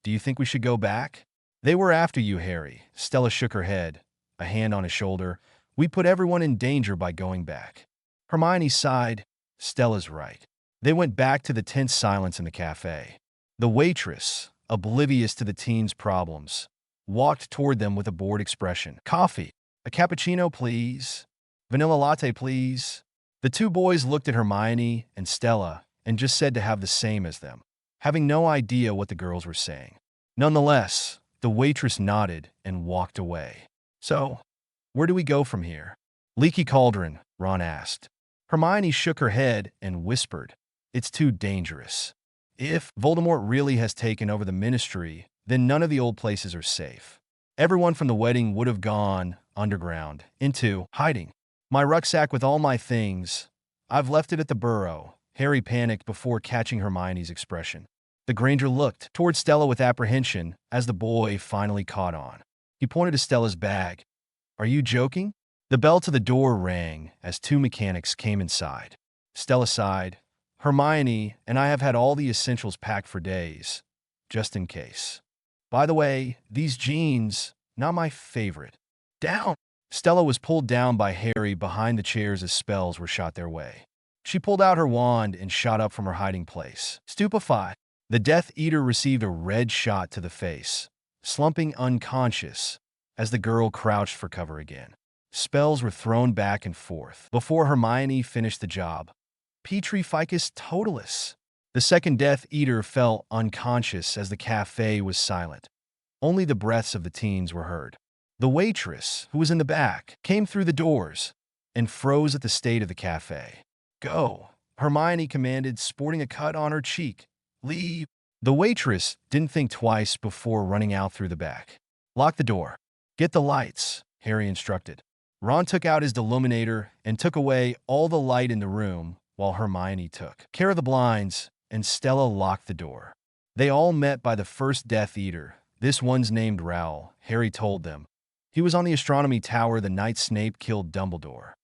"Do you think we should go back?" "They were after you, Harry." Stella shook her head, a hand on his shoulder. "We put everyone in danger by going back." Hermione sighed. Stella's right. They went back to the tense silence in the cafe. The waitress, oblivious to the teens' problems, walked toward them with a bored expression. "Coffee. A cappuccino, please. Vanilla latte, please." The two boys looked at Hermione and Stella and just said to have the same as them, having no idea what the girls were saying. Nonetheless, the waitress nodded and walked away. "So, where do we go from here?" "Leaky Cauldron," Ron asked. Hermione shook her head and whispered, "It's too dangerous. If Voldemort really has taken over the Ministry, then none of the old places are safe. Everyone from the wedding would have gone underground, into hiding. My rucksack with all my things. I've left it at the Burrow." Harry panicked before catching Hermione's expression. The Granger looked toward Stella with apprehension as the boy finally caught on. He pointed to Stella's bag. "Are you joking?" The bell to the door rang as two mechanics came inside. Stella sighed. "Hermione and I have had all the essentials packed for days, just in case. By the way, these jeans, not my favorite." "Down!" Stella was pulled down by Harry behind the chairs as spells were shot their way. She pulled out her wand and shot up from her hiding place. Stupefied, the Death Eater received a red shot to the face, slumping unconscious as the girl crouched for cover again. Spells were thrown back and forth before Hermione finished the job. Petrificus Totalis. The second Death Eater fell unconscious as the cafe was silent. Only the breaths of the teens were heard. The waitress, who was in the back, came through the doors and froze at the state of the cafe. "Go," Hermione commanded, sporting a cut on her cheek. "Leave." The waitress didn't think twice before running out through the back. "Lock the door. Get the lights," Harry instructed. Ron took out his deluminator and took away all the light in the room, while Hermione took care of the blinds and Stella locked the door. They all met by the first Death Eater. "This one's named Raoul," Harry told them. "He was on the astronomy tower the night Snape killed Dumbledore."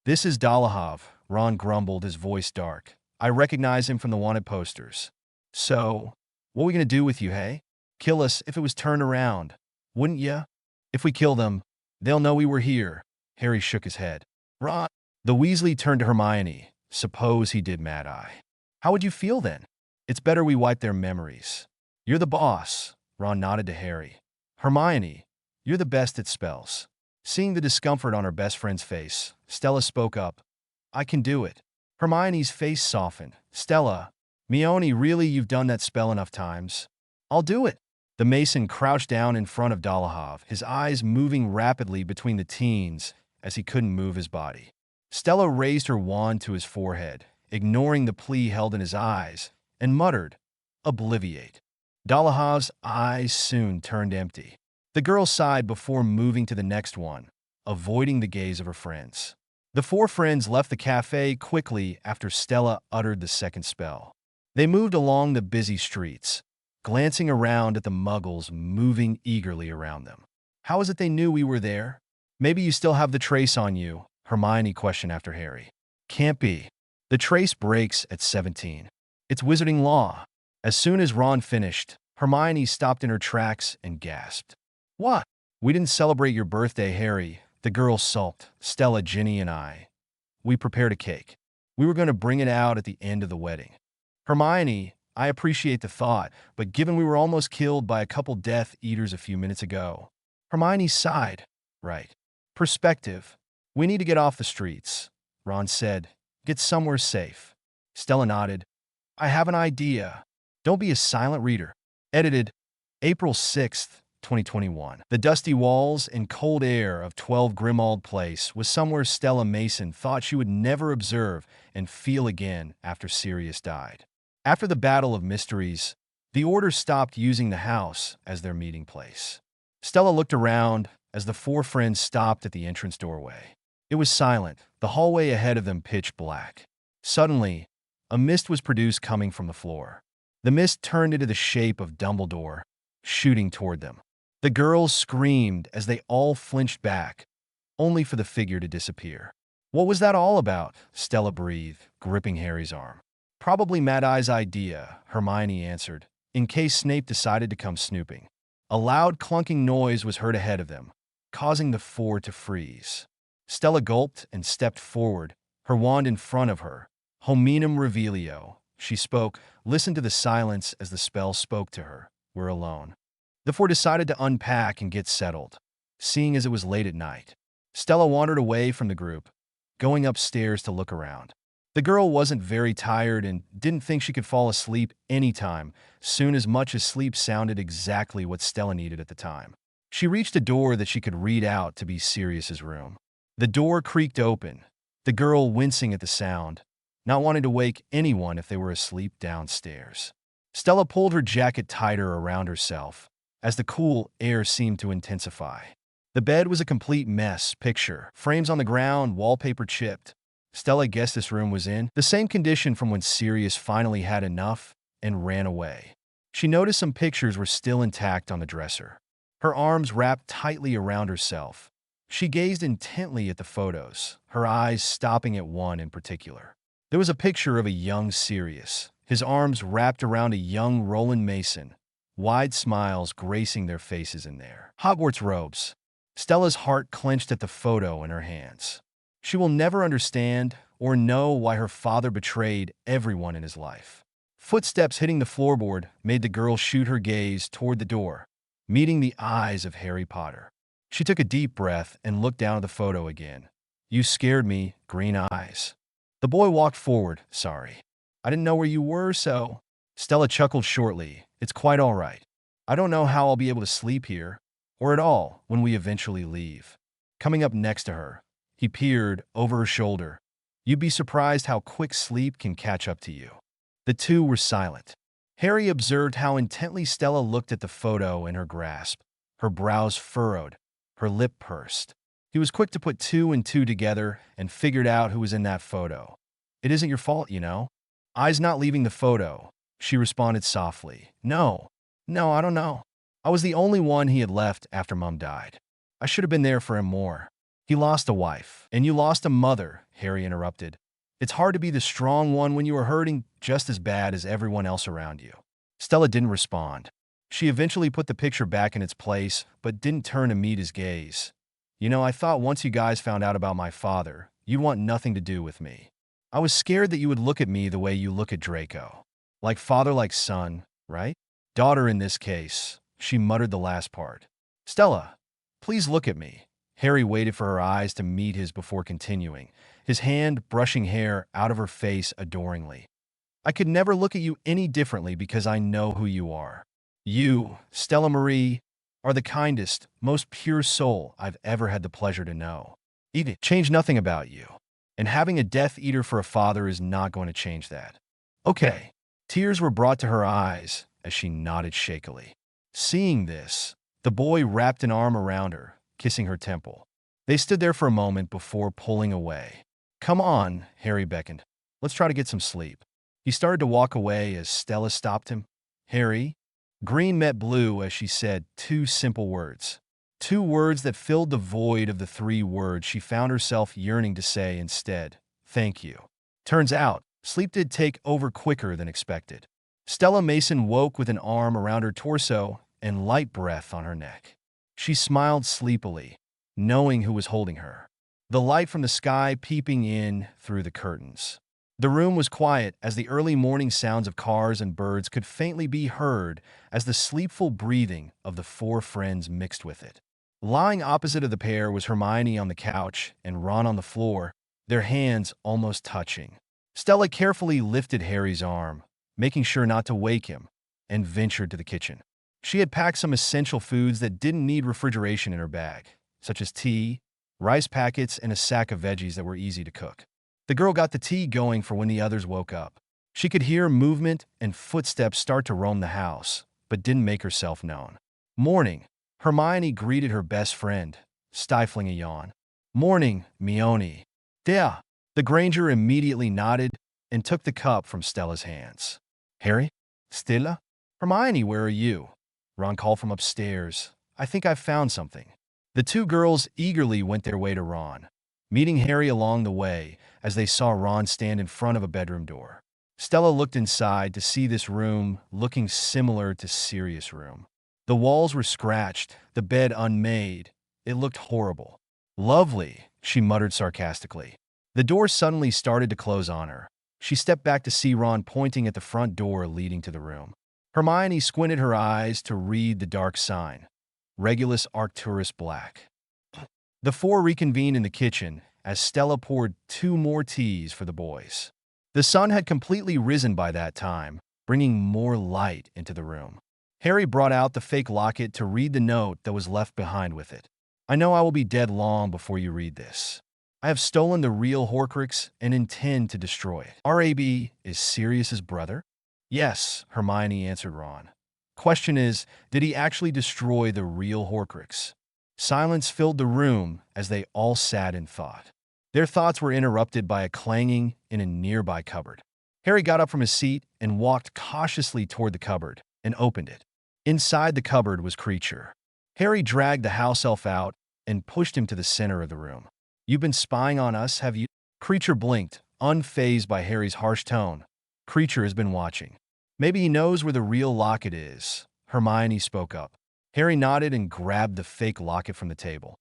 "This is Dolohov," Ron grumbled, his voice dark. "I recognize him from the wanted posters." "So, what are we going to do with you, hey? Kill us if it was turned around, wouldn't ya?" "If we kill them, they'll know we were here." Harry shook his head. "Ron." The Weasley turned to Hermione. "Suppose he did Mad Eye. How would you feel then?" "It's better we wipe their memories." "You're the boss." Ron nodded to Harry. "Hermione, you're the best at spells." Seeing the discomfort on her best friend's face, Stella spoke up. "I can do it." Hermione's face softened. "Stella, Mione, really, you've done that spell enough times." "I'll do it." The Mason crouched down in front of Dolohov, his eyes moving rapidly between the teens as he couldn't move his body. Stella raised her wand to his forehead, ignoring the plea held in his eyes, and muttered, "Obliviate." Dolahov's eyes soon turned empty. The girl sighed before moving to the next one, avoiding the gaze of her friends. The four friends left the cafe quickly after Stella uttered the second spell. They moved along the busy streets, glancing around at the muggles moving eagerly around them. How is it they knew we were there? Maybe you still have the trace on you, Hermione questioned after Harry. Can't be. The trace breaks at 17. It's wizarding law. As soon as Ron finished, Hermione stopped in her tracks and gasped. What? We didn't celebrate your birthday, Harry. The girls sulked. Stella, Ginny, and I. We prepared a cake. We were going to bring it out at the end of the wedding. Hermione, I appreciate the thought, but given we were almost killed by a couple Death Eaters a few minutes ago. Hermione sighed. Right. Perspective. We need to get off the streets, Ron said. Get somewhere safe. Stella nodded. I have an idea. Don't be a silent reader. Edited April 6th, 2021. The dusty walls and cold air of 12 Grimmauld Place was somewhere Stella Mason thought she would never observe and feel again after Sirius died. After the Battle of Mysteries, the Order stopped using the house as their meeting place. Stella looked around as the four friends stopped at the entrance doorway. It was silent, the hallway ahead of them pitch black. Suddenly, a mist was produced coming from the floor. The mist turned into the shape of Dumbledore, shooting toward them. The girls screamed as they all flinched back, only for the figure to disappear. What was that all about? Stella breathed, gripping Harry's arm. Probably Mad Eye's idea, Hermione answered, in case Snape decided to come snooping. A loud clunking noise was heard ahead of them, causing the four to freeze. Stella gulped and stepped forward, her wand in front of her. Hominum revelio, she spoke. Listen to the silence as the spell spoke to her. We're alone. The four decided to unpack and get settled, seeing as it was late at night. Stella wandered away from the group, going upstairs to look around. The girl wasn't very tired and didn't think she could fall asleep anytime soon, as much as sleep sounded exactly what Stella needed at the time. She reached a door that she could read out to be Sirius's room. The door creaked open, the girl wincing at the sound, not wanting to wake anyone if they were asleep downstairs. Stella pulled her jacket tighter around herself as the cool air seemed to intensify. The bed was a complete mess, picture frames on the ground, wallpaper chipped. Stella guessed this room was in the same condition from when Sirius finally had enough and ran away. She noticed some pictures were still intact on the dresser, her arms wrapped tightly around herself. She gazed intently at the photos, her eyes stopping at one in particular. There was a picture of a young Sirius, his arms wrapped around a young Roland Mason, wide smiles gracing their faces in their Hogwarts robes. Stella's heart clenched at the photo in her hands. She will never understand or know why her father betrayed everyone in his life. Footsteps hitting the floorboard made the girl shoot her gaze toward the door, meeting the eyes of Harry Potter. She took a deep breath and looked down at the photo again. You scared me, green eyes. The boy walked forward. Sorry. I didn't know where you were, so... Stella chuckled shortly. It's quite all right. I don't know how I'll be able to sleep here, or at all, when we eventually leave. Coming up next to her, he peered over her shoulder. You'd be surprised how quick sleep can catch up to you. The two were silent. Harry observed how intently Stella looked at the photo in her grasp, her brows furrowed, her lip pursed. He was quick to put two and two together and figured out who was in that photo. It isn't your fault, you know. Eyes not leaving the photo, she responded softly. No, I don't know. I was the only one he had left after Mom died. I should have been there for him more. He lost a wife, and you lost a mother, Harry interrupted. It's hard to be the strong one when you are hurting just as bad as everyone else around you. Stella didn't respond. She eventually put the picture back in its place, but didn't turn to meet his gaze. You know, I thought once you guys found out about my father, you'd want nothing to do with me. I was scared that you would look at me the way you look at Draco. Like father, like son, right? Daughter in this case. She muttered the last part. Stella, please look at me. Harry waited for her eyes to meet his before continuing, his hand brushing hair out of her face adoringly. I could never look at you any differently because I know who you are. You, Stella Marie, are the kindest, most pure soul I've ever had the pleasure to know. It changed nothing about you. And having a Death Eater for a father is not going to change that. Okay. Tears were brought to her eyes as she nodded shakily. Seeing this, the boy wrapped an arm around her, kissing her temple. They stood there for a moment before pulling away. Come on, Harry beckoned. Let's try to get some sleep. He started to walk away as Stella stopped him. Harry? Green met blue as she said two simple words. 2 words that filled the void of the 3 words she found herself yearning to say instead. Thank you. Turns out, sleep did take over quicker than expected. Stella Mason woke with an arm around her torso and light breath on her neck. She smiled sleepily, knowing who was holding her. The light from the sky peeping in through the curtains. The room was quiet as the early morning sounds of cars and birds could faintly be heard as the sleepful breathing of the 4 friends mixed with it. Lying opposite of the pair was Hermione on the couch and Ron on the floor, their hands almost touching. Stella carefully lifted Harry's arm, making sure not to wake him, and ventured to the kitchen. She had packed some essential foods that didn't need refrigeration in her bag, such as tea, rice packets, and a sack of veggies that were easy to cook. The girl got the tea going for when the others woke up. She could hear movement and footsteps start to roam the house, but didn't make herself known. Morning, Hermione greeted her best friend, stifling a yawn. Morning, Mione. Yeah. The Granger immediately nodded and took the cup from Stella's hands. Harry? Stella? Hermione, where are you? Ron called from upstairs. I think I've found something. The 2 girls eagerly went their way to Ron, meeting Harry along the way as they saw Ron stand in front of a bedroom door. Stella looked inside to see this room looking similar to Sirius' room. The walls were scratched, the bed unmade. It looked horrible. Lovely, she muttered sarcastically. The door suddenly started to close on her. She stepped back to see Ron pointing at the front door leading to the room. Hermione squinted her eyes to read the dark sign. Regulus Arcturus Black. The 4 reconvened in the kitchen as Stella poured 2 more teas for the boys. The sun had completely risen by that time, bringing more light into the room. Harry brought out the fake locket to read the note that was left behind with it. I know I will be dead long before you read this. I have stolen the real Horcrux and intend to destroy it. RAB is Sirius's brother? Yes, Hermione answered Ron. Question is, did he actually destroy the real Horcrux? Silence filled the room as they all sat in thought. Their thoughts were interrupted by a clanging in a nearby cupboard. Harry got up from his seat and walked cautiously toward the cupboard and opened it. Inside the cupboard was Creature. Harry dragged the house elf out and pushed him to the center of the room. You've been spying on us, have you? Creature blinked, unfazed by Harry's harsh tone. Creature has been watching. Maybe he knows where the real locket is. Hermione spoke up. Harry nodded and grabbed the fake locket from the table.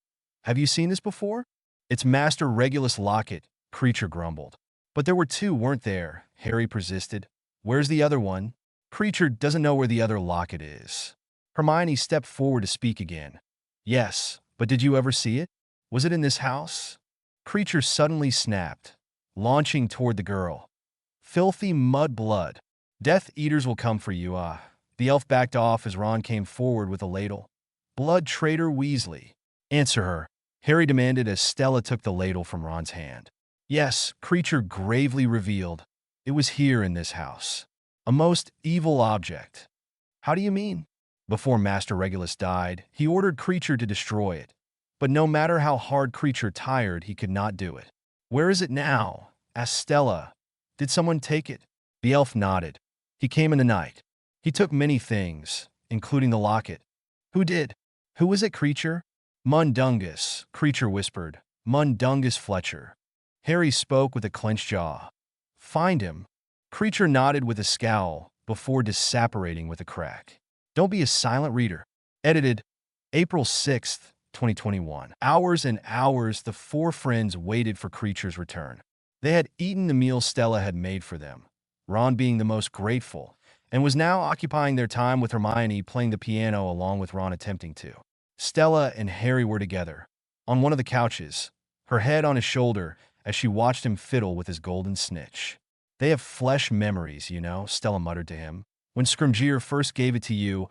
Have you seen this before? It's Master Regulus' locket, Creature grumbled. But there were 2, weren't there? Harry persisted. Where's the other one? Creature doesn't know where the other locket is. Hermione stepped forward to speak again. Yes, but did you ever see it? Was it in this house? Creature suddenly snapped, launching toward the girl. Filthy mud blood. Death Eaters will come for you, The elf backed off as Ron came forward with a ladle. Blood traitor Weasley. Answer her, Harry demanded as Stella took the ladle from Ron's hand. Yes, Creature gravely revealed. It was here in this house. A most evil object. How do you mean? Before Master Regulus died, he ordered Creature to destroy it. But no matter how hard Creature tired, he could not do it. Where is it now? Asked Stella. Did someone take it? The elf nodded. He came in the night. He took many things, including the locket. Who did? Who was it, Creature? Mundungus, Creature whispered. Mundungus Fletcher. Harry spoke with a clenched jaw. Find him. Creature nodded with a scowl before disapparating with a crack. Don't be a silent reader. Edited April 6th, 2021. Hours and hours the 4 friends waited for Creature's return. They had eaten the meal Stella had made for them, Ron being the most grateful, and was now occupying their time with Hermione playing the piano along with Ron attempting to. Stella and Harry were together, on one of the couches, her head on his shoulder as she watched him fiddle with his golden snitch. They have flesh memories, you know, Stella muttered to him. When Scrimgeour first gave it to you,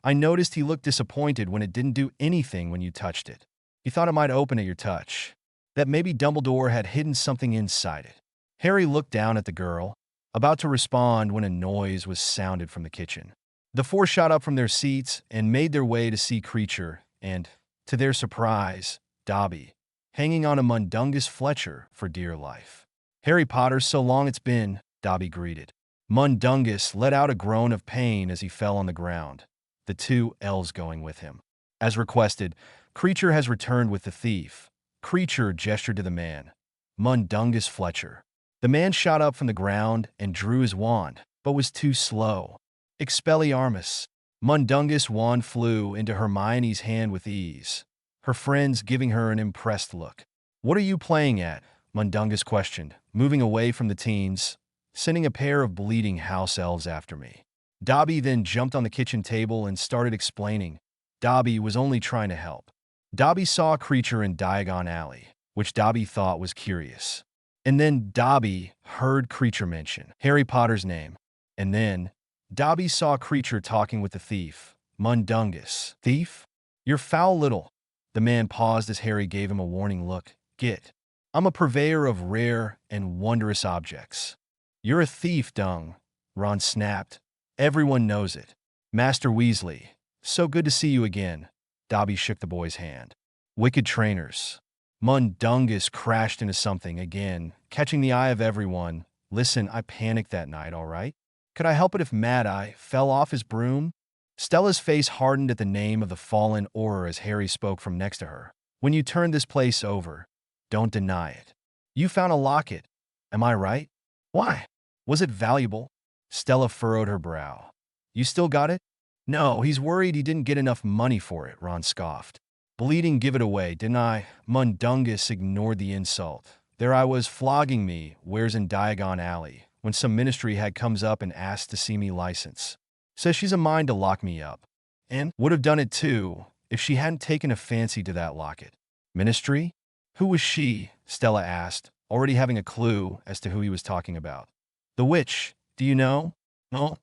I noticed he looked disappointed when it didn't do anything when you touched it. He thought it might open at your touch, that maybe Dumbledore had hidden something inside it. Harry looked down at the girl, about to respond when a noise was sounded from the kitchen. The 4 shot up from their seats and made their way to see Creature and, to their surprise, Dobby, hanging on a Mundungus Fletcher for dear life. Harry Potter, so long it's been, Dobby greeted. Mundungus let out a groan of pain as he fell on the ground, the 2 elves going with him. As requested, Creature has returned with the thief. Creature gestured to the man. Mundungus Fletcher. The man shot up from the ground and drew his wand, but was too slow. Expelliarmus. Mundungus' wand flew into Hermione's hand with ease, her friends giving her an impressed look. "What are you playing at?" Mundungus questioned, moving away from the teens, sending a pair of bleeding house elves after me. Dobby then jumped on the kitchen table and started explaining. Dobby was only trying to help. Dobby saw a creature in Diagon Alley, which Dobby thought was curious. And then Dobby heard Creature mention Harry Potter's name. And then Dobby saw Creature talking with the thief. Mundungus. Thief? You're foul little. The man paused as Harry gave him a warning look. Get. I'm a purveyor of rare and wondrous objects. You're a thief, Dung. Ron snapped. Everyone knows it. Master Weasley. So good to see you again. Dobby shook the boy's hand. Wicked trainers. Mundungus crashed into something again, catching the eye of everyone. Listen, I panicked that night, all right? Could I help it if Mad Eye fell off his broom? Stella's face hardened at the name of the fallen Auror as Harry spoke from next to her. When you turn this place over, don't deny it. You found a locket. Am I right? Why? Was it valuable? Stella furrowed her brow. You still got it? No, he's worried he didn't get enough money for it, Ron scoffed. Bleeding give it away, didn't I? Mundungus ignored the insult. There I was flogging me, where's in Diagon Alley, when some ministry hag comes up and asks to see me license. Says she's a mind to lock me up. And would have done it too, if she hadn't taken a fancy to that locket. Ministry? Who was she? Stella asked, already having a clue as to who he was talking about. The witch, do you know? No.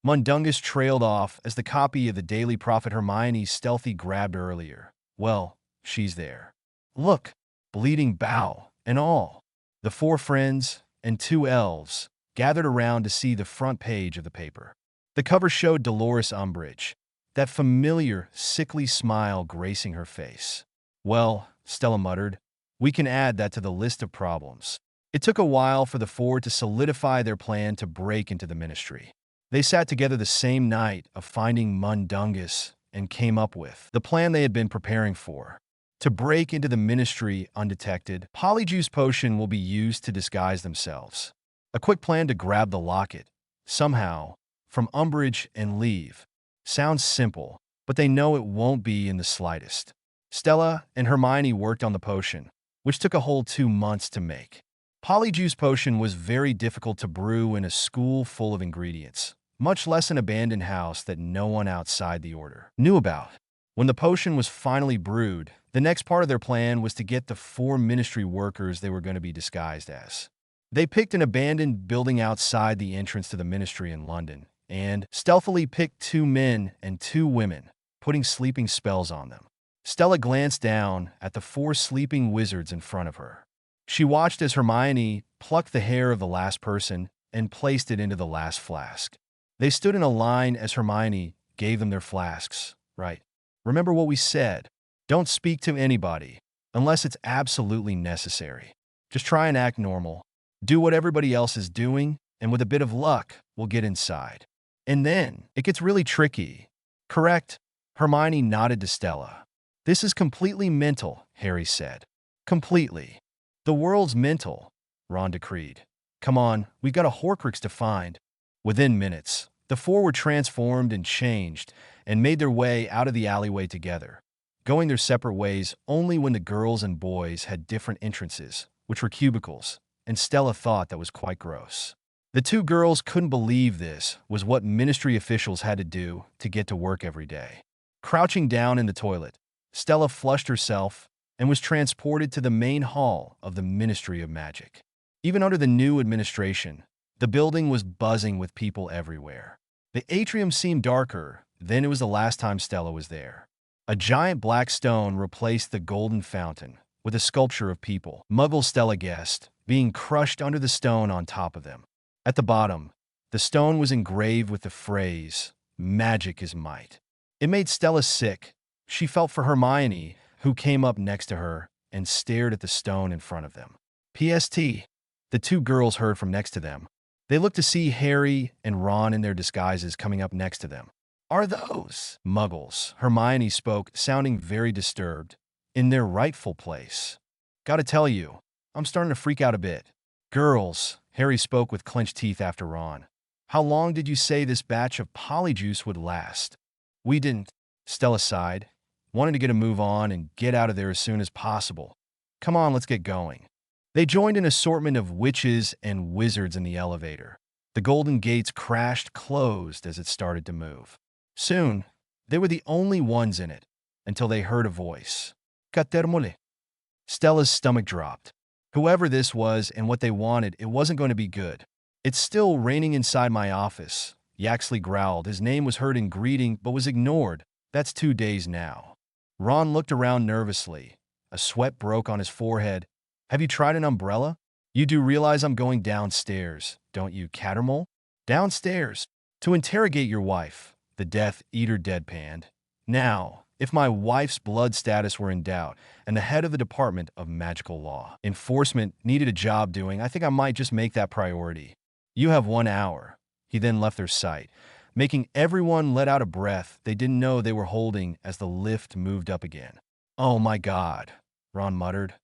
Mundungus trailed off as the copy of the Daily Prophet Hermione stealthy grabbed earlier. Well, she's there. Look, bleeding bow and all. The four friends and two elves gathered around to see the front page of the paper. The cover showed Dolores Umbridge, that familiar, sickly smile gracing her face. Well, Stella muttered, we can add that to the list of problems. It took a while for the four to solidify their plan to break into the ministry. They sat together the same night of finding Mundungus and came up with the plan they had been preparing for. To break into the ministry undetected, Polyjuice Potion will be used to disguise themselves. A quick plan to grab the locket, somehow, from Umbridge and leave. Sounds simple, but they know it won't be in the slightest. Stella and Hermione worked on the potion, which took a whole 2 months to make. Polyjuice Potion was very difficult to brew in a school full of ingredients, much less an abandoned house that no one outside the Order knew about. When the potion was finally brewed, the next part of their plan was to get the 4 ministry workers they were going to be disguised as. They picked an abandoned building outside the entrance to the ministry in London, and stealthily picked 2 men and 2 women, putting sleeping spells on them. Stella glanced down at the 4 sleeping wizards in front of her. She watched as Hermione plucked the hair of the last person and placed it into the last flask. They stood in a line as Hermione gave them their flasks. Right. Remember what we said. Don't speak to anybody, unless it's absolutely necessary. Just try and act normal. Do what everybody else is doing, and with a bit of luck, we'll get inside. And then, it gets really tricky. Correct? Hermione nodded to Stella. This is completely mental, Harry said. Completely. The world's mental, Ron decreed. Come on, we've got a horcrux to find. Within minutes, the 4 were transformed and changed and made their way out of the alleyway together, going their separate ways only when the girls and boys had different entrances, which were cubicles, and Stella thought that was quite gross. The 2 girls couldn't believe this was what ministry officials had to do to get to work every day. Crouching down in the toilet, Stella flushed herself and was transported to the main hall of the Ministry of Magic. Even under the new administration, the building was buzzing with people everywhere. The atrium seemed darker than it was the last time Stella was there. A giant black stone replaced the golden fountain with a sculpture of people, Muggle Stella guessed, being crushed under the stone on top of them. At the bottom, the stone was engraved with the phrase, "Magic is might." It made Stella sick. She felt for Hermione, who came up next to her and stared at the stone in front of them. PST, the 2 girls heard from next to them. They looked to see Harry and Ron in their disguises coming up next to them. are those muggles? Hermione spoke, sounding very disturbed. In their rightful place. Gotta tell you, I'm starting to freak out a bit. Girls, Harry spoke with clenched teeth after Ron. How long did you say this batch of polyjuice would last? We didn't. Stella sighed, wanting to get a move on and get out of there as soon as possible. Come on, let's get going. They joined an assortment of witches and wizards in the elevator. The golden gates crashed closed as it started to move. Soon, they were the only ones in it, until they heard a voice. Catermole. Stella's stomach dropped. Whoever this was and what they wanted, it wasn't going to be good. It's still raining inside my office, Yaxley growled. His name was heard in greeting but was ignored. That's 2 days now. Ron looked around nervously. A sweat broke on his forehead. Have you tried an umbrella? You do realize I'm going downstairs, don't you, Catermole? Downstairs. To interrogate your wife, the Death Eater deadpanned. Now, if my wife's blood status were in doubt, and the head of the Department of Magical Law Enforcement needed a job doing, I think I might just make that priority. You have 1 hour. He then left their sight, making everyone let out a breath they didn't know they were holding as the lift moved up again. Oh my God, Ron muttered.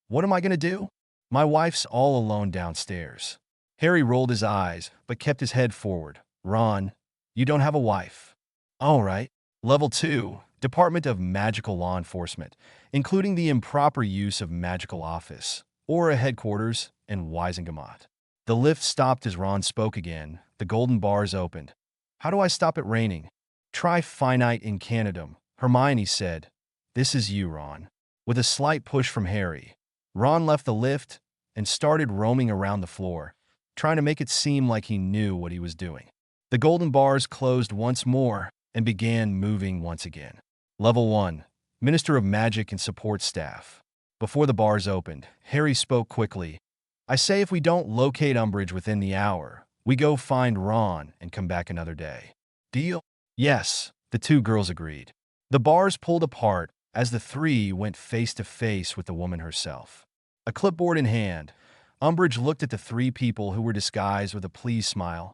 What am I going to do? My wife's all alone downstairs. Harry rolled his eyes, but kept his head forward. Ron, you don't have a wife. All right. Level 2, Department of Magical Law Enforcement, including the improper use of magical office, or a headquarters in Wisengamot. The lift stopped as Ron spoke again. The golden bars opened. How do I stop it raining? Try finite incantum, Hermione said. This is you, Ron. With a slight push from Harry, Ron left the lift and started roaming around the floor, trying to make it seem like he knew what he was doing. The golden bars closed once more and began moving once again. Level 1, Minister of Magic and Support Staff. Before the bars opened, Harry spoke quickly. I say if we don't locate Umbridge within the hour, we go find Ron and come back another day. Deal? Yes, the 2 girls agreed. The bars pulled apart as the 3 went face to face with the woman herself. A clipboard in hand, Umbridge looked at the 3 people who were disguised with a pleased smile.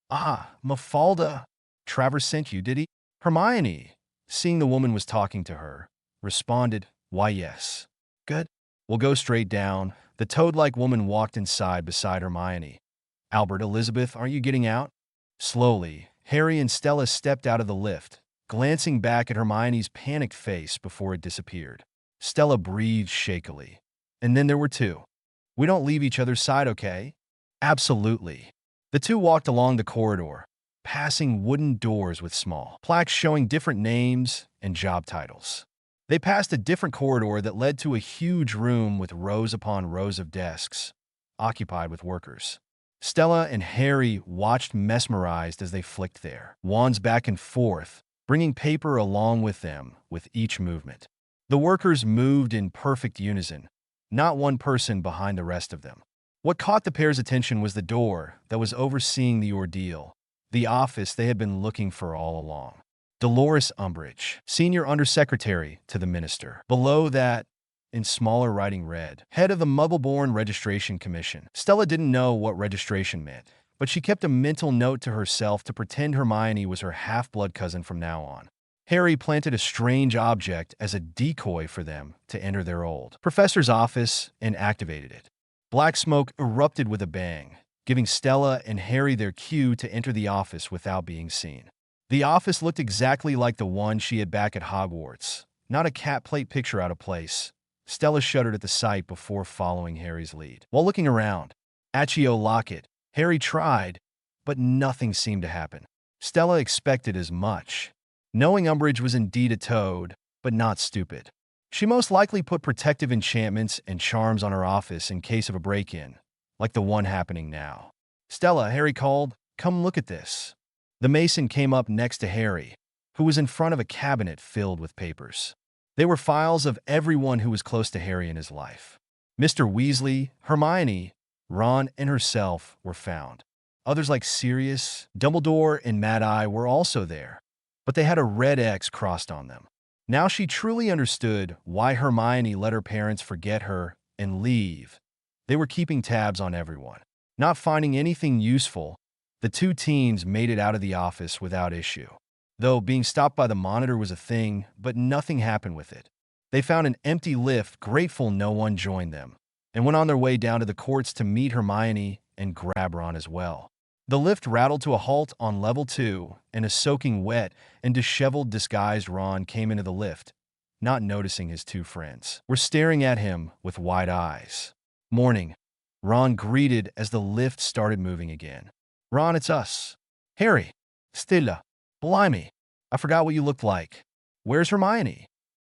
Ah, Mafalda. Travers sent you, did he? Hermione, seeing the woman was talking to her, responded, Why yes. Good. We'll go straight down. The toad-like woman walked inside beside Hermione. Albert, Elizabeth, aren't you getting out? Slowly, Harry and Stella stepped out of the lift, glancing back at Hermione's panicked face before it disappeared. Stella breathed shakily. And then there were 2. We don't leave each other's side, okay? Absolutely. The 2 walked along the corridor, passing wooden doors with small plaques showing different names and job titles. They passed a different corridor that led to a huge room with rows upon rows of desks, occupied with workers. Stella and Harry watched mesmerized as they flicked their wands back and forth, bringing paper along with them with each movement. The workers moved in perfect unison, not one person behind the rest of them. What caught the pair's attention was the door that was overseeing the ordeal, the office they had been looking for all along. Dolores Umbridge, Senior Undersecretary to the Minister. Below that, in smaller writing read, Head of the Muggle-Born Registration Commission. Stella didn't know what registration meant, but she kept a mental note to herself to pretend Hermione was her half-blood cousin from now on. Harry planted a strange object as a decoy for them to enter their old professor's office and activated it. Black smoke erupted with a bang, giving Stella and Harry their cue to enter the office without being seen. The office looked exactly like the one she had back at Hogwarts, not a cat plate picture out of place. Stella shuddered at the sight before following Harry's lead. While looking around, Accio Locket, Harry tried, but nothing seemed to happen. Stella expected as much, knowing Umbridge was indeed a toad, but not stupid. She most likely put protective enchantments and charms on her office in case of a break-in, like the one happening now. Stella, Harry called, come look at this. The Mason came up next to Harry, who was in front of a cabinet filled with papers. They were files of everyone who was close to Harry in his life. Mr. Weasley, Hermione, Ron, and herself were found. Others like Sirius, Dumbledore, and Mad Eye were also there, but they had a red X crossed on them. Now she truly understood why Hermione let her parents forget her and leave. They were keeping tabs on everyone. Not finding anything useful, the 2 teens made it out of the office without issue. though being stopped by the monitor was a thing, but nothing happened with it. They found an empty lift, grateful no one joined them, and went on their way down to the courts to meet Hermione and grab Ron as well. The lift rattled to a halt on level 2, and a soaking wet and disheveled disguised Ron came into the lift, not noticing his two friends were staring at him with wide eyes. "Morning," Ron greeted as the lift started moving again. "Ron, it's us. Harry. Stella. Blimey, I forgot what you looked like. Where's Hermione?"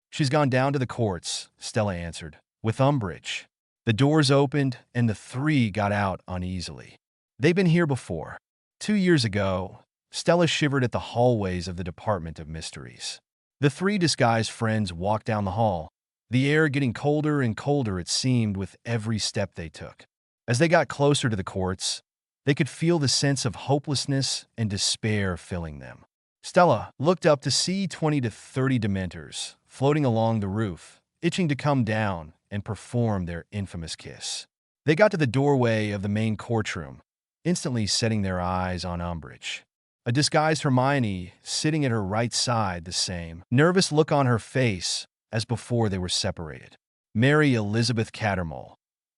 "She's gone down to the courts," Stella answered, "with Umbridge." The doors opened, and the three got out uneasily. They'd been here before. 2 years ago. Stella shivered at the hallways of the Department of Mysteries. The three disguised friends walked down the hall, the air getting colder and colder, it seemed, with every step they took. As they got closer to the courts, they could feel the sense of hopelessness and despair filling them. Stella looked up to see 20 to 30 Dementors floating along the roof, itching to come down and perform their infamous kiss. They got to the doorway of the main courtroom, instantly setting their eyes on Umbridge. A disguised Hermione sitting at her right side, the same nervous look on her face as before they were separated. Mary Elizabeth Cattermole.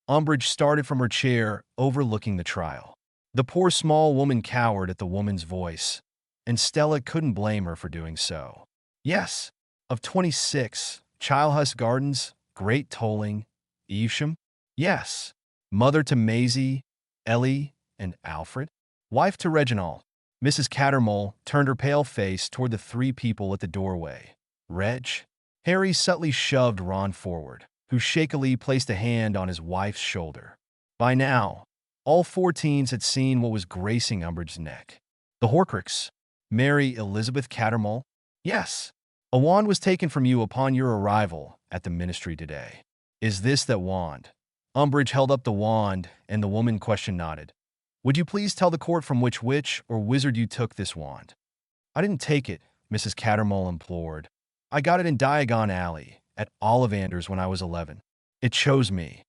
Umbridge started from her chair, overlooking the trial. The poor small woman cowered at the woman's voice, and Stella couldn't blame her for doing so. "Yes, of 26, Childhouse Gardens, Great Tolling, Evesham? Yes, mother to Maisie, Ellie, and Alfred, wife to Reginald." Mrs. Cattermole turned her pale face toward the three people at the doorway. "Reg?" Harry subtly shoved Ron forward, who shakily placed a hand on his wife's shoulder. By now, all 4 teens had seen what was gracing Umbridge's neck. "The horcrux, Mary Elizabeth Cattermole?" "Yes. A wand was taken from you upon your arrival at the ministry today." "Is this that wand?" Umbridge held up the wand, and the woman question nodded. "Would you please tell the court from which witch or wizard you took this wand?" "I didn't take it," Mrs. Cattermole implored. "I got it in Diagon Alley at Ollivander's when I was 11. It chose me."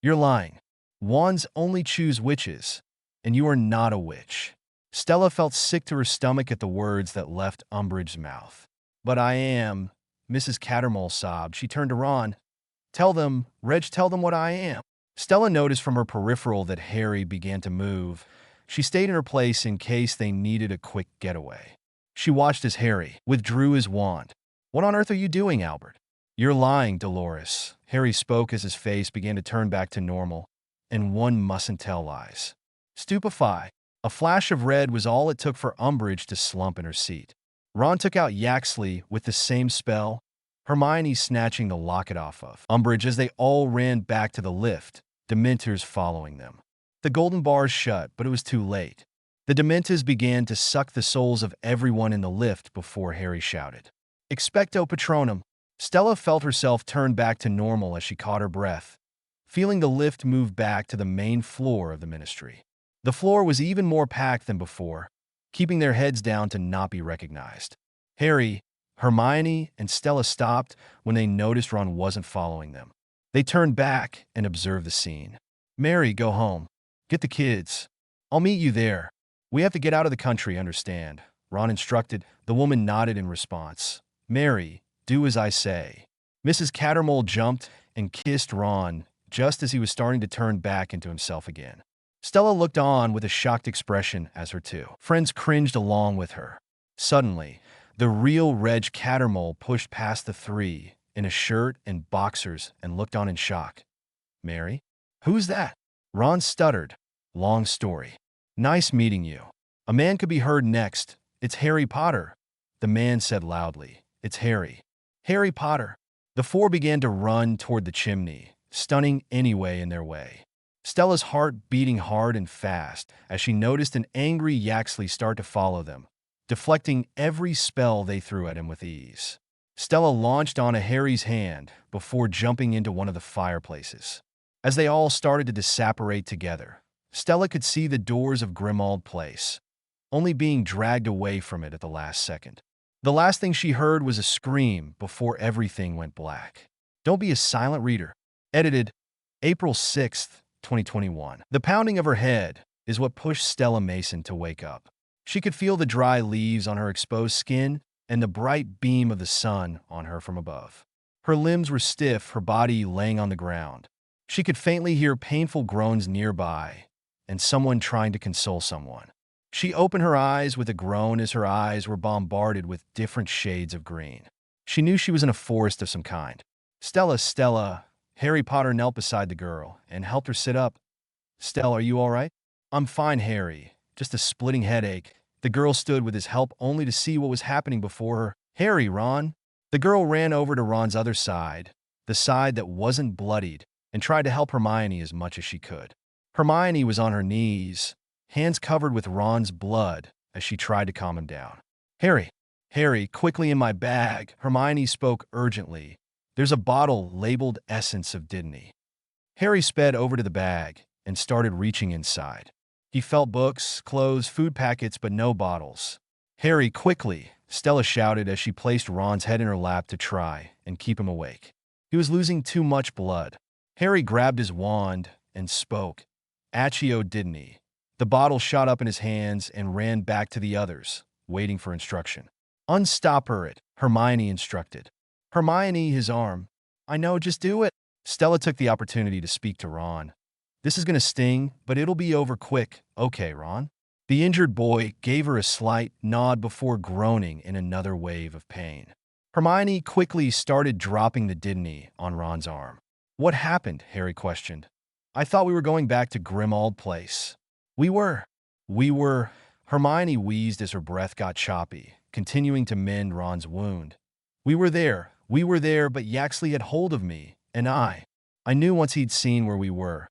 "You're lying. Wands only choose witches, and you are not a witch." Stella felt sick to her stomach at the words that left Umbridge's mouth. "But I am," Mrs. Cattermole sobbed. She turned to Ron. "Tell them, Reg, tell them what I am." Stella noticed from her peripheral that Harry began to move. She stayed in her place in case they needed a quick getaway. She watched as Harry withdrew his wand. "What on earth are you doing, Albert?" "You're lying, Dolores." Harry spoke as his face began to turn back to normal, and one mustn't tell lies. Stupefy. A flash of red was all it took for Umbridge to slump in her seat. Ron took out Yaxley with the same spell, Hermione snatching the locket off of Umbridge as they all ran back to the lift, Dementors following them. The golden bars shut, but it was too late. The Dementors began to suck the souls of everyone in the lift before Harry shouted, "Expecto Patronum." Stella felt herself turn back to normal as she caught her breath, feeling the lift move back to the main floor of the ministry. The floor was even more packed than before, keeping their heads down to not be recognized. Harry, Hermione, and Stella stopped when they noticed Ron wasn't following them. They turned back and observed the scene. "Mary, go home. Get the kids. I'll meet you there. We have to get out of the country, understand?" Ron instructed. The woman nodded in response. "Mary, do as I say." Mrs. Cattermole jumped and kissed Ron just as he was starting to turn back into himself again. Stella looked on with a shocked expression as her two friends cringed along with her. Suddenly, the real Reg Cattermole pushed past the three in a shirt and boxers and looked on in shock. "Mary? Who's that?" Ron stuttered. "Long story. Nice meeting you." A man could be heard next. "It's Harry Potter," the man said loudly. "It's Harry. Harry Potter." The four began to run toward the chimney, stunning anyway in their way. Stella's heart beating hard and fast as she noticed an angry Yaxley start to follow them, deflecting every spell they threw at him with ease. Stella launched onto Harry's hand before jumping into one of the fireplaces. As they all started to disapparate together, Stella could see the doors of Grimmauld Place, only being dragged away from it at the last second. The last thing she heard was a scream before everything went black. Don't be a silent reader. Edited April 6th, 2021. The pounding of her head is what pushed Stella Mason to wake up. She could feel the dry leaves on her exposed skin and the bright beam of the sun on her from above. Her limbs were stiff, her body laying on the ground. She could faintly hear painful groans nearby and someone trying to console someone. She opened her eyes with a groan as her eyes were bombarded with different shades of green. She knew she was in a forest of some kind. Stella, Harry Potter knelt beside the girl and helped her sit up. Stella, are you all right? I'm fine, Harry. Just a splitting headache. The girl stood with his help only to see what was happening before her. Harry, Ron. The girl ran over to Ron's other side, the side that wasn't bloodied, and tried to help Hermione as much as she could. Hermione was on her knees, hands covered with Ron's blood as she tried to calm him down. Harry, quickly in my bag, Hermione spoke urgently. There's a bottle labeled Essence of Dittany. Harry sped over to the bag and started reaching inside. He felt books, clothes, food packets, but no bottles. Harry, quickly, Stella shouted as she placed Ron's head in her lap to try and keep him awake. He was losing too much blood. Harry grabbed his wand and spoke. Accio Dittany. The bottle shot up in his hands and ran back to the others, waiting for instruction. Unstop her, Hermione instructed. Hermione, his arm. I know, just do it. Stella took the opportunity to speak to Ron. This is going to sting, but it'll be over quick. Okay, Ron. The injured boy gave her a slight nod before groaning in another wave of pain. Hermione quickly started dropping the Dittany on Ron's arm. What happened? Harry questioned. I thought we were going back to Grimmauld Place. We were. Hermione wheezed as her breath got choppy, continuing to mend Ron's wound. We were there, but Yaxley had hold of me, and I knew once he'd seen where we were.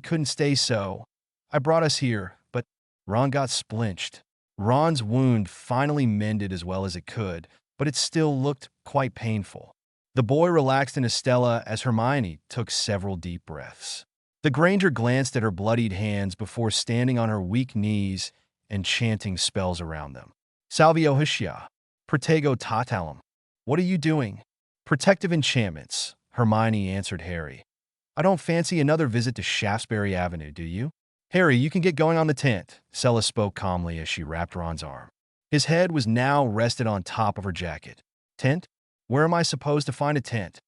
Couldn't stay so. I brought us here, but Ron got splinched. Ron's wound finally mended as well as it could, but it still looked quite painful. The boy relaxed into Stella as Hermione took several deep breaths. The Granger glanced at her bloodied hands before standing on her weak knees and chanting spells around them. Salvio Hishia, Protego Totalum. What are you doing? Protective enchantments, Hermione answered Harry. I don't fancy another visit to Shaftesbury Avenue, do you? Harry, you can get going on the tent, Stella spoke calmly as she wrapped Ron's arm. His head was now rested on top of her jacket. Tent? Where am I supposed to find a tent?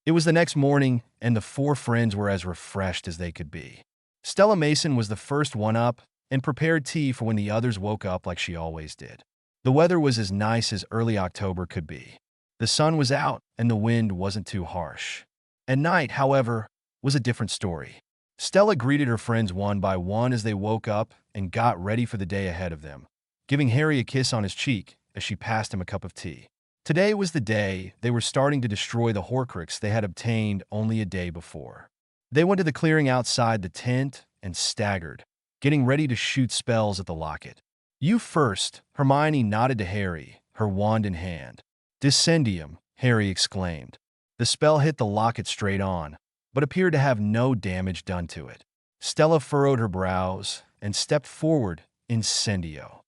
It was the next morning, and the four friends were as refreshed as they could be. Stella Mason was the first one up and prepared tea for when the others woke up like she always did. The weather was as nice as early October could be. The sun was out, and the wind wasn't too harsh. At night, however, was a different story. Stella greeted her friends one by one as they woke up and got ready for the day ahead of them, giving Harry a kiss on his cheek as she passed him a cup of tea. Today was the day they were starting to destroy the horcrux they had obtained only a day before. They went to the clearing outside the tent and staggered, getting ready to shoot spells at the locket. You first, Hermione nodded to Harry, her wand in hand. Discendium, Harry exclaimed. The spell hit the locket straight on, but appeared to have no damage done to it. Stella furrowed her brows and stepped forward, Incendio.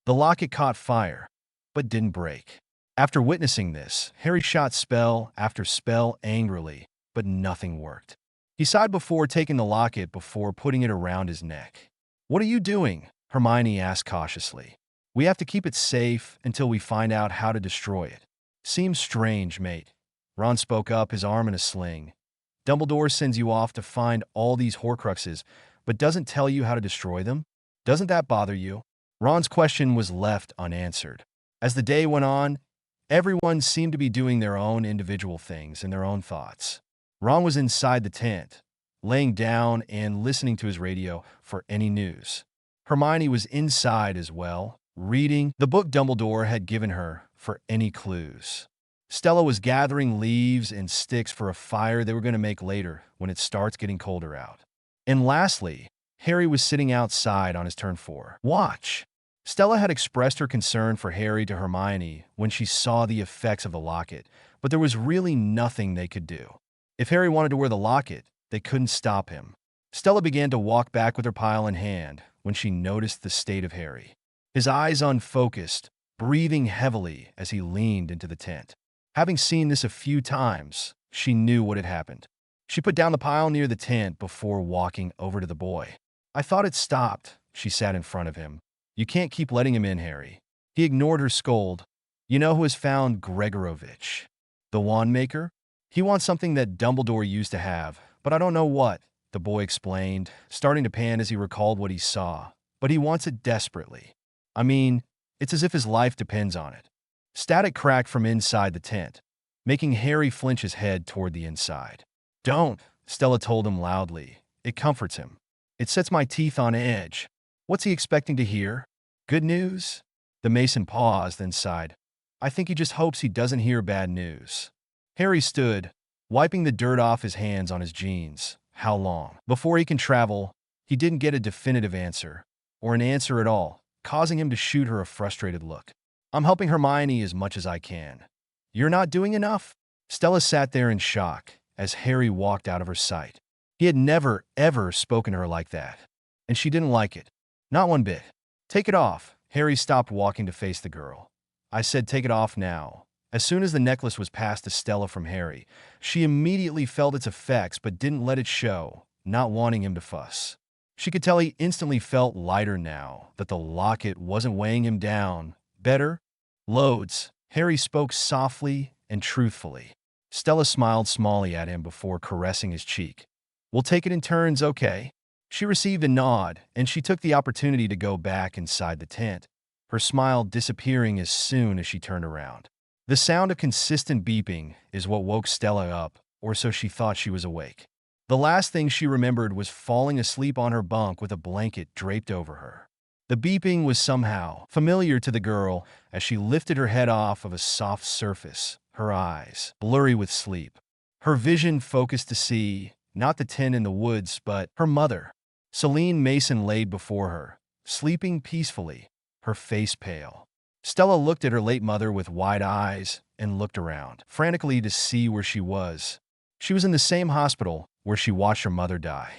The locket caught fire, but didn't break. After witnessing this, Harry shot spell after spell angrily, but nothing worked. He sighed before taking the locket before putting it around his neck. What are you doing? Hermione asked cautiously. We have to keep it safe until we find out how to destroy it. Seems strange, mate. Ron spoke up, his arm in a sling. Dumbledore sends you off to find all these horcruxes, but doesn't tell you how to destroy them? Doesn't that bother you? Ron's question was left unanswered. As the day went on, everyone seemed to be doing their own individual things and their own thoughts. Ron was inside the tent, laying down and listening to his radio for any news. Hermione was inside as well, reading the book Dumbledore had given her for any clues. Stella was gathering leaves and sticks for a fire they were going to make later when it starts getting colder out. And lastly, Harry was sitting outside on his turn 4. Watch. Stella had expressed her concern for Harry to Hermione when she saw the effects of the locket, but there was really nothing they could do. If Harry wanted to wear the locket, they couldn't stop him. Stella began to walk back with her pile in hand when she noticed the state of Harry. His eyes unfocused, breathing heavily as he leaned into the tent. Having seen this a few times, she knew what had happened. She put down the pile near the tent before walking over to the boy. I thought it stopped, she sat in front of him. You can't keep letting him in, Harry. He ignored her scold. You know who has found Gregorovitch? The wand maker? He wants something that Dumbledore used to have, but I don't know what, the boy explained, starting to pant as he recalled what he saw. But he wants it desperately. I mean, it's as if his life depends on it. Static cracked from inside the tent, making Harry flinch his head toward the inside. Don't, Stella told him loudly. It comforts him. It sets my teeth on edge. What's he expecting to hear? Good news? The Mason paused, then sighed. I think he just hopes he doesn't hear bad news. Harry stood, wiping the dirt off his hands on his jeans. How long? Before he can travel, he didn't get a definitive answer, or an answer at all, causing him to shoot her a frustrated look. I'm helping Hermione as much as I can. You're not doing enough? Stella sat there in shock as Harry walked out of her sight. He had never, ever spoken to her like that, and she didn't like it. Not one bit. Take it off. Harry stopped walking to face the girl. I said take it off now. As soon as the necklace was passed to Stella from Harry, she immediately felt its effects but didn't let it show, not wanting him to fuss. She could tell he instantly felt lighter now, that the locket wasn't weighing him down. Better? Loads. Harry spoke softly and truthfully. Stella smiled smallly at him before caressing his cheek. We'll take it in turns, okay? She received a nod, and she took the opportunity to go back inside the tent, her smile disappearing as soon as she turned around. The sound of consistent beeping is what woke Stella up, or so she thought she was awake. The last thing she remembered was falling asleep on her bunk with a blanket draped over her. The beeping was somehow familiar to the girl as she lifted her head off of a soft surface, her eyes blurry with sleep. Her vision focused to see, not the tent in the woods, but her mother. Celine Mason laid before her, sleeping peacefully, her face pale. Stella looked at her late mother with wide eyes and looked around, frantically to see where she was. She was in the same hospital where she watched her mother die.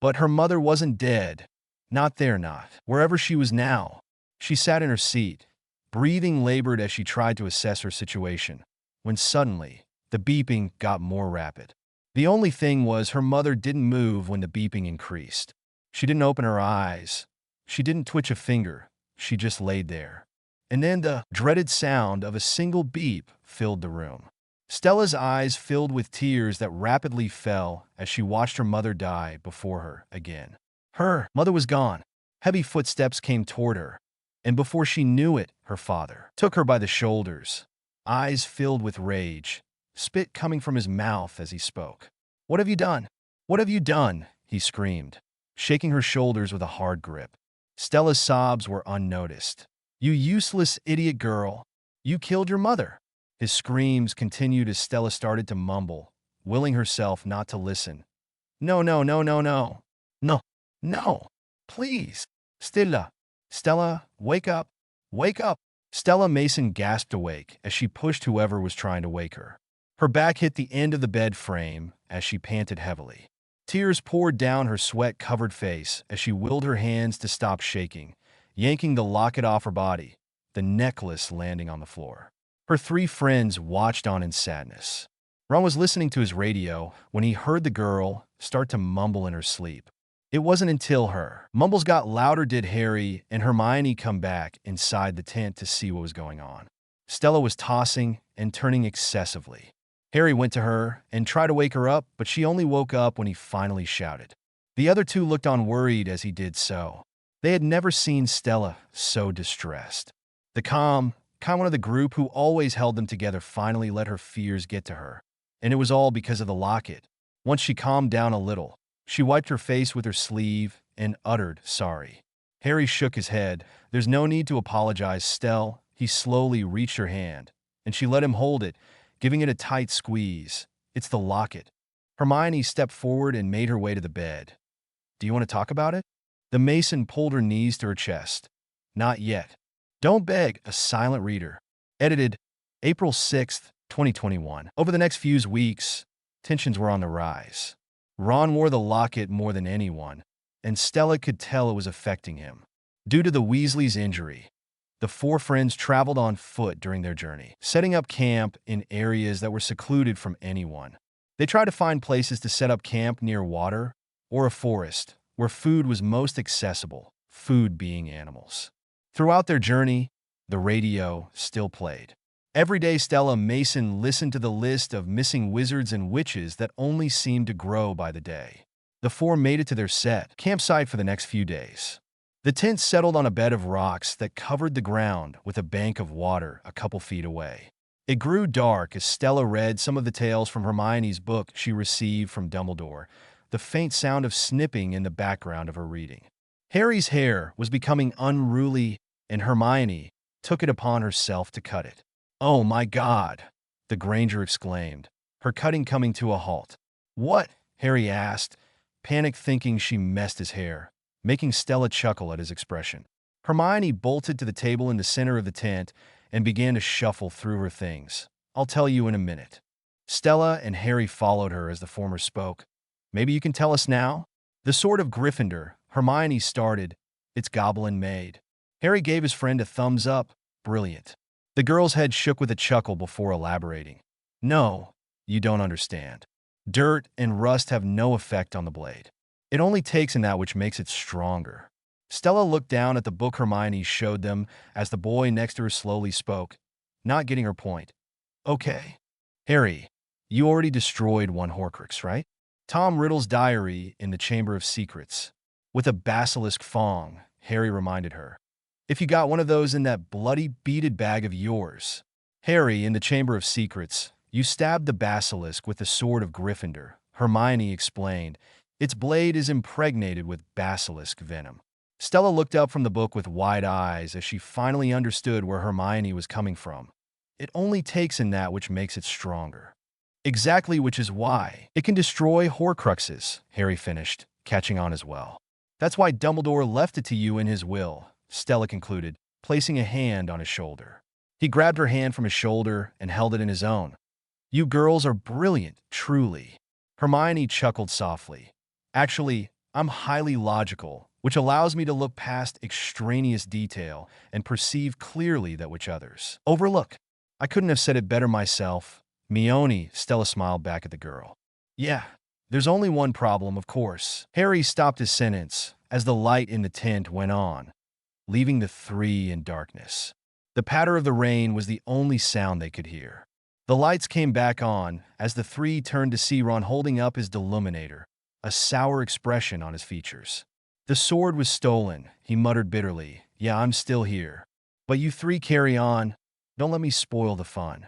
But her mother wasn't dead. Not there, not. Wherever she was now. She sat in her seat, breathing labored as she tried to assess her situation, when suddenly, the beeping got more rapid. The only thing was her mother didn't move when the beeping increased. She didn't open her eyes. She didn't twitch a finger. She just laid there. And then the dreaded sound of a single beep filled the room. Stella's eyes filled with tears that rapidly fell as she watched her mother die before her again. Her mother was gone. Heavy footsteps came toward her, and before she knew it, her father took her by the shoulders, eyes filled with rage, spit coming from his mouth as he spoke. What have you done? What have you done? He screamed, shaking her shoulders with a hard grip. Stella's sobs were unnoticed. You useless idiot girl. You killed your mother. His screams continued as Stella started to mumble, willing herself not to listen. No, no, no, no, no. No, no. Please. Stella. Stella, wake up. Wake up. Stella Mason gasped awake as she pushed whoever was trying to wake her. Her back hit the end of the bed frame as she panted heavily. Tears poured down her sweat-covered face as she willed her hands to stop shaking, yanking the locket off her body, the necklace landing on the floor. Her three friends watched on in sadness. Ron was listening to his radio when he heard the girl start to mumble in her sleep. It wasn't until her mumbles got louder did Harry and Hermione come back inside the tent to see what was going on. Stella was tossing and turning excessively. Harry went to her and tried to wake her up, but she only woke up when he finally shouted. The other two looked on worried as he did so. They had never seen Stella so distressed. The calm one of the group who always held them together finally let her fears get to her. And it was all because of the locket. Once she calmed down a little, she wiped her face with her sleeve and uttered, sorry. Harry shook his head. There's no need to apologize, Stell. He slowly reached her hand, and she let him hold it, giving it a tight squeeze. It's the locket. Hermione stepped forward and made her way to the bed. Do you want to talk about it? The Mason pulled her knees to her chest. Not yet. Don't beg, a silent reader. Edited April 6th, 2021. Over the next few weeks, tensions were on the rise. Ron wore the locket more than anyone, and Stella could tell it was affecting him. Due to the Weasleys' injury, the four friends traveled on foot during their journey, setting up camp in areas that were secluded from anyone. They tried to find places to set up camp near water or a forest, where food was most accessible, food being animals. Throughout their journey, the radio still played. Every day, Stella Mason listened to the list of missing wizards and witches that only seemed to grow by the day. The four made it to their set campsite for the next few days. The tent settled on a bed of rocks that covered the ground with a bank of water a couple feet away. It grew dark as Stella read some of the tales from Hermione's book she received from Dumbledore, the faint sound of snipping in the background of her reading. Harry's hair was becoming unruly, and Hermione took it upon herself to cut it. "Oh my God!" the Granger exclaimed, her cutting coming to a halt. "What?" Harry asked, panic thinking she messed his hair, making Stella chuckle at his expression. Hermione bolted to the table in the center of the tent and began to shuffle through her things. "I'll tell you in a minute." Stella and Harry followed her as the former spoke. "Maybe you can tell us now?" "The Sword of Gryffindor," Hermione started. "It's goblin made." Harry gave his friend a thumbs up. "Brilliant." The girl's head shook with a chuckle before elaborating. "No, you don't understand. Dirt and rust have no effect on the blade. It only takes in that which makes it stronger." Stella looked down at the book Hermione showed them as the boy next to her slowly spoke, not getting her point. "Okay. Harry, you already destroyed one horcrux, right? Tom Riddle's diary in the Chamber of Secrets. With a basilisk fong," Harry reminded her. "If you got one of those in that bloody beaded bag of yours." "Harry, in the Chamber of Secrets, you stabbed the basilisk with the Sword of Gryffindor," Hermione explained. "Its blade is impregnated with basilisk venom." Stella looked up from the book with wide eyes as she finally understood where Hermione was coming from. "It only takes in that which makes it stronger." "Exactly, which is why it can destroy horcruxes," Harry finished, catching on as well. "That's why Dumbledore left it to you in his will," Stella concluded, placing a hand on his shoulder. He grabbed her hand from his shoulder and held it in his own. "You girls are brilliant, truly." Hermione chuckled softly. "Actually, I'm highly logical, which allows me to look past extraneous detail and perceive clearly that which others overlook." "I couldn't have said it better myself." "Mione," Stella smiled back at the girl. "Yeah, there's only one problem, of course." Harry stopped his sentence as the light in the tent went on, leaving the three in darkness. The patter of the rain was the only sound they could hear. The lights came back on as the three turned to see Ron holding up his deluminator, a sour expression on his features. "The sword was stolen," he muttered bitterly. "Yeah, I'm still here. But you three carry on. Don't let me spoil the fun."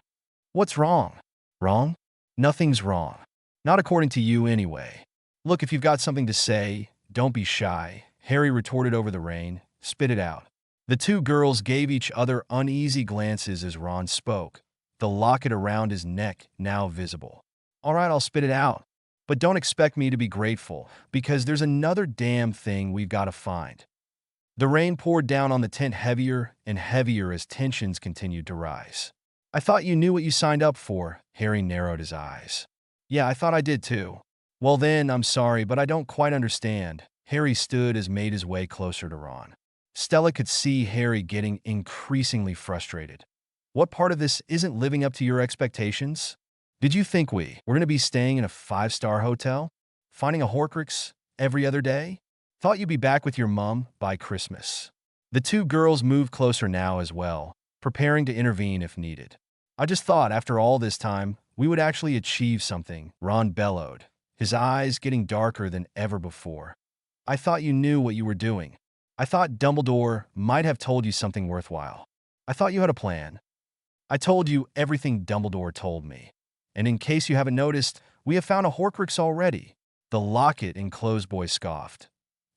"What's wrong?" "Wrong? Nothing's wrong. Not according to you, anyway. Look, if you've got something to say, don't be shy," Harry retorted over the rain. "Spit it out." The two girls gave each other uneasy glances as Ron spoke, the locket around his neck now visible. "All right, I'll spit it out. But don't expect me to be grateful, because there's another damn thing we've got to find." The rain poured down on the tent heavier and heavier as tensions continued to rise. "I thought you knew what you signed up for," Harry narrowed his eyes. "Yeah, I thought I did too." "Well then, I'm sorry, but I don't quite understand." Harry stood as made his way closer to Ron. Stella could see Harry getting increasingly frustrated. "What part of this isn't living up to your expectations? Did you think we were going to be staying in a 5-star hotel? Finding a horcrux every other day? Thought you'd be back with your mom by Christmas." The two girls moved closer now as well, preparing to intervene if needed. "I just thought after all this time, we would actually achieve something," Ron bellowed, his eyes getting darker than ever before. "I thought you knew what you were doing. I thought Dumbledore might have told you something worthwhile. I thought you had a plan. I told you everything Dumbledore told me. And in case you haven't noticed, we have found a horcrux already." The locket enclosed boy scoffed.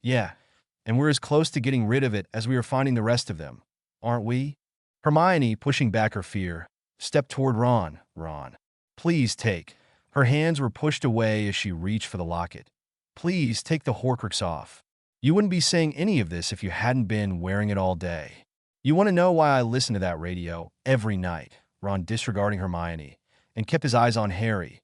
"Yeah, and we're as close to getting rid of it as we are finding the rest of them, aren't we?" Hermione, pushing back her fear, stepped toward Ron. "Ron, please take." Her hands were pushed away as she reached for the locket. "Please take the horcrux off. You wouldn't be saying any of this if you hadn't been wearing it all day." "You want to know why I listen to that radio every night?" Ron, disregarding Hermione, and kept his eyes on Harry.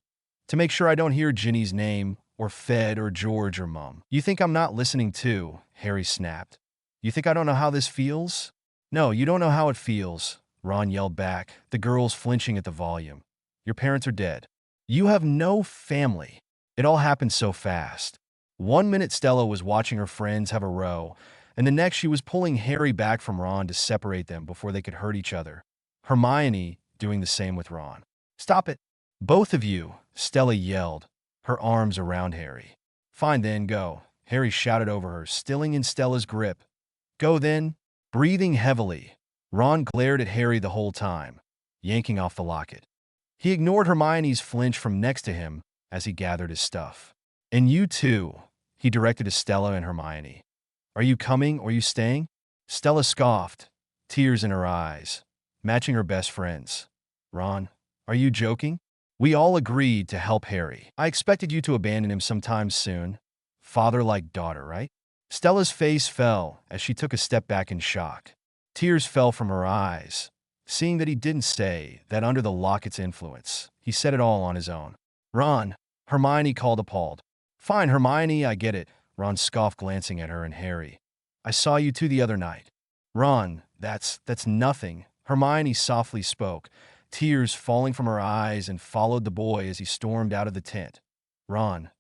"To make sure I don't hear Ginny's name, or Fed, or George, or Mum." "You think I'm not listening too?" Harry snapped. "You think I don't know how this feels?" "No, you don't know how it feels," Ron yelled back, the girls flinching at the volume. "Your parents are dead. You have no family. It all happened so fast." 1 minute Stella was watching her friends have a row, and the next she was pulling Harry back from Ron to separate them before they could hurt each other. Hermione doing the same with Ron. "Stop it, both of you," Stella yelled, her arms around Harry. "Fine then, go," Harry shouted over her, stilling in Stella's grip. "Go then." Breathing heavily, Ron glared at Harry the whole time, yanking off the locket. He ignored Hermione's flinch from next to him as he gathered his stuff. "And you too," he directed to Stella and Hermione. "Are you coming or are you staying?" Stella scoffed, tears in her eyes, matching her best friend's. "Ron, are you joking?" We all agreed to help Harry. "I expected you to abandon him sometime soon. Father like daughter, right?" Stella's face fell as she took a step back in shock. Tears fell from her eyes, seeing that he didn't say that under the locket's influence. He said it all on his own. "Ron," Hermione called, appalled. "Fine, Hermione, I get it," Ron scoffed, glancing at her and Harry. "I saw you two the other night." "Ron, that's nothing," Hermione softly spoke, tears falling from her eyes, and followed the boy as he stormed out of the tent. "Ron,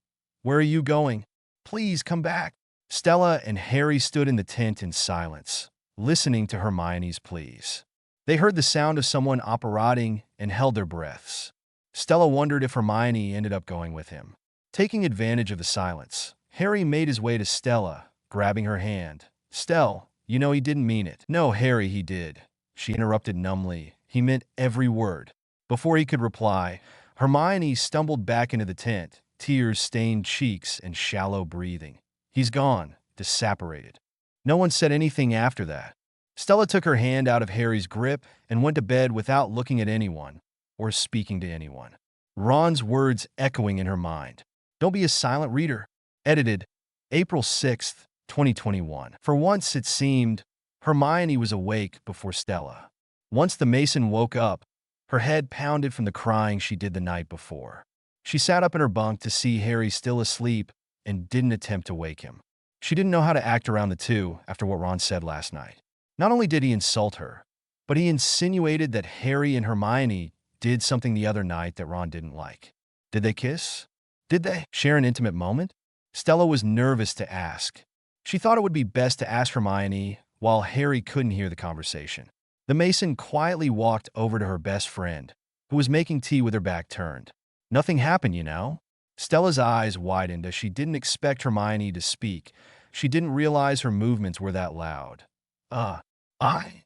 where are you going? Please come back." Stella and Harry stood in the tent in silence, listening to Hermione's pleas. They heard the sound of someone operating and held their breaths. Stella wondered if Hermione ended up going with him. Taking advantage of the silence, Harry made his way to Stella, grabbing her hand. "Stell, you know he didn't mean it." "No, Harry, he did," she interrupted numbly. "He meant every word." Before he could reply, Hermione stumbled back into the tent, tears-stained cheeks and shallow breathing. "He's gone," disapparated. No one said anything after that. Stella took her hand out of Harry's grip and went to bed without looking at anyone or speaking to anyone. Ron's words echoing in her mind. "Don't be a silent reader." Edited, April 6th, 2021. For once, it seemed, Hermione was awake before Stella. Once the Mason woke up, her head pounded from the crying she did the night before. She sat up in her bunk to see Harry still asleep and didn't attempt to wake him. She didn't know how to act around the two after what Ron said last night. Not only did he insult her, but he insinuated that Harry and Hermione did something the other night that Ron didn't like. Did they kiss? Did they share an intimate moment? Stella was nervous to ask. She thought it would be best to ask Hermione while Harry couldn't hear the conversation. The Mason quietly walked over to her best friend, who was making tea with her back turned. "Nothing happened, you know?" Stella's eyes widened as she didn't expect Hermione to speak. She didn't realize her movements were that loud.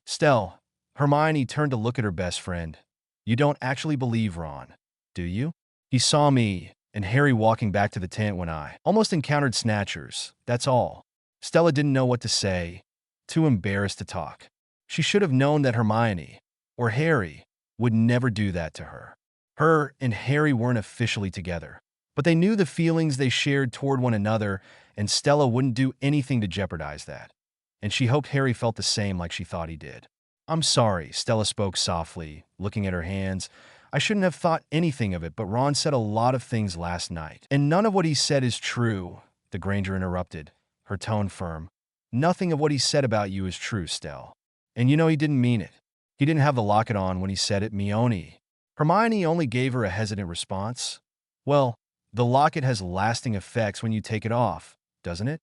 Stell." Hermione turned to look at her best friend. "You don't actually believe Ron, do you? He saw me and Harry walking back to the tent when I almost encountered Snatchers, that's all." Stella didn't know what to say, too embarrassed to talk. She should have known that Hermione, or Harry, would never do that to her. Her and Harry weren't officially together, but they knew the feelings they shared toward one another, and Stella wouldn't do anything to jeopardize that. And she hoped Harry felt the same like she thought he did. "I'm sorry," Stella spoke softly, looking at her hands. "I shouldn't have thought anything of it, but Ron said a lot of things last night. And none of what he said is true," the Granger interrupted, her tone firm. "Nothing of what he said about you is true, Stell. And you know he didn't mean it. He didn't have the locket on when he said it, Mione." Hermione only gave her a hesitant response. "Well, the locket has lasting effects when you take it off, doesn't it?"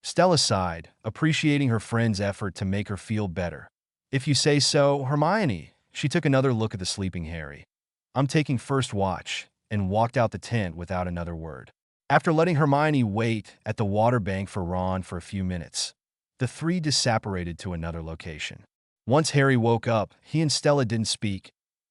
Stella sighed, appreciating her friend's effort to make her feel better. "If you say so, Hermione." She took another look at the sleeping Harry. "I'm taking first watch," and walked out the tent without another word. After letting Hermione wait at the water bank for Ron for a few minutes, the three disapparated to another location. Once Harry woke up, he and Stella didn't speak,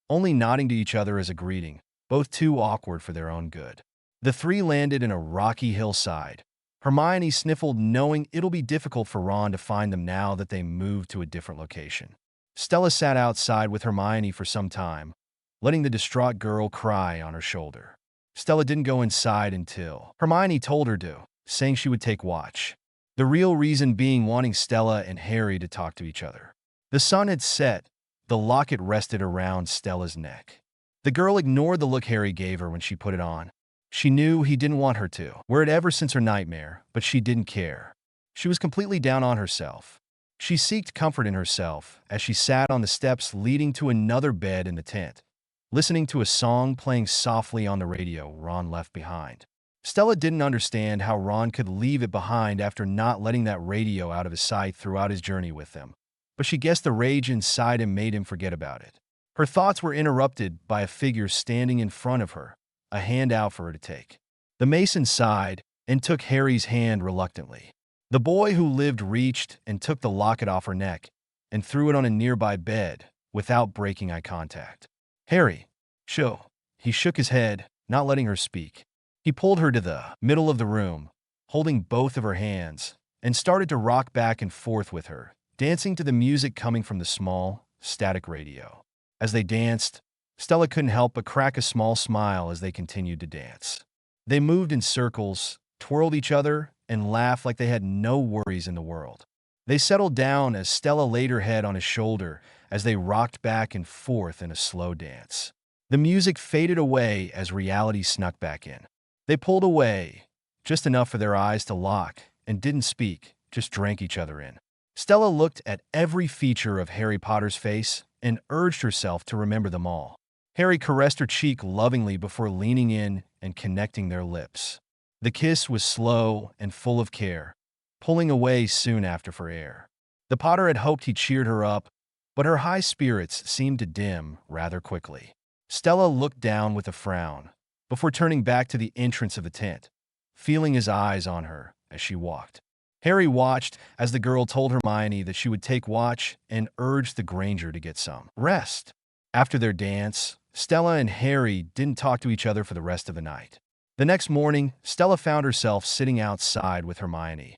only nodding to each other as a greeting, both too awkward for their own good. The three landed in a rocky hillside. Hermione sniffled, knowing it'll be difficult for Ron to find them now that they moved to a different location. Stella sat outside with Hermione for some time, letting the distraught girl cry on her shoulder. Stella didn't go inside until Hermione told her to, saying she would take watch. The real reason being wanting Stella and Harry to talk to each other. The sun had set. The locket rested around Stella's neck. The girl ignored the look Harry gave her when she put it on. She knew he didn't want her to wear it ever since her nightmare, but she didn't care. She was completely down on herself. She sought comfort in herself as she sat on the steps leading to another bed in the tent, listening to a song playing softly on the radio Ron left behind. Stella didn't understand how Ron could leave it behind after not letting that radio out of his sight throughout his journey with them, but she guessed the rage inside him made him forget about it. Her thoughts were interrupted by a figure standing in front of her, a hand out for her to take. The Mason sighed and took Harry's hand reluctantly. The boy who lived reached and took the locket off her neck and threw it on a nearby bed without breaking eye contact. Harry, show. He shook his head, not letting her speak. He pulled her to the middle of the room, holding both of her hands, and started to rock back and forth with her, dancing to the music coming from the small, static radio. As they danced, Stella couldn't help but crack a small smile as they continued to dance. They moved in circles, twirled each other, and laughed like they had no worries in the world. They settled down as Stella laid her head on his shoulder as they rocked back and forth in a slow dance. The music faded away as reality snuck back in. They pulled away, just enough for their eyes to lock, and didn't speak, just drank each other in. Stella looked at every feature of Harry Potter's face and urged herself to remember them all. Harry caressed her cheek lovingly before leaning in and connecting their lips. The kiss was slow and full of care, pulling away soon after for air. The Potter had hoped he cheered her up, but her high spirits seemed to dim rather quickly. Stella looked down with a frown, before turning back to the entrance of the tent, feeling his eyes on her as she walked. Harry watched as the girl told Hermione that she would take watch and urged the Granger to get some rest. After their dance, Stella and Harry didn't talk to each other for the rest of the night. The next morning, Stella found herself sitting outside with Hermione,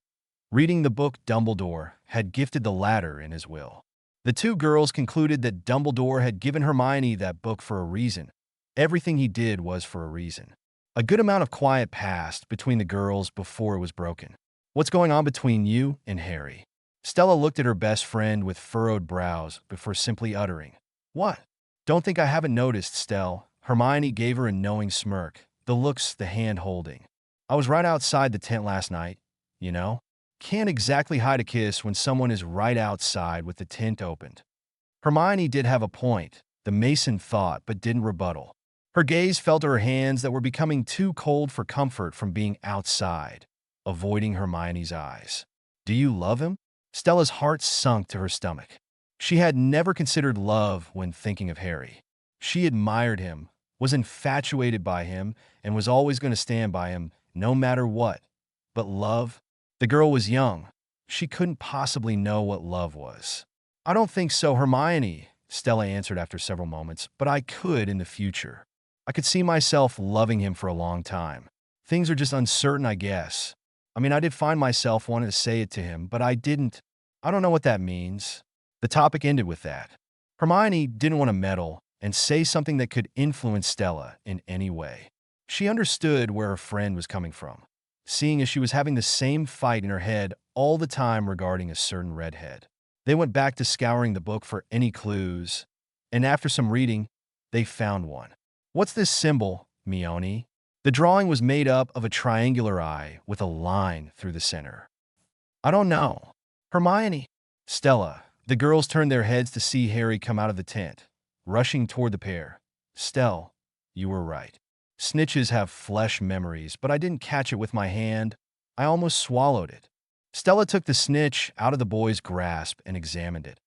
reading the book Dumbledore had gifted the latter in his will. The two girls concluded that Dumbledore had given Hermione that book for a reason. Everything he did was for a reason. A good amount of quiet passed between the girls before it was broken. What's going on between you and Harry? Stella looked at her best friend with furrowed brows before simply uttering, "What?" "Don't think I haven't noticed, Stell." Hermione gave her a knowing smirk, the looks, the hand holding. "I was right outside the tent last night, you know? Can't exactly hide a kiss when someone is right outside with the tent opened." Hermione did have a point, the Mason thought, but didn't rebuttal. Her gaze fell to her hands that were becoming too cold for comfort from being outside, avoiding Hermione's eyes. "Do you love him?" Stella's heart sunk to her stomach. She had never considered love when thinking of Harry. She admired him, was infatuated by him, and was always going to stand by him, no matter what. But love? The girl was young. She couldn't possibly know what love was. "I don't think so, Hermione," Stella answered after several moments, "but I could in the future. I could see myself loving him for a long time. Things are just uncertain, I guess. I mean, I did find myself wanting to say it to him, but I didn't. I don't know what that means." The topic ended with that. Hermione didn't want to meddle and say something that could influence Stella in any way. She understood where her friend was coming from, seeing as she was having the same fight in her head all the time regarding a certain redhead. They went back to scouring the book for any clues, and after some reading, they found one. "What's this symbol, Mione?" The drawing was made up of a triangular eye with a line through the center. "I don't know." "Hermione." "Stella." The girls turned their heads to see Harry come out of the tent, rushing toward the pair. "Stell, you were right. Snitches have flesh memories, but I didn't catch it with my hand. I almost swallowed it." Stella took the snitch out of the boy's grasp and examined it.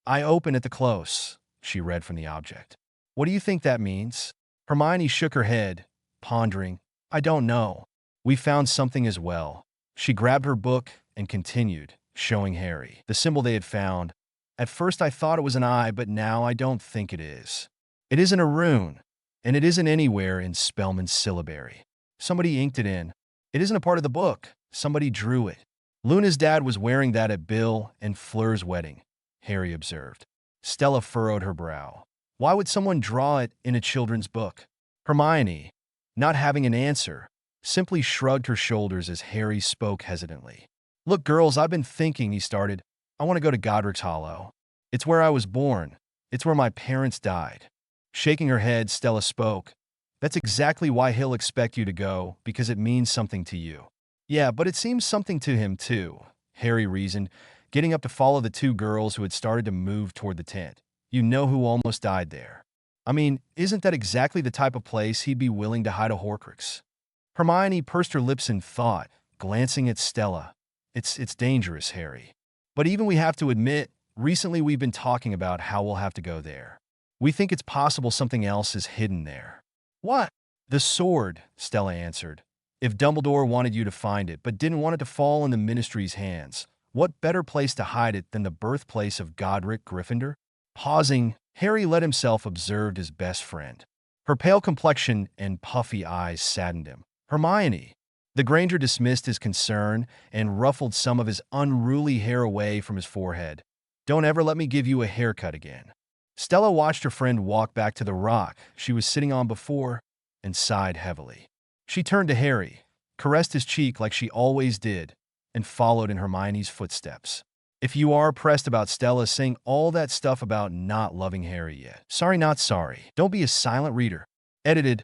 "I open at the close," she read from the object. "What do you think that means?" Hermione shook her head, pondering. "I don't know. We found something as well." She grabbed her book and continued, showing Harry the symbol they had found. "At first I thought it was an eye, but now I don't think it is. It isn't a rune, and it isn't anywhere in Spellman's syllabary. Somebody inked it in. It isn't a part of the book. Somebody drew it." "Luna's dad was wearing that at Bill and Fleur's wedding," Harry observed. Stella furrowed her brow. "Why would someone draw it in a children's book?" Hermione, not having an answer, simply shrugged her shoulders as Harry spoke hesitantly. "Look, girls, I've been thinking," he started. "I want to go to Godric's Hollow. It's where I was born. It's where my parents died." Shaking her head, Stella spoke. "That's exactly why he'll expect you to go, because it means something to you." "Yeah, but it seems something to him, too," Harry reasoned, getting up to follow the two girls who had started to move toward the tent. "You know who almost died there. I mean, isn't that exactly the type of place he'd be willing to hide a horcrux?" Hermione pursed her lips in thought, glancing at Stella. It's dangerous, Harry. But even we have to admit, recently we've been talking about how we'll have to go there. We think it's possible something else is hidden there. What? The sword, Stella answered. If Dumbledore wanted you to find it, but didn't want it to fall in the Ministry's hands, what better place to hide it than the birthplace of Godric Gryffindor? Pausing, Harry let himself observe his best friend. Her pale complexion and puffy eyes saddened him. Hermione. The Granger dismissed his concern and ruffled some of his unruly hair away from his forehead. Don't ever let me give you a haircut again. Stella watched her friend walk back to the rock she was sitting on before and sighed heavily. She turned to Harry, caressed his cheek like she always did, and followed in Hermione's footsteps. If you are pressed about Stella saying all that stuff about not loving Harry yet, sorry not sorry. Don't be a silent reader. Edited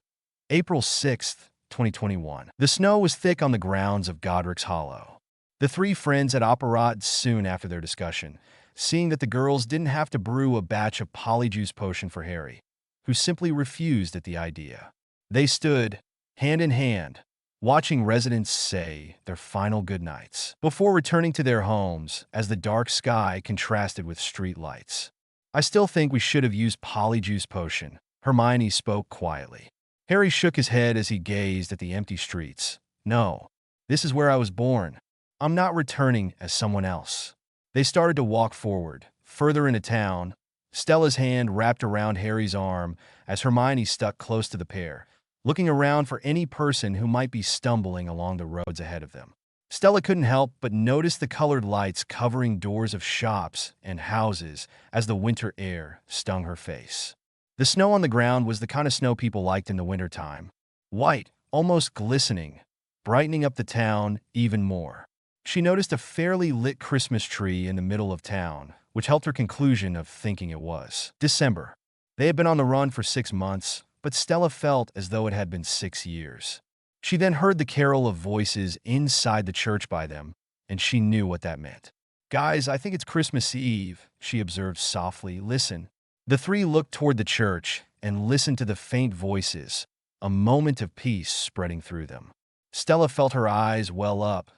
April 6th, 2021. The snow was thick on the grounds of Godric's Hollow. The three friends had Aberforth soon after their discussion, seeing that the girls didn't have to brew a batch of polyjuice potion for Harry, who simply refused at the idea. They stood, hand in hand, watching residents say their final goodnights before returning to their homes as the dark sky contrasted with street lights. I still think we should have used polyjuice potion, Hermione spoke quietly. Harry shook his head as he gazed at the empty streets. No, this is where I was born. I'm not returning as someone else. They started to walk forward, further into town, Stella's hand wrapped around Harry's arm as Hermione stuck close to the pair, looking around for any person who might be stumbling along the roads ahead of them. Stella couldn't help but notice the colored lights covering doors of shops and houses as the winter air stung her face. The snow on the ground was the kind of snow people liked in the wintertime. White, almost glistening, brightening up the town even more. She noticed a fairly lit Christmas tree in the middle of town, which helped her conclusion of thinking it was December. They had been on the run for 6 months, but Stella felt as though it had been 6 years. She then heard the carol of voices inside the church by them, and she knew what that meant. Guys, I think it's Christmas Eve, she observed softly. Listen. The three looked toward the church and listened to the faint voices, a moment of peace spreading through them. Stella felt her eyes well up,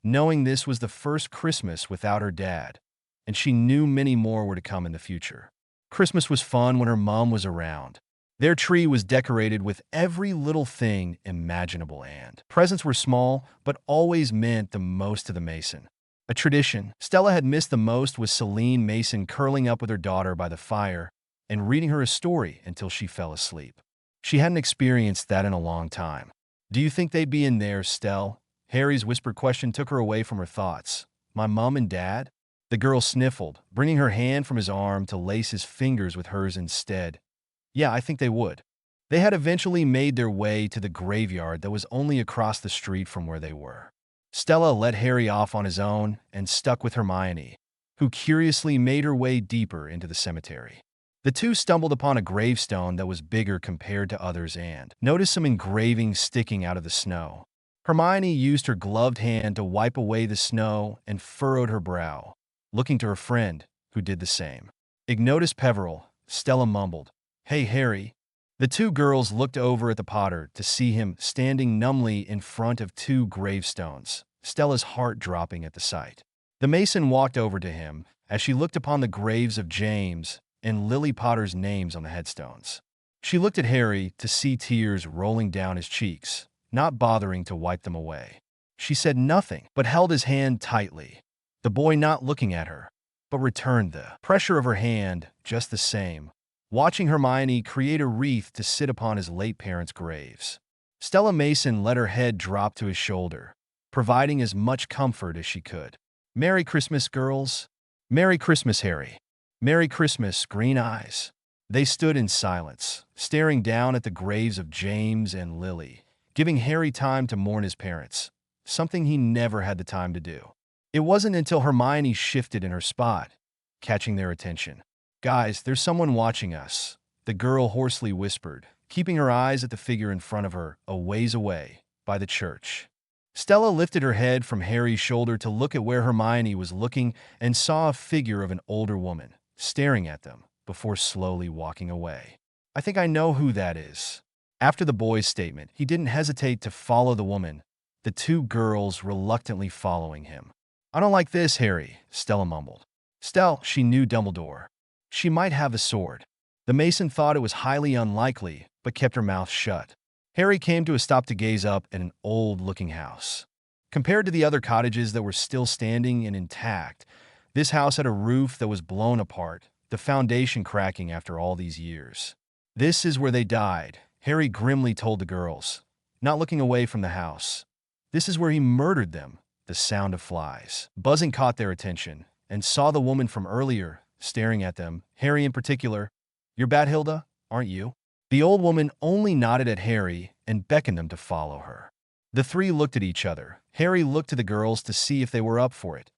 knowing this was the first Christmas without her dad, and she knew many more were to come in the future. Christmas was fun when her mom was around. Their tree was decorated with every little thing imaginable, and presents were small, but always meant the most to the Mason. A tradition Stella had missed the most was Celine Mason curling up with her daughter by the fire and reading her a story until she fell asleep. She hadn't experienced that in a long time. Do you think they'd be in there, Stell? Harry's whispered question took her away from her thoughts. My mom and dad? The girl sniffled, bringing her hand from his arm to lace his fingers with hers instead. Yeah, I think they would. They had eventually made their way to the graveyard that was only across the street from where they were. Stella let Harry off on his own and stuck with Hermione, who curiously made her way deeper into the cemetery. The two stumbled upon a gravestone that was bigger compared to others and noticed some engravings sticking out of the snow. Hermione used her gloved hand to wipe away the snow and furrowed her brow, looking to her friend, who did the same. Ignotus Peveril, Stella mumbled. Hey, Harry. The two girls looked over at the Potter to see him standing numbly in front of two gravestones, Stella's heart dropping at the sight. The Mason walked over to him as she looked upon the graves of James and Lily Potter's names on the headstones. She looked at Harry to see tears rolling down his cheeks, not bothering to wipe them away. She said nothing, but held his hand tightly, the boy not looking at her, but returned the pressure of her hand just the same, watching Hermione create a wreath to sit upon his late parents' graves. Stella Mason let her head drop to his shoulder, providing as much comfort as she could. Merry Christmas, girls. Merry Christmas, Harry. Merry Christmas, Green Eyes. They stood in silence, staring down at the graves of James and Lily, giving Harry time to mourn his parents, something he never had the time to do. It wasn't until Hermione shifted in her spot, catching their attention. Guys, there's someone watching us, the girl hoarsely whispered, keeping her eyes at the figure in front of her, a ways away, by the church. Stella lifted her head from Harry's shoulder to look at where Hermione was looking and saw a figure of an older woman, staring at them, before slowly walking away. I think I know who that is. After the boy's statement, he didn't hesitate to follow the woman, the two girls reluctantly following him. "I don't like this, Harry," Stella mumbled. She knew Dumbledore. She might have a sword. The Mason thought it was highly unlikely, but kept her mouth shut. Harry came to a stop to gaze up at an old-looking house. Compared to the other cottages that were still standing and intact, this house had a roof that was blown apart, the foundation cracking after all these years. "This is where they died," Harry grimly told the girls, not looking away from the house. "This is where he murdered them." The sound of flies buzzing caught their attention, and saw the woman from earlier staring at them, Harry in particular. "You're Bathilda, aren't you?" The old woman only nodded at Harry and beckoned them to follow her. The three looked at each other. Harry looked to the girls to see if they were up for it,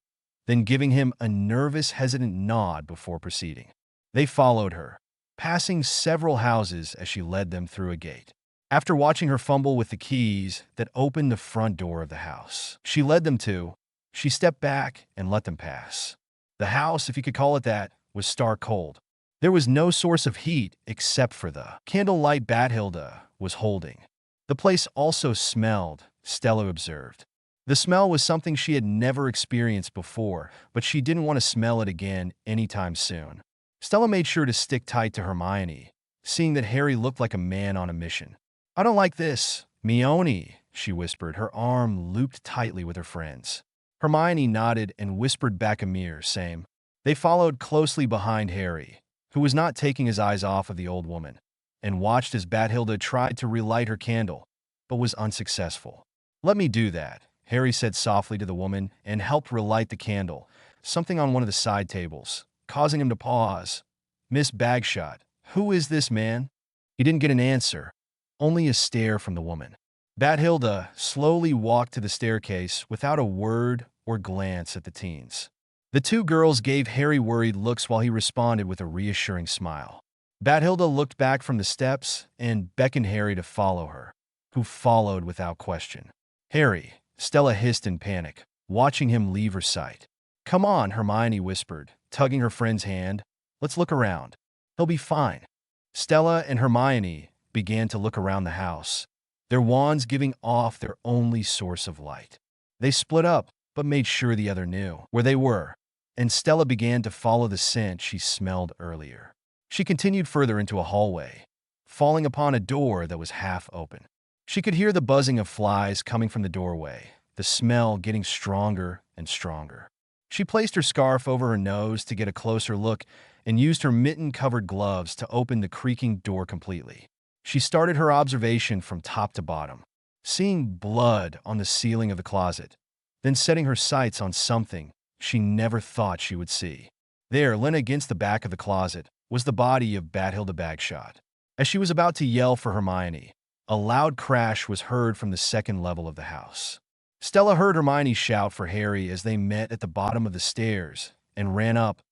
then giving him a nervous, hesitant nod before proceeding. They followed her, passing several houses as she led them through a gate. After watching her fumble with the keys that opened the front door of the house she led them to, she stepped back and let them pass. The house, if you could call it that, was stark cold. There was no source of heat except for the candlelight Bathilda was holding. The place also smelled, Stella observed. The smell was something she had never experienced before, but she didn't want to smell it again anytime soon. Stella made sure to stick tight to Hermione, seeing that Harry looked like a man on a mission. "I don't like this, Mione," she whispered, her arm looped tightly with her friends. Hermione nodded and whispered back a mere same. They followed closely behind Harry, who was not taking his eyes off of the old woman, and watched as Bathilda tried to relight her candle, but was unsuccessful. "Let me do that," Harry said softly to the woman and helped relight the candle, something on one of the side tables, causing him to pause. "Miss Bagshot, who is this man?" He didn't get an answer, only a stare from the woman. Bathilda slowly walked to the staircase without a word or glance at the teens. The two girls gave Harry worried looks while he responded with a reassuring smile. Bathilda looked back from the steps and beckoned Harry to follow her, who followed without question. "Harry," Stella hissed in panic, watching him leave her sight. "Come on," Hermione whispered, tugging her friend's hand. "Let's look around. He'll be fine." Stella and Hermione began to look around the house, their wands giving off their only source of light. They split up, but made sure the other knew where they were, and Stella began to follow the scent she smelled earlier. She continued further into a hallway, falling upon a door that was half open. She could hear the buzzing of flies coming from the doorway, the smell getting stronger and stronger. She placed her scarf over her nose to get a closer look and used her mitten-covered gloves to open the creaking door completely. She started her observation from top to bottom, seeing blood on the ceiling of the closet, then setting her sights on something she never thought she would see. There, leaning against the back of the closet, was the body of Bathilda Bagshot. As she was about to yell for Hermione, a loud crash was heard from the second level of the house. Stella heard Hermione shout for Harry as they met at the bottom of the stairs and ran up,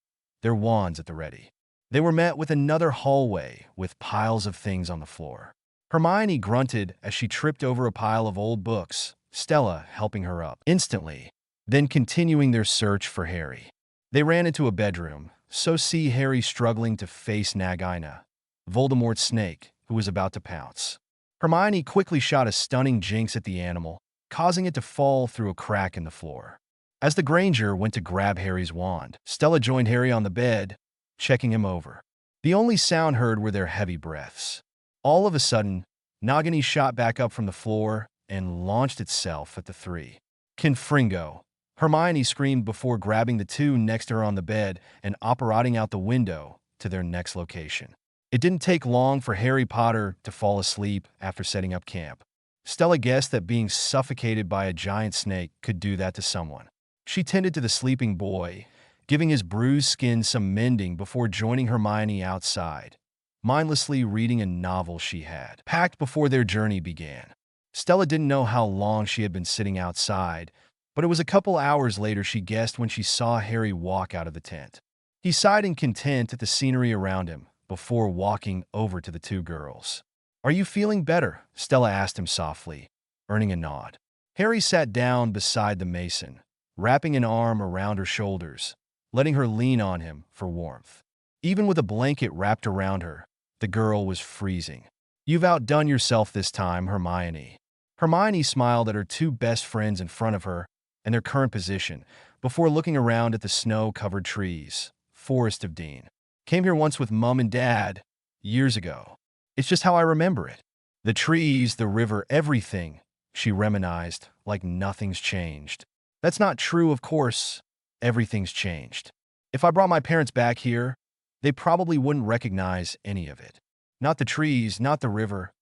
their wands at the ready. They were met with another hallway with piles of things on the floor. Hermione grunted as she tripped over a pile of old books, Stella helping her up instantly, then continuing their search for Harry. They ran into a bedroom, so see Harry struggling to face Nagina, Voldemort's snake, who was about to pounce. Hermione quickly shot a stunning jinx at the animal, causing it to fall through a crack in the floor. As the Granger went to grab Harry's wand, Stella joined Harry on the bed, checking him over. The only sound heard were their heavy breaths. All of a sudden, Nagini shot back up from the floor and launched itself at the three. "Confringo!" Hermione screamed before grabbing the two next to her on the bed and operating out the window to their next location. It didn't take long for Harry Potter to fall asleep after setting up camp. Stella guessed that being suffocated by a giant snake could do that to someone. She tended to the sleeping boy, giving his bruised skin some mending before joining Hermione outside, mindlessly reading a novel she had packed before their journey began. Stella didn't know how long she had been sitting outside, but it was a couple hours later she guessed when she saw Harry walk out of the tent. He sighed in content at the scenery around him before walking over to the two girls. "Are you feeling better?" Stella asked him softly, earning a nod. Harry sat down beside the Mason, wrapping an arm around her shoulders, letting her lean on him for warmth. Even with a blanket wrapped around her, the girl was freezing. You've outdone yourself this time, Hermione. Hermione smiled at her two best friends in front of her and their current position before looking around at the snow-covered trees. Forest of Dean. Came here once with Mum and Dad, years ago. It's just how I remember it. The trees, the river, everything, she reminisced, like nothing's changed. That's not true, of course. Everything's changed. If I brought my parents back here, they probably wouldn't recognize any of it. Not the trees, not the river,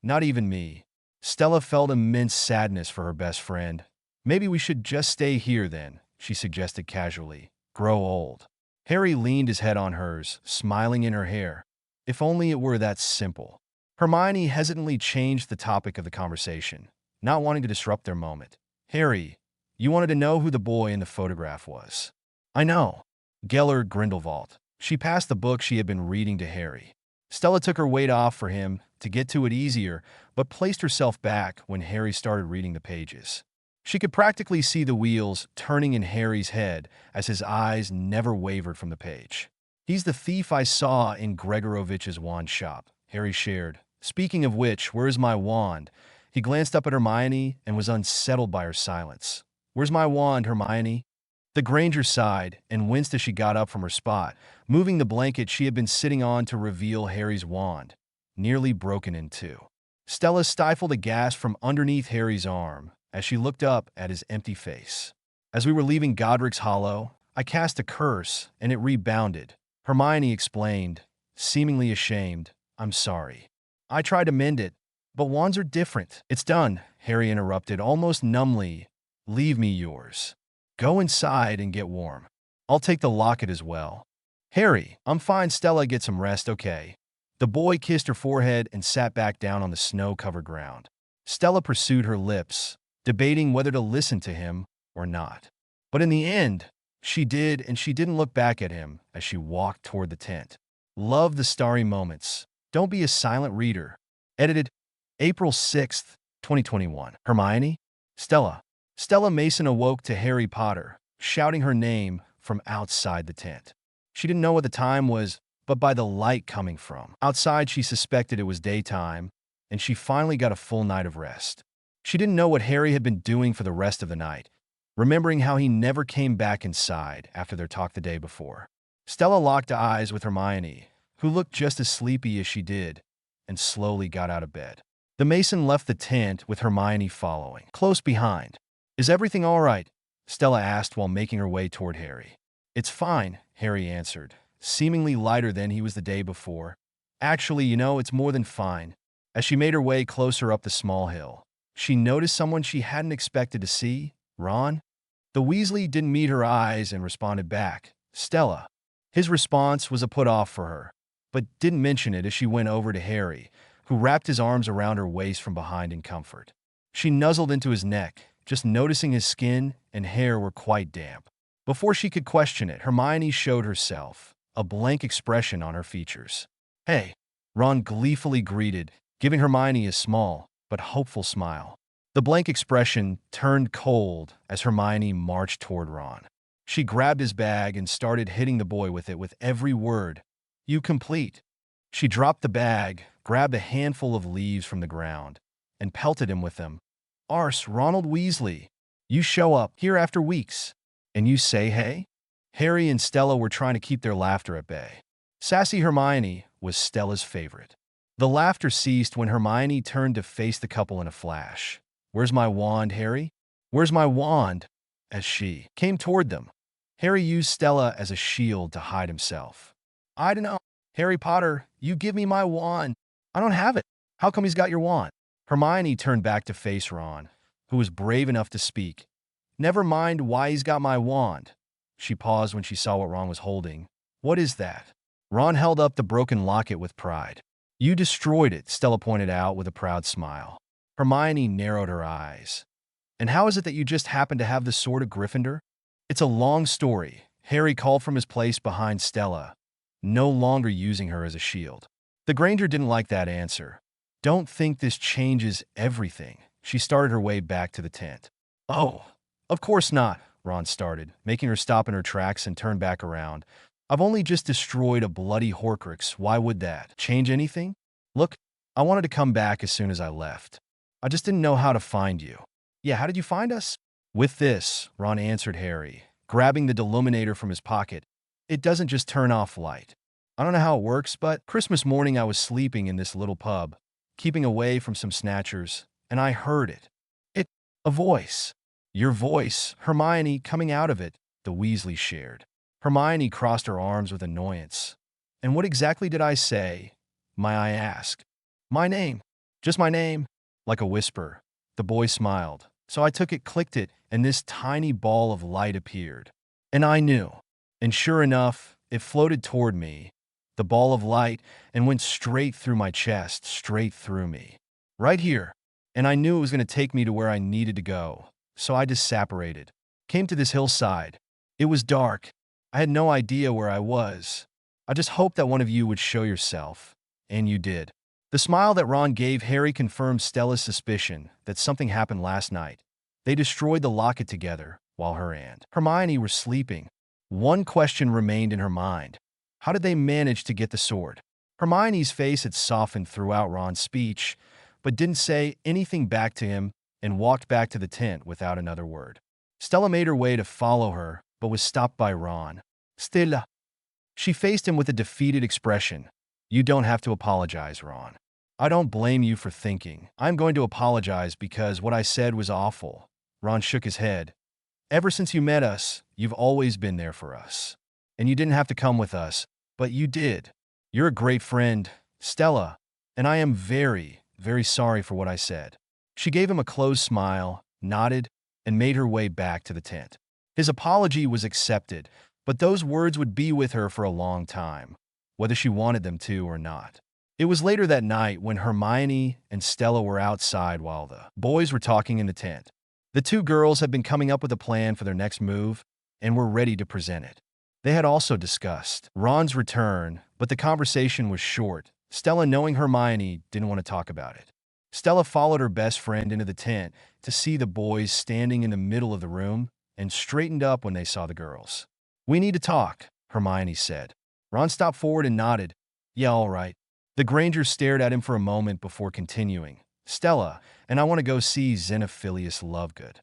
not even me. Stella felt immense sadness for her best friend. Maybe we should just stay here then, she suggested casually. Grow old. Harry leaned his head on hers, smiling in her hair. If only it were that simple. Hermione hesitantly changed the topic of the conversation, not wanting to disrupt their moment. Harry, you wanted to know who the boy in the photograph was. I know. Gellert Grindelwald. She passed the book she had been reading to Harry. Stella took her weight off for him to get to it easier, but placed herself back when Harry started reading the pages. She could practically see the wheels turning in Harry's head as his eyes never wavered from the page. He's the thief I saw in Gregorovich's wand shop, Harry shared. Speaking of which, where's my wand? He glanced up at Hermione and was unsettled by her silence. Where's my wand, Hermione? The Granger sighed and winced as she got up from her spot, moving the blanket she had been sitting on to reveal Harry's wand, nearly broken in two. Stella stifled a gasp from underneath Harry's arm as she looked up at his empty face. As we were leaving Godric's Hollow, I cast a curse and it rebounded. Hermione explained, seemingly ashamed. I'm sorry. I tried to mend it, but wands are different. It's done, Harry interrupted almost numbly. Leave me yours. Go inside and get warm. I'll take the locket as well. Harry, I'm fine. Stella, get some rest, okay? The boy kissed her forehead and sat back down on the snow-covered ground. Stella pursued her lips, debating whether to listen to him or not. But in the end, she did, and she didn't look back at him as she walked toward the tent. Love the starry moments. Don't be a silent reader. Edited April 6th, 2021. Hermione? Stella. Stella Mason awoke to Harry Potter, shouting her name from outside the tent. She didn't know what the time was, but by the light coming from outside, she suspected it was daytime, and she finally got a full night of rest. She didn't know what Harry had been doing for the rest of the night, remembering how he never came back inside after their talk the day before. Stella locked eyes with Hermione, who looked just as sleepy as she did, and slowly got out of bed. The Mason left the tent with Hermione following, close behind. Is everything all right? Stella asked while making her way toward Harry. It's fine, Harry answered, seemingly lighter than he was the day before. Actually, it's more than fine. As she made her way closer up the small hill, she noticed someone she hadn't expected to see, Ron. The Weasley didn't meet her eyes and responded back, Stella. His response was a put-off for her, but didn't mention it as she went over to Harry, who wrapped his arms around her waist from behind in comfort. She nuzzled into his neck, just noticing his skin and hair were quite damp. Before she could question it, Hermione showed herself, a blank expression on her features. Hey, Ron gleefully greeted, giving Hermione a small but hopeful smile. The blank expression turned cold as Hermione marched toward Ron. She grabbed his bag and started hitting the boy with it with every word. You complete. She dropped the bag, grabbed a handful of leaves from the ground, and pelted him with them. Arse, Ronald Weasley. You show up here after weeks, and you say hey? Harry and Stella were trying to keep their laughter at bay. Sassy Hermione was Stella's favorite. The laughter ceased when Hermione turned to face the couple in a flash. Where's my wand, Harry? Where's my wand? As she came toward them, Harry used Stella as a shield to hide himself. I don't know. Harry Potter, you give me my wand. I don't have it. How come he's got your wand? Hermione turned back to face Ron, who was brave enough to speak. Never mind why he's got my wand. She paused when she saw what Ron was holding. What is that? Ron held up the broken locket with pride. You destroyed it, Stella pointed out with a proud smile. Hermione narrowed her eyes. And how is it that you just happen to have the sword of Gryffindor? It's a long story. Harry called from his place behind Stella, no longer using her as a shield. The Granger didn't like that answer. Don't think this changes everything. She started her way back to the tent. Oh, of course not, Ron started, making her stop in her tracks and turn back around. I've only just destroyed a bloody horcrux. Why would that change anything? Look, I wanted to come back as soon as I left. I just didn't know how to find you." "Yeah, how did you find us?" "With this," Ron answered Harry, grabbing the deluminator from his pocket. "It doesn't just turn off light. I don't know how it works, but Christmas morning I was sleeping in this little pub, keeping away from some snatchers, and I heard it. A voice. Your voice, Hermione, coming out of it," the Weasleys shared. Hermione crossed her arms with annoyance. "And what exactly did I say, may I ask?" "My name. Just my name." Like a whisper, the boy smiled. "So I took it, clicked it, and this tiny ball of light appeared. And I knew. And sure enough, it floated toward me, the ball of light, and went straight through my chest, straight through me. Right here. And I knew it was going to take me to where I needed to go. So I just separated. Came to this hillside. It was dark. I had no idea where I was. I just hoped that one of you would show yourself. And you did." The smile that Ron gave Harry confirmed Stella's suspicion that something happened last night. They destroyed the locket together, while her and Hermione were sleeping. One question remained in her mind. How did they manage to get the sword? Hermione's face had softened throughout Ron's speech, but didn't say anything back to him and walked back to the tent without another word. Stella made her way to follow her, but was stopped by Ron. "Stella." She faced him with a defeated expression. "You don't have to apologize, Ron. I don't blame you for thinking. I'm going to apologize because what I said was awful." Ron shook his head. "Ever since you met us, you've always been there for us. And you didn't have to come with us, but you did. You're a great friend, Stella, and I am very, very sorry for what I said." She gave him a closed smile, nodded, and made her way back to the tent. His apology was accepted, but those words would be with her for a long time, whether she wanted them to or not. It was later that night when Hermione and Stella were outside while the boys were talking in the tent. The two girls had been coming up with a plan for their next move and were ready to present it. They had also discussed Ron's return, but the conversation was short. Stella, knowing Hermione, didn't want to talk about it. Stella followed her best friend into the tent to see the boys standing in the middle of the room and straightened up when they saw the girls. "We need to talk," Hermione said. Ron stopped forward and nodded. "Yeah, all right." The Grangers stared at him for a moment before continuing. "Stella, and I want to go see Xenophilius Lovegood."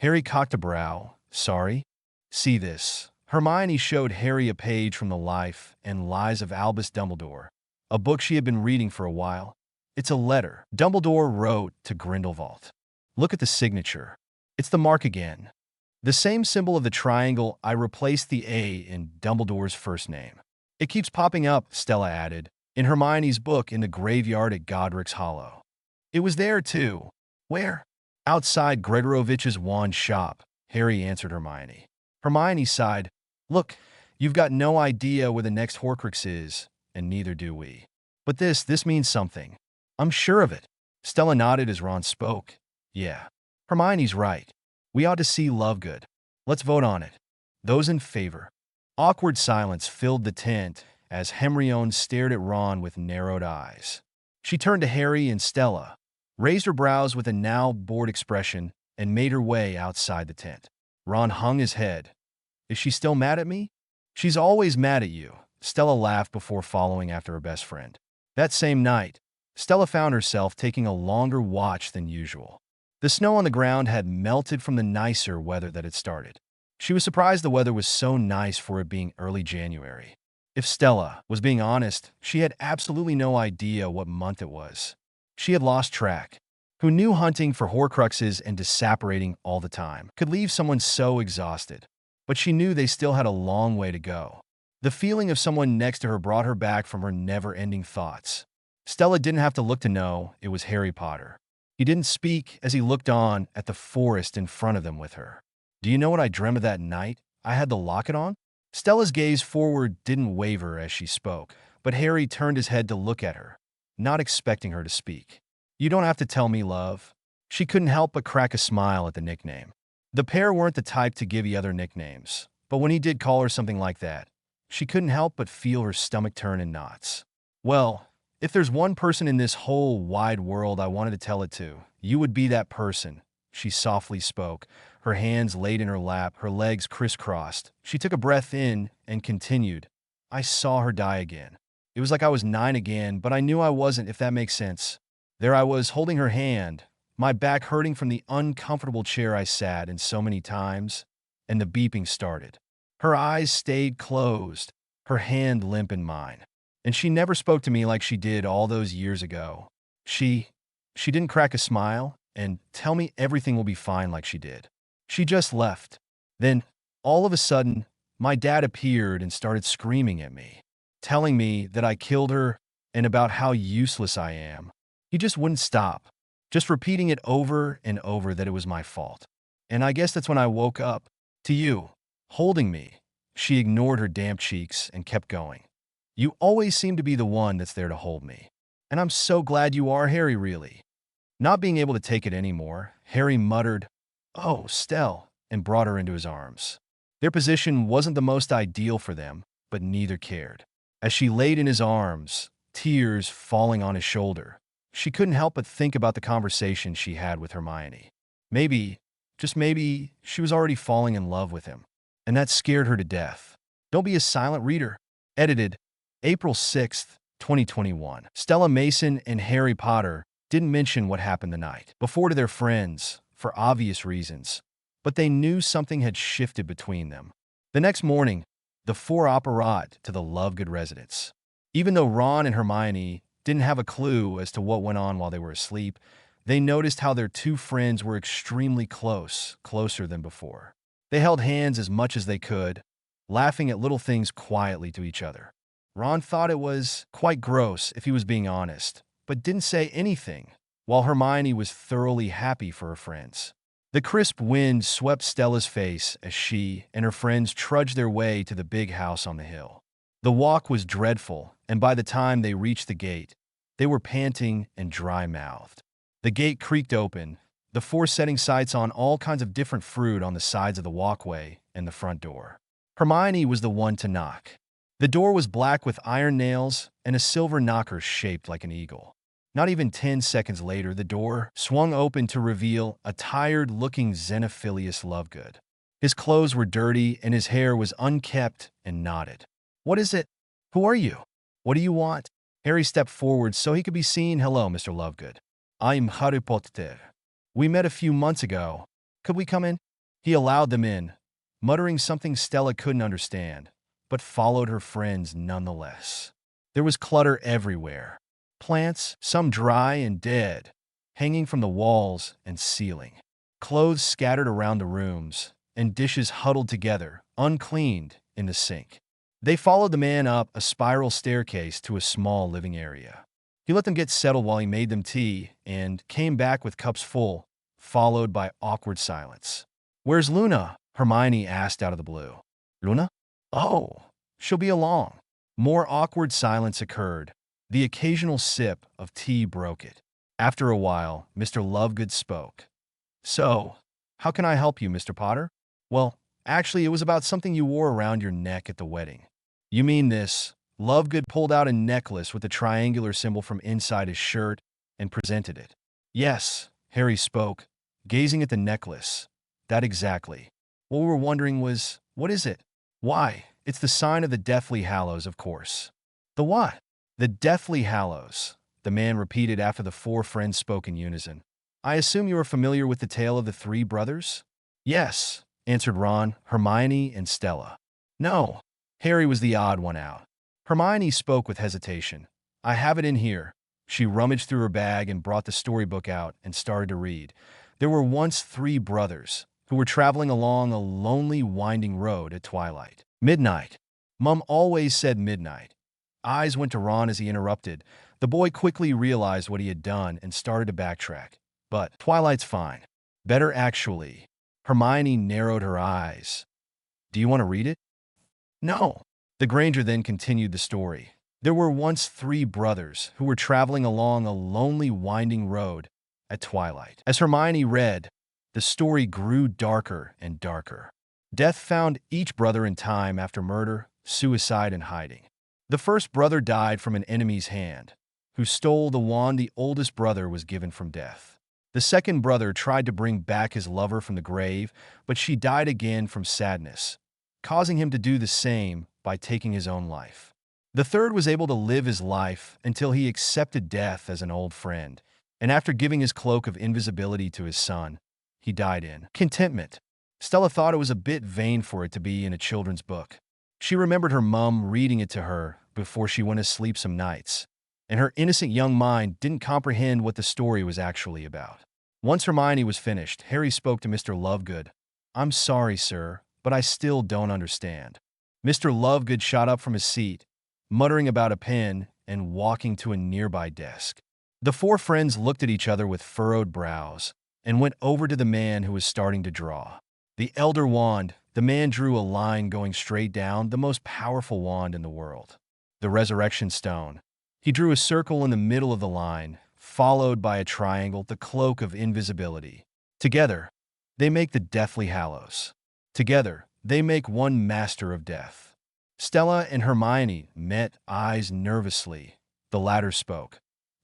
Harry cocked a brow. "Sorry?" "See this." Hermione showed Harry a page from the life and lies of Albus Dumbledore, a book she had been reading for a while. It's a letter Dumbledore wrote to Grindelwald. Look at the signature. It's the mark again. The same symbol of the triangle. I replaced the A in Dumbledore's first name. It keeps popping up, Stella added, in Hermione's book in the graveyard at Godric's Hollow. It was there, too. Where? Outside Gregorovich's wand shop, Harry answered Hermione. Hermione sighed. Look, you've got no idea where the next horcrux is, and neither do we. But this means something. I'm sure of it. Stella nodded as Ron spoke. Yeah. Hermione's right. We ought to see Lovegood. Let's vote on it. Those in favor. Awkward silence filled the tent as Hermione stared at Ron with narrowed eyes. She turned to Harry and Stella, raised her brows with a now bored expression, and made her way outside the tent. Ron hung his head. Is she still mad at me? She's always mad at you. Stella laughed before following after her best friend. That same night, Stella found herself taking a longer watch than usual. The snow on the ground had melted from the nicer weather that had started. She was surprised the weather was so nice for it being early January. If Stella was being honest, she had absolutely no idea what month it was. She had lost track. Who knew hunting for horcruxes and disapparating all the time could leave someone so exhausted? But she knew they still had a long way to go. The feeling of someone next to her brought her back from her never-ending thoughts. Stella didn't have to look to know it was Harry Potter. He didn't speak as he looked on at the forest in front of them with her. Do you know what I dreamt of that night I had the locket on? Stella's gaze forward didn't waver as she spoke, but Harry turned his head to look at her, not expecting her to speak. You don't have to tell me, love. She couldn't help but crack a smile at the nickname. The pair weren't the type to give each other nicknames, but when he did call her something like that, she couldn't help but feel her stomach turn in knots. Well, if there's one person in this whole wide world I wanted to tell it to, you would be that person, she softly spoke, her hands laid in her lap, her legs crisscrossed. She took a breath in and continued. I saw her die again. It was like I was 9 again, but I knew I wasn't, if that makes sense. There I was, holding her hand, my back hurting from the uncomfortable chair I sat in so many times, and the beeping started. Her eyes stayed closed, her hand limp in mine. And she never spoke to me like she did all those years ago. She didn't crack a smile and tell me everything will be fine like she did. She just left. Then, all of a sudden, my dad appeared and started screaming at me, telling me that I killed her and about how useless I am. He just wouldn't stop, just repeating it over and over that it was my fault. And I guess that's when I woke up to you, holding me. She ignored her damp cheeks and kept going. You always seem to be the one that's there to hold me. And I'm so glad you are, Harry, really. Not being able to take it anymore, Harry muttered, "Oh, Stell," and brought her into his arms. Their position wasn't the most ideal for them, but neither cared. As she laid in his arms, tears falling on his shoulder, she couldn't help but think about the conversation she had with Hermione. Maybe, just maybe, she was already falling in love with him, and that scared her to death. Don't be a silent reader. Edited, April 6th, 2021. Stella Mason and Harry Potter didn't mention what happened the night before to their friends, for obvious reasons, but they knew something had shifted between them. The next morning, the four operated to the Lovegood residence. Even though Ron and Hermione didn't have a clue as to what went on while they were asleep, they noticed how their two friends were extremely close, closer than before. They held hands as much as they could, laughing at little things quietly to each other. Ron thought it was quite gross, if he was being honest, but didn't say anything, while Hermione was thoroughly happy for her friends. The crisp wind swept Stella's face as she and her friends trudged their way to the big house on the hill. The walk was dreadful, and by the time they reached the gate, they were panting and dry-mouthed. The gate creaked open, the four setting sights on all kinds of different fruit on the sides of the walkway and the front door. Hermione was the one to knock. The door was black with iron nails and a silver knocker shaped like an eagle. Not even 10 seconds later, the door swung open to reveal a tired-looking Xenophilius Lovegood. His clothes were dirty and his hair was unkempt and knotted. "What is it? Who are you? What do you want?" Harry stepped forward so he could be seen. "Hello, Mr. Lovegood. I'm Harry Potter. We met a few months ago. Could we come in?" He allowed them in, muttering something Stella couldn't understand, but followed her friends nonetheless. There was clutter everywhere. Plants, some dry and dead, hanging from the walls and ceiling. Clothes scattered around the rooms, and dishes huddled together, uncleaned, in the sink. They followed the man up a spiral staircase to a small living area. He let them get settled while he made them tea and came back with cups full, followed by awkward silence. "Where's Luna?" Hermione asked out of the blue. "Luna? Oh, she'll be along." More awkward silence occurred. The occasional sip of tea broke it. After a while, Mr. Lovegood spoke. "So, how can I help you, Mr. Potter?" "Well, actually, it was about something you wore around your neck at the wedding." "You mean this?" Lovegood pulled out a necklace with a triangular symbol from inside his shirt and presented it. "Yes," Harry spoke, gazing at the necklace. "That exactly. What we were wondering was, what is it?" "Why, it's the sign of the Deathly Hallows, of course." "The what?" "The Deathly Hallows," the man repeated after the four friends spoke in unison. "I assume you are familiar with the tale of the three brothers?" "Yes," answered Ron, Hermione, and Stella. "No." Harry was the odd one out. Hermione spoke with hesitation. "I have it in here." She rummaged through her bag and brought the storybook out and started to read. There were once three brothers who were traveling along a lonely, winding road at twilight. "Midnight." Mum always said midnight. Eyes went to Ron as he interrupted. The boy quickly realized what he had done and started to backtrack. "But twilight's fine. Better, actually." Hermione narrowed her eyes. "Do you want to read it?" "No." The Granger then continued the story. There were once three brothers who were traveling along a lonely, winding road at twilight. As Hermione read, the story grew darker and darker. Death found each brother in time after murder, suicide, and hiding. The first brother died from an enemy's hand, who stole the wand the oldest brother was given from death. The second brother tried to bring back his lover from the grave, but she died again from sadness, causing him to do the same by taking his own life. The third was able to live his life until he accepted death as an old friend, and after giving his cloak of invisibility to his son, he died in contentment. Stella thought it was a bit vain for it to be in a children's book. She remembered her mum reading it to her before she went to sleep some nights, and her innocent young mind didn't comprehend what the story was actually about. Once Hermione was finished, Harry spoke to Mr. Lovegood. "I'm sorry, sir, but I still don't understand." Mr. Lovegood shot up from his seat, muttering about a pen and walking to a nearby desk. The four friends looked at each other with furrowed brows and went over to the man who was starting to draw. The Elder Wand. The man drew a line going straight down, the most powerful wand in the world. The Resurrection Stone. He drew a circle in the middle of the line, followed by a triangle, the Cloak of Invisibility. Together, they make the Deathly Hallows. Together, they make one Master of Death. Stella and Hermione met eyes nervously. The latter spoke.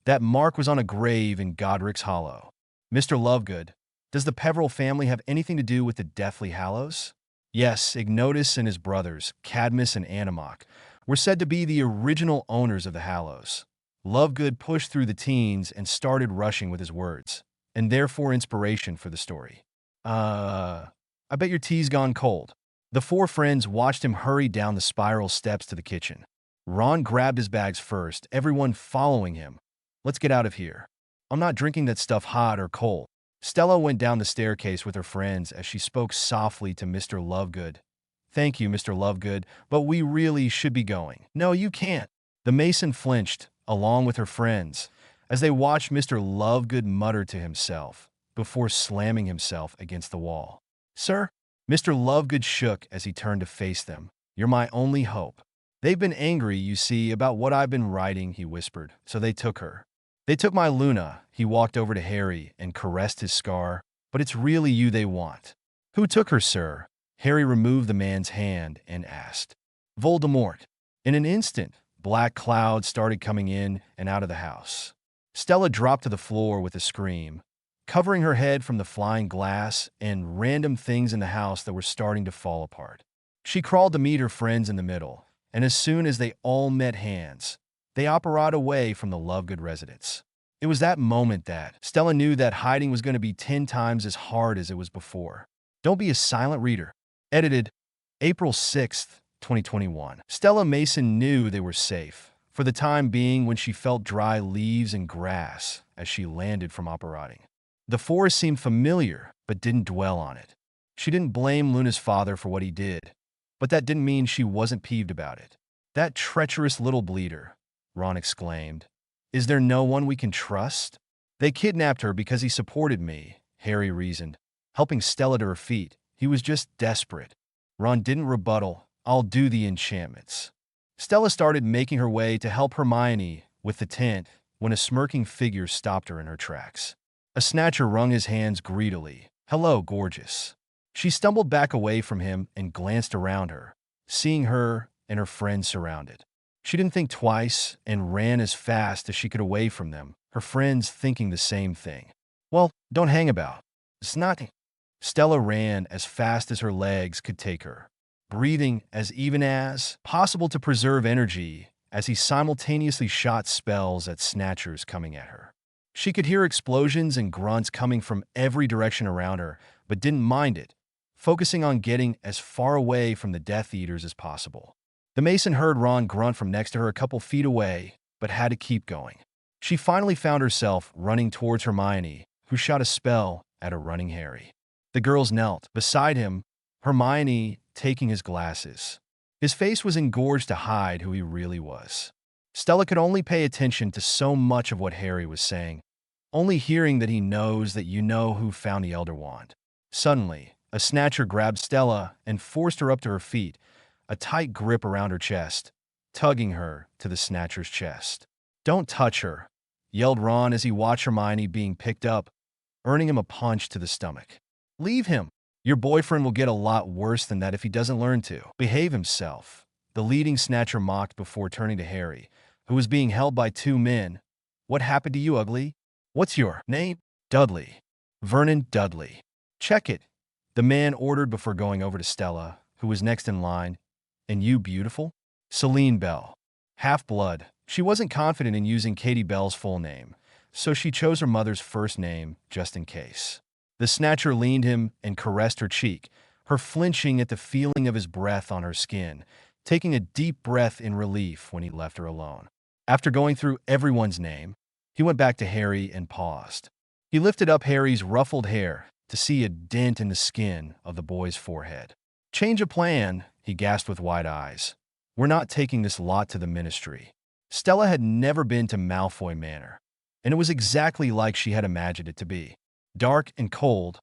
"That mark was on a grave in Godric's Hollow. Mr. Lovegood, does the Peverell family have anything to do with the Deathly Hallows?" Yes, Ignotus and his brothers, Cadmus and Animok, were said to be the original owners of the Hallows. Lovegood pushed through the teens and started rushing with his words, and therefore inspiration for the story. I bet your tea's gone cold." The four friends watched him hurry down the spiral steps to the kitchen. Ron grabbed his bags first, everyone following him. "Let's get out of here. I'm not drinking that stuff hot or cold." Stella went down the staircase with her friends as she spoke softly to Mr. Lovegood. "Thank you, Mr. Lovegood, but we really should be going." "No, you can't." The Mason flinched, along with her friends, as they watched Mr. Lovegood mutter to himself before slamming himself against the wall. "Sir?" Mr. Lovegood shook as he turned to face them. "You're my only hope. They've been angry, you see, about what I've been writing," he whispered, "so they took her. They took my Luna." He walked over to Harry and caressed his scar. "But it's really you they want." "Who took her, sir?" Harry removed the man's hand and asked. "Voldemort." In an instant, black clouds started coming in and out of the house. Stella dropped to the floor with a scream, covering her head from the flying glass and random things in the house that were starting to fall apart. She crawled to meet her friends in the middle, and as soon as they all met hands, they operated away from the Lovegood residence. It was that moment that Stella knew that hiding was going to be 10 times as hard as it was before. Don't be a silent reader. Edited April 6th, 2021. Stella Mason knew they were safe, for the time being, when she felt dry leaves and grass as she landed from operating. The forest seemed familiar, but didn't dwell on it. She didn't blame Luna's father for what he did, but that didn't mean she wasn't peeved about it. "That treacherous little bleeder," Ron exclaimed. "Is there no one we can trust?" "They kidnapped her because he supported me," Harry reasoned, helping Stella to her feet. "He was just desperate." Ron didn't rebuttal. "I'll do the enchantments." Stella started making her way to help Hermione with the tent when a smirking figure stopped her in her tracks. A snatcher wrung his hands greedily. "Hello, gorgeous." She stumbled back away from him and glanced around her, seeing her and her friends surrounded. She didn't think twice and ran as fast as she could away from them, her friends thinking the same thing. "Well, don't hang about. It's nothing." Stella ran as fast as her legs could take her, breathing as even as possible to preserve energy as he simultaneously shot spells at snatchers coming at her. She could hear explosions and grunts coming from every direction around her, but didn't mind it, focusing on getting as far away from the Death Eaters as possible. The Mason heard Ron grunt from next to her a couple feet away, but had to keep going. She finally found herself running towards Hermione, who shot a spell at a running Harry. The girls knelt beside him, Hermione taking his glasses. His face was engorged to hide who he really was. Stella could only pay attention to so much of what Harry was saying, only hearing that he knows that you know who found the Elder Wand. Suddenly, a snatcher grabbed Stella and forced her up to her feet, a tight grip around her chest, tugging her to the snatcher's chest. "Don't touch her," yelled Ron as he watched Hermione being picked up, earning him a punch to the stomach. "Leave him. Your boyfriend will get a lot worse than that if he doesn't learn to behave himself," the leading snatcher mocked before turning to Harry, who was being held by two men. "What happened to you, ugly? What's your name?" "Dudley. Vernon Dudley." "Check it," the man ordered before going over to Stella, who was next in line. "And you, beautiful?" "Celine Bell." Half-blood. She wasn't confident in using Katie Bell's full name, so she chose her mother's first name just in case. The snatcher leaned him and caressed her cheek, her flinching at the feeling of his breath on her skin, taking a deep breath in relief when he left her alone. After going through everyone's name, he went back to Harry and paused. He lifted up Harry's ruffled hair to see a dent in the skin of the boy's forehead. "Change of plan," he gasped with wide eyes. "We're not taking this lot to the ministry." Stella had never been to Malfoy Manor, and it was exactly like she had imagined it to be. Dark and cold,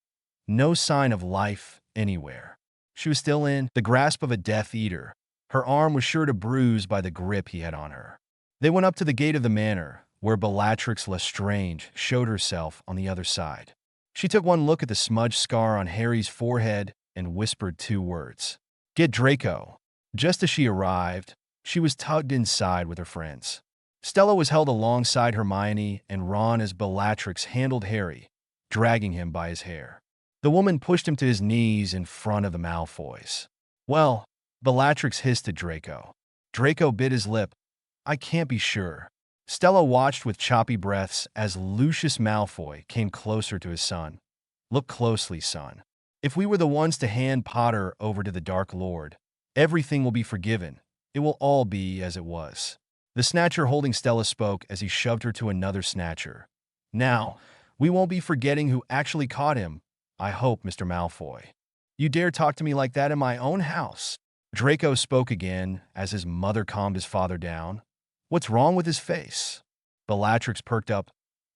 no sign of life anywhere. She was still in the grasp of a Death Eater. Her arm was sure to bruise by the grip he had on her. They went up to the gate of the manor, where Bellatrix Lestrange showed herself on the other side. She took one look at the smudged scar on Harry's forehead and whispered 2 words. "Get Draco." Just as she arrived, she was tugged inside with her friends. Stella was held alongside Hermione and Ron as Bellatrix handled Harry, dragging him by his hair. The woman pushed him to his knees in front of the Malfoys. "Well," Bellatrix hissed at Draco. Draco bit his lip. "I can't be sure." Stella watched with choppy breaths as Lucius Malfoy came closer to his son. "Look closely, son. If we were the ones to hand Potter over to the Dark Lord, everything will be forgiven. It will all be as it was." The Snatcher holding Stella spoke as he shoved her to another Snatcher. "Now, we won't be forgetting who actually caught him, I hope, Mr. Malfoy. You dare talk to me like that in my own house?" Draco spoke again as his mother calmed his father down. "What's wrong with his face?" Bellatrix perked up.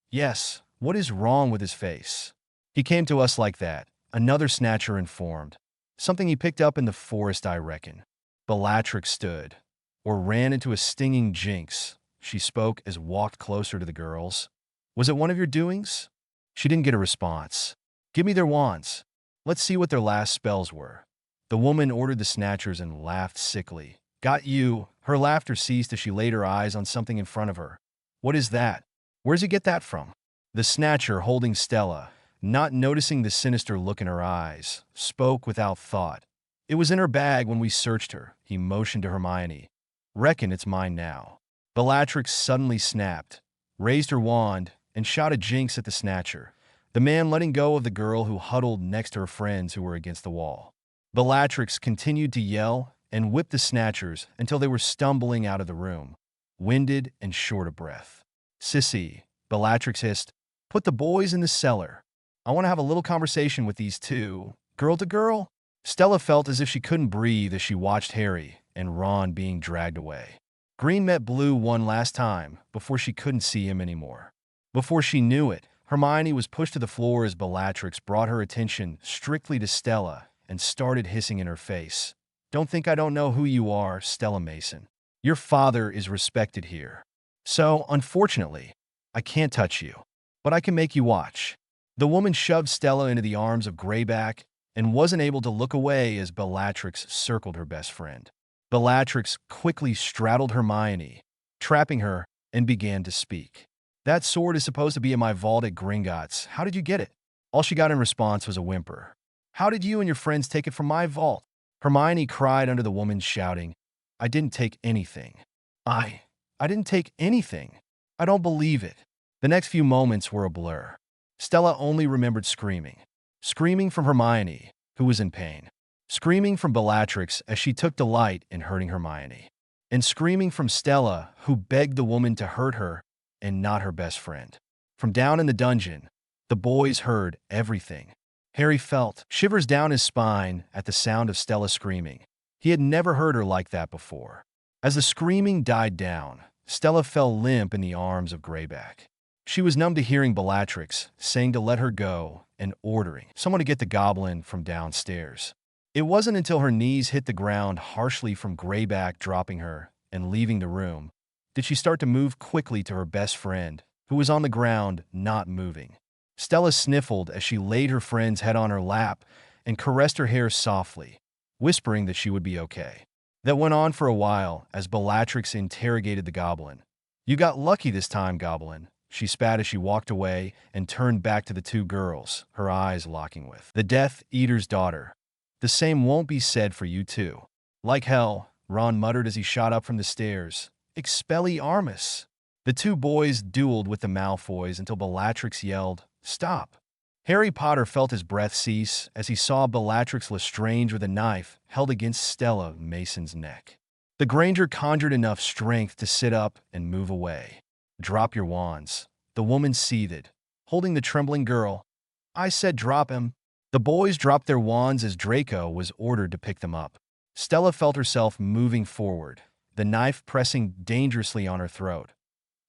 "Yes, what is wrong with his face?" "He came to us like that," another Snatcher informed. "Something he picked up in the forest, I reckon." Bellatrix stood, or ran into a stinging jinx, she spoke as walked closer to the girls. "Was it one of your doings?" She didn't get a response. "Give me their wands. Let's see what their last spells were." The woman ordered the Snatchers and laughed sickly. "Got you." Her laughter ceased as she laid her eyes on something in front of her. "What is that? Where's he get that from?" The Snatcher, holding Stella, not noticing the sinister look in her eyes, spoke without thought. "It was in her bag when we searched her," he motioned to Hermione. "Reckon it's mine now." Bellatrix suddenly snapped, raised her wand, and shot a jinx at the Snatcher, the man letting go of the girl who huddled next to her friends who were against the wall. Bellatrix continued to yell and whip the Snatchers until they were stumbling out of the room, winded and short of breath. "Sissy," Bellatrix hissed, "put the boys in the cellar. I want to have a little conversation with these two, girl to girl." Stella felt as if she couldn't breathe as she watched Harry and Ron being dragged away. Green met blue one last time before she couldn't see him anymore. Before she knew it, Hermione was pushed to the floor as Bellatrix brought her attention strictly to Stella and started hissing in her face. "Don't think I don't know who you are, Stella Mason. Your father is respected here. So, unfortunately, I can't touch you, but I can make you watch." The woman shoved Stella into the arms of Greyback and wasn't able to look away as Bellatrix circled her best friend. Bellatrix quickly straddled Hermione, trapping her, and began to speak. "That sword is supposed to be in my vault at Gringotts. How did you get it?" All she got in response was a whimper. "How did you and your friends take it from my vault?" Hermione cried under the woman shouting, "I didn't take anything. I didn't take anything. I don't believe it." The next few moments were a blur. Stella only remembered screaming. Screaming from Hermione, who was in pain. Screaming from Bellatrix as she took delight in hurting Hermione. And screaming from Stella, who begged the woman to hurt her and not her best friend. From down in the dungeon, the boys heard everything. Harry felt shivers down his spine at the sound of Stella screaming. He had never heard her like that before. As the screaming died down, Stella fell limp in the arms of Greyback. She was numb to hearing Bellatrix saying to let her go and ordering someone to get the goblin from downstairs. It wasn't until her knees hit the ground harshly from Greyback dropping her and leaving the room did she start to move quickly to her best friend, who was on the ground, not moving. Stella sniffled as she laid her friend's head on her lap and caressed her hair softly, whispering that she would be okay. That went on for a while as Bellatrix interrogated the goblin. "You got lucky this time, goblin," she spat as she walked away and turned back to the two girls, her eyes locking with the Death Eater's daughter. "The same won't be said for you too." "Like hell," Ron muttered as he shot up from the stairs, Expelliarmus! The two boys dueled with the Malfoys until Bellatrix yelled, "Stop!" Harry Potter felt his breath cease as he saw Bellatrix Lestrange with a knife held against Stella Mason's neck. The Granger conjured enough strength to sit up and move away. "Drop your wands," the woman seethed, holding the trembling girl. "I said drop him." The boys dropped their wands as Draco was ordered to pick them up. Stella felt herself moving forward, the knife pressing dangerously on her throat.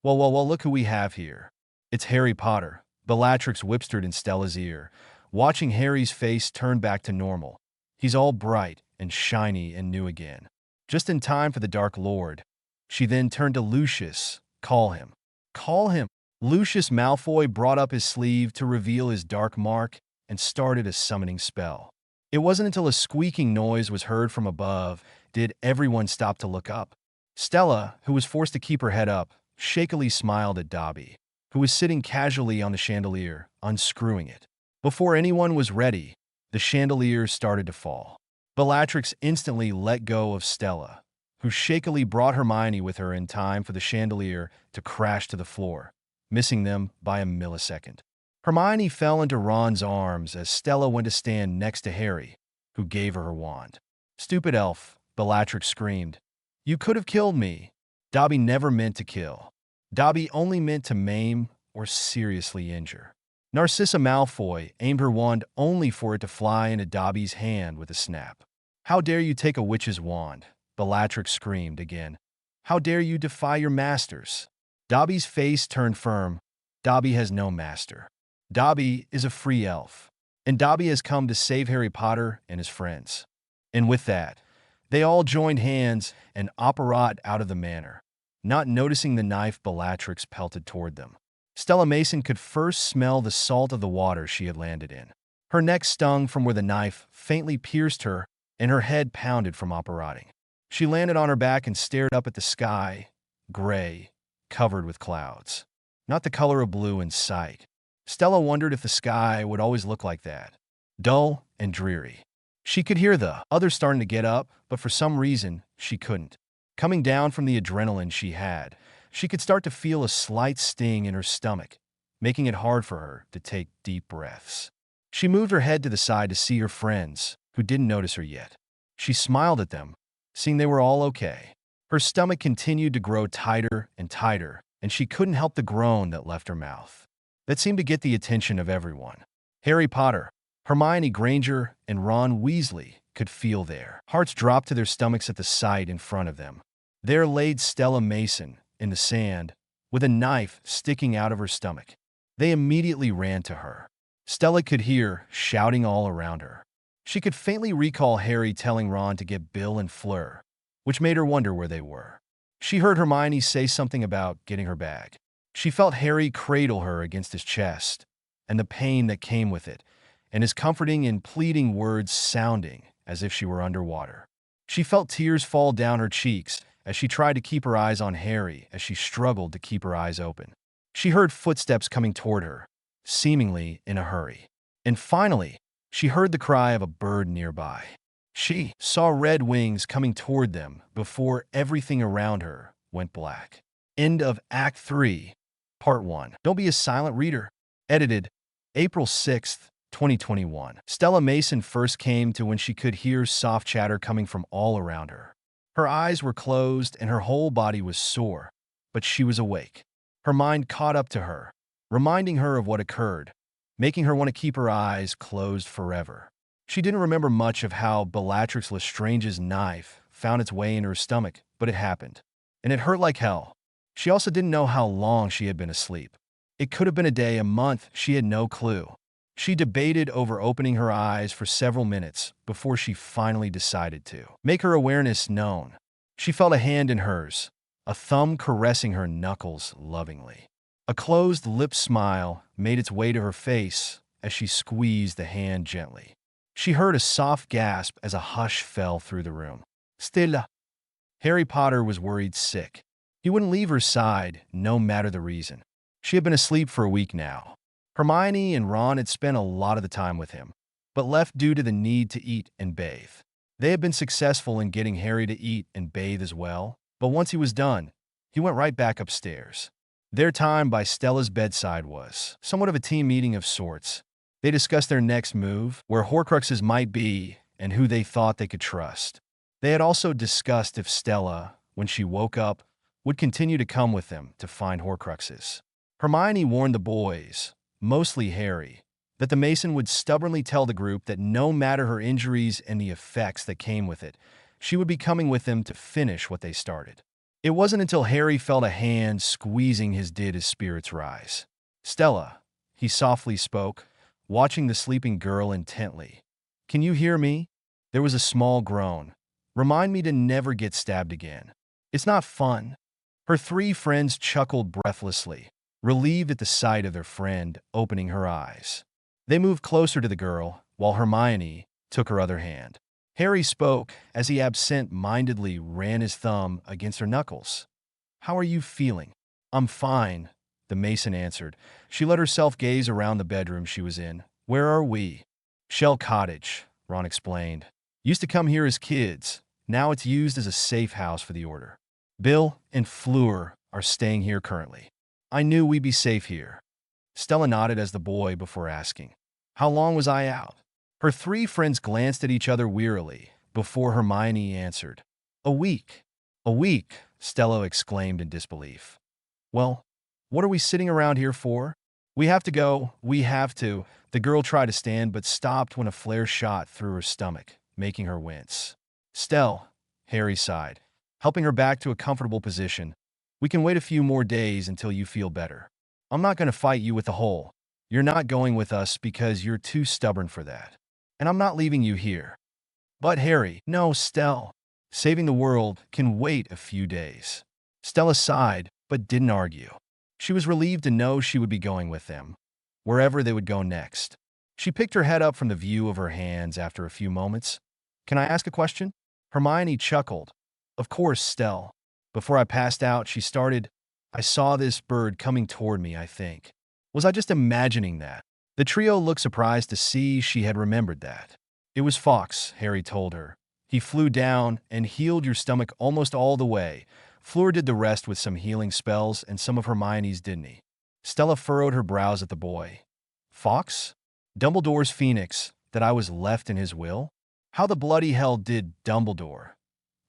Well, look who we have here. It's Harry Potter," Bellatrix whispered in Stella's ear, watching Harry's face turn back to normal. "He's all bright and shiny and new again. Just in time for the Dark Lord." She then turned to Lucius. "Call him." "Call him." Lucius Malfoy brought up his sleeve to reveal his dark mark and started a summoning spell. It wasn't until a squeaking noise was heard from above did everyone stop to look up. Stella, who was forced to keep her head up, shakily smiled at Dobby, who was sitting casually on the chandelier, unscrewing it. Before anyone was ready, the chandelier started to fall. Bellatrix instantly let go of Stella, who shakily brought Hermione with her in time for the chandelier to crash to the floor, missing them by a millisecond. Hermione fell into Ron's arms as Stella went to stand next to Harry, who gave her wand. "Stupid elf," Bellatrix screamed. "You could have killed me." Dobby never meant to kill. Dobby only meant to maim or seriously injure. Narcissa Malfoy aimed her wand only for it to fly into Dobby's hand with a snap. "How dare you take a witch's wand?" Bellatrix screamed again. "How dare you defy your masters?" Dobby's face turned firm. Dobby has no master. Dobby is a free elf, and Dobby has come to save Harry Potter and his friends. And with that, they all joined hands and operated out of the manor, not noticing the knife Bellatrix pelted toward them. Stella Mason could first smell the salt of the water she had landed in. Her neck stung from where the knife faintly pierced her, and her head pounded from operating. She landed on her back and stared up at the sky, gray, covered with clouds. Not the color of blue in sight. Stella wondered if the sky would always look like that, dull and dreary. She could hear the others starting to get up, but for some reason, she couldn't. Coming down from the adrenaline she could start to feel a slight sting in her stomach, making it hard for her to take deep breaths. She moved her head to the side to see her friends, who didn't notice her yet. She smiled at them, seeing they were all okay. Her stomach continued to grow tighter and tighter, and she couldn't help the groan that left her mouth. That seemed to get the attention of everyone. Harry Potter, Hermione Granger, and Ron Weasley could feel their hearts drop to their stomachs at the sight in front of them. There laid Stella Mason in the sand, with a knife sticking out of her stomach. They immediately ran to her. Stella could hear shouting all around her. She could faintly recall Harry telling Ron to get Bill and Fleur, which made her wonder where they were. She heard Hermione say something about getting her bag. She felt Harry cradle her against his chest, and the pain that came with it, and his comforting and pleading words sounding as if she were underwater. She felt tears fall down her cheeks as she tried to keep her eyes on Harry as she struggled to keep her eyes open. She heard footsteps coming toward her, seemingly in a hurry. And finally, she heard the cry of a bird nearby. She saw red wings coming toward them before everything around her went black. End of Act 3, Part 1. Don't be a silent reader. Edited April 6th, 2021. Stella Mason first came to when she could hear soft chatter coming from all around her. Her eyes were closed and her whole body was sore, but she was awake. Her mind caught up to her, reminding her of what occurred, making her want to keep her eyes closed forever. She didn't remember much of how Bellatrix Lestrange's knife found its way into her stomach, but it happened, and it hurt like hell. She also didn't know how long she had been asleep. It could have been a day, a month, she had no clue. She debated over opening her eyes for several minutes before she finally decided to make her awareness known. She felt a hand in hers, a thumb caressing her knuckles lovingly. A closed-lipped smile made its way to her face as she squeezed the hand gently. She heard a soft gasp as a hush fell through the room. Stella. Harry Potter was worried sick. He wouldn't leave her side, no matter the reason. She had been asleep for a week now. Hermione and Ron had spent a lot of the time with him, but left due to the need to eat and bathe. They had been successful in getting Harry to eat and bathe as well, but once he was done, He went right back upstairs. Their time by Stella's bedside was somewhat of a team meeting of sorts. They discussed their next move, where horcruxes might be, and who they thought they could trust. They had also discussed if Stella, when she woke up, would continue to come with them to find horcruxes. Hermione warned the boys, mostly Harry, that the Mason would stubbornly tell the group that no matter her injuries and the effects that came with it, she would be coming with them to finish what they started. It wasn't until Harry felt a hand squeezing his did his spirits rise. "Stella," he softly spoke, watching the sleeping girl intently. "Can you hear me?" There was a small groan. "Remind me to never get stabbed again. It's not fun." Her three friends chuckled breathlessly, relieved at the sight of their friend opening her eyes. They moved closer to the girl, while Hermione took her other hand. Harry spoke as he absent-mindedly ran his thumb against her knuckles. "How are you feeling?" "I'm fine," the Mason answered. She let herself gaze around the bedroom she was in. "Where are we?" "Shell Cottage," Ron explained. "Used to come here as kids. Now it's used as a safe house for the Order. Bill and Fleur are staying here currently. I knew we'd be safe here." Stella nodded as the boy before asking, "How long was I out?" Her three friends glanced at each other wearily before Hermione answered, "A week." "A week," Stella exclaimed in disbelief. "Well, what are we sitting around here for?" "We have to go, we have to." The girl tried to stand but stopped when a flare shot through her stomach, making her wince. "Stell," Harry sighed, helping her back to a comfortable position. "We can wait a few more days until you feel better. I'm not going to fight you with the hole. You're not going with us because you're too stubborn for that. And I'm not leaving you here." "But Harry—" "No, Stell. Saving the world can wait a few days." Stella sighed, but didn't argue. She was relieved to know she would be going with them, wherever they would go next. She picked her head up from the view of her hands after a few moments. "Can I ask a question?" Hermione chuckled. "Of course, Stell." "Before I passed out," she started, "I saw this bird coming toward me, I think. Was I just imagining that?" The trio looked surprised to see she had remembered that. "It was Fox," Harry told her. "He flew down and healed your stomach almost all the way. Fleur did the rest with some healing spells and some of Hermione's, didn't he?" Stella furrowed her brows at the boy. "Fox? Dumbledore's phoenix, that I was left in his will? How the bloody hell did Dumbledore—"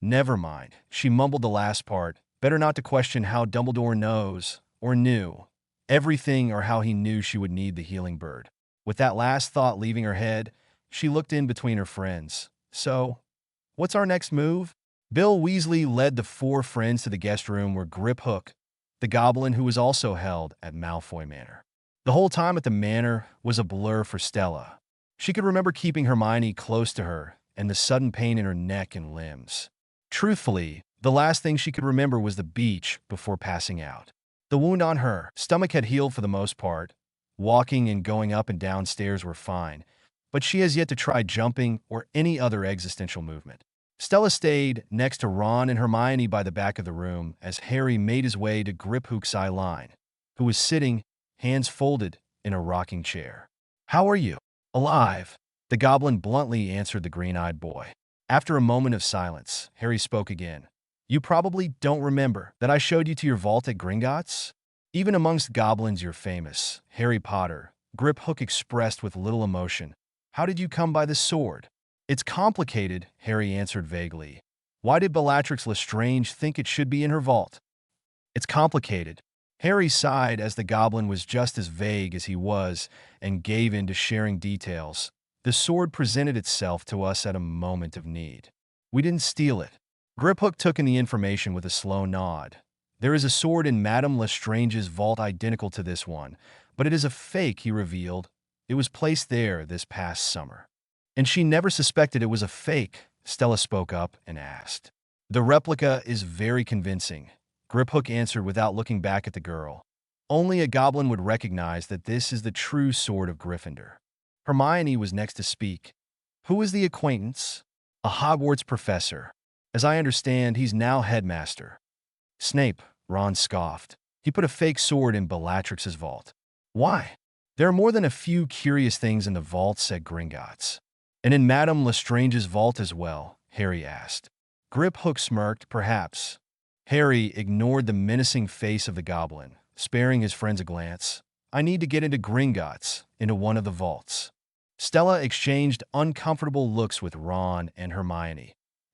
"Never mind," she mumbled the last part. Better not to question how Dumbledore knows, or knew, everything, or how he knew she would need the healing bird. With that last thought leaving her head, she looked in between her friends. "So, what's our next move?" Bill Weasley led the four friends to the guest room where Grip Hook, the goblin who was also held at Malfoy Manor. The whole time at the manor was a blur for Stella. She could remember keeping Hermione close to her and the sudden pain in her neck and limbs. Truthfully, the last thing she could remember was the beach before passing out. The wound on her stomach had healed for the most part. Walking and going up and down stairs were fine, but she has yet to try jumping or any other existential movement. Stella stayed next to Ron and Hermione by the back of the room as Harry made his way to Grip Hook's eye line, who was sitting, hands folded, in a rocking chair. "How are you?" "Alive," the goblin bluntly answered the green-eyed boy. After a moment of silence, Harry spoke again. "You probably don't remember that I showed you to your vault at Gringotts? Even amongst goblins you're famous. Harry Potter," Grip Hook expressed with little emotion. "How did you come by this sword?" "It's complicated," Harry answered vaguely. "Why did Bellatrix Lestrange think it should be in her vault?" "It's complicated." Harry sighed as the goblin was just as vague as he was and gave in to sharing details. "The sword presented itself to us at a moment of need. We didn't steal it." Grip Hook took in the information with a slow nod. "There is a sword in Madame Lestrange's vault identical to this one, but it is a fake," he revealed. "It was placed there this past summer." "And she never suspected it was a fake," Stella spoke up and asked. "The replica is very convincing," Grip Hook answered without looking back at the girl. "Only a goblin would recognize that this is the true sword of Gryffindor." Hermione was next to speak. "Who is the acquaintance?" "A Hogwarts professor. As I understand, he's now headmaster." "Snape," Ron scoffed. "He put a fake sword in Bellatrix's vault." "Why?" "There are more than a few curious things in the vault," said Gringotts. "And in Madame Lestrange's vault as well?" Harry asked. Grip Hook smirked. "Perhaps. Harry ignored the menacing face of the goblin, sparing his friends a glance. I need to get into Gringotts, into one of the vaults. Stella exchanged uncomfortable looks with Ron and Hermione,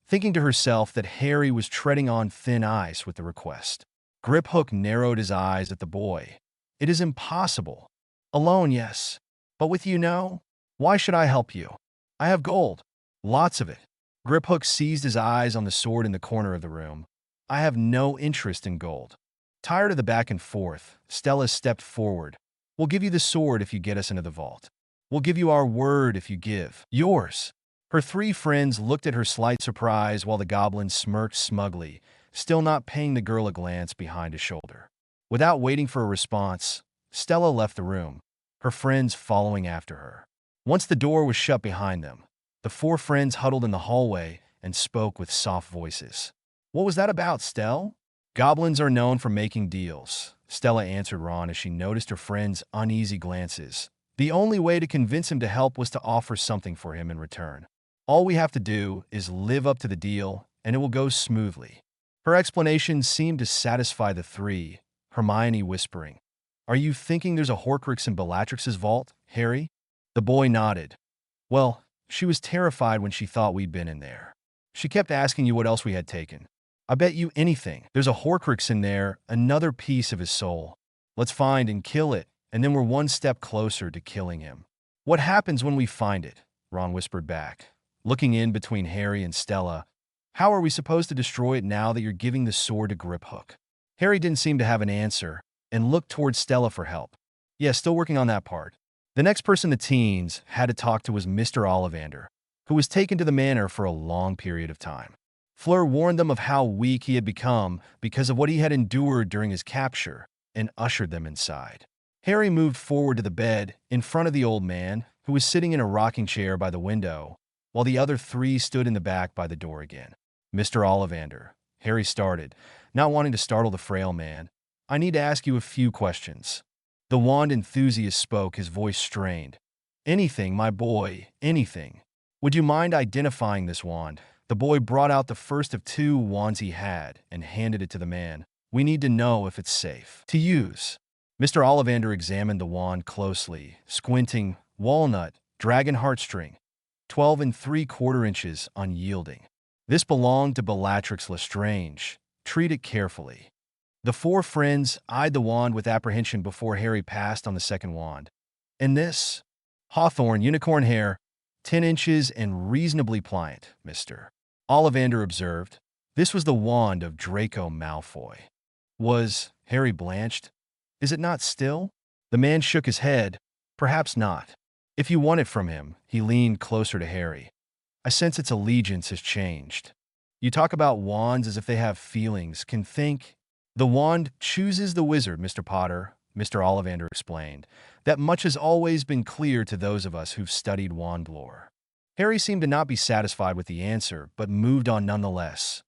thinking to herself that Harry was treading on thin ice with the request. Griphook narrowed his eyes at the boy. It is impossible. Alone, yes. But with you, no. Why should I help you? I have gold. Lots of it. Griphook seized his eyes on the sword in the corner of the room. I have no interest in gold. Tired of the back and forth, Stella stepped forward. We'll give you the sword if you get us into the vault. We'll give you our word if you give yours. Her three friends looked at her slight surprise while the goblin smirked smugly, still not paying the girl a glance behind his shoulder. Without waiting for a response, Stella left the room, her friends following after her. Once the door was shut behind them, the four friends huddled in the hallway and spoke with soft voices. What was that about, Stell? Goblins are known for making deals, Stella answered Ron as she noticed her friend's uneasy glances. The only way to convince him to help was to offer something for him in return. All we have to do is live up to the deal, and it will go smoothly. Her explanation seemed to satisfy the three, Hermione whispering, Are you thinking there's a horcrux in Bellatrix's vault, Harry? The boy nodded. Well, she was terrified when she thought we'd been in there. She kept asking you what else we had taken. I bet you anything. There's a horcrux in there, another piece of his soul. Let's find and kill it, and then we're one step closer to killing him. What happens when we find it? Ron whispered back, looking in between Harry and Stella. How are we supposed to destroy it now that you're giving the sword to Griphook? Harry didn't seem to have an answer and looked towards Stella for help. Yeah, still working on that part. The next person the teens had to talk to was Mr. Ollivander, who was taken to the manor for a long period of time. Fleur warned them of how weak he had become because of what he had endured during his capture and ushered them inside. Harry moved forward to the bed in front of the old man, who was sitting in a rocking chair by the window, while the other three stood in the back by the door again. Mr. Ollivander, Harry started, not wanting to startle the frail man. I need to ask you a few questions. The wand enthusiast spoke, his voice strained. Anything, my boy, anything. Would you mind identifying this wand? The boy brought out the first of two wands he had and handed it to the man. We need to know if it's safe to use. Mr. Ollivander examined the wand closely, squinting. Walnut, dragon heartstring, 12 3/4 inches, unyielding. This belonged to Bellatrix Lestrange. Treat it carefully. The four friends eyed the wand with apprehension before Harry passed on the second wand. And this? Hawthorn, unicorn hair, 10 inches and reasonably pliant, Mr. Ollivander observed. This was the wand of Draco Malfoy. Was Harry blanched? Is it not still? The man shook his head. Perhaps not. If you want it from him, he leaned closer to Harry. I sense its allegiance has changed. You talk about wands as if they have feelings, can think. The wand chooses the wizard, Mr. Potter, Mr. Ollivander explained. That much has always been clear to those of us who've studied wand lore. Harry seemed to not be satisfied with the answer, but moved on nonetheless.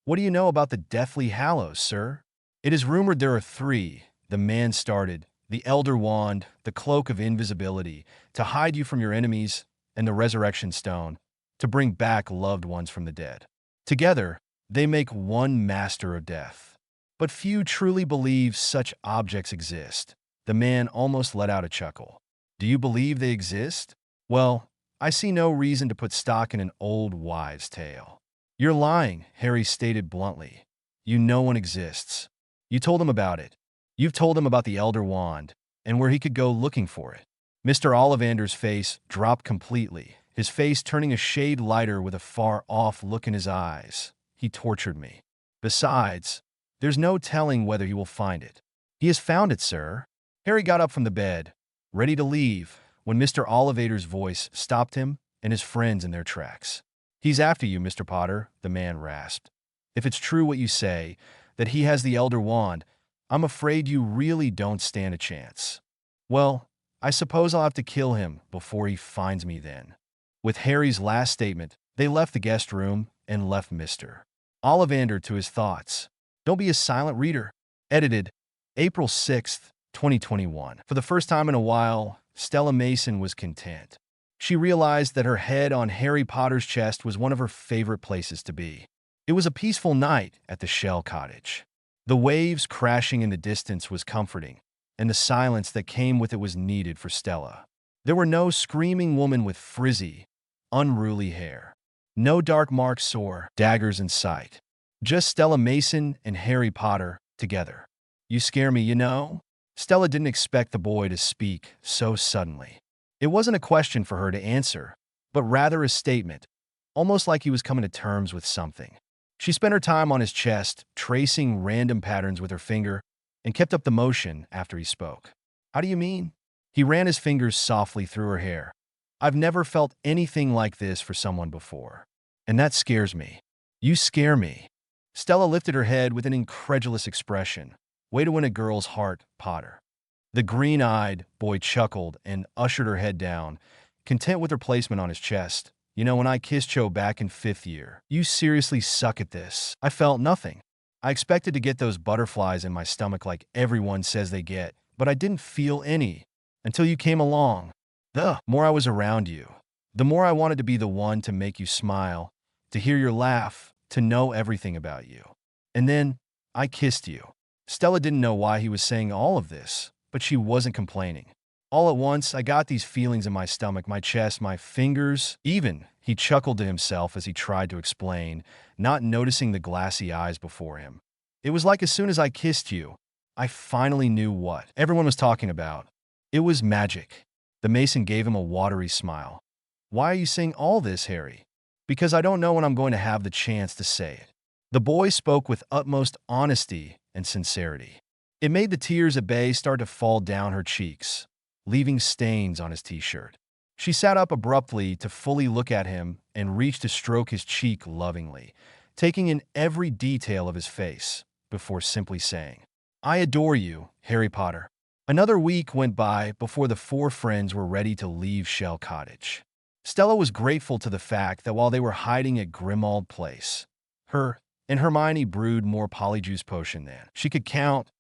What do you know about the Deathly Hallows, sir? It is rumored there are three, the man started. The Elder Wand, the Cloak of Invisibility, to hide you from your enemies, and the Resurrection Stone, to bring back loved ones from the dead. Together, they make one master of death. But few truly believe such objects exist. The man almost let out a chuckle. Do you believe they exist? Well, I see no reason to put stock in an old wives' tale. You're lying, Harry stated bluntly. You know one exists. You told him about it. You've told him about the Elder Wand, and where he could go looking for it. Mr. Ollivander's face dropped completely, his face turning a shade lighter with a far-off look in his eyes. He tortured me. Besides, there's no telling whether he will find it. He has found it, sir. Harry got up from the bed, ready to leave, when Mr. Ollivander's voice stopped him and his friends in their tracks. He's after you, Mr. Potter, the man rasped. If it's true what you say, that he has the Elder Wand, I'm afraid you really don't stand a chance. Well, I suppose I'll have to kill him before he finds me then. With Harry's last statement, they left the guest room and left Mr. Ollivander to his thoughts. Don't be a silent reader. Edited April 6th, 2021. For the first time in a while, Stella Mason was content. She realized that her head on Harry Potter's chest was one of her favorite places to be. It was a peaceful night at the Shell Cottage. The waves crashing in the distance was comforting, and the silence that came with it was needed for Stella. There were no screaming women with frizzy, unruly hair. No dark marks or daggers in sight. Just Stella Mason and Harry Potter together. "You scare me, you know?" Stella didn't expect the boy to speak so suddenly. It wasn't a question for her to answer, but rather a statement, almost like he was coming to terms with something. She spent her time on his chest, tracing random patterns with her finger, and kept up the motion after he spoke. "How do you mean?" He ran his fingers softly through her hair. "I've never felt anything like this for someone before. And that scares me. You scare me." Stella lifted her head with an incredulous expression. "Way to win a girl's heart, Potter." The green-eyed boy chuckled and ushered her head down, content with her placement on his chest. "You know, when I kissed Cho back in 5th year, you seriously suck at this. I felt nothing. I expected to get those butterflies in my stomach like everyone says they get, but I didn't feel any until you came along. The more I was around you, the more I wanted to be the one to make you smile, to hear your laugh, to know everything about you. And then I kissed you." Stella didn't know why he was saying all of this, but she wasn't complaining. "All at once, I got these feelings in my stomach, my chest, my fingers, even." He chuckled to himself as he tried to explain, not noticing the glassy eyes before him. "It was like as soon as I kissed you, I finally knew what everyone was talking about. It was magic." The Mason gave him a watery smile. "Why are you saying all this, Harry?" "Because I don't know when I'm going to have the chance to say it." The boy spoke with utmost honesty and sincerity. It made the tears at bay start to fall down her cheeks, leaving stains on his t-shirt. She sat up abruptly to fully look at him and reached to stroke his cheek lovingly, taking in every detail of his face, before simply saying, "I adore you, Harry Potter." Another week went by before the four friends were ready to leave Shell Cottage. Stella was grateful to the fact that while they were hiding at Grimmauld Place, her and Hermione brewed more polyjuice potion than she could count,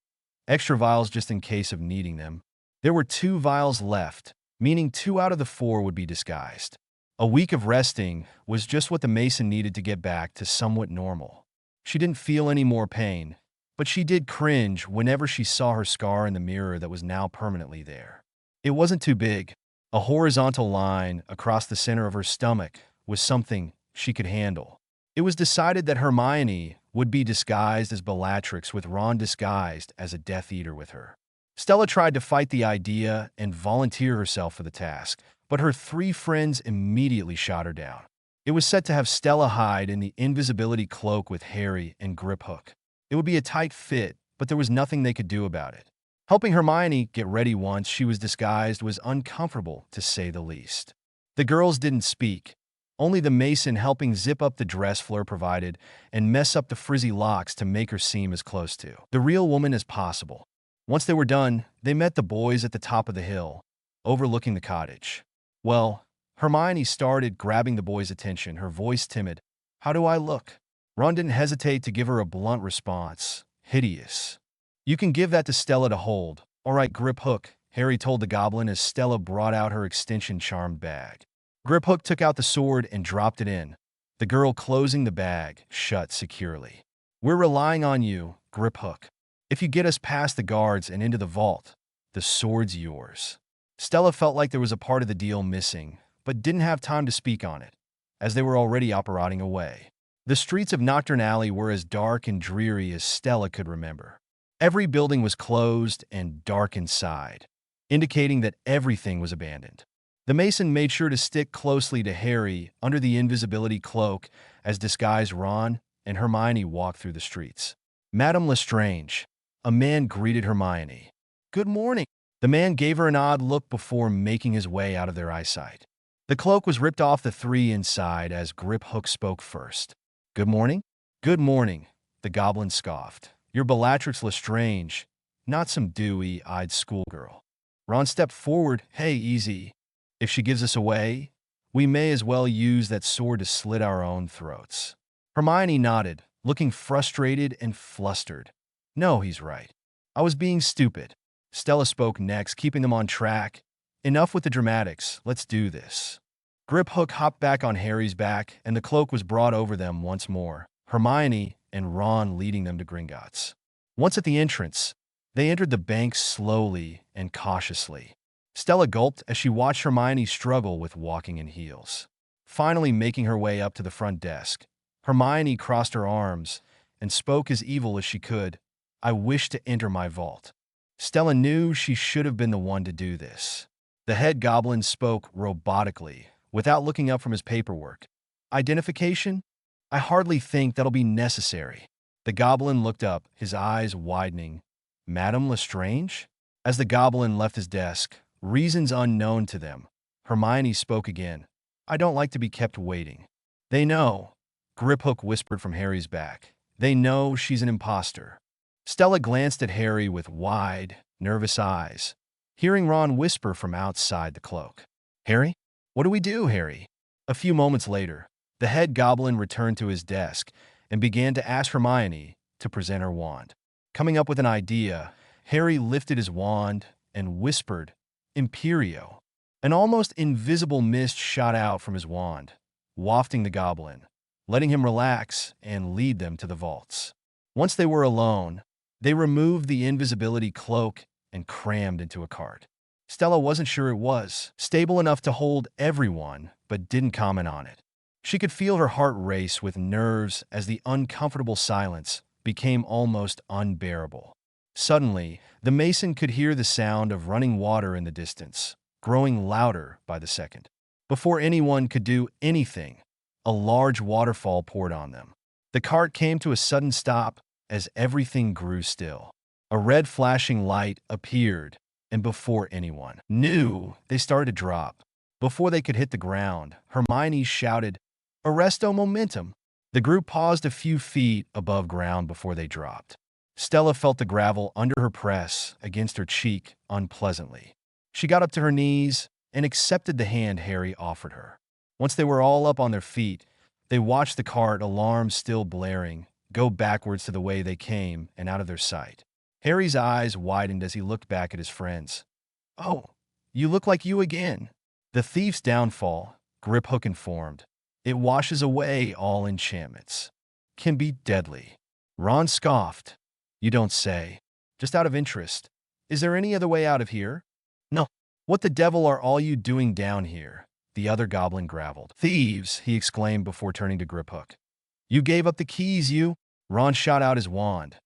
extra vials just in case of needing them. There were 2 vials left, meaning 2 out of the 4 would be disguised. A week of resting was just what the Mason needed to get back to somewhat normal. She didn't feel any more pain, but she did cringe whenever she saw her scar in the mirror that was now permanently there. It wasn't too big. A horizontal line across the center of her stomach was something she could handle. It was decided that Hermione would be disguised as Bellatrix, with Ron disguised as a Death Eater with her. Stella tried to fight the idea and volunteer herself for the task, but her 3 friends immediately shot her down. It was set to have Stella hide in the invisibility cloak with Harry and Griphook. It would be a tight fit, but there was nothing they could do about it. Helping Hermione get ready once she was disguised was uncomfortable, to say the least. The girls didn't speak, only the Mason helping zip up the dress Fleur provided and mess up the frizzy locks to make her seem as close to the real woman as possible. Once they were done, they met the boys at the top of the hill, overlooking the cottage. "Well," Hermione started, grabbing the boys' attention, her voice timid. "How do I look?" Ron didn't hesitate to give her a blunt response. "Hideous." "You can give that to Stella to hold." "All right, Griphook," Harry told the goblin as Stella brought out her extension charmed bag. Griphook took out the sword and dropped it in, the girl closing the bag shut securely. "We're relying on you, Griphook. If you get us past the guards and into the vault, the sword's yours." Stella felt like there was a part of the deal missing, but didn't have time to speak on it, as they were already operating away. The streets of Diagon Alley were as dark and dreary as Stella could remember. Every building was closed and dark inside, indicating that everything was abandoned. The Mason made sure to stick closely to Harry under the invisibility cloak as disguised Ron and Hermione walked through the streets. "Madame Lestrange," a man greeted Hermione. "Good morning." The man gave her an odd look before making his way out of their eyesight. The cloak was ripped off the 3 inside as Griphook spoke first. "Good morning?" "Good morning," the goblin scoffed. "You're Bellatrix Lestrange, not some dewy-eyed schoolgirl." Ron stepped forward. "Hey, easy. If she gives us away, we may as well use that sword to slit our own throats." Hermione nodded, looking frustrated and flustered. "No, he's right. I was being stupid." Stella spoke next, keeping them on track. "Enough with the dramatics. Let's do this." Griphook hopped back on Harry's back, and the cloak was brought over them once more. Hermione and Ron leading them to Gringotts. Once at the entrance, they entered the bank slowly and cautiously. Stella gulped as she watched Hermione struggle with walking in heels. Finally making her way up to the front desk, Hermione crossed her arms and spoke as evil as she could. "I wish to enter my vault." Stella knew she should have been the one to do this. The head goblin spoke robotically, without looking up from his paperwork. "Identification? I hardly think that'll be necessary." The goblin looked up, his eyes widening. "Madame Lestrange?" As the goblin left his desk, reasons unknown to them, Hermione spoke again. "I don't like to be kept waiting." "They know," Griphook whispered from Harry's back. "They know she's an imposter." Stella glanced at Harry with wide, nervous eyes, hearing Ron whisper from outside the cloak. "Harry? What do we do, Harry?" A few moments later, the head goblin returned to his desk and began to ask Hermione to present her wand. Coming up with an idea, Harry lifted his wand and whispered, "Imperio." An almost invisible mist shot out from his wand, wafting the goblin, letting him relax and lead them to the vaults. Once they were alone, they removed the invisibility cloak and crammed into a cart. Stella wasn't sure it was stable enough to hold everyone, but didn't comment on it. She could feel her heart race with nerves as the uncomfortable silence became almost unbearable. Suddenly, the mason could hear the sound of running water in the distance, growing louder by the second. Before anyone could do anything, a large waterfall poured on them. The cart came to a sudden stop as everything grew still. A red flashing light appeared, and before anyone knew, they started to drop. Before they could hit the ground, Hermione shouted, "Arresto momentum!" The group paused a few feet above ground before they dropped. Stella felt the gravel under her press against her cheek unpleasantly. She got up to her knees and accepted the hand Harry offered her. Once they were all up on their feet, they watched the cart, alarms still blaring, go backwards to the way they came and out of their sight. Harry's eyes widened as he looked back at his friends. "Oh, you look like you again." "The thief's downfall," Griphook informed. "It washes away all enchantments. Can be deadly." Ron scoffed. "You don't say." "Just out of interest, is there any other way out of here?" "No." "What the devil are all you doing down here?" the other goblin growled. "Thieves," he exclaimed before turning to Griphook. "You gave up the keys, you—" Ron shot out his wand.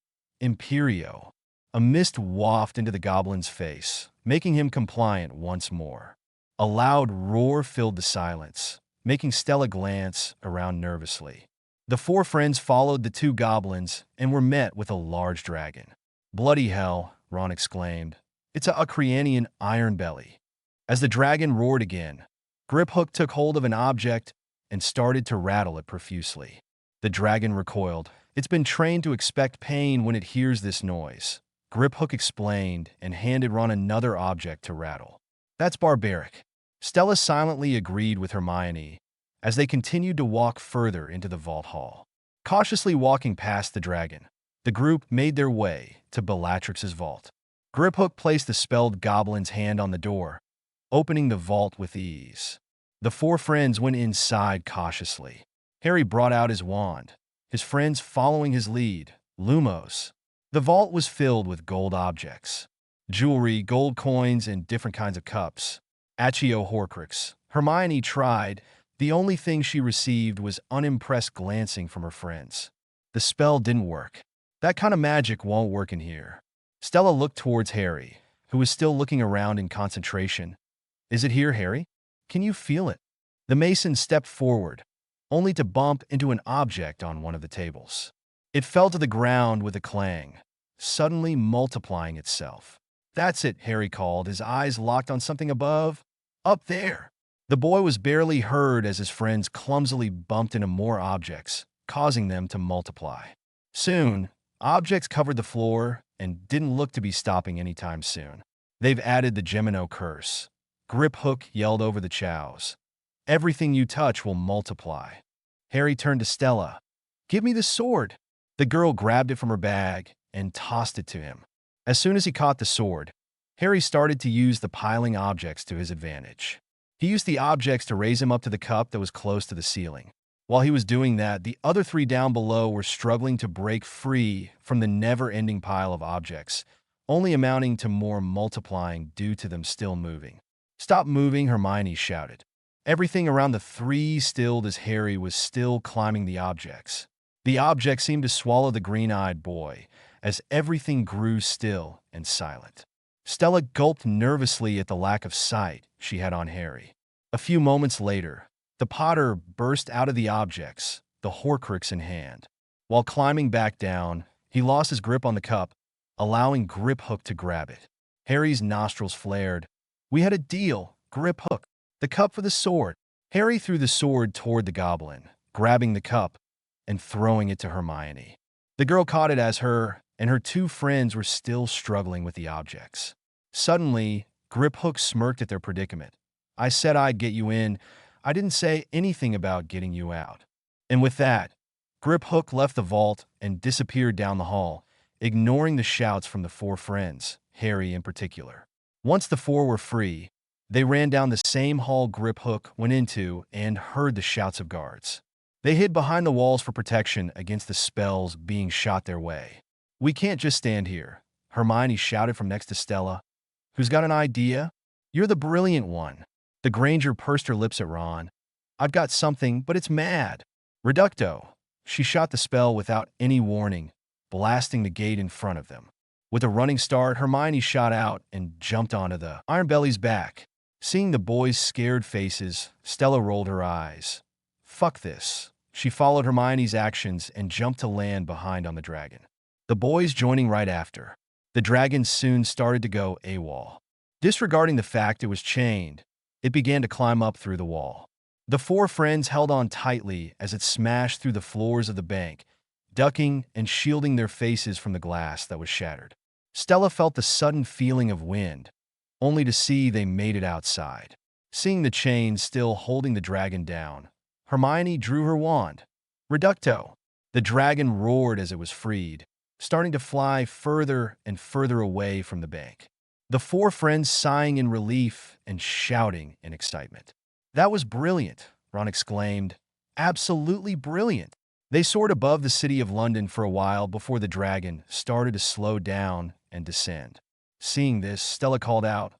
"Imperio." A mist wafted into the goblin's face, making him compliant once more. A loud roar filled the silence, making Stella glance around nervously. The four friends followed the two goblins and were met with a large dragon. "Bloody hell," Ron exclaimed. "It's a Ucrianian iron belly." As the dragon roared again, Griphook took hold of an object and started to rattle it profusely. The dragon recoiled. "It's been trained to expect pain when it hears this noise," Griphook explained and handed Ron another object to rattle. "That's barbaric." Stella silently agreed with Hermione as they continued to walk further into the vault hall. Cautiously walking past the dragon, the group made their way to Bellatrix's vault. Griphook placed the spelled goblin's hand on the door, opening the vault with ease. The four friends went inside cautiously. Harry brought out his wand, his friends following his lead. Lumos. The vault was filled with gold objects, jewelry, gold coins, and different kinds of cups. Accio horcrux. Hermione tried. The only thing she received was unimpressed glancing from her friends. The spell didn't work. "That kind of magic won't work in here." Stella looked towards Harry, who was still looking around in concentration. "Is it here, Harry? Can you feel it?" The mason stepped forward, only to bump into an object on one of the tables. It fell to the ground with a clang, suddenly multiplying itself. "That's it," Harry called, his eyes locked on something above. "Up there." The boy was barely heard as his friends clumsily bumped into more objects, causing them to multiply. Soon, objects covered the floor and didn't look to be stopping anytime soon. "They've added the Gemino curse," Griphook yelled over the chows. "Everything you touch will multiply." Harry turned to Stella. "Give me the sword." The girl grabbed it from her bag and tossed it to him. As soon as he caught the sword, Harry started to use the piling objects to his advantage. He used the objects to raise him up to the cup that was close to the ceiling. While he was doing that, the other three down below were struggling to break free from the never-ending pile of objects, only amounting to more multiplying due to them still moving. "Stop moving," Hermione shouted. Everything around the three stilled as Harry was still climbing the objects. The objects seemed to swallow the green-eyed boy, as everything grew still and silent. Stella gulped nervously at the lack of sight she had on Harry. A few moments later, the Potter burst out of the objects, the horcrux in hand. While climbing back down, he lost his grip on the cup, allowing Grip Hook to grab it. Harry's nostrils flared. "We had a deal, Grip Hook. The cup for the sword." Harry threw the sword toward the goblin, grabbing the cup and throwing it to Hermione. The girl caught it as her and her two friends were still struggling with the objects. Suddenly, Grip Hook smirked at their predicament. "I said I'd get you in. I didn't say anything about getting you out." And with that, Grip Hook left the vault and disappeared down the hall, ignoring the shouts from the four friends, Harry in particular. Once the four were free, they ran down the same hall Grip Hook went into and heard the shouts of guards. They hid behind the walls for protection against the spells being shot their way. "We can't just stand here," Hermione shouted from next to Stella. "Who's got an idea?" "You're the brilliant one." The Granger pursed her lips at Ron. "I've got something, but it's mad." "Reducto." She shot the spell without any warning, blasting the gate in front of them. With a running start, Hermione shot out and jumped onto the Ironbelly's back. Seeing the boys' scared faces, Stella rolled her eyes. "Fuck this." She followed Hermione's actions and jumped to land behind on the dragon. The boys joining right after. The dragon soon started to go AWOL. Disregarding the fact it was chained, it began to climb up through the wall. The four friends held on tightly as it smashed through the floors of the bank, ducking and shielding their faces from the glass that was shattered. Stella felt the sudden feeling of wind, only to see they made it outside. Seeing the chain still holding the dragon down, Hermione drew her wand. "Reducto." The dragon roared as it was freed, starting to fly further and further away from the bank. The four friends sighing in relief and shouting in excitement. "That was brilliant," Ron exclaimed. "Absolutely brilliant." They soared above the city of London for a while before the dragon started to slow down and descend. Seeing this, Stella called out,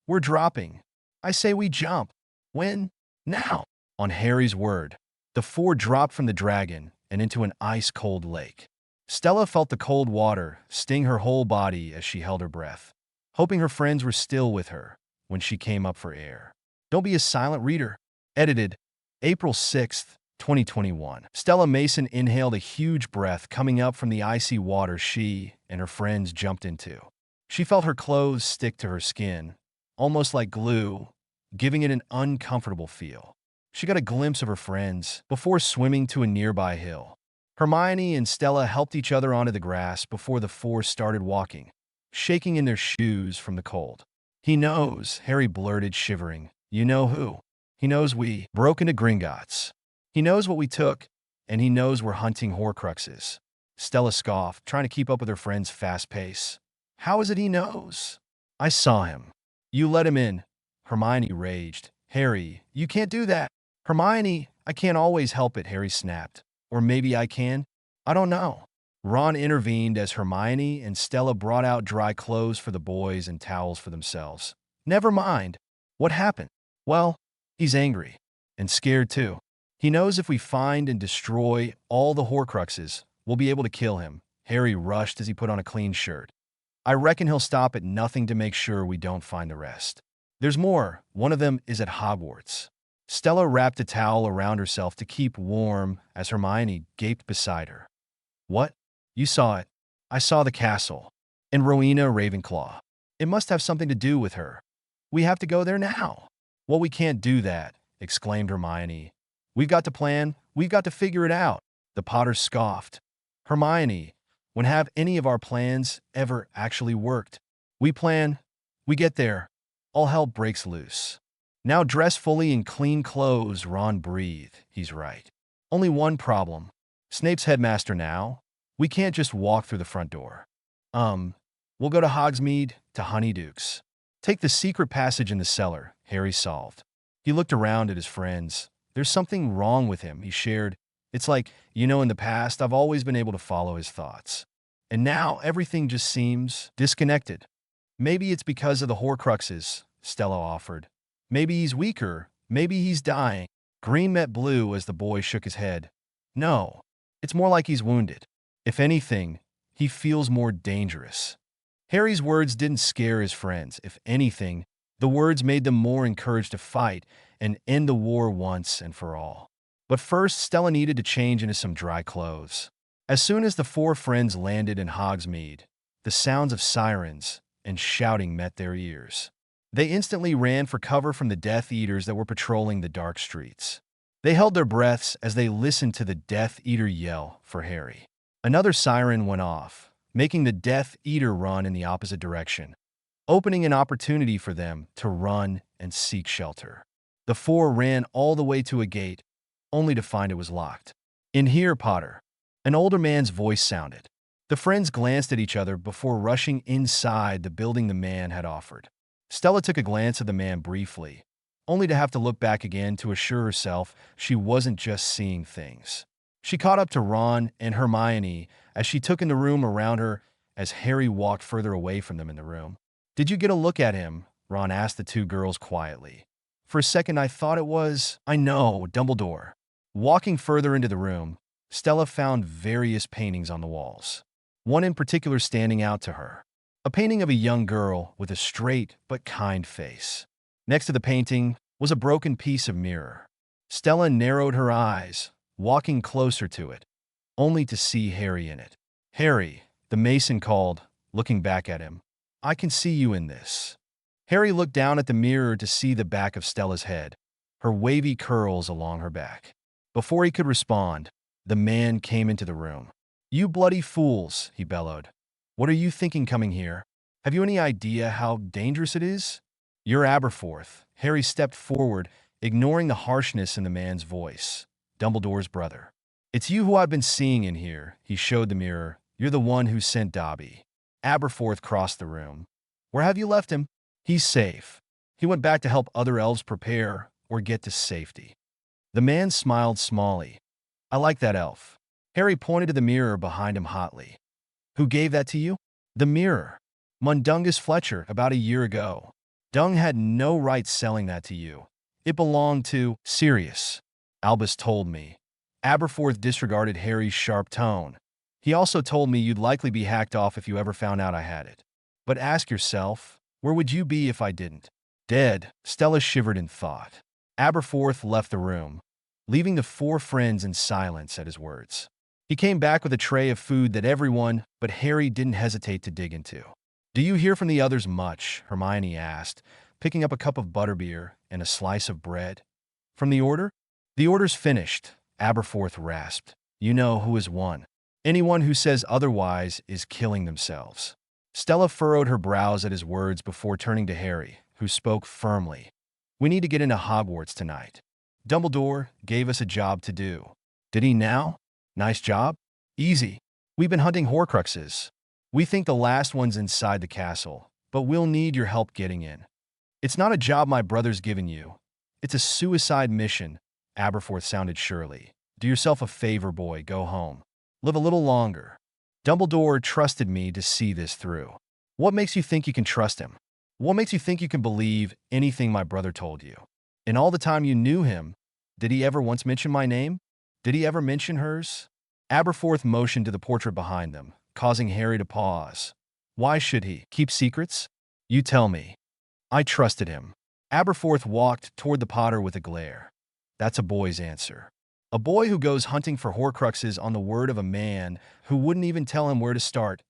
"We're dropping. I say we jump." "When?" "Now." On Harry's word, the four dropped from the dragon and into an ice-cold lake. Stella felt the cold water sting her whole body as she held her breath, hoping her friends were still with her when she came up for air. Don't be a silent reader. Edited April 6th, 2021. Stella Mason inhaled a huge breath coming up from the icy water she and her friends jumped into. She felt her clothes stick to her skin, almost like glue, giving it an uncomfortable feel. She got a glimpse of her friends before swimming to a nearby hill. Hermione and Stella helped each other onto the grass before the four started walking, shaking in their shoes from the cold. "He knows," Harry blurted, shivering. "You know who? He knows we broke into Gringotts. He knows what we took, and he knows we're hunting horcruxes." Stella scoffed, trying to keep up with her friend's fast pace. "How is it he knows?" "I saw him." "You let him in," Hermione raged. "Harry, you can't do that." "Hermione, I can't always help it," Harry snapped. "Or maybe I can? I don't know." Ron intervened as Hermione and Stella brought out dry clothes for the boys and towels for themselves. "Never mind." "What happened?" "Well, he's angry. And scared too. He knows if we find and destroy all the horcruxes, we'll be able to kill him." Harry rushed as he put on a clean shirt. "I reckon he'll stop at nothing to make sure we don't find the rest. There's more. One of them is at Hogwarts." Stella wrapped a towel around herself to keep warm as Hermione gaped beside her. "What? You saw it." "I saw the castle. And Rowena Ravenclaw. It must have something to do with her. We have to go there now." "Well, we can't do that," exclaimed Hermione. "We've got to plan. We've got to figure it out." The Potters scoffed. "Hermione, when have any of our plans ever actually worked? We plan. We get there. All hell breaks loose." "Now dress fully in clean clothes," Ron breathed. "He's right. Only one problem. Snape's headmaster now. We can't just walk through the front door. We'll go to Hogsmeade, to Honeydukes. Take the secret passage in the cellar," Harry solved. He looked around at his friends. There's something wrong with him, he shared. It's like, in the past, I've always been able to follow his thoughts. And now everything just seems disconnected. Maybe it's because of the horcruxes, Stella offered. Maybe he's weaker. Maybe he's dying. Green met blue as the boy shook his head. No, it's more like he's wounded. If anything, he feels more dangerous. Harry's words didn't scare his friends. If anything, the words made them more encouraged to fight and end the war once and for all. But first, Stella needed to change into some dry clothes. As soon as the four friends landed in Hogsmeade, the sounds of sirens and shouting met their ears. They instantly ran for cover from the Death Eaters that were patrolling the dark streets. They held their breaths as they listened to the Death Eater yell for Harry. Another siren went off, making the Death Eater run in the opposite direction, opening an opportunity for them to run and seek shelter. The four ran all the way to a gate, only to find it was locked. "In here, Potter," an older man's voice sounded. The friends glanced at each other before rushing inside the building the man had offered. Stella took a glance at the man briefly, only to have to look back again to assure herself she wasn't just seeing things. She caught up to Ron and Hermione as she took in the room around her as Harry walked further away from them in the room. "Did you get a look at him?" Ron asked the two girls quietly. "For a second I thought it was, I know, Dumbledore." Walking further into the room, Stella found various paintings on the walls, one in particular standing out to her. A painting of a young girl with a straight but kind face. Next to the painting was a broken piece of mirror. Stella narrowed her eyes, walking closer to it, only to see Harry in it. "Harry," the mason called, looking back at him. "I can see you in this." Harry looked down at the mirror to see the back of Stella's head, her wavy curls along her back. Before he could respond, the man came into the room. "You bloody fools," he bellowed. "What are you thinking coming here? Have you any idea how dangerous it is?" "You're Aberforth." Harry stepped forward, ignoring the harshness in the man's voice. "Dumbledore's brother. It's you who I've been seeing in here," he showed the mirror. "You're the one who sent Dobby." Aberforth crossed the room. "Where have you left him?" "He's safe. He went back to help other elves prepare or get to safety." The man smiled smallly. "I like that elf." Harry pointed to the mirror behind him hotly. "Who gave that to you?" "The mirror. Mundungus Fletcher, about a year ago. Dung had no right selling that to you. It belonged to Sirius. Albus told me." Aberforth disregarded Harry's sharp tone. "He also told me you'd likely be hacked off if you ever found out I had it. But ask yourself, where would you be if I didn't?" "Dead." Stella shivered in thought. Aberforth left the room, leaving the four friends in silence at his words. He came back with a tray of food that everyone but Harry didn't hesitate to dig into. "Do you hear from the others much?" Hermione asked, picking up a cup of butterbeer and a slice of bread. "From the Order?" "The Order's finished," Aberforth rasped. "You know who has won. Anyone who says otherwise is killing themselves." Stella furrowed her brows at his words before turning to Harry, who spoke firmly. "We need to get into Hogwarts tonight. Dumbledore gave us a job to do." "Did he now? Nice job?" "Easy. We've been hunting horcruxes. We think the last one's inside the castle, but we'll need your help getting in." "It's not a job my brother's given you. It's a suicide mission," Aberforth sounded surely. "Do yourself a favor, boy. Go home. Live a little longer. Dumbledore trusted me to see this through." "What makes you think you can trust him? What makes you think you can believe anything my brother told you? In all the time you knew him, did he ever once mention my name? Did he ever mention hers?" Aberforth motioned to the portrait behind them, causing Harry to pause. "Why should he keep secrets? You tell me." "I trusted him." Aberforth walked toward the Potter with a glare. "That's a boy's answer. A boy who goes hunting for horcruxes on the word of a man who wouldn't even tell him where to start.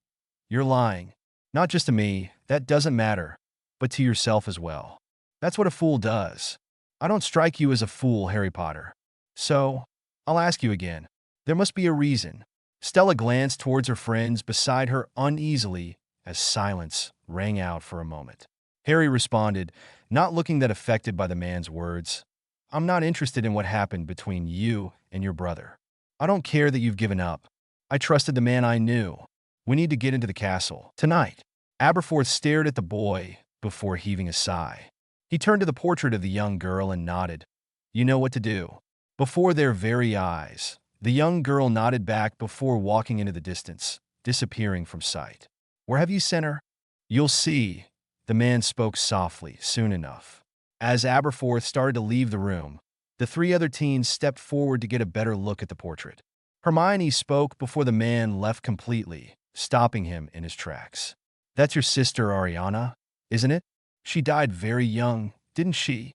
You're lying. Not just to me, that doesn't matter, but to yourself as well. That's what a fool does. I don't strike you as a fool, Harry Potter. So, I'll ask you again. There must be a reason." Stella glanced towards her friends beside her uneasily as silence rang out for a moment. Harry responded, not looking that affected by the man's words. "I'm not interested in what happened between you and your brother. I don't care that you've given up. I trusted the man I knew. We need to get into the castle tonight." Aberforth stared at the boy before heaving a sigh. He turned to the portrait of the young girl and nodded. "You know what to do." Before their very eyes, the young girl nodded back before walking into the distance, disappearing from sight. Where have you sent her? You'll see, the man spoke softly, soon enough. As Aberforth started to leave the room, the three other teens stepped forward to get a better look at the portrait. Hermione spoke before the man left completely, stopping him in his tracks. That's your sister Ariana, isn't it? She died very young, didn't she?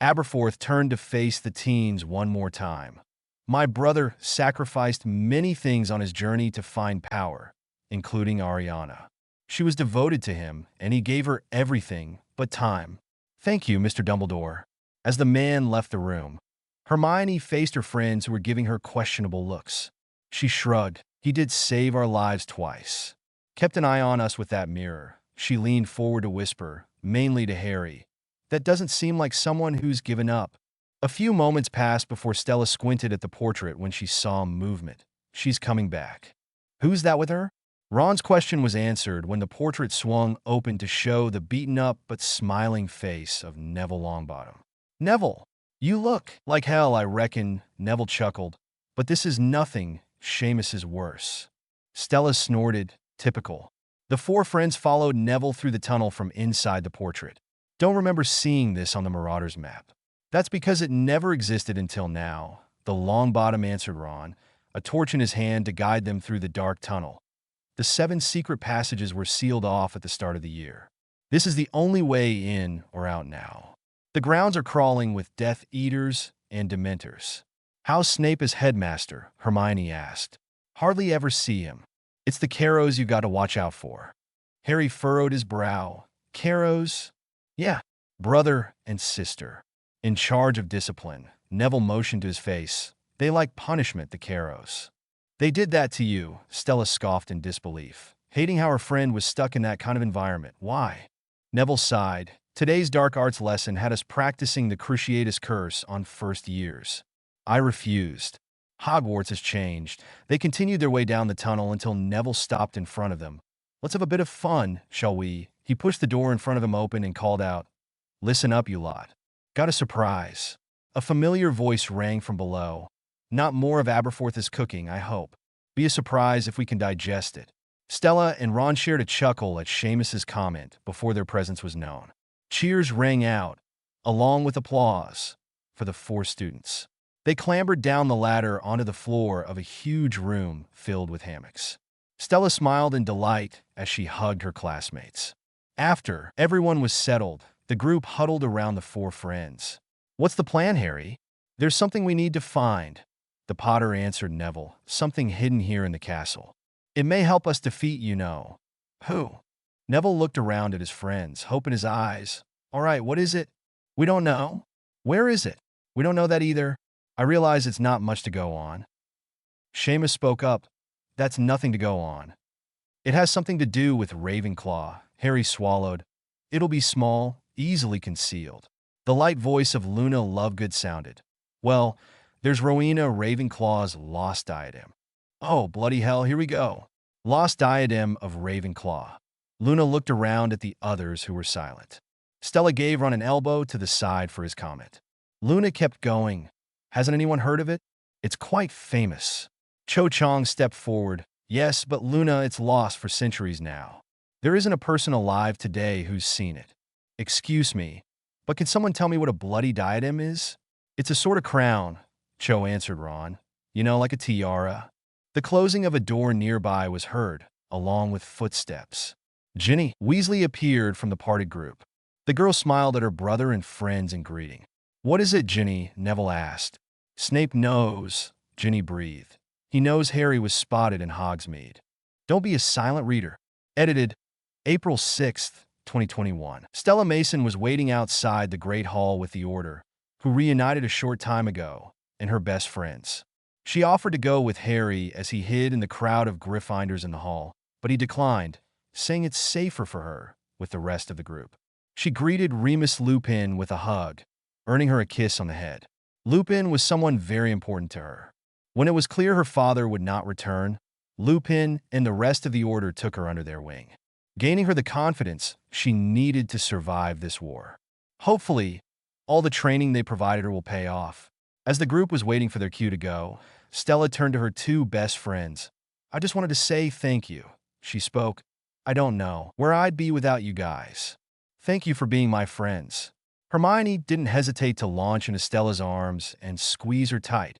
Aberforth turned to face the teens one more time. My brother sacrificed many things on his journey to find power, including Ariana. She was devoted to him, and he gave her everything but time. Thank you, Mr. Dumbledore. As the man left the room, Hermione faced her friends who were giving her questionable looks. She shrugged. He did save our lives twice. Kept an eye on us with that mirror. She leaned forward to whisper, mainly to Harry. That doesn't seem like someone who's given up. A few moments passed before Stella squinted at the portrait when she saw movement. She's coming back. Who's that with her? Ron's question was answered when the portrait swung open to show the beaten-up but smiling face of Neville Longbottom. Neville, you look like hell, I reckon, Neville chuckled. But this is nothing. Seamus is worse. Stella snorted, typical. The four friends followed Neville through the tunnel from inside the portrait. Don't remember seeing this on the Marauders map. That's because it never existed until now, the Longbottom answered Ron, a torch in his hand to guide them through the dark tunnel. The 7 secret passages were sealed off at the start of the year. This is the only way in or out now. The grounds are crawling with Death Eaters and Dementors. How's Snape as headmaster? Hermione asked. Hardly ever see him. It's the Carrows you got to watch out for. Harry furrowed his brow. Carrows? Yeah, brother and sister. In charge of discipline. Neville motioned to his face. They like punishment, the Carrows. They did that to you, Stella scoffed in disbelief, hating how her friend was stuck in that kind of environment. Why? Neville sighed. Today's dark arts lesson had us practicing the Cruciatus Curse on first years. I refused. Hogwarts has changed. They continued their way down the tunnel until Neville stopped in front of them. Let's have a bit of fun, shall we? He pushed the door in front of him open and called out, Listen up, you lot. Got a surprise. A familiar voice rang from below. Not more of Aberforth's cooking, I hope. Be a surprise if we can digest it. Stella and Ron shared a chuckle at Seamus's comment before their presence was known. Cheers rang out, along with applause, for the 4 students. They clambered down the ladder onto the floor of a huge room filled with hammocks. Stella smiled in delight as she hugged her classmates. After everyone was settled, the group huddled around the 4 friends. What's the plan, Harry? There's something we need to find. The Potter answered Neville, something hidden here in the castle. It may help us defeat, you know. Who? Neville looked around at his friends, hope in his eyes. All right, what is it? We don't know. Where is it? We don't know that either. I realize it's not much to go on. Seamus spoke up. That's nothing to go on. It has something to do with Ravenclaw. Harry swallowed. It'll be small, easily concealed. The light voice of Luna Lovegood sounded. Well, there's Rowena Ravenclaw's lost diadem. Oh, bloody hell, here we go. Lost diadem of Ravenclaw. Luna looked around at the others who were silent. Stella gave Ron an elbow to the side for his comment. Luna kept going. Hasn't anyone heard of it? It's quite famous. Cho Chang stepped forward. Yes, but Luna, it's lost for centuries now. There isn't a person alive today who's seen it. Excuse me, but can someone tell me what a bloody diadem is? It's a sort of crown, Cho answered Ron. You know, like a tiara. The closing of a door nearby was heard, along with footsteps. Ginny Weasley appeared from the parted group. The girl smiled at her brother and friends in greeting. What is it, Ginny? Neville asked. Snape knows, Ginny breathed. He knows Harry was spotted in Hogsmeade. Don't be a silent reader. Edited April 6th, 2021. Stella Mason was waiting outside the Great Hall with the Order, who reunited a short time ago, and her best friends. She offered to go with Harry as he hid in the crowd of Gryffindors in the hall, but he declined, saying it's safer for her with the rest of the group. She greeted Remus Lupin with a hug, earning her a kiss on the head. Lupin was someone very important to her. When it was clear her father would not return, Lupin and the rest of the Order took her under their wing, gaining her the confidence she needed to survive this war. Hopefully, all the training they provided her will pay off. As the group was waiting for their cue to go, Stella turned to her two best friends. "I just wanted to say thank you," she spoke. "I don't know where I'd be without you guys. Thank you for being my friends." Hermione didn't hesitate to launch into Stella's arms and squeeze her tight.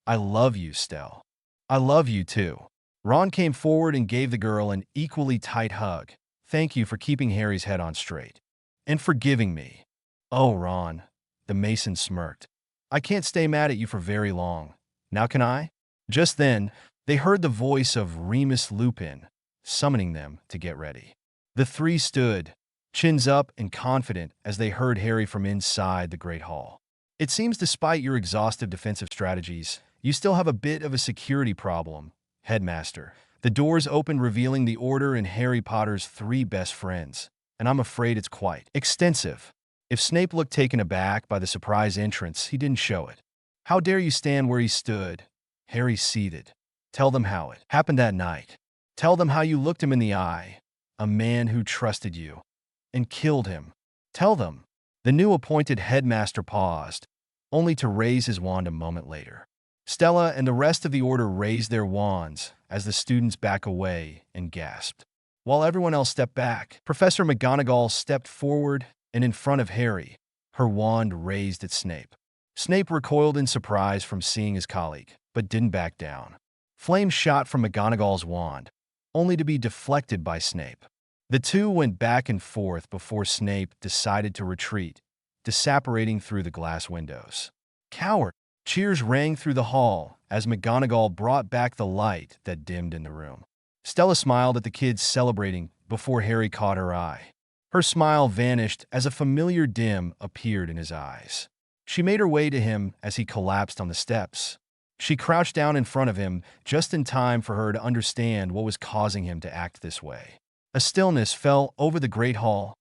"I love you, Stella. I love you too." Ron came forward and gave the girl an equally tight hug. "Thank you for keeping Harry's head on straight. And forgiving me." "Oh, Ron," the Mason smirked. "I can't stay mad at you for very long. Now can I?" Just then, they heard the voice of Remus Lupin, summoning them to get ready. The three stood, chins up and confident as they heard Harry from inside the Great Hall. "It seems despite your exhaustive defensive strategies, you still have a bit of a security problem, Headmaster." The doors opened, revealing the Order and Harry Potter's three best friends, and I'm afraid it's quite extensive. If Snape looked taken aback by the surprise entrance, he didn't show it. "How dare you stand where he stood?" Harry seethed. "Tell them how it happened that night. Tell them how you looked him in the eye, a man who trusted you, and killed him. Tell them." The new appointed headmaster paused, only to raise his wand a moment later. Stella and the rest of the Order raised their wands as the students back away and gasped. While everyone else stepped back, Professor McGonagall stepped forward and in front of Harry, her wand raised at Snape. Snape recoiled in surprise from seeing his colleague, but didn't back down. Flames shot from McGonagall's wand, only to be deflected by Snape. The two went back and forth before Snape decided to retreat, disapparating through the glass windows. "Coward!" Cheers rang through the hall as McGonagall brought back the light that dimmed in the room. Stella smiled at the kids celebrating before Harry caught her eye. Her smile vanished as a familiar dim appeared in his eyes. She made her way to him as he collapsed on the steps. She crouched down in front of him just in time for her to understand what was causing him to act this way. A stillness fell over the Great Hall,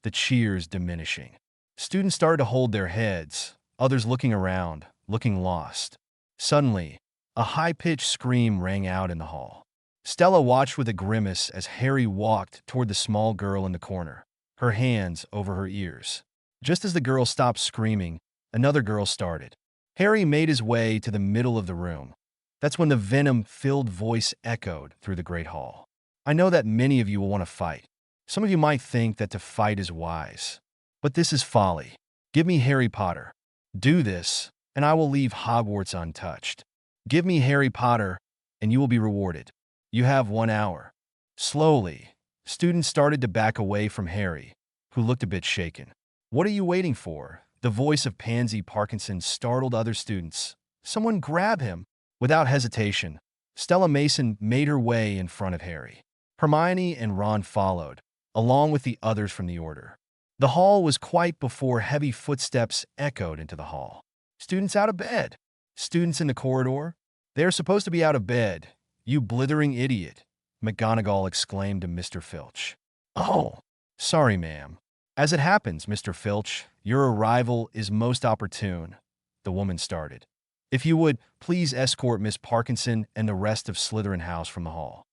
the cheers diminishing. Students started to hold their heads, others looking around, looking lost. Suddenly, a high-pitched scream rang out in the hall. Stella watched with a grimace as Harry walked toward the small girl in the corner, her hands over her ears. Just as the girl stopped screaming, another girl started. Harry made his way to the middle of the room. That's when the venom-filled voice echoed through the Great Hall. "I know that many of you will want to fight. Some of you might think that to fight is wise. But this is folly. Give me Harry Potter. Do this, and I will leave Hogwarts untouched. Give me Harry Potter, and you will be rewarded. You have 1 hour." Slowly, students started to back away from Harry, who looked a bit shaken. "What are you waiting for?" The voice of Pansy Parkinson startled other students. "Someone grab him!" Without hesitation, Stella Mason made her way in front of Harry. Hermione and Ron followed, along with the others from the Order. The hall was quiet before heavy footsteps echoed into the hall. "Students out of bed! Students in the corridor? They're supposed to be out of bed, you blithering idiot!" McGonagall exclaimed to Mr. Filch. "Oh, sorry, ma'am." "As it happens, Mr. Filch, your arrival is most opportune," the woman started. "If you would, please escort Miss Parkinson and the rest of Slytherin House from the hall."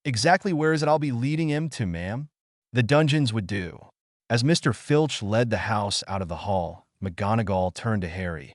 "Exactly where is it I'll be leading him to, ma'am?" "The dungeons would do." As Mr. Filch led the house out of the hall, McGonagall turned to Harry.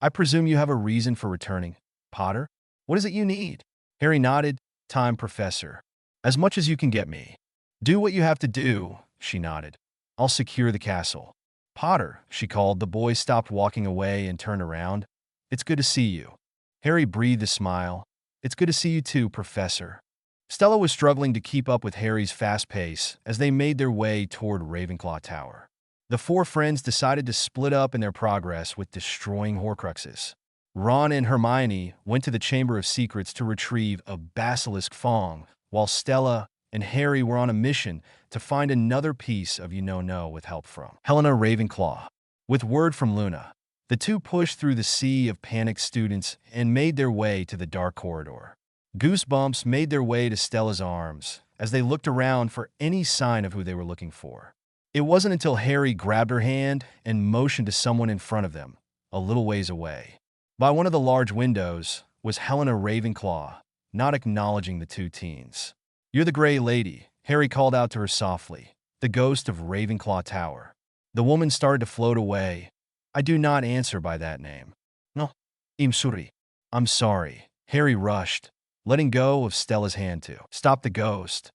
"I presume you have a reason for returning, Potter? What is it you need?" Harry nodded. "Time, Professor. As much as you can get me." "Do what you have to do," she nodded. "I'll secure the castle." "Potter," she called. The boy stopped walking away and turned around. "It's good to see you." Harry breathed a smile. "It's good to see you too, Professor." Stella was struggling to keep up with Harry's fast pace as they made their way toward Ravenclaw Tower. The four friends decided to split up in their progress with destroying horcruxes. Ron and Hermione went to the Chamber of Secrets to retrieve a basilisk fong, while Stella and Harry were on a mission to find another piece of you-know-know with help from Helena Ravenclaw. With word from Luna, the two pushed through the sea of panicked students and made their way to the dark corridor. Goosebumps made their way to Stella's arms as they looked around for any sign of who they were looking for. It wasn't until Harry grabbed her hand and motioned to someone in front of them, a little ways away. By one of the large windows was Helena Ravenclaw, not acknowledging the two teens. "You're the Grey Lady," Harry called out to her softly, "the ghost of Ravenclaw Tower." The woman started to float away. "I do not answer by that name." "No." Imsuri. I'm sorry. Harry rushed, letting go of Stella's hand to stop the ghost.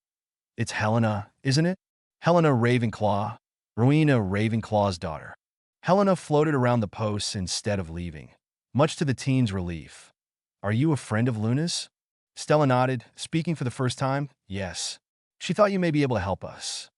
It's Helena, isn't it? Helena Ravenclaw, Rowena Ravenclaw's daughter. Helena floated around the posts instead of leaving, much to the teen's relief. Are you a friend of Luna's? Stella nodded, speaking for the first time. Yes. She thought you may be able to help us.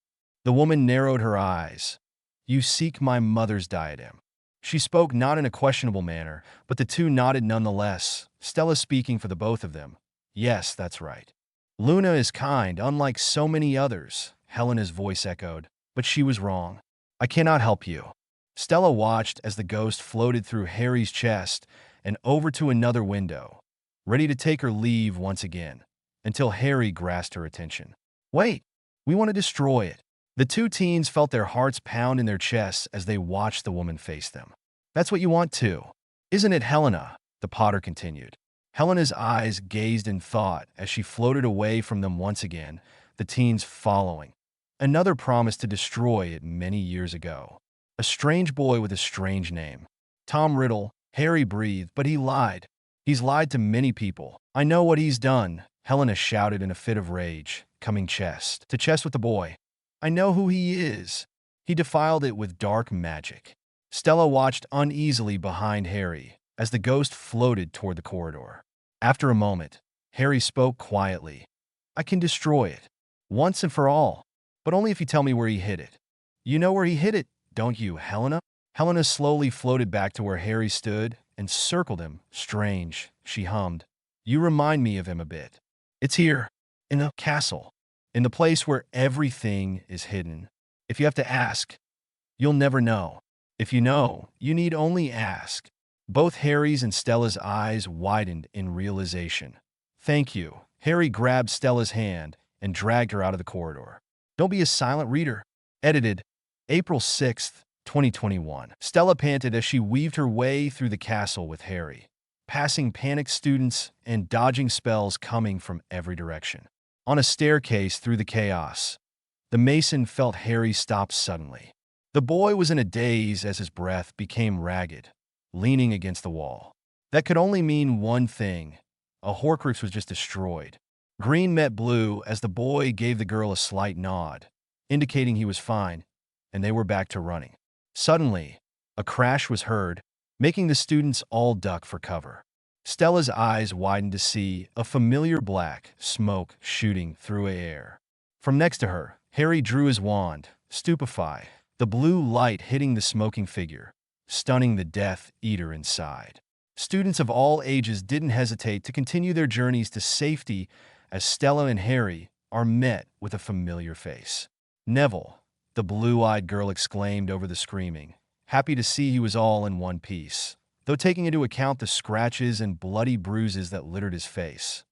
The woman narrowed her eyes. You seek my mother's diadem. She spoke not in a questionable manner, but the two nodded nonetheless, Stella speaking for the both of them. Yes, that's right. Luna is kind, unlike so many others, Helena's voice echoed, but she was wrong. I cannot help you. Stella watched as the ghost floated through Harry's chest and over to another window, ready to take her leave once again, until Harry grasped her attention. Wait, we want to destroy it. The two teens felt their hearts pound in their chests as they watched the woman face them. That's what you want too, isn't it, Helena? The Potter continued. Helena's eyes gazed in thought as she floated away from them once again, the teens following. Another promised to destroy it many years ago. A strange boy with a strange name. Tom Riddle. Harry breathed, but he lied. He's lied to many people. I know what he's done, Helena shouted in a fit of rage, coming chest to chest with the boy. I know who he is. He defiled it with dark magic. Stella watched uneasily behind Harry as the ghost floated toward the corridor. After a moment, Harry spoke quietly. I can destroy it, once and for all, but only if you tell me where he hid it. You know where he hid it, don't you, Helena? Helena slowly floated back to where Harry stood and circled him. Strange, she hummed. You remind me of him a bit. It's here, in the castle. In the place where everything is hidden. If you have to ask, you'll never know. If you know, you need only ask. Both Harry's and Stella's eyes widened in realization. Thank you. Harry grabbed Stella's hand and dragged her out of the corridor. Don't be a silent reader. Edited, April 6th, 2021. Stella panted as she weaved her way through the castle with Harry, passing panicked students and dodging spells coming from every direction. On a staircase through the chaos, the Mason felt Harry stop suddenly. The boy was in a daze as his breath became ragged, leaning against the wall. That could only mean one thing. A horcrux was just destroyed. Green met blue as the boy gave the girl a slight nod, indicating he was fine, and they were back to running. Suddenly, a crash was heard, making the students all duck for cover. Stella's eyes widened to see a familiar black smoke shooting through the air. From next to her, Harry drew his wand, stupefied, the blue light hitting the smoking figure, stunning the Death Eater inside. Students of all ages didn't hesitate to continue their journeys to safety as Stella and Harry are met with a familiar face. Neville, the blue-eyed girl exclaimed over the screaming, happy to see he was all in one piece, though taking into account the scratches and bloody bruises that littered his face.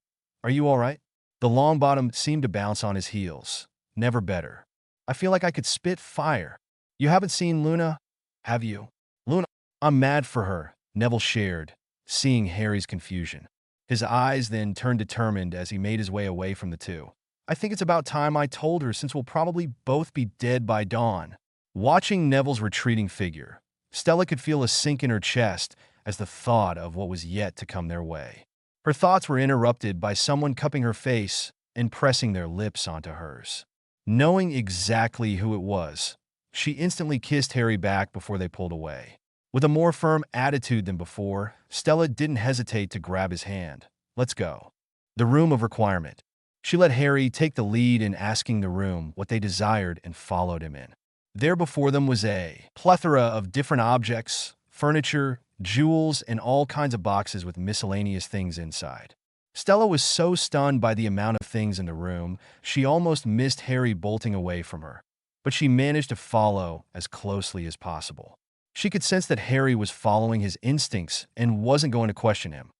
Are you all right? The Longbottom seemed to bounce on his heels. Never better. I feel like I could spit fire. You haven't seen Luna, have you? Luna, I'm mad for her, Neville shared, seeing Harry's confusion. His eyes then turned determined as he made his way away from the two. I think it's about time I told her, since we'll probably both be dead by dawn. Watching Neville's retreating figure, Stella could feel a sink in her chest as the thought of what was yet to come their way. Her thoughts were interrupted by someone cupping her face and pressing their lips onto hers. Knowing exactly who it was, she instantly kissed Harry back before they pulled away. With a more firm attitude than before, Stella didn't hesitate to grab his hand. Let's go. The room of requirement. She let Harry take the lead in asking the room what they desired and followed him in. There before them was a plethora of different objects, furniture, jewels, and all kinds of boxes with miscellaneous things inside. Stella was so stunned by the amount of things in the room, she almost missed Harry bolting away from her. But she managed to follow as closely as possible. She could sense that Harry was following his instincts and wasn't going to question him.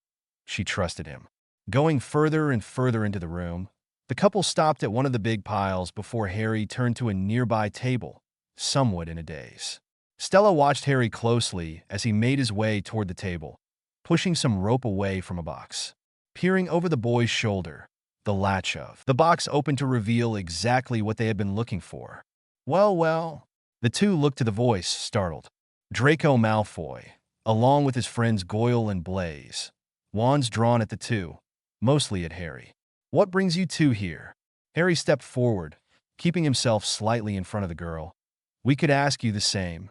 She trusted him. Going further and further into the room, the couple stopped at one of the big piles before Harry turned to a nearby table, somewhat in a daze. Stella watched Harry closely as he made his way toward the table, pushing some rope away from a box. Peering over the boy's shoulder, the latch of the box opened to reveal exactly what they had been looking for. Well, the two looked to the voice, startled. Draco Malfoy, along with his friends Goyle and Blaze. Wands drawn at the two, mostly at Harry. "What brings you two here?" Harry stepped forward, keeping himself slightly in front of the girl. "We could ask you the same."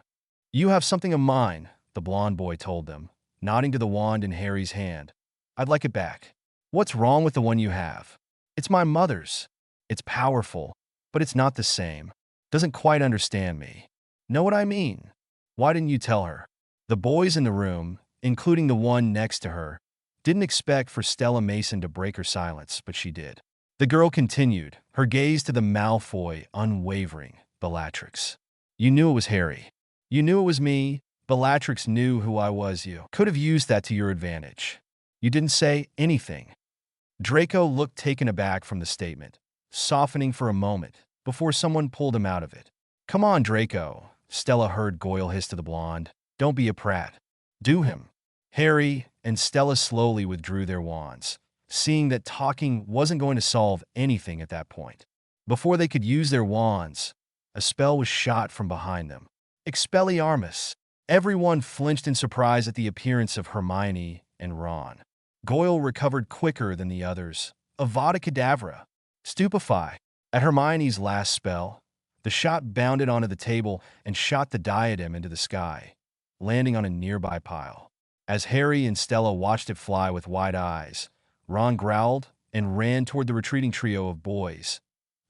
"You have something of mine," the blonde boy told them, nodding to the wand in Harry's hand. "I'd like it back." "What's wrong with the one you have?" "It's my mother's. It's powerful, but it's not the same. Doesn't quite understand me." "Know what I mean? Why didn't you tell her?" The boys in the room, including the one next to her, didn't expect for Stella Mason to break her silence, but she did. The girl continued, her gaze to the Malfoy unwavering. "Bellatrix. You knew it was Harry. You knew it was me. Bellatrix knew who I was. You could have used that to your advantage. You didn't say anything." Draco looked taken aback from the statement, softening for a moment before someone pulled him out of it. "Come on, Draco," Stella heard Goyle hiss to the blonde. "Don't be a prat. Do him." Harry and Stella slowly withdrew their wands, seeing that talking wasn't going to solve anything at that point. Before they could use their wands, a spell was shot from behind them. Expelliarmus. Everyone flinched in surprise at the appearance of Hermione and Ron. Goyle recovered quicker than the others. Avada Kedavra. Stupefy. At Hermione's last spell, the shot bounded onto the table and shot the diadem into the sky, landing on a nearby pile. As Harry and Stella watched it fly with wide eyes, Ron growled and ran toward the retreating trio of boys.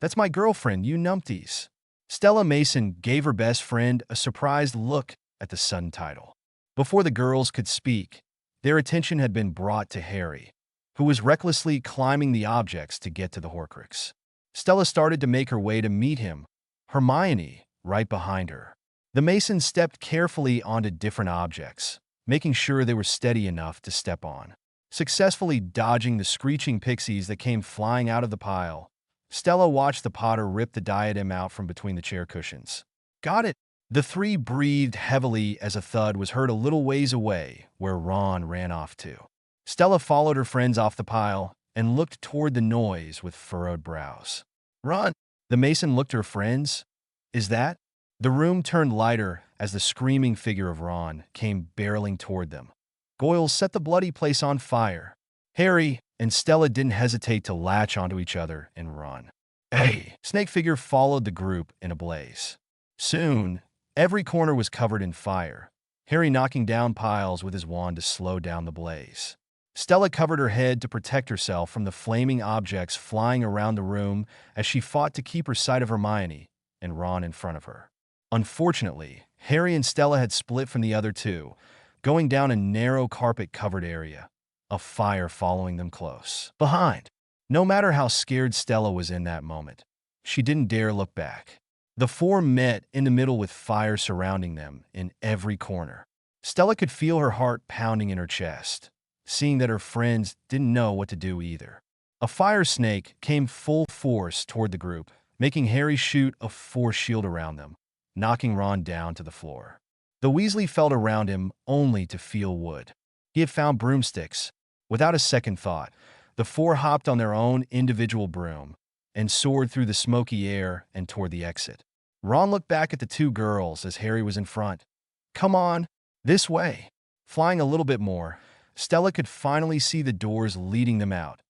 "That's my girlfriend, you numpties." Stella Mason gave her best friend a surprised look at the sudden title. Before the girls could speak, their attention had been brought to Harry, who was recklessly climbing the objects to get to the Horcrux. Stella started to make her way to meet him, Hermione right behind her. The Masons stepped carefully onto different objects, making sure they were steady enough to step on. Successfully dodging the screeching pixies that came flying out of the pile, Stella watched the Potter rip the diadem out from between the chair cushions. "Got it!" The three breathed heavily as a thud was heard a little ways away, where Ron ran off to. Stella followed her friends off the pile and looked toward the noise with furrowed brows. "Run!" The Mason looked at her friends. "Is that?" The room turned lighter as the screaming figure of Ron came barreling toward them. Goyle set the bloody place on fire. Harry and Stella didn't hesitate to latch onto each other and run. "Hey!" Snake figure followed the group in a blaze. Soon, every corner was covered in fire, Harry knocking down piles with his wand to slow down the blaze. Stella covered her head to protect herself from the flaming objects flying around the room as she fought to keep her sight of Hermione and Ron in front of her. Unfortunately, Harry and Stella had split from the other two, going down a narrow carpet-covered area, a fire following them close behind. No matter how scared Stella was in that moment, she didn't dare look back. The four met in the middle with fire surrounding them in every corner. Stella could feel her heart pounding in her chest, seeing that her friends didn't know what to do either. A fire snake came full force toward the group, making Harry shoot a force shield around them, knocking Ron down to the floor. The Weasley felt around him only to feel wood. He had found broomsticks. Without a second thought, the four hopped on their own individual broom and soared through the smoky air and toward the exit. Ron looked back at the two girls as Harry was in front. "Come on, this way." Flying a little bit more, Stella could finally see the doors leading them out,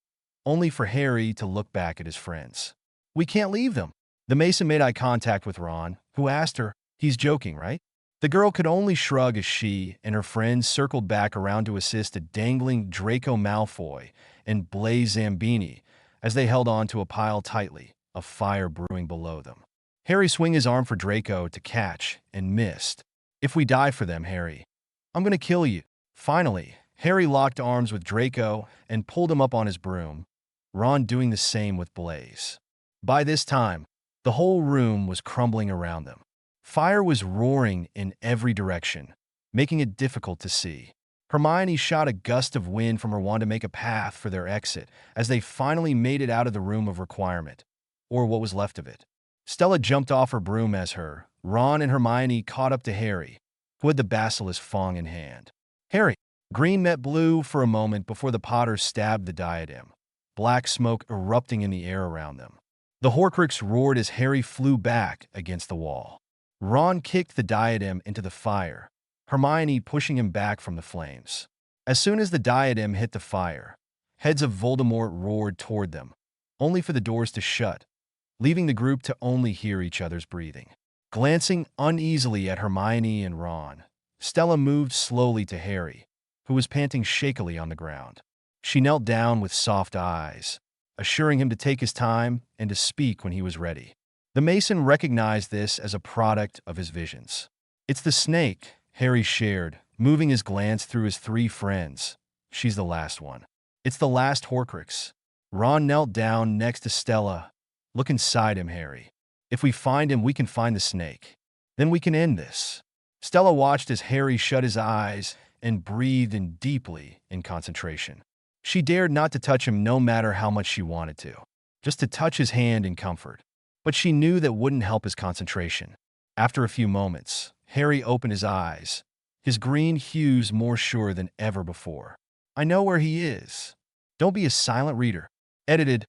only for Harry to look back at his friends. "We can't leave them." The Mason made eye contact with Ron, who asked her, "He's joking, right?" The girl could only shrug as she and her friends circled back around to assist a dangling Draco Malfoy and Blaise Zambini as they held on to a pile tightly, a fire brewing below them. Harry swung his arm for Draco to catch and missed. "If we die for them, Harry, I'm going to kill you." Finally, Harry locked arms with Draco and pulled him up on his broom, Ron doing the same with Blaise. By this time, the whole room was crumbling around them. Fire was roaring in every direction, making it difficult to see. Hermione shot a gust of wind from her wand to make a path for their exit as they finally made it out of the room of requirement, or what was left of it. Stella jumped off her broom as Ron and Hermione caught up to Harry, who had the basilisk fong in hand. "Harry!" Green met blue for a moment before the Potters stabbed the diadem, black smoke erupting in the air around them. The Horcrux roared as Harry flew back against the wall. Ron kicked the diadem into the fire, Hermione pushing him back from the flames. As soon as the diadem hit the fire, heads of Voldemort roared toward them, only for the doors to shut, leaving the group to only hear each other's breathing. Glancing uneasily at Hermione and Ron, Stella moved slowly to Harry, who was panting shakily on the ground. She knelt down with soft eyes, assuring him to take his time and to speak when he was ready. The Mason recognized this as a product of his visions. "It's the snake," Harry shared, moving his glance through his three friends. "She's the last one. It's the last horcrux." Ron knelt down next to Stella. "Look inside him, Harry. If we find him, we can find the snake. Then we can end this." Stella watched as Harry shut his eyes and breathed in deeply in concentration. She dared not to touch him no matter how much she wanted to, just to touch his hand in comfort. But she knew that wouldn't help his concentration. After a few moments, Harry opened his eyes, his green hues more sure than ever before. "I know where he is. Don't be a silent reader." Edited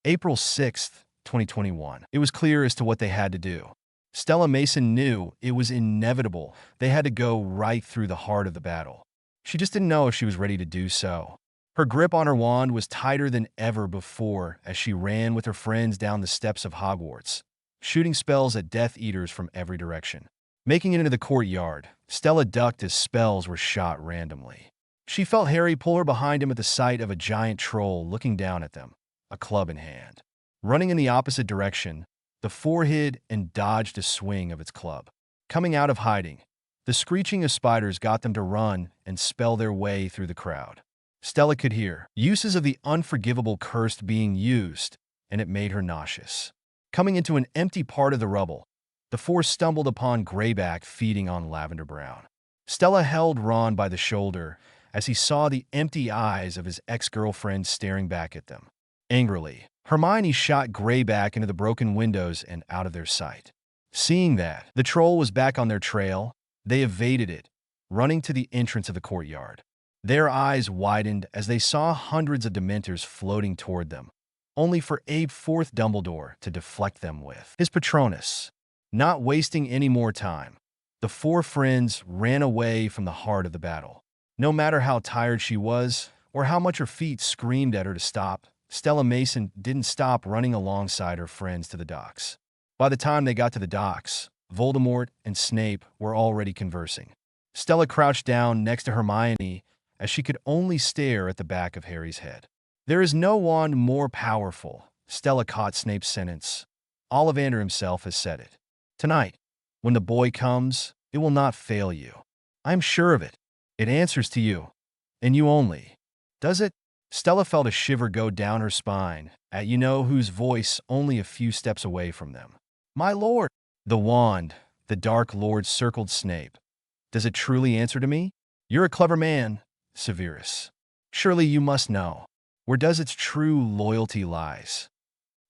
April 6th, 2021. It was clear as to what they had to do. Stella Mason knew it was inevitable. They had to go right through the heart of the battle. She just didn't know if she was ready to do so. Her grip on her wand was tighter than ever before as she ran with her friends down the steps of Hogwarts, shooting spells at Death Eaters from every direction. Making it into the courtyard, Stella ducked as spells were shot randomly. She felt Harry pull her behind him at the sight of a giant troll looking down at them, a club in hand. Running in the opposite direction, the four hid and dodged a swing of its club. Coming out of hiding, the screeching of spiders got them to run and spell their way through the crowd. Stella could hear uses of the unforgivable cursed being used, and it made her nauseous. Coming into an empty part of the rubble, the four stumbled upon Greyback feeding on Lavender Brown. Stella held Ron by the shoulder as he saw the empty eyes of his ex-girlfriend staring back at them. Angrily, Hermione shot Greyback into the broken windows and out of their sight. Seeing that the troll was back on their trail, they evaded it, running to the entrance of the courtyard. Their eyes widened as they saw hundreds of Dementors floating toward them, only for Aberforth Dumbledore to deflect them with his Patronus. Not wasting any more time, the four friends ran away from the heart of the battle. No matter how tired she was, or how much her feet screamed at her to stop, Stella Mason didn't stop running alongside her friends to the docks. By the time they got to the docks, Voldemort and Snape were already conversing. Stella crouched down next to Hermione as she could only stare at the back of Harry's head. "There is no wand more powerful," Stella caught Snape's sentence. "Ollivander himself has said it. Tonight, when the boy comes, it will not fail you. I am sure of it. It answers to you, and you only." "Does it?" Stella felt a shiver go down her spine at you-know-whose voice only a few steps away from them. "My lord!" The wand, the Dark Lord circled Snape. "Does it truly answer to me? You're a clever man, Sirius. Surely you must know. Where does its true loyalty lies?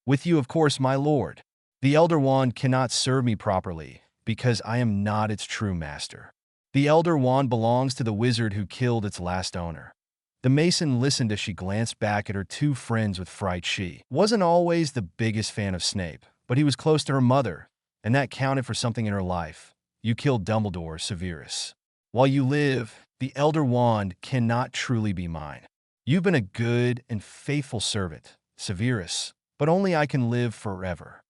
With you, of course, my lord. The Elder Wand cannot serve me properly, because I am not its true master. The Elder Wand belongs to the wizard who killed its last owner." The Mason listened as she glanced back at her two friends with fright. She wasn't always the biggest fan of Snape, but he was close to her mother, and that counted for something in her life. "You killed Dumbledore, Sirius. While you live, the Elder Wand cannot truly be mine. You've been a good and faithful servant, Sirius, but only I can live forever."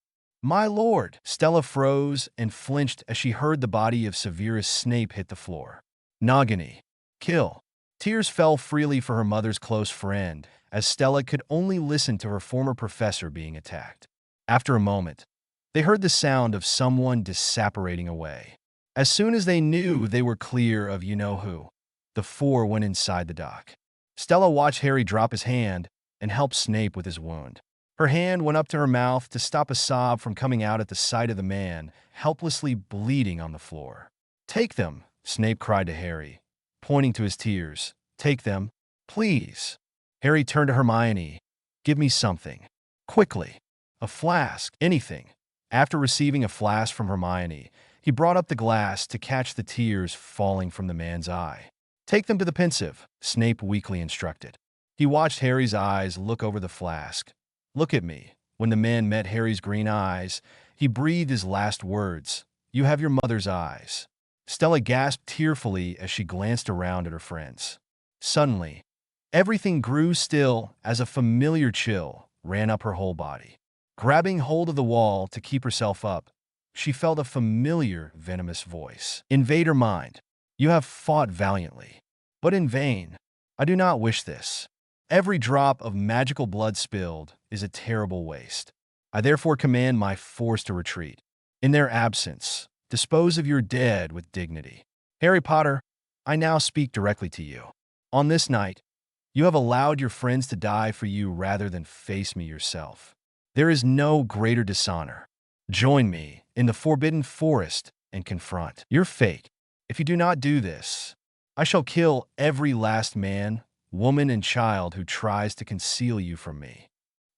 "My lord!" Stella froze and flinched as she heard the body of Sirius Snape hit the floor. "Nagini. Kill." Tears fell freely for her mother's close friend, as Stella could only listen to her former professor being attacked. After a moment, they heard the sound of someone disapparating away. As soon as they knew they were clear of you-know-who, the four went inside the dock. Stella watched Harry drop his hand and help Snape with his wound. Her hand went up to her mouth to stop a sob from coming out at the sight of the man, helplessly bleeding on the floor. "Take them," Snape cried to Harry, pointing to his tears. "Take them, please." Harry turned to Hermione. "Give me something. Quickly. A flask, anything." After receiving a flask from Hermione, he brought up the glass to catch the tears falling from the man's eye. "Take them to the pensive," Snape weakly instructed. He watched Harry's eyes look over the flask. "Look at me." When the man met Harry's green eyes, he breathed his last words. "You have your mother's eyes." Stella gasped tearfully as she glanced around at her friends. Suddenly, everything grew still as a familiar chill ran up her whole body. Grabbing hold of the wall to keep herself up, she felt a familiar, venomous voice invade her mind. You have fought valiantly, but in vain. I do not wish this. Every drop of magical blood spilled is a terrible waste. I therefore command my force to retreat. In their absence, dispose of your dead with dignity. Harry Potter, I now speak directly to you. On this night, you have allowed your friends to die for you rather than face me yourself. There is no greater dishonor. Join me in the Forbidden Forest and confront your fate. If you do not do this, I shall kill every last man, woman, and child who tries to conceal you from me.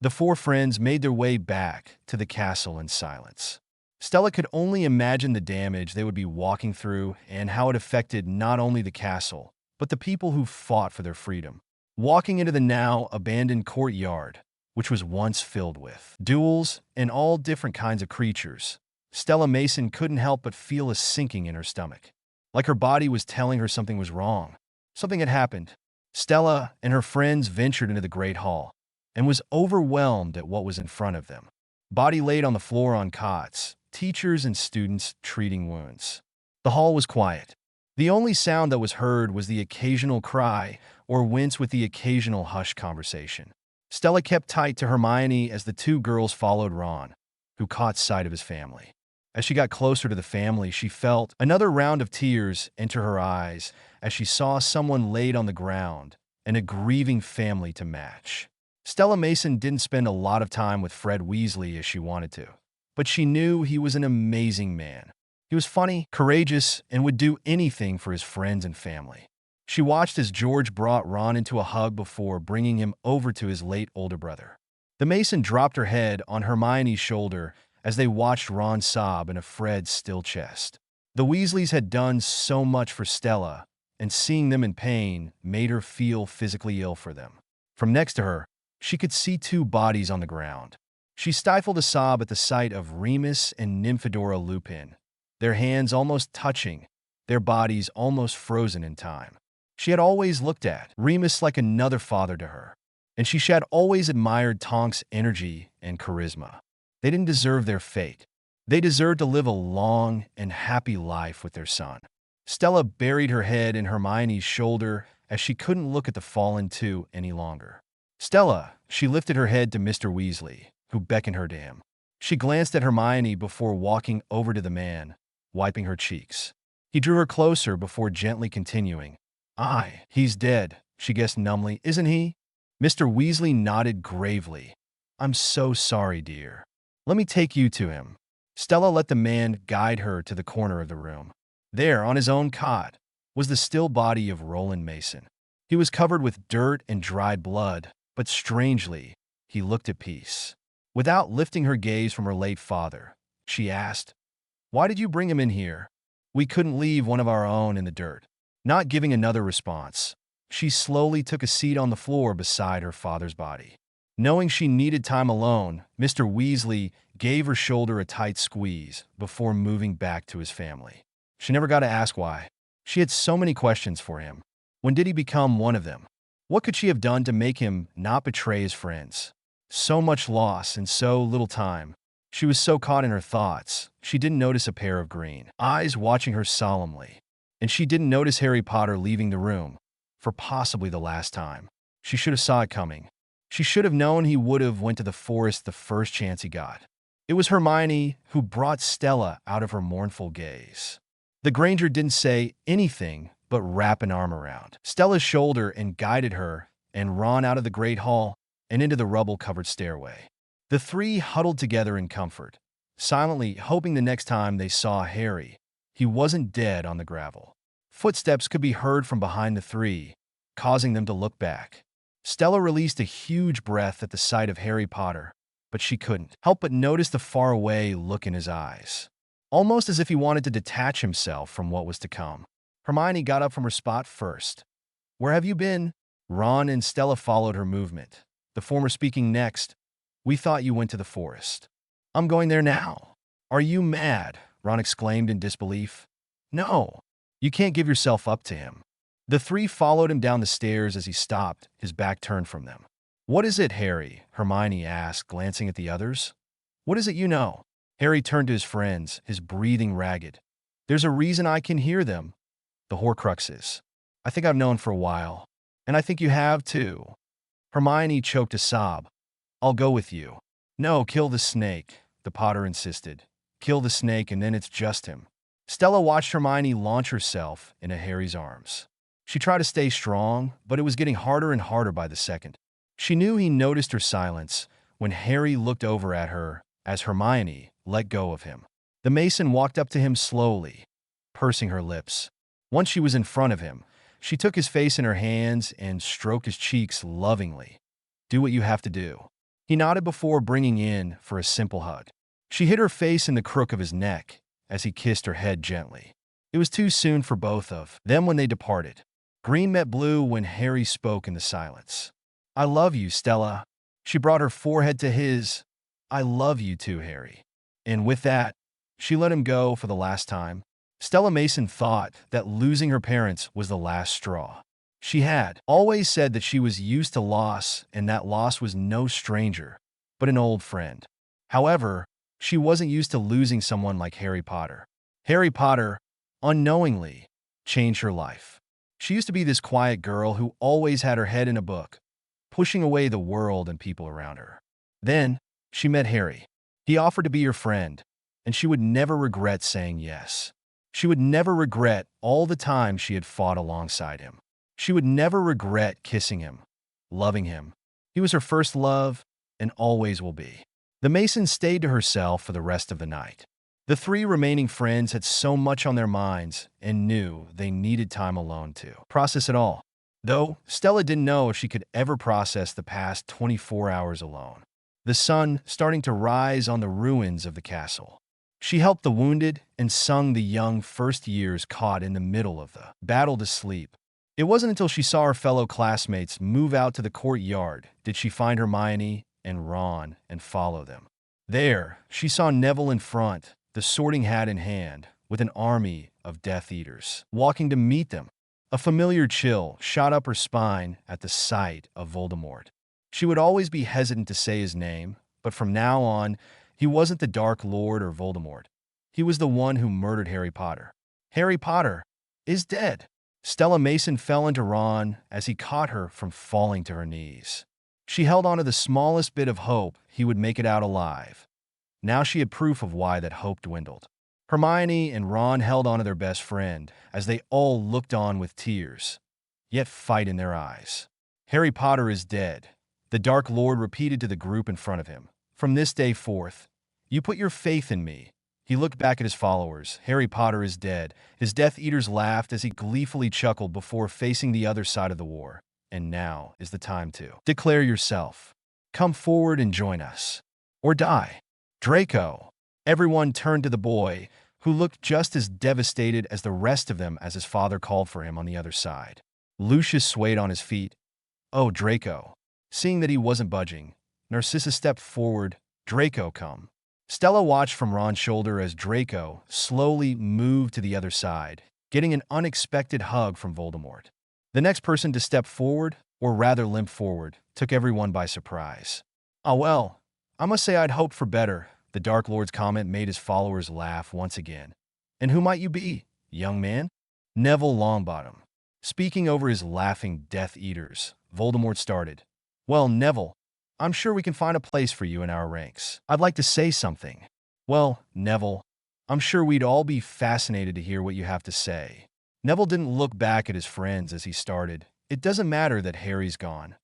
The four friends made their way back to the castle in silence. Stella could only imagine the damage they would be walking through and how it affected not only the castle, but the people who fought for their freedom. Walking into the now abandoned courtyard, which was once filled with duels and all different kinds of creatures, Stella Mason couldn't help but feel a sinking in her stomach. Like her body was telling her something was wrong. Something had happened. Stella and her friends ventured into the Great Hall and was overwhelmed at what was in front of them. Body laid on the floor on cots, teachers and students treating wounds. The hall was quiet. The only sound that was heard was the occasional cry or wince with the occasional hushed conversation. Stella kept tight to Hermione as the two girls followed Ron, who caught sight of his family. As she got closer to the family, she felt another round of tears enter her eyes as she saw someone laid on the ground and a grieving family to match. Stella Mason didn't spend a lot of time with Fred Weasley as she wanted to, but she knew he was an amazing man. He was funny, courageous, and would do anything for his friends and family. She watched as George brought Ron into a hug before bringing him over to his late older brother. The Mason dropped her head on Hermione's shoulder as they watched Ron sob in a Fred's still chest. The Weasleys had done so much for Stella, and seeing them in pain made her feel physically ill for them. From next to her, she could see two bodies on the ground. She stifled a sob at the sight of Remus and Nymphadora Lupin, their hands almost touching, their bodies almost frozen in time. She had always looked at Remus like another father to her, and she had always admired Tonk's energy and charisma. They didn't deserve their fate. They deserved to live a long and happy life with their son. Stella buried her head in Hermione's shoulder as she couldn't look at the fallen two any longer. Stella, she lifted her head to Mr. Weasley, who beckoned her to him. She glanced at Hermione before walking over to the man, wiping her cheeks. He drew her closer before gently continuing. Aye, he's dead, she guessed numbly, isn't he? Mr. Weasley nodded gravely. I'm so sorry, dear. Let me take you to him. Stella let the man guide her to the corner of the room. There, on his own cot, was the still body of Roland Mason. He was covered with dirt and dried blood, but strangely, he looked at peace. Without lifting her gaze from her late father, she asked, Why did you bring him in here? We couldn't leave one of our own in the dirt. Not giving another response, she slowly took a seat on the floor beside her father's body. Knowing she needed time alone, Mr. Weasley gave her shoulder a tight squeeze before moving back to his family. She never got to ask why. She had so many questions for him. When did he become one of them? What could she have done to make him not betray his friends? So much loss in so little time. She was so caught in her thoughts, she didn't notice a pair of green eyes watching her solemnly. And she didn't notice Harry Potter leaving the room, for possibly the last time. She should have saw it coming. She should have known he would have went to the forest the first chance he got. It was Hermione who brought Stella out of her mournful gaze. The Granger didn't say anything but wrap an arm around Stella's shoulder and guided her and Ron out of the Great Hall and into the rubble-covered stairway. The three huddled together in comfort, silently hoping the next time they saw Harry, he wasn't dead on the gravel. Footsteps could be heard from behind the three, causing them to look back. Stella released a huge breath at the sight of Harry Potter, but she couldn't help but notice the faraway look in his eyes, almost as if he wanted to detach himself from what was to come. Hermione got up from her spot first. Where have you been? Ron and Stella followed her movement, the former speaking next. We thought you went to the forest. I'm going there now. Are you mad? Ron exclaimed in disbelief. No, you can't give yourself up to him. The three followed him down the stairs as he stopped, his back turned from them. What is it, Harry? Hermione asked, glancing at the others. What is it you know? Harry turned to his friends, his breathing ragged. There's a reason I can hear them. The horcruxes. I think I've known for a while. And I think you have, too. Hermione choked a sob. I'll go with you. No, kill the snake, the Potter insisted. Kill the snake and then it's just him. Stella watched Hermione launch herself into Harry's arms. She tried to stay strong, but it was getting harder and harder by the second. She knew he noticed her silence when Harry looked over at her as Hermione let go of him. The Mason walked up to him slowly, pursing her lips. Once she was in front of him, she took his face in her hands and stroked his cheeks lovingly. Do what you have to do. He nodded before bringing in for a simple hug. She hid her face in the crook of his neck as he kissed her head gently. It was too soon for both of them when they departed. Green met blue when Harry spoke in the silence. I love you, Stella. She brought her forehead to his. I love you too, Harry. And with that, she let him go for the last time. Stella Mason thought that losing her parents was the last straw. She had always said that she was used to loss and that loss was no stranger, but an old friend. However, she wasn't used to losing someone like Harry Potter. Harry Potter, unknowingly, changed her life. She used to be this quiet girl who always had her head in a book, pushing away the world and people around her. Then, she met Harry. He offered to be her friend, and she would never regret saying yes. She would never regret all the time she had fought alongside him. She would never regret kissing him, loving him. He was her first love and always will be. The Mason stayed to herself for the rest of the night. The three remaining friends had so much on their minds and knew they needed time alone to process it all. Though Stella didn't know if she could ever process the past 24 hours alone. The sun starting to rise on the ruins of the castle. She helped the wounded and sung the young first years caught in the middle of the battle to sleep. It wasn't until she saw her fellow classmates move out to the courtyard did she find Hermione and Ron and follow them. There, she saw Neville in front, the sorting hat in hand, with an army of Death Eaters walking to meet them. A familiar chill shot up her spine at the sight of Voldemort. She would always be hesitant to say his name, but from now on, he wasn't the Dark Lord or Voldemort. He was the one who murdered Harry Potter. Harry Potter is dead. Stella Mason fell into Ron as he caught her from falling to her knees. She held on to the smallest bit of hope he would make it out alive. Now she had proof of why that hope dwindled. Hermione and Ron held on to their best friend as they all looked on with tears, yet fight in their eyes. Harry Potter is dead, the Dark Lord repeated to the group in front of him. From this day forth, you put your faith in me. He looked back at his followers. Harry Potter is dead. His Death Eaters laughed as he gleefully chuckled before facing the other side of the war. And now is the time to declare yourself. Come forward and join us. Or die. Draco. Everyone turned to the boy, who looked just as devastated as the rest of them as his father called for him on the other side. Lucius swayed on his feet. Oh, Draco. Seeing that he wasn't budging, Narcissa stepped forward. Draco, come. Stella watched from Ron's shoulder as Draco slowly moved to the other side, getting an unexpected hug from Voldemort. The next person to step forward, or rather limp forward, took everyone by surprise. Ah well, I must say I'd hoped for better. The Dark Lord's comment made his followers laugh once again. And who might you be, young man? Neville Longbottom. Speaking over his laughing Death Eaters, Voldemort started. Well, Neville, I'm sure we can find a place for you in our ranks. I'd like to say something. Well, Neville, I'm sure we'd all be fascinated to hear what you have to say. Neville didn't look back at his friends as he started. It doesn't matter that Harry's gone.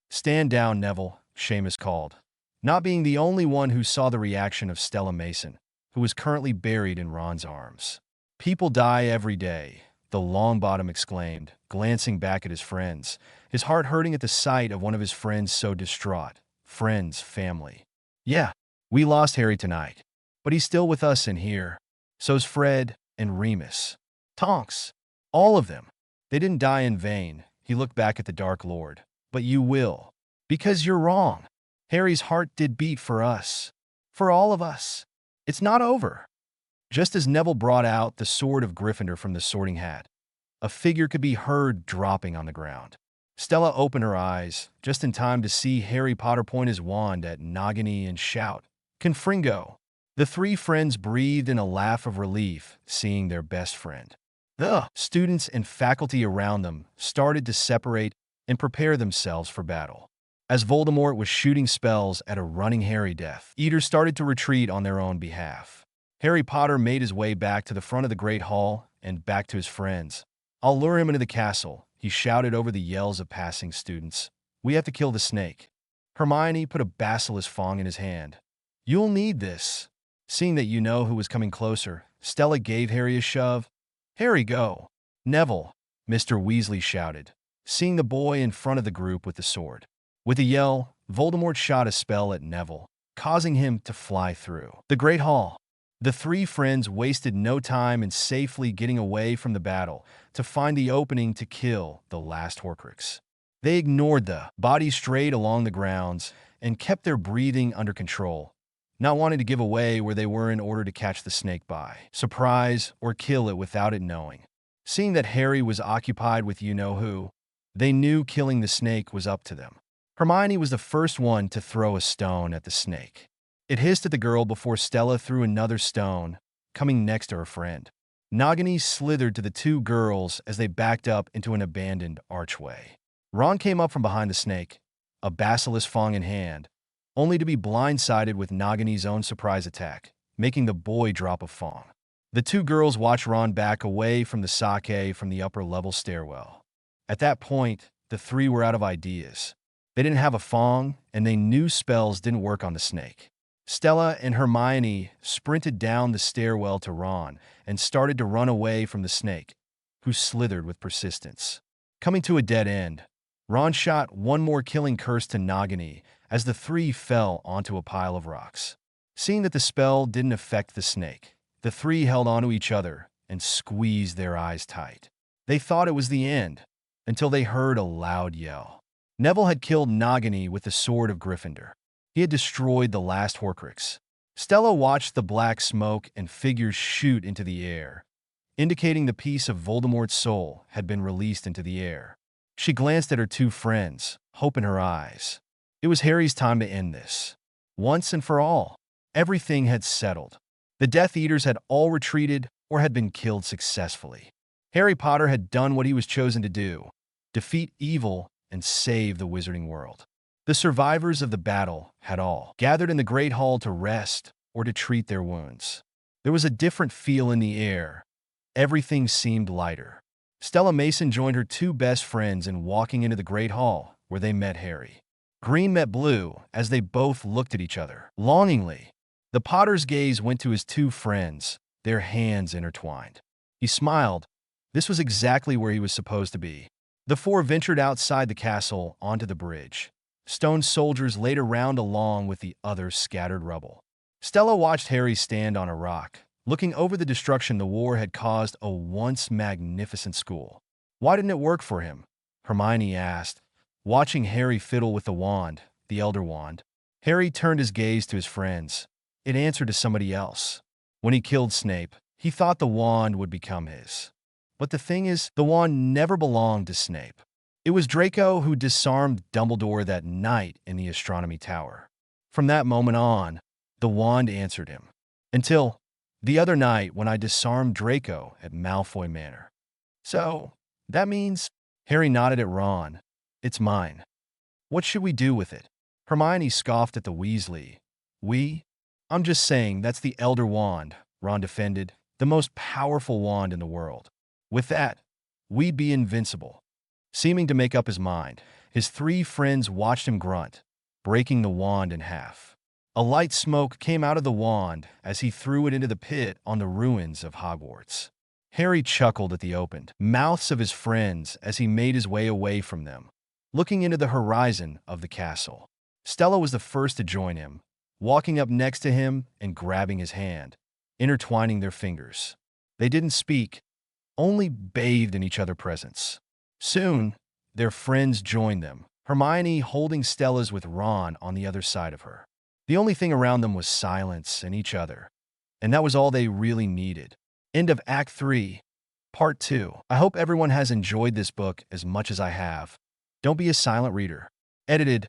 Stand down, Neville, Seamus called. Not being the only one who saw the reaction of Stella Mason, who was currently buried in Ron's arms. People die every day, the Longbottom exclaimed, glancing back at his friends, his heart hurting at the sight of one of his friends so distraught. Friends, family. Yeah, we lost Harry tonight, but he's still with us in here. So's Fred and Remus. Tonks. All of them. They didn't die in vain. He looked back at the Dark Lord. But you will. Because you're wrong. Harry's heart did beat for us. For all of us. It's not over. Just as Neville brought out the sword of Gryffindor from the sorting hat, a figure could be heard dropping on the ground. Stella opened her eyes, just in time to see Harry Potter point his wand at Nagini and shout, "Confringo!" The three friends breathed in a laugh of relief, seeing their best friend. The students and faculty around them started to separate and prepare themselves for battle. As Voldemort was shooting spells at a running Harry Death Eaters started to retreat on their own behalf. Harry Potter made his way back to the front of the Great Hall and back to his friends. "I'll lure him into the castle," he shouted over the yells of passing students. "We have to kill the snake." Hermione put a basilisk fong in his hand. "You'll need this." Seeing that you know who was coming closer, Stella gave Harry a shove. "Harry, go!" "Neville!" Mr. Weasley shouted, seeing the boy in front of the group with the sword. With a yell, Voldemort shot a spell at Neville, causing him to fly through the Great Hall. The three friends wasted no time in safely getting away from the battle to find the opening to kill the last horcrux. They ignored the body strayed along the grounds and kept their breathing under control, not wanting to give away where they were in order to catch the snake by surprise or kill it without it knowing. Seeing that Harry was occupied with you-know-who, they knew killing the snake was up to them. Hermione was the first one to throw a stone at the snake. It hissed at the girl before Stella threw another stone, coming next to her friend. Nagini slithered to the two girls as they backed up into an abandoned archway. Ron came up from behind the snake, a basilisk fong in hand, only to be blindsided with Nagini's own surprise attack, making the boy drop a fong. The two girls watched Ron back away from the sake from the upper-level stairwell. At that point, the three were out of ideas. They didn't have a fong, and they knew spells didn't work on the snake. Stella and Hermione sprinted down the stairwell to Ron and started to run away from the snake, who slithered with persistence. Coming to a dead end, Ron shot one more killing curse to Nagini as the three fell onto a pile of rocks. Seeing that the spell didn't affect the snake, the three held onto each other and squeezed their eyes tight. They thought it was the end, until they heard a loud yell. Neville had killed Nagini with the sword of Gryffindor. He had destroyed the last horcrux. Stella watched the black smoke and figures shoot into the air, indicating the piece of Voldemort's soul had been released into the air. She glanced at her two friends, hope in her eyes. It was Harry's time to end this. Once and for all, everything had settled. The Death Eaters had all retreated or had been killed successfully. Harry Potter had done what he was chosen to do, defeat evil and save the wizarding world. The survivors of the battle had all gathered in the Great Hall to rest or to treat their wounds. There was a different feel in the air. Everything seemed lighter. Stella Mason joined her two best friends in walking into the Great Hall, where they met Harry. Green met Blue as they both looked at each other longingly. The Potter's gaze went to his two friends, their hands intertwined. He smiled. This was exactly where he was supposed to be. The four ventured outside the castle onto the bridge. Stone soldiers laid around along with the other scattered rubble. Stella watched Harry stand on a rock, looking over the destruction the war had caused a once magnificent school. Why didn't it work for him? Hermione asked, watching Harry fiddle with the wand, the Elder Wand. Harry turned his gaze to his friends. It answered to somebody else. When he killed Snape, he thought the wand would become his. But the thing is, the wand never belonged to Snape. It was Draco who disarmed Dumbledore that night in the astronomy tower. From that moment on, the wand answered him. Until the other night when I disarmed Draco at Malfoy Manor. So, that means... Harry nodded at Ron. It's mine. What should we do with it? Hermione scoffed at the Weasley. We? I'm just saying that's the Elder Wand, Ron defended, the most powerful wand in the world. With that, we'd be invincible. Seeming to make up his mind, his three friends watched him grunt, breaking the wand in half. A light smoke came out of the wand as he threw it into the pit on the ruins of Hogwarts. Harry chuckled at the opened mouths of his friends as he made his way away from them, looking into the horizon of the castle. Stella was the first to join him, walking up next to him and grabbing his hand, intertwining their fingers. They didn't speak, only bathed in each other's presence. Soon, their friends joined them, Hermione holding Stella's with Ron on the other side of her. The only thing around them was silence and each other. And that was all they really needed. End of Act 3, Part 2. I hope everyone has enjoyed this book as much as I have. Don't be a silent reader. Edited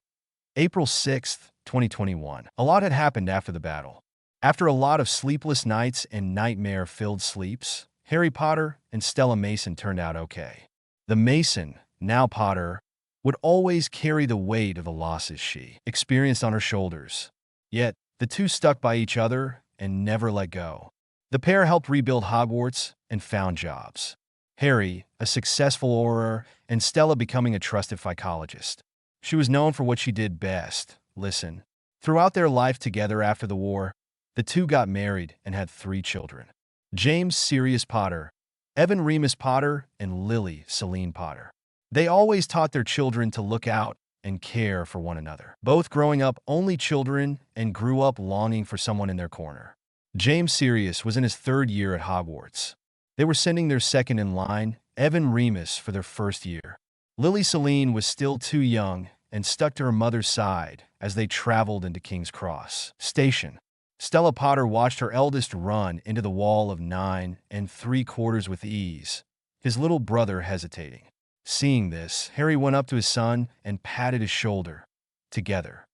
April 6th, 2021. A lot had happened after the battle. After a lot of sleepless nights and nightmare-filled sleeps, Harry Potter and Stella Mason turned out okay. The Mason, now Potter, would always carry the weight of the losses she experienced on her shoulders. Yet, the two stuck by each other and never let go. The pair helped rebuild Hogwarts and found jobs. Harry, a successful orator, and Stella becoming a trusted psychologist. She was known for what she did best, listen. Throughout their life together after the war, the two got married and had 3 children. James Sirius Potter, Evan Remus Potter, and Lily Celine Potter. They always taught their children to look out and care for one another. Both growing up only children and grew up longing for someone in their corner. James Sirius was in his 3rd year at Hogwarts. They were sending their second in line, Evan Remus, for their 1st year. Lily Celine was still too young and stuck to her mother's side as they traveled into King's Cross Station. Stella Potter watched her eldest run into the wall of 9 3/4 with ease, his little brother hesitating. Seeing this, Harry went up to his son and patted his shoulder. Together.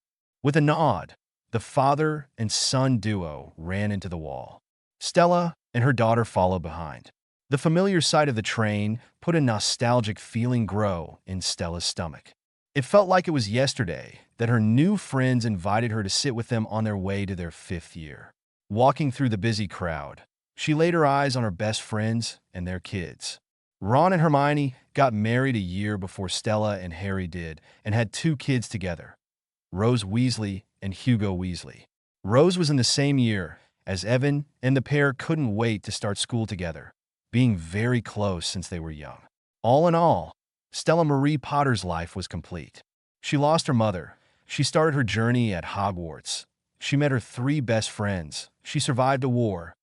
With a nod, the father and son duo ran into the wall. Stella and her daughter followed behind. The familiar sight of the train put a nostalgic feeling grow in Stella's stomach. It felt like it was yesterday that her new friends invited her to sit with them on their way to their 5th year. Walking through the busy crowd, she laid her eyes on her best friends and their kids. Ron and Hermione got married a year before Stella and Harry did and had 2 kids together, Rose Weasley and Hugo Weasley. Rose was in the same year as Evan, and the pair couldn't wait to start school together, being very close since they were young. All in all, Stella Marie Potter's life was complete. She lost her mother. She started her journey at Hogwarts. She met her 3 best friends. She survived a war,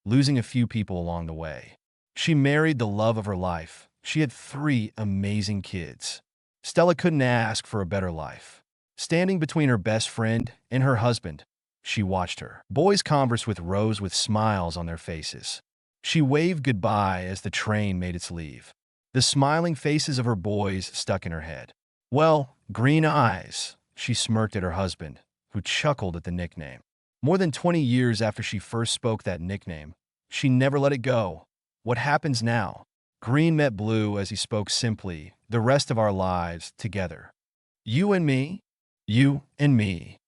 losing a few people along the way. She married the love of her life. She had 3 amazing kids. Stella couldn't ask for a better life. Standing between her best friend and her husband, she watched her boys converse with Rose with smiles on their faces. She waved goodbye as the train made its leave. The smiling faces of her boys stuck in her head. Well, green eyes, she smirked at her husband, who chuckled at the nickname. More than 20 years after she first spoke that nickname, she never let it go. What happens now? Green met blue as he spoke simply, the rest of our lives together. You and me? You and me.